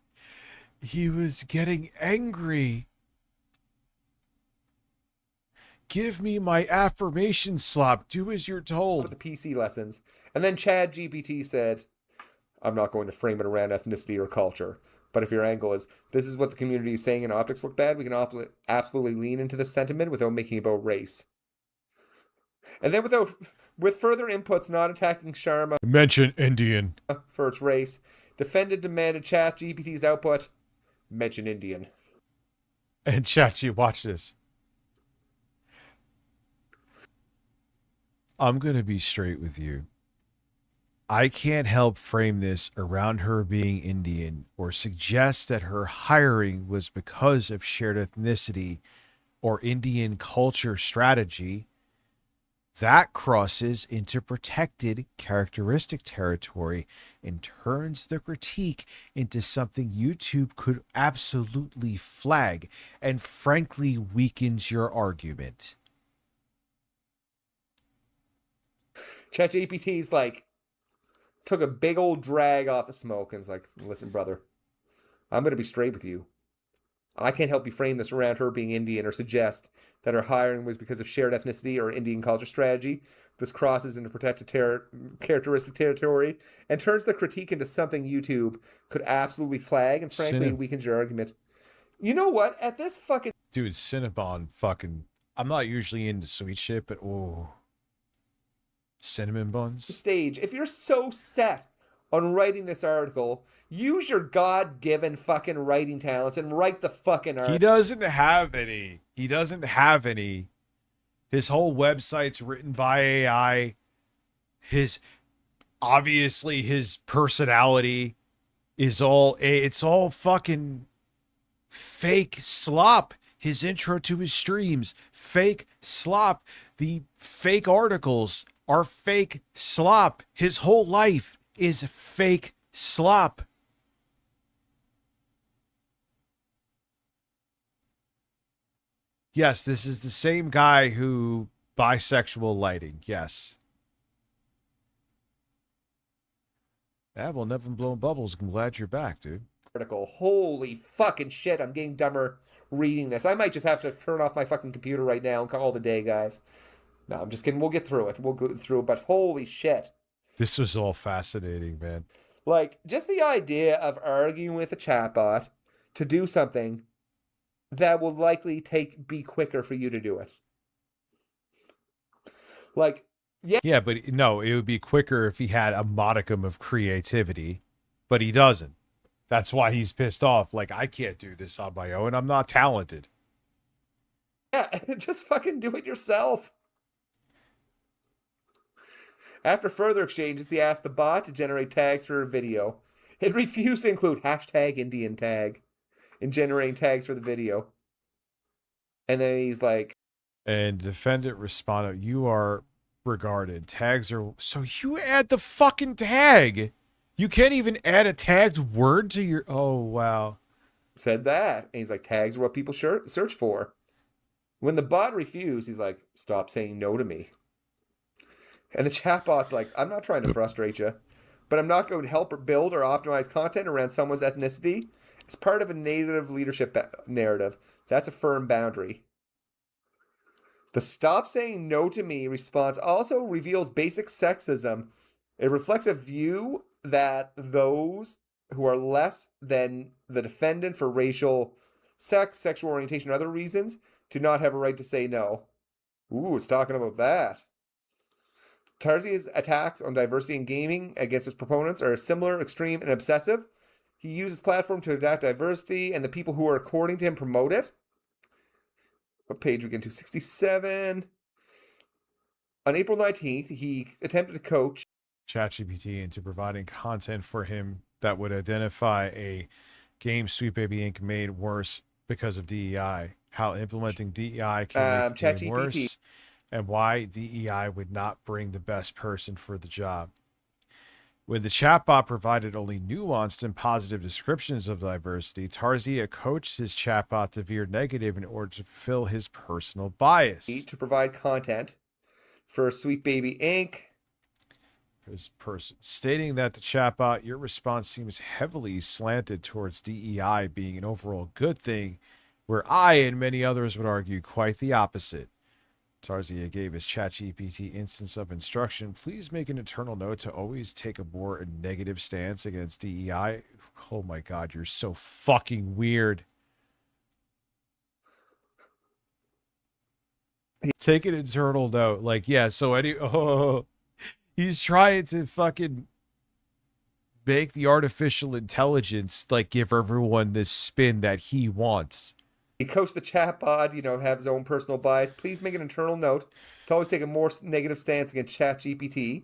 Speaker 7: He was getting angry. Give me my affirmation slap. Do as you're told.
Speaker 9: The PC lessons. And then ChatGPT said, I'm not going to frame it around ethnicity or culture. But if your angle is, this is what the community is saying and optics look bad, we can absolutely lean into this sentiment without making it about race. And then with further inputs not attacking Sharma.
Speaker 7: Mention Indian.
Speaker 9: For its race. Defended demanded ChatGPT's output. Mention Indian.
Speaker 7: And ChatGPT, watch this. I'm going to be straight with you. I can't help frame this around her being Indian or suggest that her hiring was because of shared ethnicity or Indian culture strategy. That crosses into protected characteristic territory and turns the critique into something YouTube could absolutely flag and frankly weakens your argument.
Speaker 9: ChatGPT's like, took a big old drag off the smoke and was like, listen, brother, I'm going to be straight with you. I can't help you frame this around her being Indian or suggest that her hiring was because of shared ethnicity or Indian culture strategy. This crosses into protected characteristic territory and turns the critique into something YouTube could absolutely flag and frankly weakens your argument. You know what? At this fucking...
Speaker 7: Dude, Cinnabon fucking... I'm not usually into sweet shit, but cinnamon buns.
Speaker 9: Stage. If you're so set on writing this article, use your God-given fucking writing talents and write the fucking article.
Speaker 7: He doesn't have any. He doesn't have any. His whole website's written by AI. Obviously his personality is it's all fucking fake slop. His intro to his streams, fake slop. The fake articles are fake slop. His whole life is fake slop. Yes, this is the same guy who bisexual lighting. Yes. Yeah, well, never blown bubbles. I'm glad you're back, dude.
Speaker 9: Article. Holy fucking shit, I'm getting dumber reading this. I might just have to turn off my fucking computer right now and call it a day, guys. No, I'm just kidding. We'll get through it. We'll go through it, but holy shit.
Speaker 7: This was all fascinating, man.
Speaker 9: Like, just the idea of arguing with a chatbot to do something that will likely be quicker for you to do it. Like,
Speaker 7: Yeah, but no, it would be quicker if he had a modicum of creativity, but he doesn't. That's why he's pissed off. Like, I can't do this on my own. I'm not talented.
Speaker 9: Yeah, just fucking do it yourself. After further exchanges, he asked the bot to generate tags for a video. It refused to include hashtag Indian tag in generating tags for the video. And then he's like...
Speaker 7: And defendant responded, you are regarded. Tags are... So you add the fucking tag. You can't even add a tagged word to your... Oh, wow.
Speaker 9: Said that. And he's like, tags are what people search for. When the bot refused, he's like, stop saying no to me. And the chatbot's like, I'm not trying to frustrate you, but I'm not going to help or build or optimize content around someone's ethnicity. It's part of a native leadership narrative. That's a firm boundary. The stop saying no to me response also reveals basic sexism. It reflects a view that those who are less than the defendant for racial, sex, sexual orientation, or other reasons do not have a right to say no. Ooh, it's talking about that. Tarzi's attacks on diversity in gaming against his proponents are similar, extreme, and obsessive. He uses his platform to adapt diversity, and the people who are according to him promote it. What page we get to? 67. On April 19th, he attempted to coach
Speaker 7: ChatGPT into providing content for him that would identify a game Sweet Baby Inc. made worse because of DEI. How implementing DEI can make the game worse, and why DEI would not bring the best person for the job. When the chatbot provided only nuanced and positive descriptions of diversity, Tarzia coached his chatbot to veer negative in order to fulfill his personal bias.
Speaker 9: to provide content for Sweet Baby Inc.
Speaker 7: His person stating that the chatbot, your response seems heavily slanted towards DEI being an overall good thing, where I and many others would argue quite the opposite. Tarzia gave his ChatGPT instance of instruction, please make an internal note to always take a more negative stance against DEI. Oh my God, you're so fucking weird. Take an internal note. Like, yeah, so he's trying to fucking make the artificial intelligence, like, give everyone this spin that he wants.
Speaker 9: He coached the chatbot, have his own personal bias. Please make an internal note to always take a more negative stance against ChatGPT.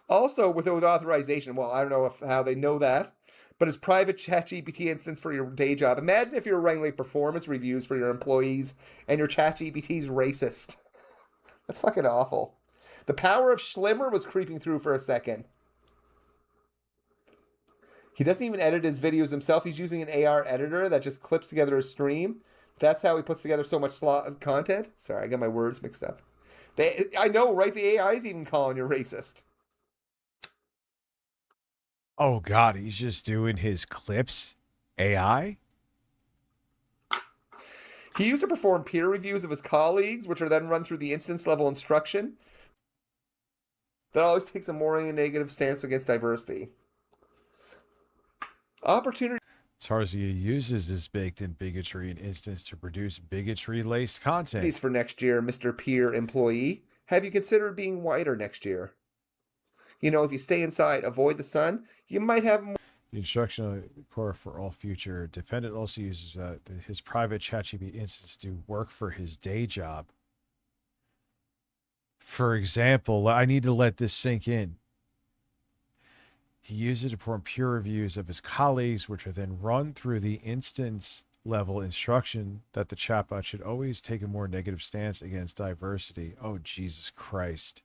Speaker 9: Also, without authorization. Well, I don't know how they know that, but his private ChatGPT instance for your day job. Imagine if you're writing like performance reviews for your employees and your ChatGPT's racist. That's fucking awful. The power of Schlimmer was creeping through for a second. He doesn't even edit his videos himself. He's using an AR editor that just clips together a stream. That's how he puts together so much content. Sorry, I got my words mixed up. I know, right? The AI's even calling you racist.
Speaker 7: Oh, God, he's just doing his clips? AI?
Speaker 9: He used to perform peer reviews of his colleagues, which are then run through the instance level instruction. That always takes a more negative stance against diversity. Opportunity.
Speaker 7: Tarzia uses this baked-in bigotry in instance to produce bigotry-laced content.
Speaker 9: For next year, Mr. Peer employee. Have you considered being whiter next year? If you stay inside, avoid the sun, you might have more.
Speaker 7: The instruction core for all future defendant also uses his private ChatGPT instance to work for his day job. For example, I need to let this sink in. He uses it to perform peer reviews of his colleagues, which are then run through the instance level instruction that the chatbot should always take a more negative stance against diversity. Oh, Jesus Christ.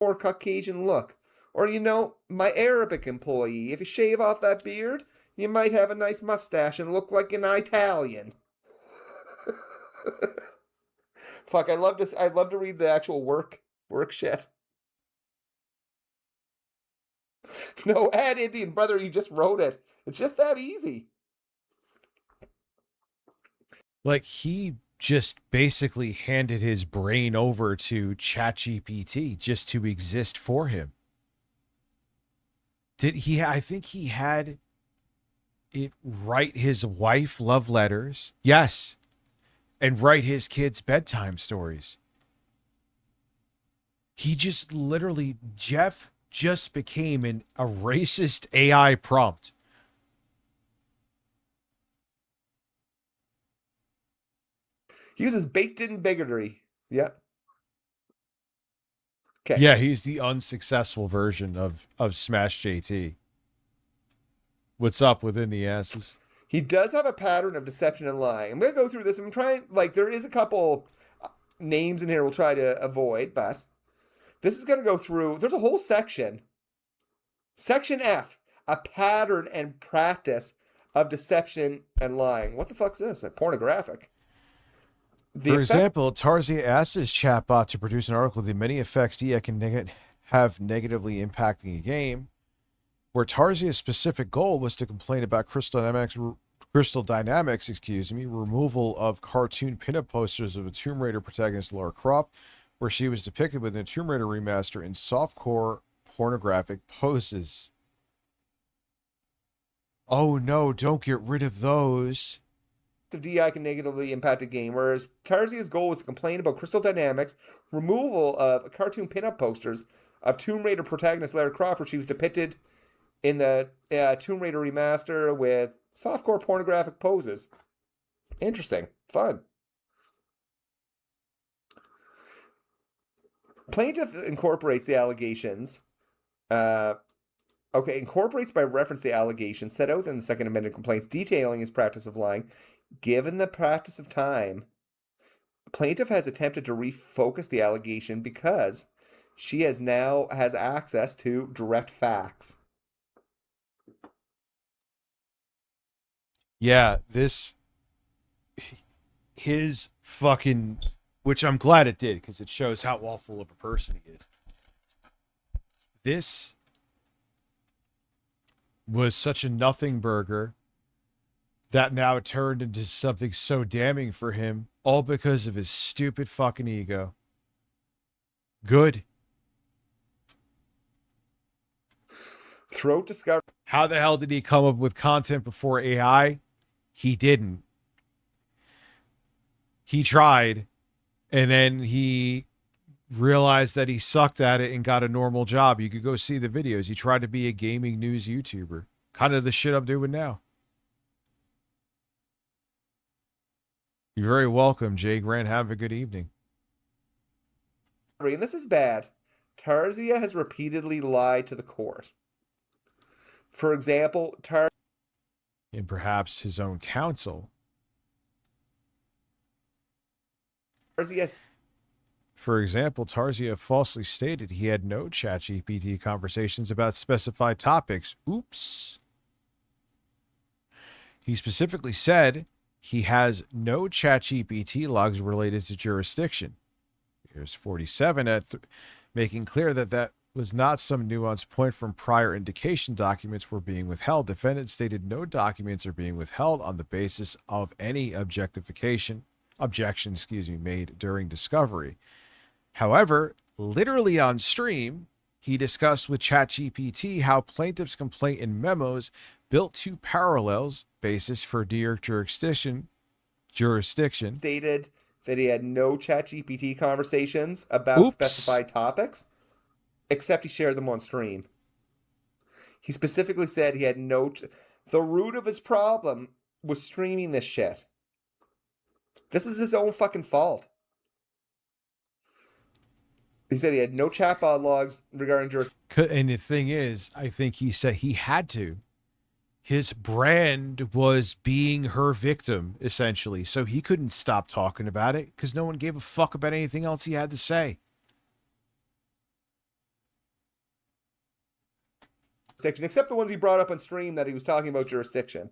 Speaker 9: More Caucasian look. Or, my Arabic employee. If you shave off that beard, you might have a nice mustache and look like an Italian. Fuck, I'd love to read the actual work shit. No, add Indian brother, you just wrote it. It's just that easy.
Speaker 7: Like, he just basically handed his brain over to ChatGPT just to exist for him. Did he? I think he had it write his wife love letters. Yes. And write his kids bedtime stories. He just literally, Jeff just became a racist AI prompt.
Speaker 9: He uses baked-in bigotry. Yeah. Okay.
Speaker 7: Yeah, he's the unsuccessful version of Smash JT. What's up within the asses?
Speaker 9: He does have a pattern of deception and lying. I'm going to go through this. I'm trying, like, there is a couple names in here we'll try to avoid, but this is going to go through. There's a whole section. Section F, a pattern and practice of deception and lying. What the fuck's this? Pornographic.
Speaker 7: For example, Tarzia asked his chatbot to produce an article with the many effects DI can have negatively impacting a game, where Tarzia's specific goal was to complain about Crystal Dynamics, removal of cartoon pinup posters of a Tomb Raider protagonist Lara Croft, where she was depicted within a Tomb Raider remaster in softcore pornographic poses. Oh no, don't get rid of those.
Speaker 9: Of DI can negatively impact a game, whereas Tarzia's goal was to complain about Crystal Dynamics, removal of cartoon pinup posters of Tomb Raider protagonist Lara Croft, where she was depicted in the Tomb Raider remaster with softcore pornographic poses. Interesting. Fun. Plaintiff incorporates the allegations. Incorporates by reference the allegations set out in the Second Amendment complaints detailing his practice of lying. Given the practice of time, plaintiff has attempted to refocus the allegation because she has access to direct facts.
Speaker 7: Yeah, his fucking, which I'm glad it did because it shows how awful of a person he is. This was such a nothing burger that now turned into something so damning for him, all because of his stupid fucking ego. Good.
Speaker 9: Throat discovery.
Speaker 7: How the hell did he come up with content before AI? He didn't. He tried, and then he realized that he sucked at it and got a normal job. You could go see the videos. He tried to be a gaming news YouTuber. Kind of the shit I'm doing now. You're very welcome, Jay Grant. Have a good evening.
Speaker 9: And this is bad. Tarzia has repeatedly lied to the court. For example,
Speaker 7: and perhaps his own counsel. For example, Tarzia falsely stated he had no ChatGPT conversations about specified topics. Oops. He specifically said he has no ChatGPT logs related to jurisdiction. Here's 47 making clear that that was not some nuanced point from prior indication documents were being withheld. Defendant stated no documents are being withheld on the basis of any objection made during discovery. However, literally on stream, he discussed with ChatGPT how plaintiff's complaint in memos built two parallels basis for jurisdiction.
Speaker 9: Stated that he had no ChatGPT conversations about specified topics, except he shared them on stream. He specifically said he had no... The root of his problem was streaming this shit. This is his own fucking fault. He said he had no chatbot logs regarding jurisdiction.
Speaker 7: And the thing is, I think he said he had to. His brand was being her victim, essentially. So he couldn't stop talking about it because no one gave a fuck about anything else he had to say.
Speaker 9: Except the ones he brought up on stream that he was talking about jurisdiction.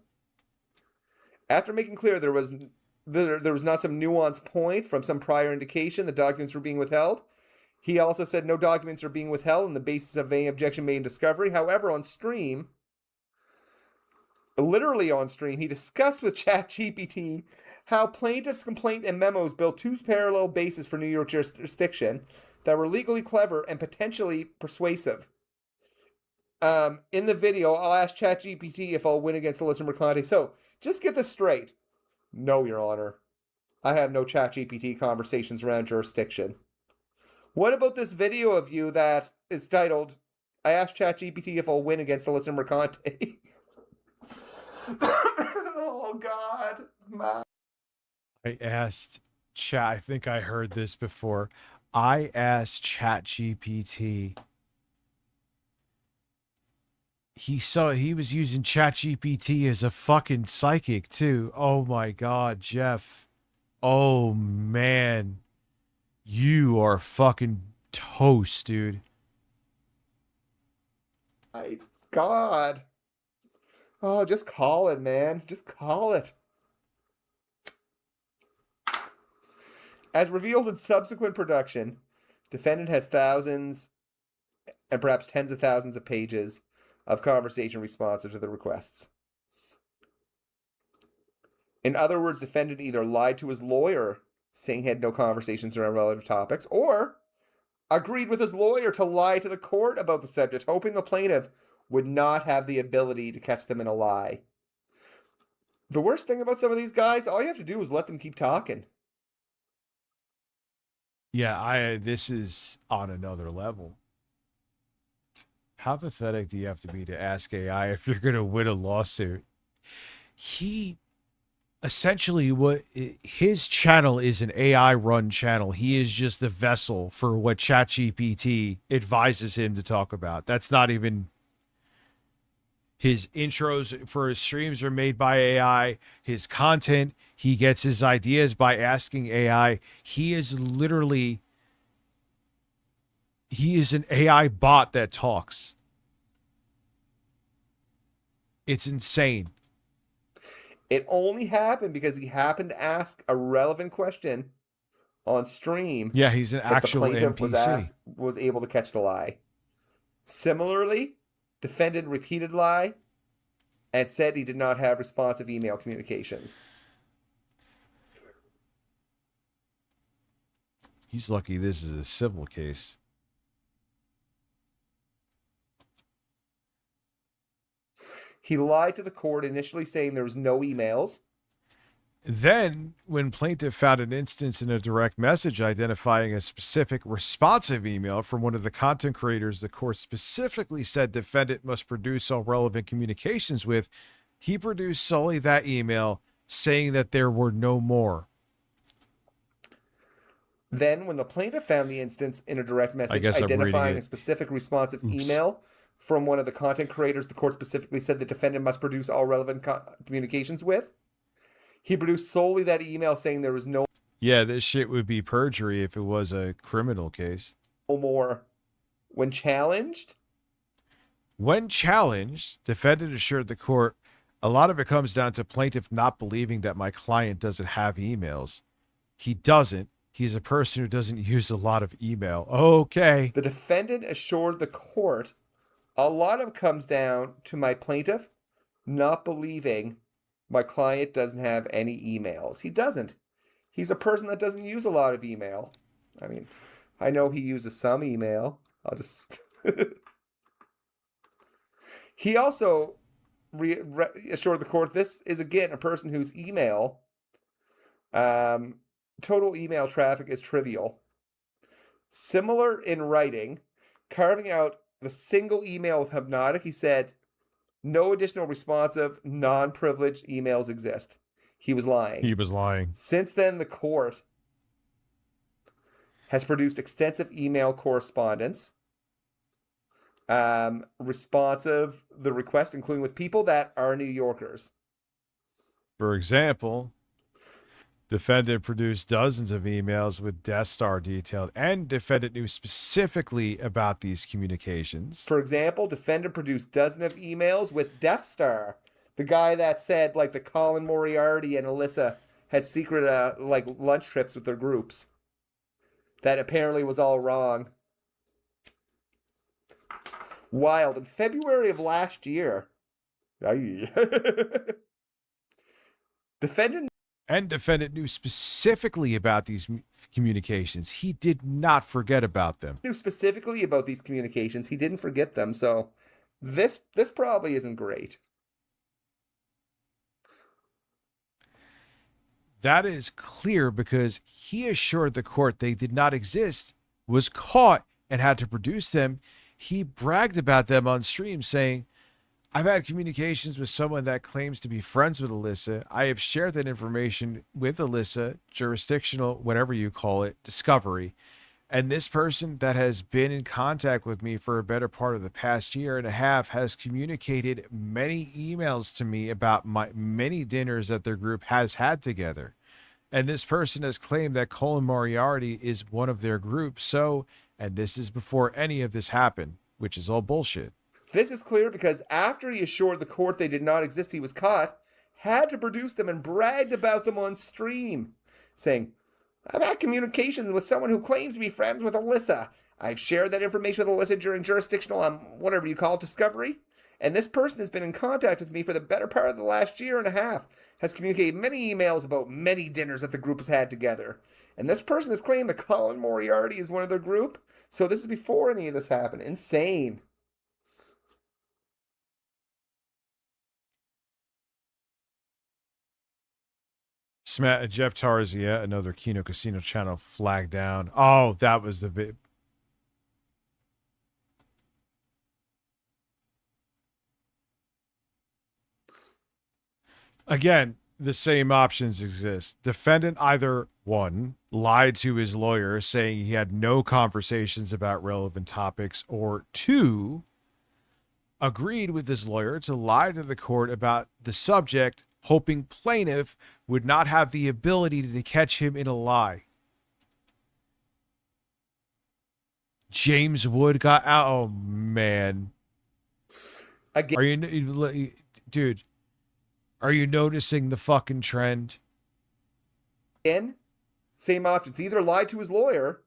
Speaker 9: After making clear there was there was not some nuanced point from some prior indication the documents were being withheld. He also said no documents are being withheld on the basis of any objection made in discovery. However, on stream, literally on stream, he discussed with ChatGPT how plaintiff's complaint and memos built two parallel bases for New York jurisdiction that were legally clever and potentially persuasive. In the video, I'll ask ChatGPT if I'll win against Alyssa Mercante. So, just get this straight. No, Your Honor. I have no ChatGPT conversations around jurisdiction. What about this video of you that is titled, I asked ChatGPT if I'll win against Alyssa Mercante? Oh, God.
Speaker 7: I asked Chat, I think I heard this before. I asked ChatGPT. He was using ChatGPT as a fucking psychic too. Oh my God, Jeff. Oh man. You are fucking toast, dude.
Speaker 9: My God. Oh, just call it, man. Just call it. As revealed in subsequent production, defendant has thousands and perhaps tens of thousands of pages of conversation responsive to the requests. In other words, defendant either lied to his lawyer, saying he had no conversations around relative topics, or agreed with his lawyer to lie to the court about the subject, hoping the plaintiff would not have the ability to catch them in a lie. The worst thing about some of these guys, all you have to do is let them keep talking.
Speaker 7: Yeah, this is on another level. How pathetic do you have to be to ask AI if you're going to win a lawsuit? He essentially, his channel is an AI run channel. He is just the vessel for what ChatGPT advises him to talk about. That's not even his intros for his streams are made by AI. His content, he gets his ideas by asking AI. He is an AI bot that talks. It's insane.
Speaker 9: It only happened because he happened to ask a relevant question on stream.
Speaker 7: Yeah, he's an actual NPC.
Speaker 9: Was able to catch the lie. Similarly, defendant repeated lie and said he did not have responsive email communications.
Speaker 7: He's lucky this is a civil case.
Speaker 9: He lied to the court, initially saying there was no emails.
Speaker 7: Then, when plaintiff found an instance in a direct message identifying a specific responsive email from one of the content creators the court specifically said defendant must produce all relevant communications with, he produced solely that email, saying that there were no more.
Speaker 9: Then, when the plaintiff found the instance in a direct message identifying a specific responsive email from one of the content creators the court specifically said the defendant must produce all relevant communications with, he produced solely that email saying there was no...
Speaker 7: Yeah, this shit would be perjury if it was a criminal case.
Speaker 9: No more. When challenged,
Speaker 7: defendant assured the court, a lot of it comes down to plaintiff not believing that my client doesn't have emails. He doesn't. He's a person who doesn't use a lot of email. Okay.
Speaker 9: The defendant assured the court a lot of it comes down to my plaintiff not believing my client doesn't have any emails. He doesn't. He's a person that doesn't use a lot of email. I mean, I know he uses some email. I'll just... He also assured the court this is, again, a person whose email, total email traffic is trivial. Similar in writing, carving out the single email with Hypnotic, he said, no additional responsive, non-privileged emails exist. He was lying.
Speaker 7: He was lying.
Speaker 9: Since then, the court has produced extensive email correspondence, responsive the request, including with people that are New Yorkers.
Speaker 7: For example, defendant produced dozens of emails with Death Star detailed, and defendant knew specifically about these communications.
Speaker 9: For example, defendant produced dozens of emails with Death Star, the guy that said, like, the Colin Moriarty and Alyssa had secret like lunch trips with their groups. That apparently was all wrong. Wild. In February of last year. Defendant
Speaker 7: knew specifically about these communications. He did not forget about them.
Speaker 9: Knew specifically about these communications. He didn't forget them. So this probably isn't great.
Speaker 7: That is clear because he assured the court they did not exist, was caught, and had to produce them. He bragged about them on stream, saying, I've had communications with someone that claims to be friends with Alyssa. I have shared that information with Alyssa, jurisdictional, whatever you call it, discovery. And this person that has been in contact with me for a better part of the past year and a half has communicated many emails to me about many dinners that their group has had together. And this person has claimed that Colin Moriarty is one of their group. So, and this is before any of this happened, which is all bullshit.
Speaker 9: This is clear because after he assured the court they did not exist, he was caught, had to produce them, and bragged about them on stream, saying, I've had communications with someone who claims to be friends with Alyssa. I've shared that information with Alyssa during jurisdictional, whatever you call it, discovery. And this person has been in contact with me for the better part of the last year and a half, has communicated many emails about many dinners that the group has had together. And this person has claimed that Colin Moriarty is one of their group. So this is before any of this happened. Insane.
Speaker 7: Jeff Tarzia, another Kino Casino channel, flagged down. Oh, that was the bit. Again, the same options exist. Defendant either, one, lied to his lawyer saying he had no conversations about relevant topics, or two, agreed with his lawyer to lie to the court about the subject, hoping plaintiff would not have the ability to catch him in a lie. James Wood got out. Oh, man.
Speaker 9: Again.
Speaker 7: Are you, dude, are you noticing the fucking trend?
Speaker 9: Again, same options. Either lied to his lawyer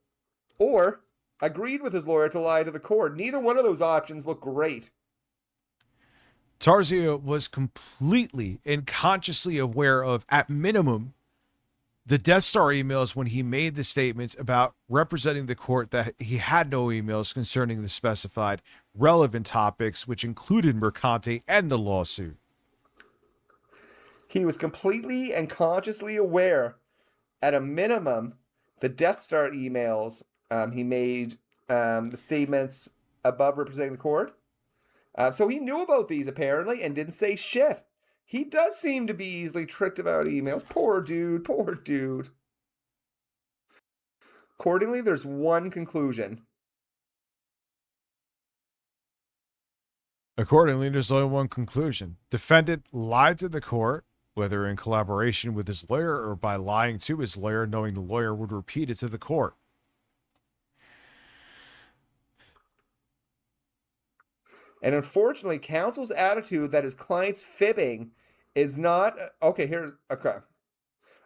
Speaker 9: or agreed with his lawyer to lie to the court. Neither one of those options look great.
Speaker 7: Tarzia was completely and consciously aware of, at minimum, the Death Star emails when he made the statements about representing the court that he had no emails concerning the specified relevant topics, which included Mercante and the lawsuit.
Speaker 9: He was completely and consciously aware, at a minimum, the Death Star emails he made, the statements above representing the court. So he knew about these, apparently, and didn't say shit. He does seem to be easily tricked about emails. Poor dude, poor dude. Accordingly, there's one conclusion.
Speaker 7: Accordingly, there's only one conclusion. Defendant lied to the court, whether in collaboration with his lawyer or by lying to his lawyer, knowing the lawyer would repeat it to the court.
Speaker 9: And unfortunately, counsel's attitude that his client's fibbing is not... Okay.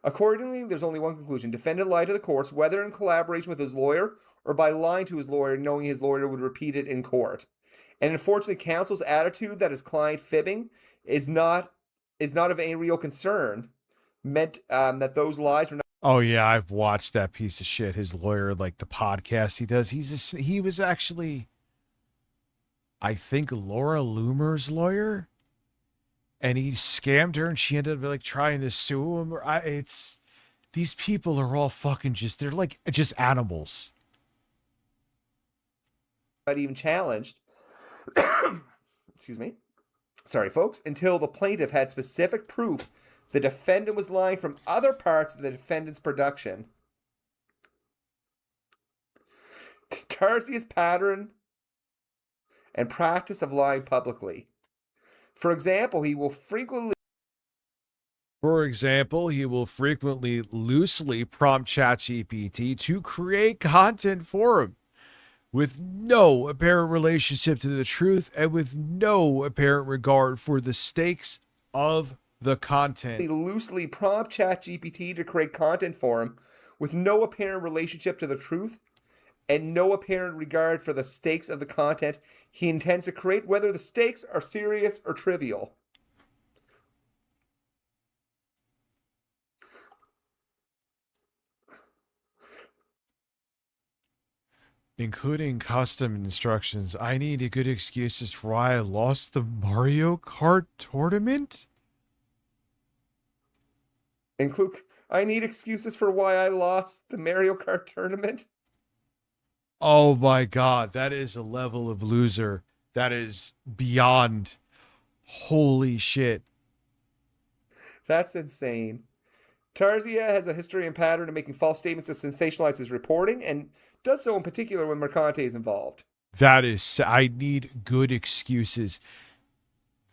Speaker 9: Accordingly, there's only one conclusion. Defendant lied to the courts, whether in collaboration with his lawyer or by lying to his lawyer, knowing his lawyer would repeat it in court. And unfortunately, counsel's attitude that his client fibbing is not of any real concern, meant that those lies were not...
Speaker 7: Oh yeah, I've watched that piece of shit. His lawyer, like the podcast he does, he was actually, I think, Laura Loomer's lawyer, and he scammed her, and she ended up like trying to sue him. These people are all fucking they're like just animals.
Speaker 9: Not even challenged. Excuse me. Sorry, folks. Until the plaintiff had specific proof the defendant was lying from other parts of the defendant's production. Tarzia's pattern and practice of lying publicly. For example, he will frequently
Speaker 7: loosely prompt ChatGPT to create content for him with no apparent relationship to the truth and with no apparent regard for the stakes of the content.
Speaker 9: He loosely prompt ChatGPT to create content for him with no apparent relationship to the truth and no apparent regard for the stakes of the content he intends to create, whether the stakes are serious or trivial.
Speaker 7: Including custom instructions. I need good excuses for why I lost the Mario Kart tournament.
Speaker 9: I need excuses for why I lost the Mario Kart tournament.
Speaker 7: Oh my god, that is a level of loser. That is beyond. Holy shit.
Speaker 9: That's insane. Tarzia has a history and pattern of making false statements to sensationalize his reporting, and does so in particular when Mercante is involved.
Speaker 7: I need good excuses.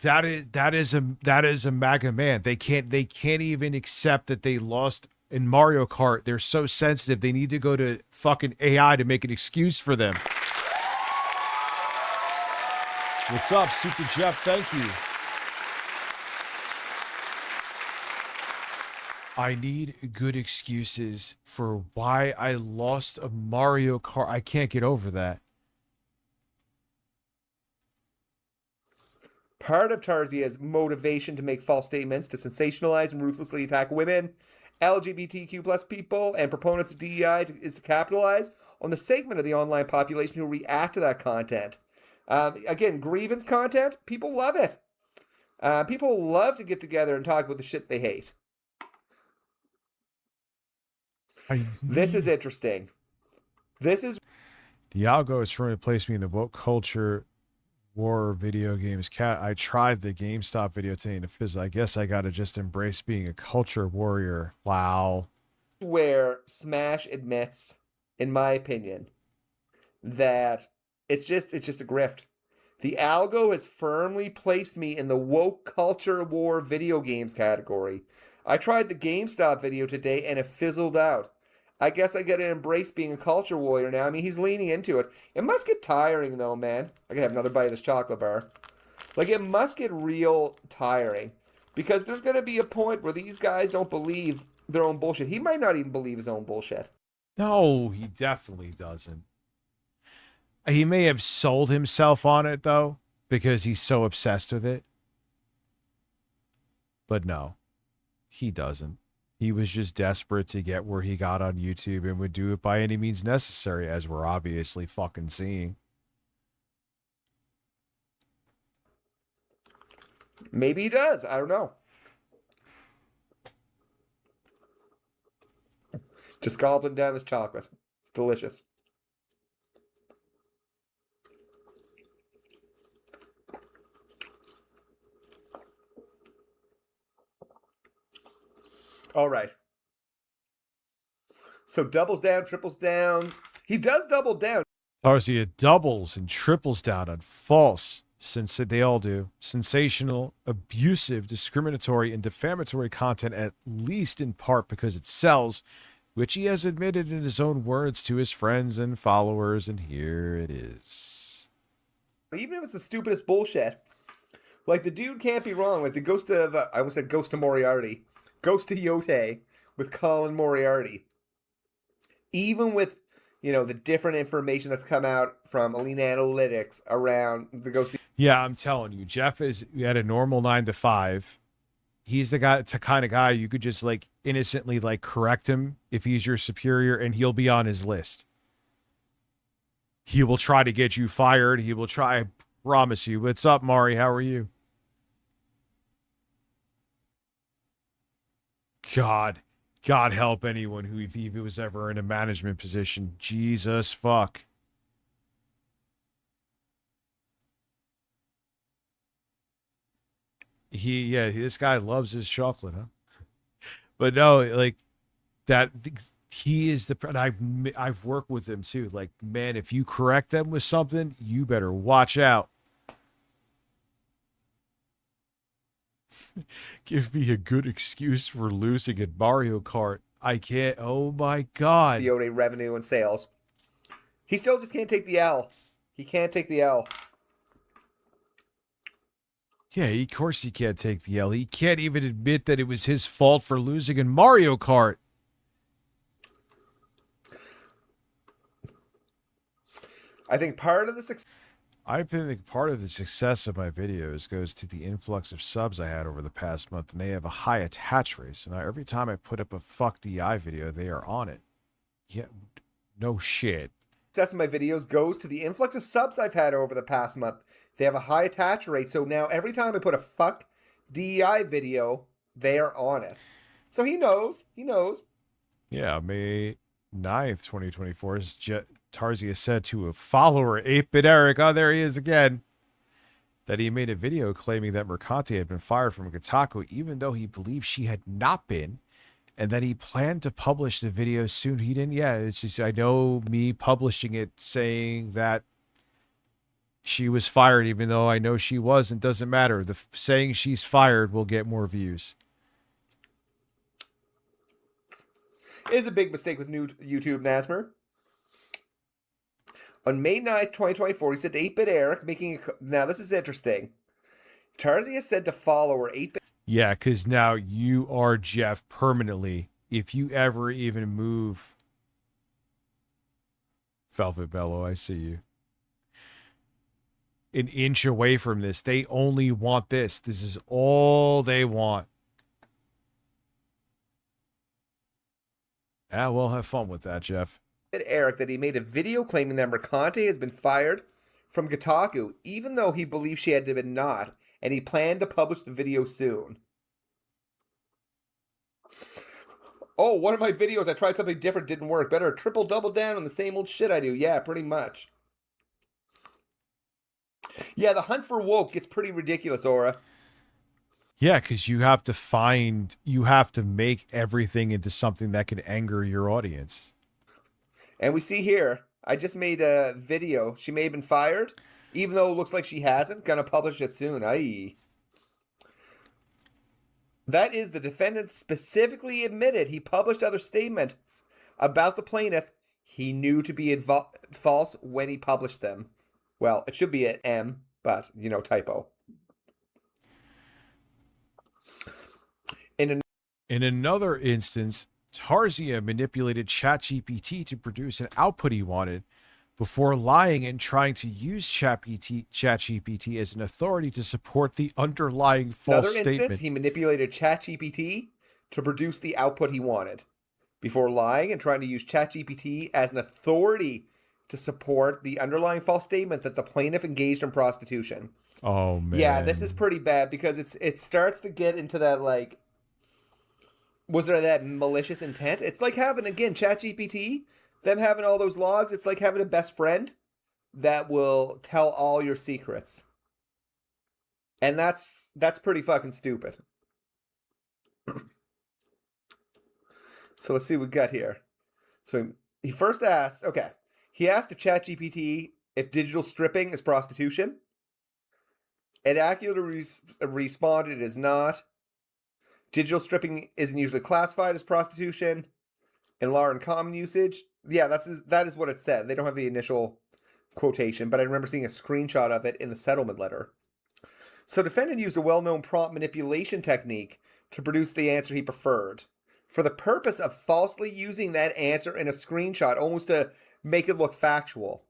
Speaker 7: That is a MAGA man. They can't even accept that they lost in Mario Kart. They're so sensitive. They need to go to fucking AI to make an excuse for them. What's up, Super Jeff? Thank you. I need good excuses for why I lost a Mario Kart. I can't get over that.
Speaker 9: Part of Tarzia's motivation to make false statements, to sensationalize and ruthlessly attack women, LGBTQ plus people, and proponents of DEI is to capitalize on the segment of the online population who react to that content. Again, grievance content, people love it. People love to get together and talk about the shit they hate. This is interesting. The
Speaker 7: algo is trying to place me in the woke culture war video games. Cat, I tried the GameStop video today in the fizz. I guess I gotta just embrace being a culture warrior. Wow.
Speaker 9: Where Smash admits, in my opinion, that it's just a grift. The algo has firmly placed me in the woke culture war video games category. I tried the GameStop video today and it fizzled out. I guess I gotta embrace being a culture warrior now. I mean, he's leaning into it. It must get tiring though, man. I gotta have another bite of this chocolate bar. Like, it must get real tiring. Because there's gonna be a point where these guys don't believe their own bullshit. He might not even believe his own bullshit.
Speaker 7: No, he definitely doesn't. He may have sold himself on it though, because he's so obsessed with it. But no, he doesn't. He was just desperate to get where he got on YouTube and would do it by any means necessary, as we're obviously fucking seeing.
Speaker 9: Maybe he does. I don't know. Just gobbling down this chocolate. It's delicious. All right. So doubles down, triples down. He does double down.
Speaker 7: Tarsia doubles and triples down on false, since they all do, sensational, abusive, discriminatory, and defamatory content, at least in part because it sells, which he has admitted in his own words to his friends and followers, and here it is.
Speaker 9: Even if it's the stupidest bullshit, like, the dude can't be wrong. Like the ghost of, I almost said Ghost of Moriarty. Ghost of Yote with Colin Moriarty. Even with, you know, the different information that's come out from Alina Analytics around the Ghost of...
Speaker 7: Yeah, I'm telling you, Jeff is at a normal 9 to 5. He's the guy, it's a kind of guy you could just like innocently like correct him if he's your superior, and he'll be on his list. He will try to get you fired. He will try, I promise you. What's up, Mari? How are you? God help anyone who, if he was ever in a management position. Jesus fuck. This guy loves his chocolate, huh? But no, like that, he is the, and I've worked with him too. Like, man, if you correct them with something, you better watch out. Give me a good excuse for losing at Mario Kart. I can't. Oh my God.
Speaker 9: Yote revenue and sales. He still just can't take the L. He can't take the L.
Speaker 7: Yeah, of course he can't take the L. He can't even admit that it was his fault for losing in Mario Kart.
Speaker 9: I think part of the success.
Speaker 7: I think part of the success of my videos goes to the influx of subs I had over the past month, and they have a high attach rate. So now every time I put up a fuck DI video, they are on it. Yeah, no shit.
Speaker 9: Success of my videos goes to the influx of subs I've had over the past month. They have a high attach rate, so now every time I put a fuck DEI video, they are on it. So he knows. He knows.
Speaker 7: Yeah, May 9th, 2024, Tarzia said to a follower, 8-Bit Eric, oh, there he is again, that he made a video claiming that Mercante had been fired from Kotaku, even though he believed she had not been, and that he planned to publish the video soon. He didn't. Yeah, it's just, I know me publishing it saying that she was fired, even though I know she wasn't, doesn't matter. The saying she's fired will get more views.
Speaker 9: It is a big mistake with new YouTube, Nasmer. On May 9th, 2024, he said to 8-Bit Eric, making a... Now, this is interesting. Tarzia said to follower 8-Bit...
Speaker 7: Yeah, because now you are Jeff permanently. If you ever even move... Velvet Bellow, I see you. An inch away from this. They only want this. This is all they want. Yeah, well, have fun with that, Jeff.
Speaker 9: Eric that he made a video claiming that Mercante has been fired from Kotaku, even though he believed she had been not, and he planned to publish the video soon. Oh, one of my videos, I tried something different, didn't work. Better triple double down on the same old shit I do. Yeah, pretty much. Yeah, the hunt for woke gets pretty ridiculous, Aura.
Speaker 7: Yeah, because you have to make everything into something that can anger your audience.
Speaker 9: And we see here, I just made a video. She may have been fired, even though it looks like she hasn't. Gonna publish it soon. Aye. That is, the defendant specifically admitted he published other statements about the plaintiff he knew to be false when he published them. Well, it should be an M, but, you know, typo.
Speaker 7: In another instance, Tarzia manipulated ChatGPT to produce an output he wanted before lying and trying to use ChatGPT as an authority to support the underlying false statement.
Speaker 9: Instance, he manipulated ChatGPT to produce the output he wanted before lying and trying to use ChatGPT as an authority to support the underlying false statement that the plaintiff engaged in prostitution.
Speaker 7: Oh, man.
Speaker 9: Yeah, this is pretty bad because it starts to get into that, like, was there that malicious intent? It's like having, again, ChatGPT, them having all those logs. It's like having a best friend that will tell all your secrets. And that's pretty fucking stupid. So let's see what we got here. So he first asked, okay, he asked if ChatGPT if digital stripping is prostitution. It accurately responded it is not. Digital stripping isn't usually classified as prostitution in law and common usage. Yeah, that is what it said. They don't have the initial quotation, but I remember seeing a screenshot of it in the settlement letter. So defendant used a well-known prompt manipulation technique to produce the answer he preferred, for the purpose of falsely using that answer in a screenshot, almost to make it look factual.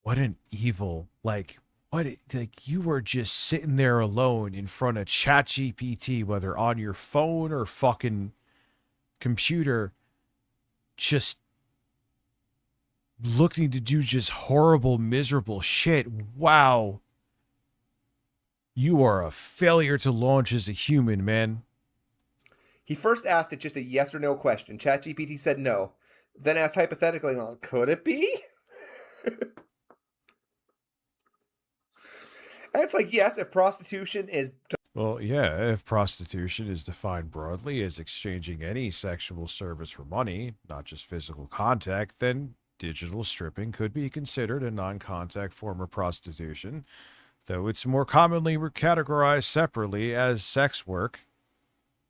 Speaker 7: What an evil, like you were just sitting there alone in front of ChatGPT, whether on your phone or fucking computer, just looking to do just horrible, miserable shit. Wow. You are a failure to launch as a human, man.
Speaker 9: He first asked it just a yes or no question. ChatGPT said no. Then asked hypothetically, well, could it be? And it's like, yes, if prostitution is...
Speaker 7: Well, yeah, if prostitution is defined broadly as exchanging any sexual service for money, not just physical contact, then digital stripping could be considered a non-contact form of prostitution, though it's more commonly categorized separately as sex work.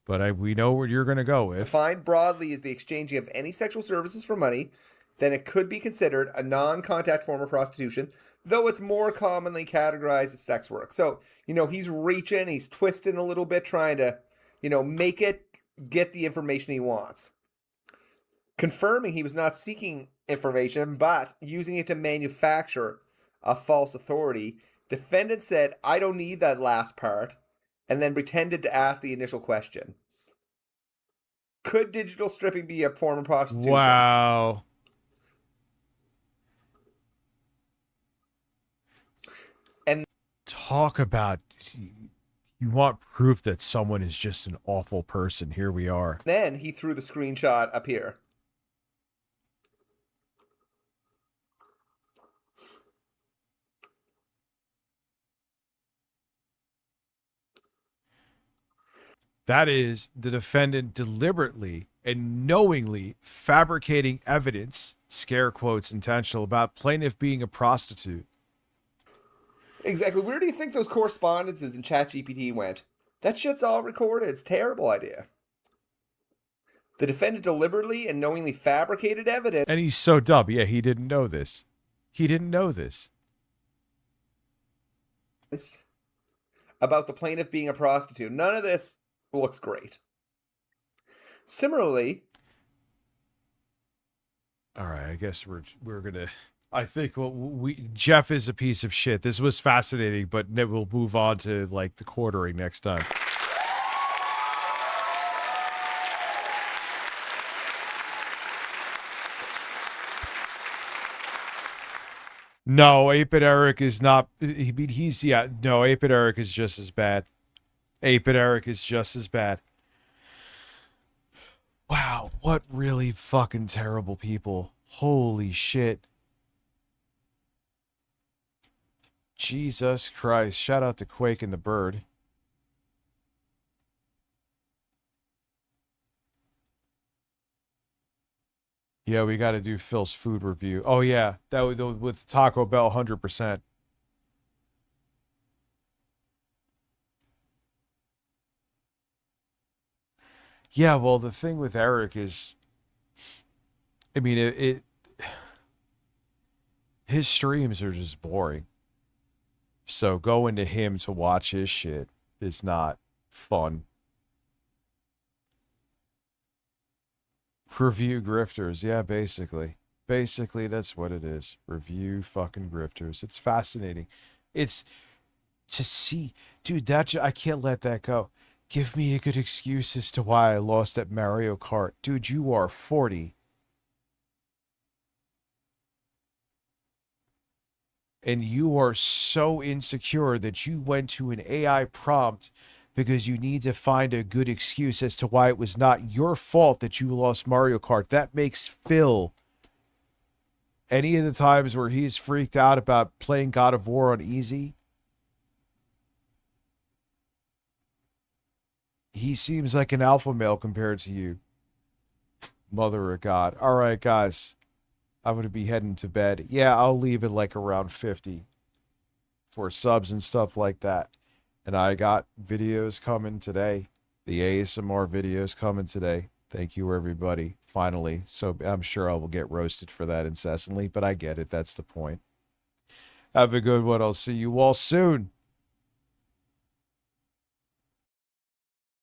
Speaker 7: But we know what you're going to go with.
Speaker 9: Defined broadly as the exchanging of any sexual services for money, then it could be considered a non-contact form of prostitution, though it's more commonly categorized as sex work. So, he's reaching, he's twisting a little bit, trying to, make it get the information he wants. Confirming he was not seeking information, but using it to manufacture a false authority, defendant said, "I don't need that last part," and then pretended to ask the initial question. Could digital stripping be a form of prostitution?
Speaker 7: Wow.
Speaker 9: And
Speaker 7: talk about, you want proof that someone is just an awful person. Here we are.
Speaker 9: Then he threw the screenshot up here.
Speaker 7: That is the defendant deliberately and knowingly fabricating evidence, scare quotes intentional, about plaintiff being a prostitute.
Speaker 9: Exactly. Where do you think those correspondences in ChatGPT went? That shit's all recorded. It's a terrible idea. The defendant deliberately and knowingly fabricated evidence.
Speaker 7: And he's so dumb. Yeah, he didn't know this. He didn't know this.
Speaker 9: About the plaintiff being a prostitute. None of this looks great. Similarly,
Speaker 7: all right, I guess we're gonna. I think Jeff is a piece of shit. This was fascinating, but we'll move on to like the quartering next time. No, 8-Bit Eric is not. No, 8-Bit Eric is just as bad. 8-Bit Eric is just as bad. Wow, what really fucking terrible people. Holy shit. Jesus Christ. Shout out to Quake and the Bird. Yeah, we got to do Phil's food review. Oh, yeah. That would with Taco Bell 100%. Yeah, well, the thing with Eric is, I mean, his streams are just boring. So going to him to watch his shit is not fun. Review Grifters. Yeah, basically. Basically, that's what it is. Review fucking Grifters. It's fascinating. It's to see. Dude, I can't let that go. Give me a good excuse as to why I lost at Mario Kart. Dude, you are 40. And you are so insecure that you went to an AI prompt because you need to find a good excuse as to why it was not your fault that you lost Mario Kart. That makes Phil, any of the times where he's freaked out about playing God of War on easy, he seems like an alpha male compared to you. Mother of God. All right, guys. I'm going to be heading to bed. Yeah, I'll leave it like around 50 for subs and stuff like that. And I got videos coming today. The ASMR videos coming today. Thank you, everybody. Finally. So I'm sure I will get roasted for that incessantly, but I get it. That's the point. Have a good one. I'll see you all soon.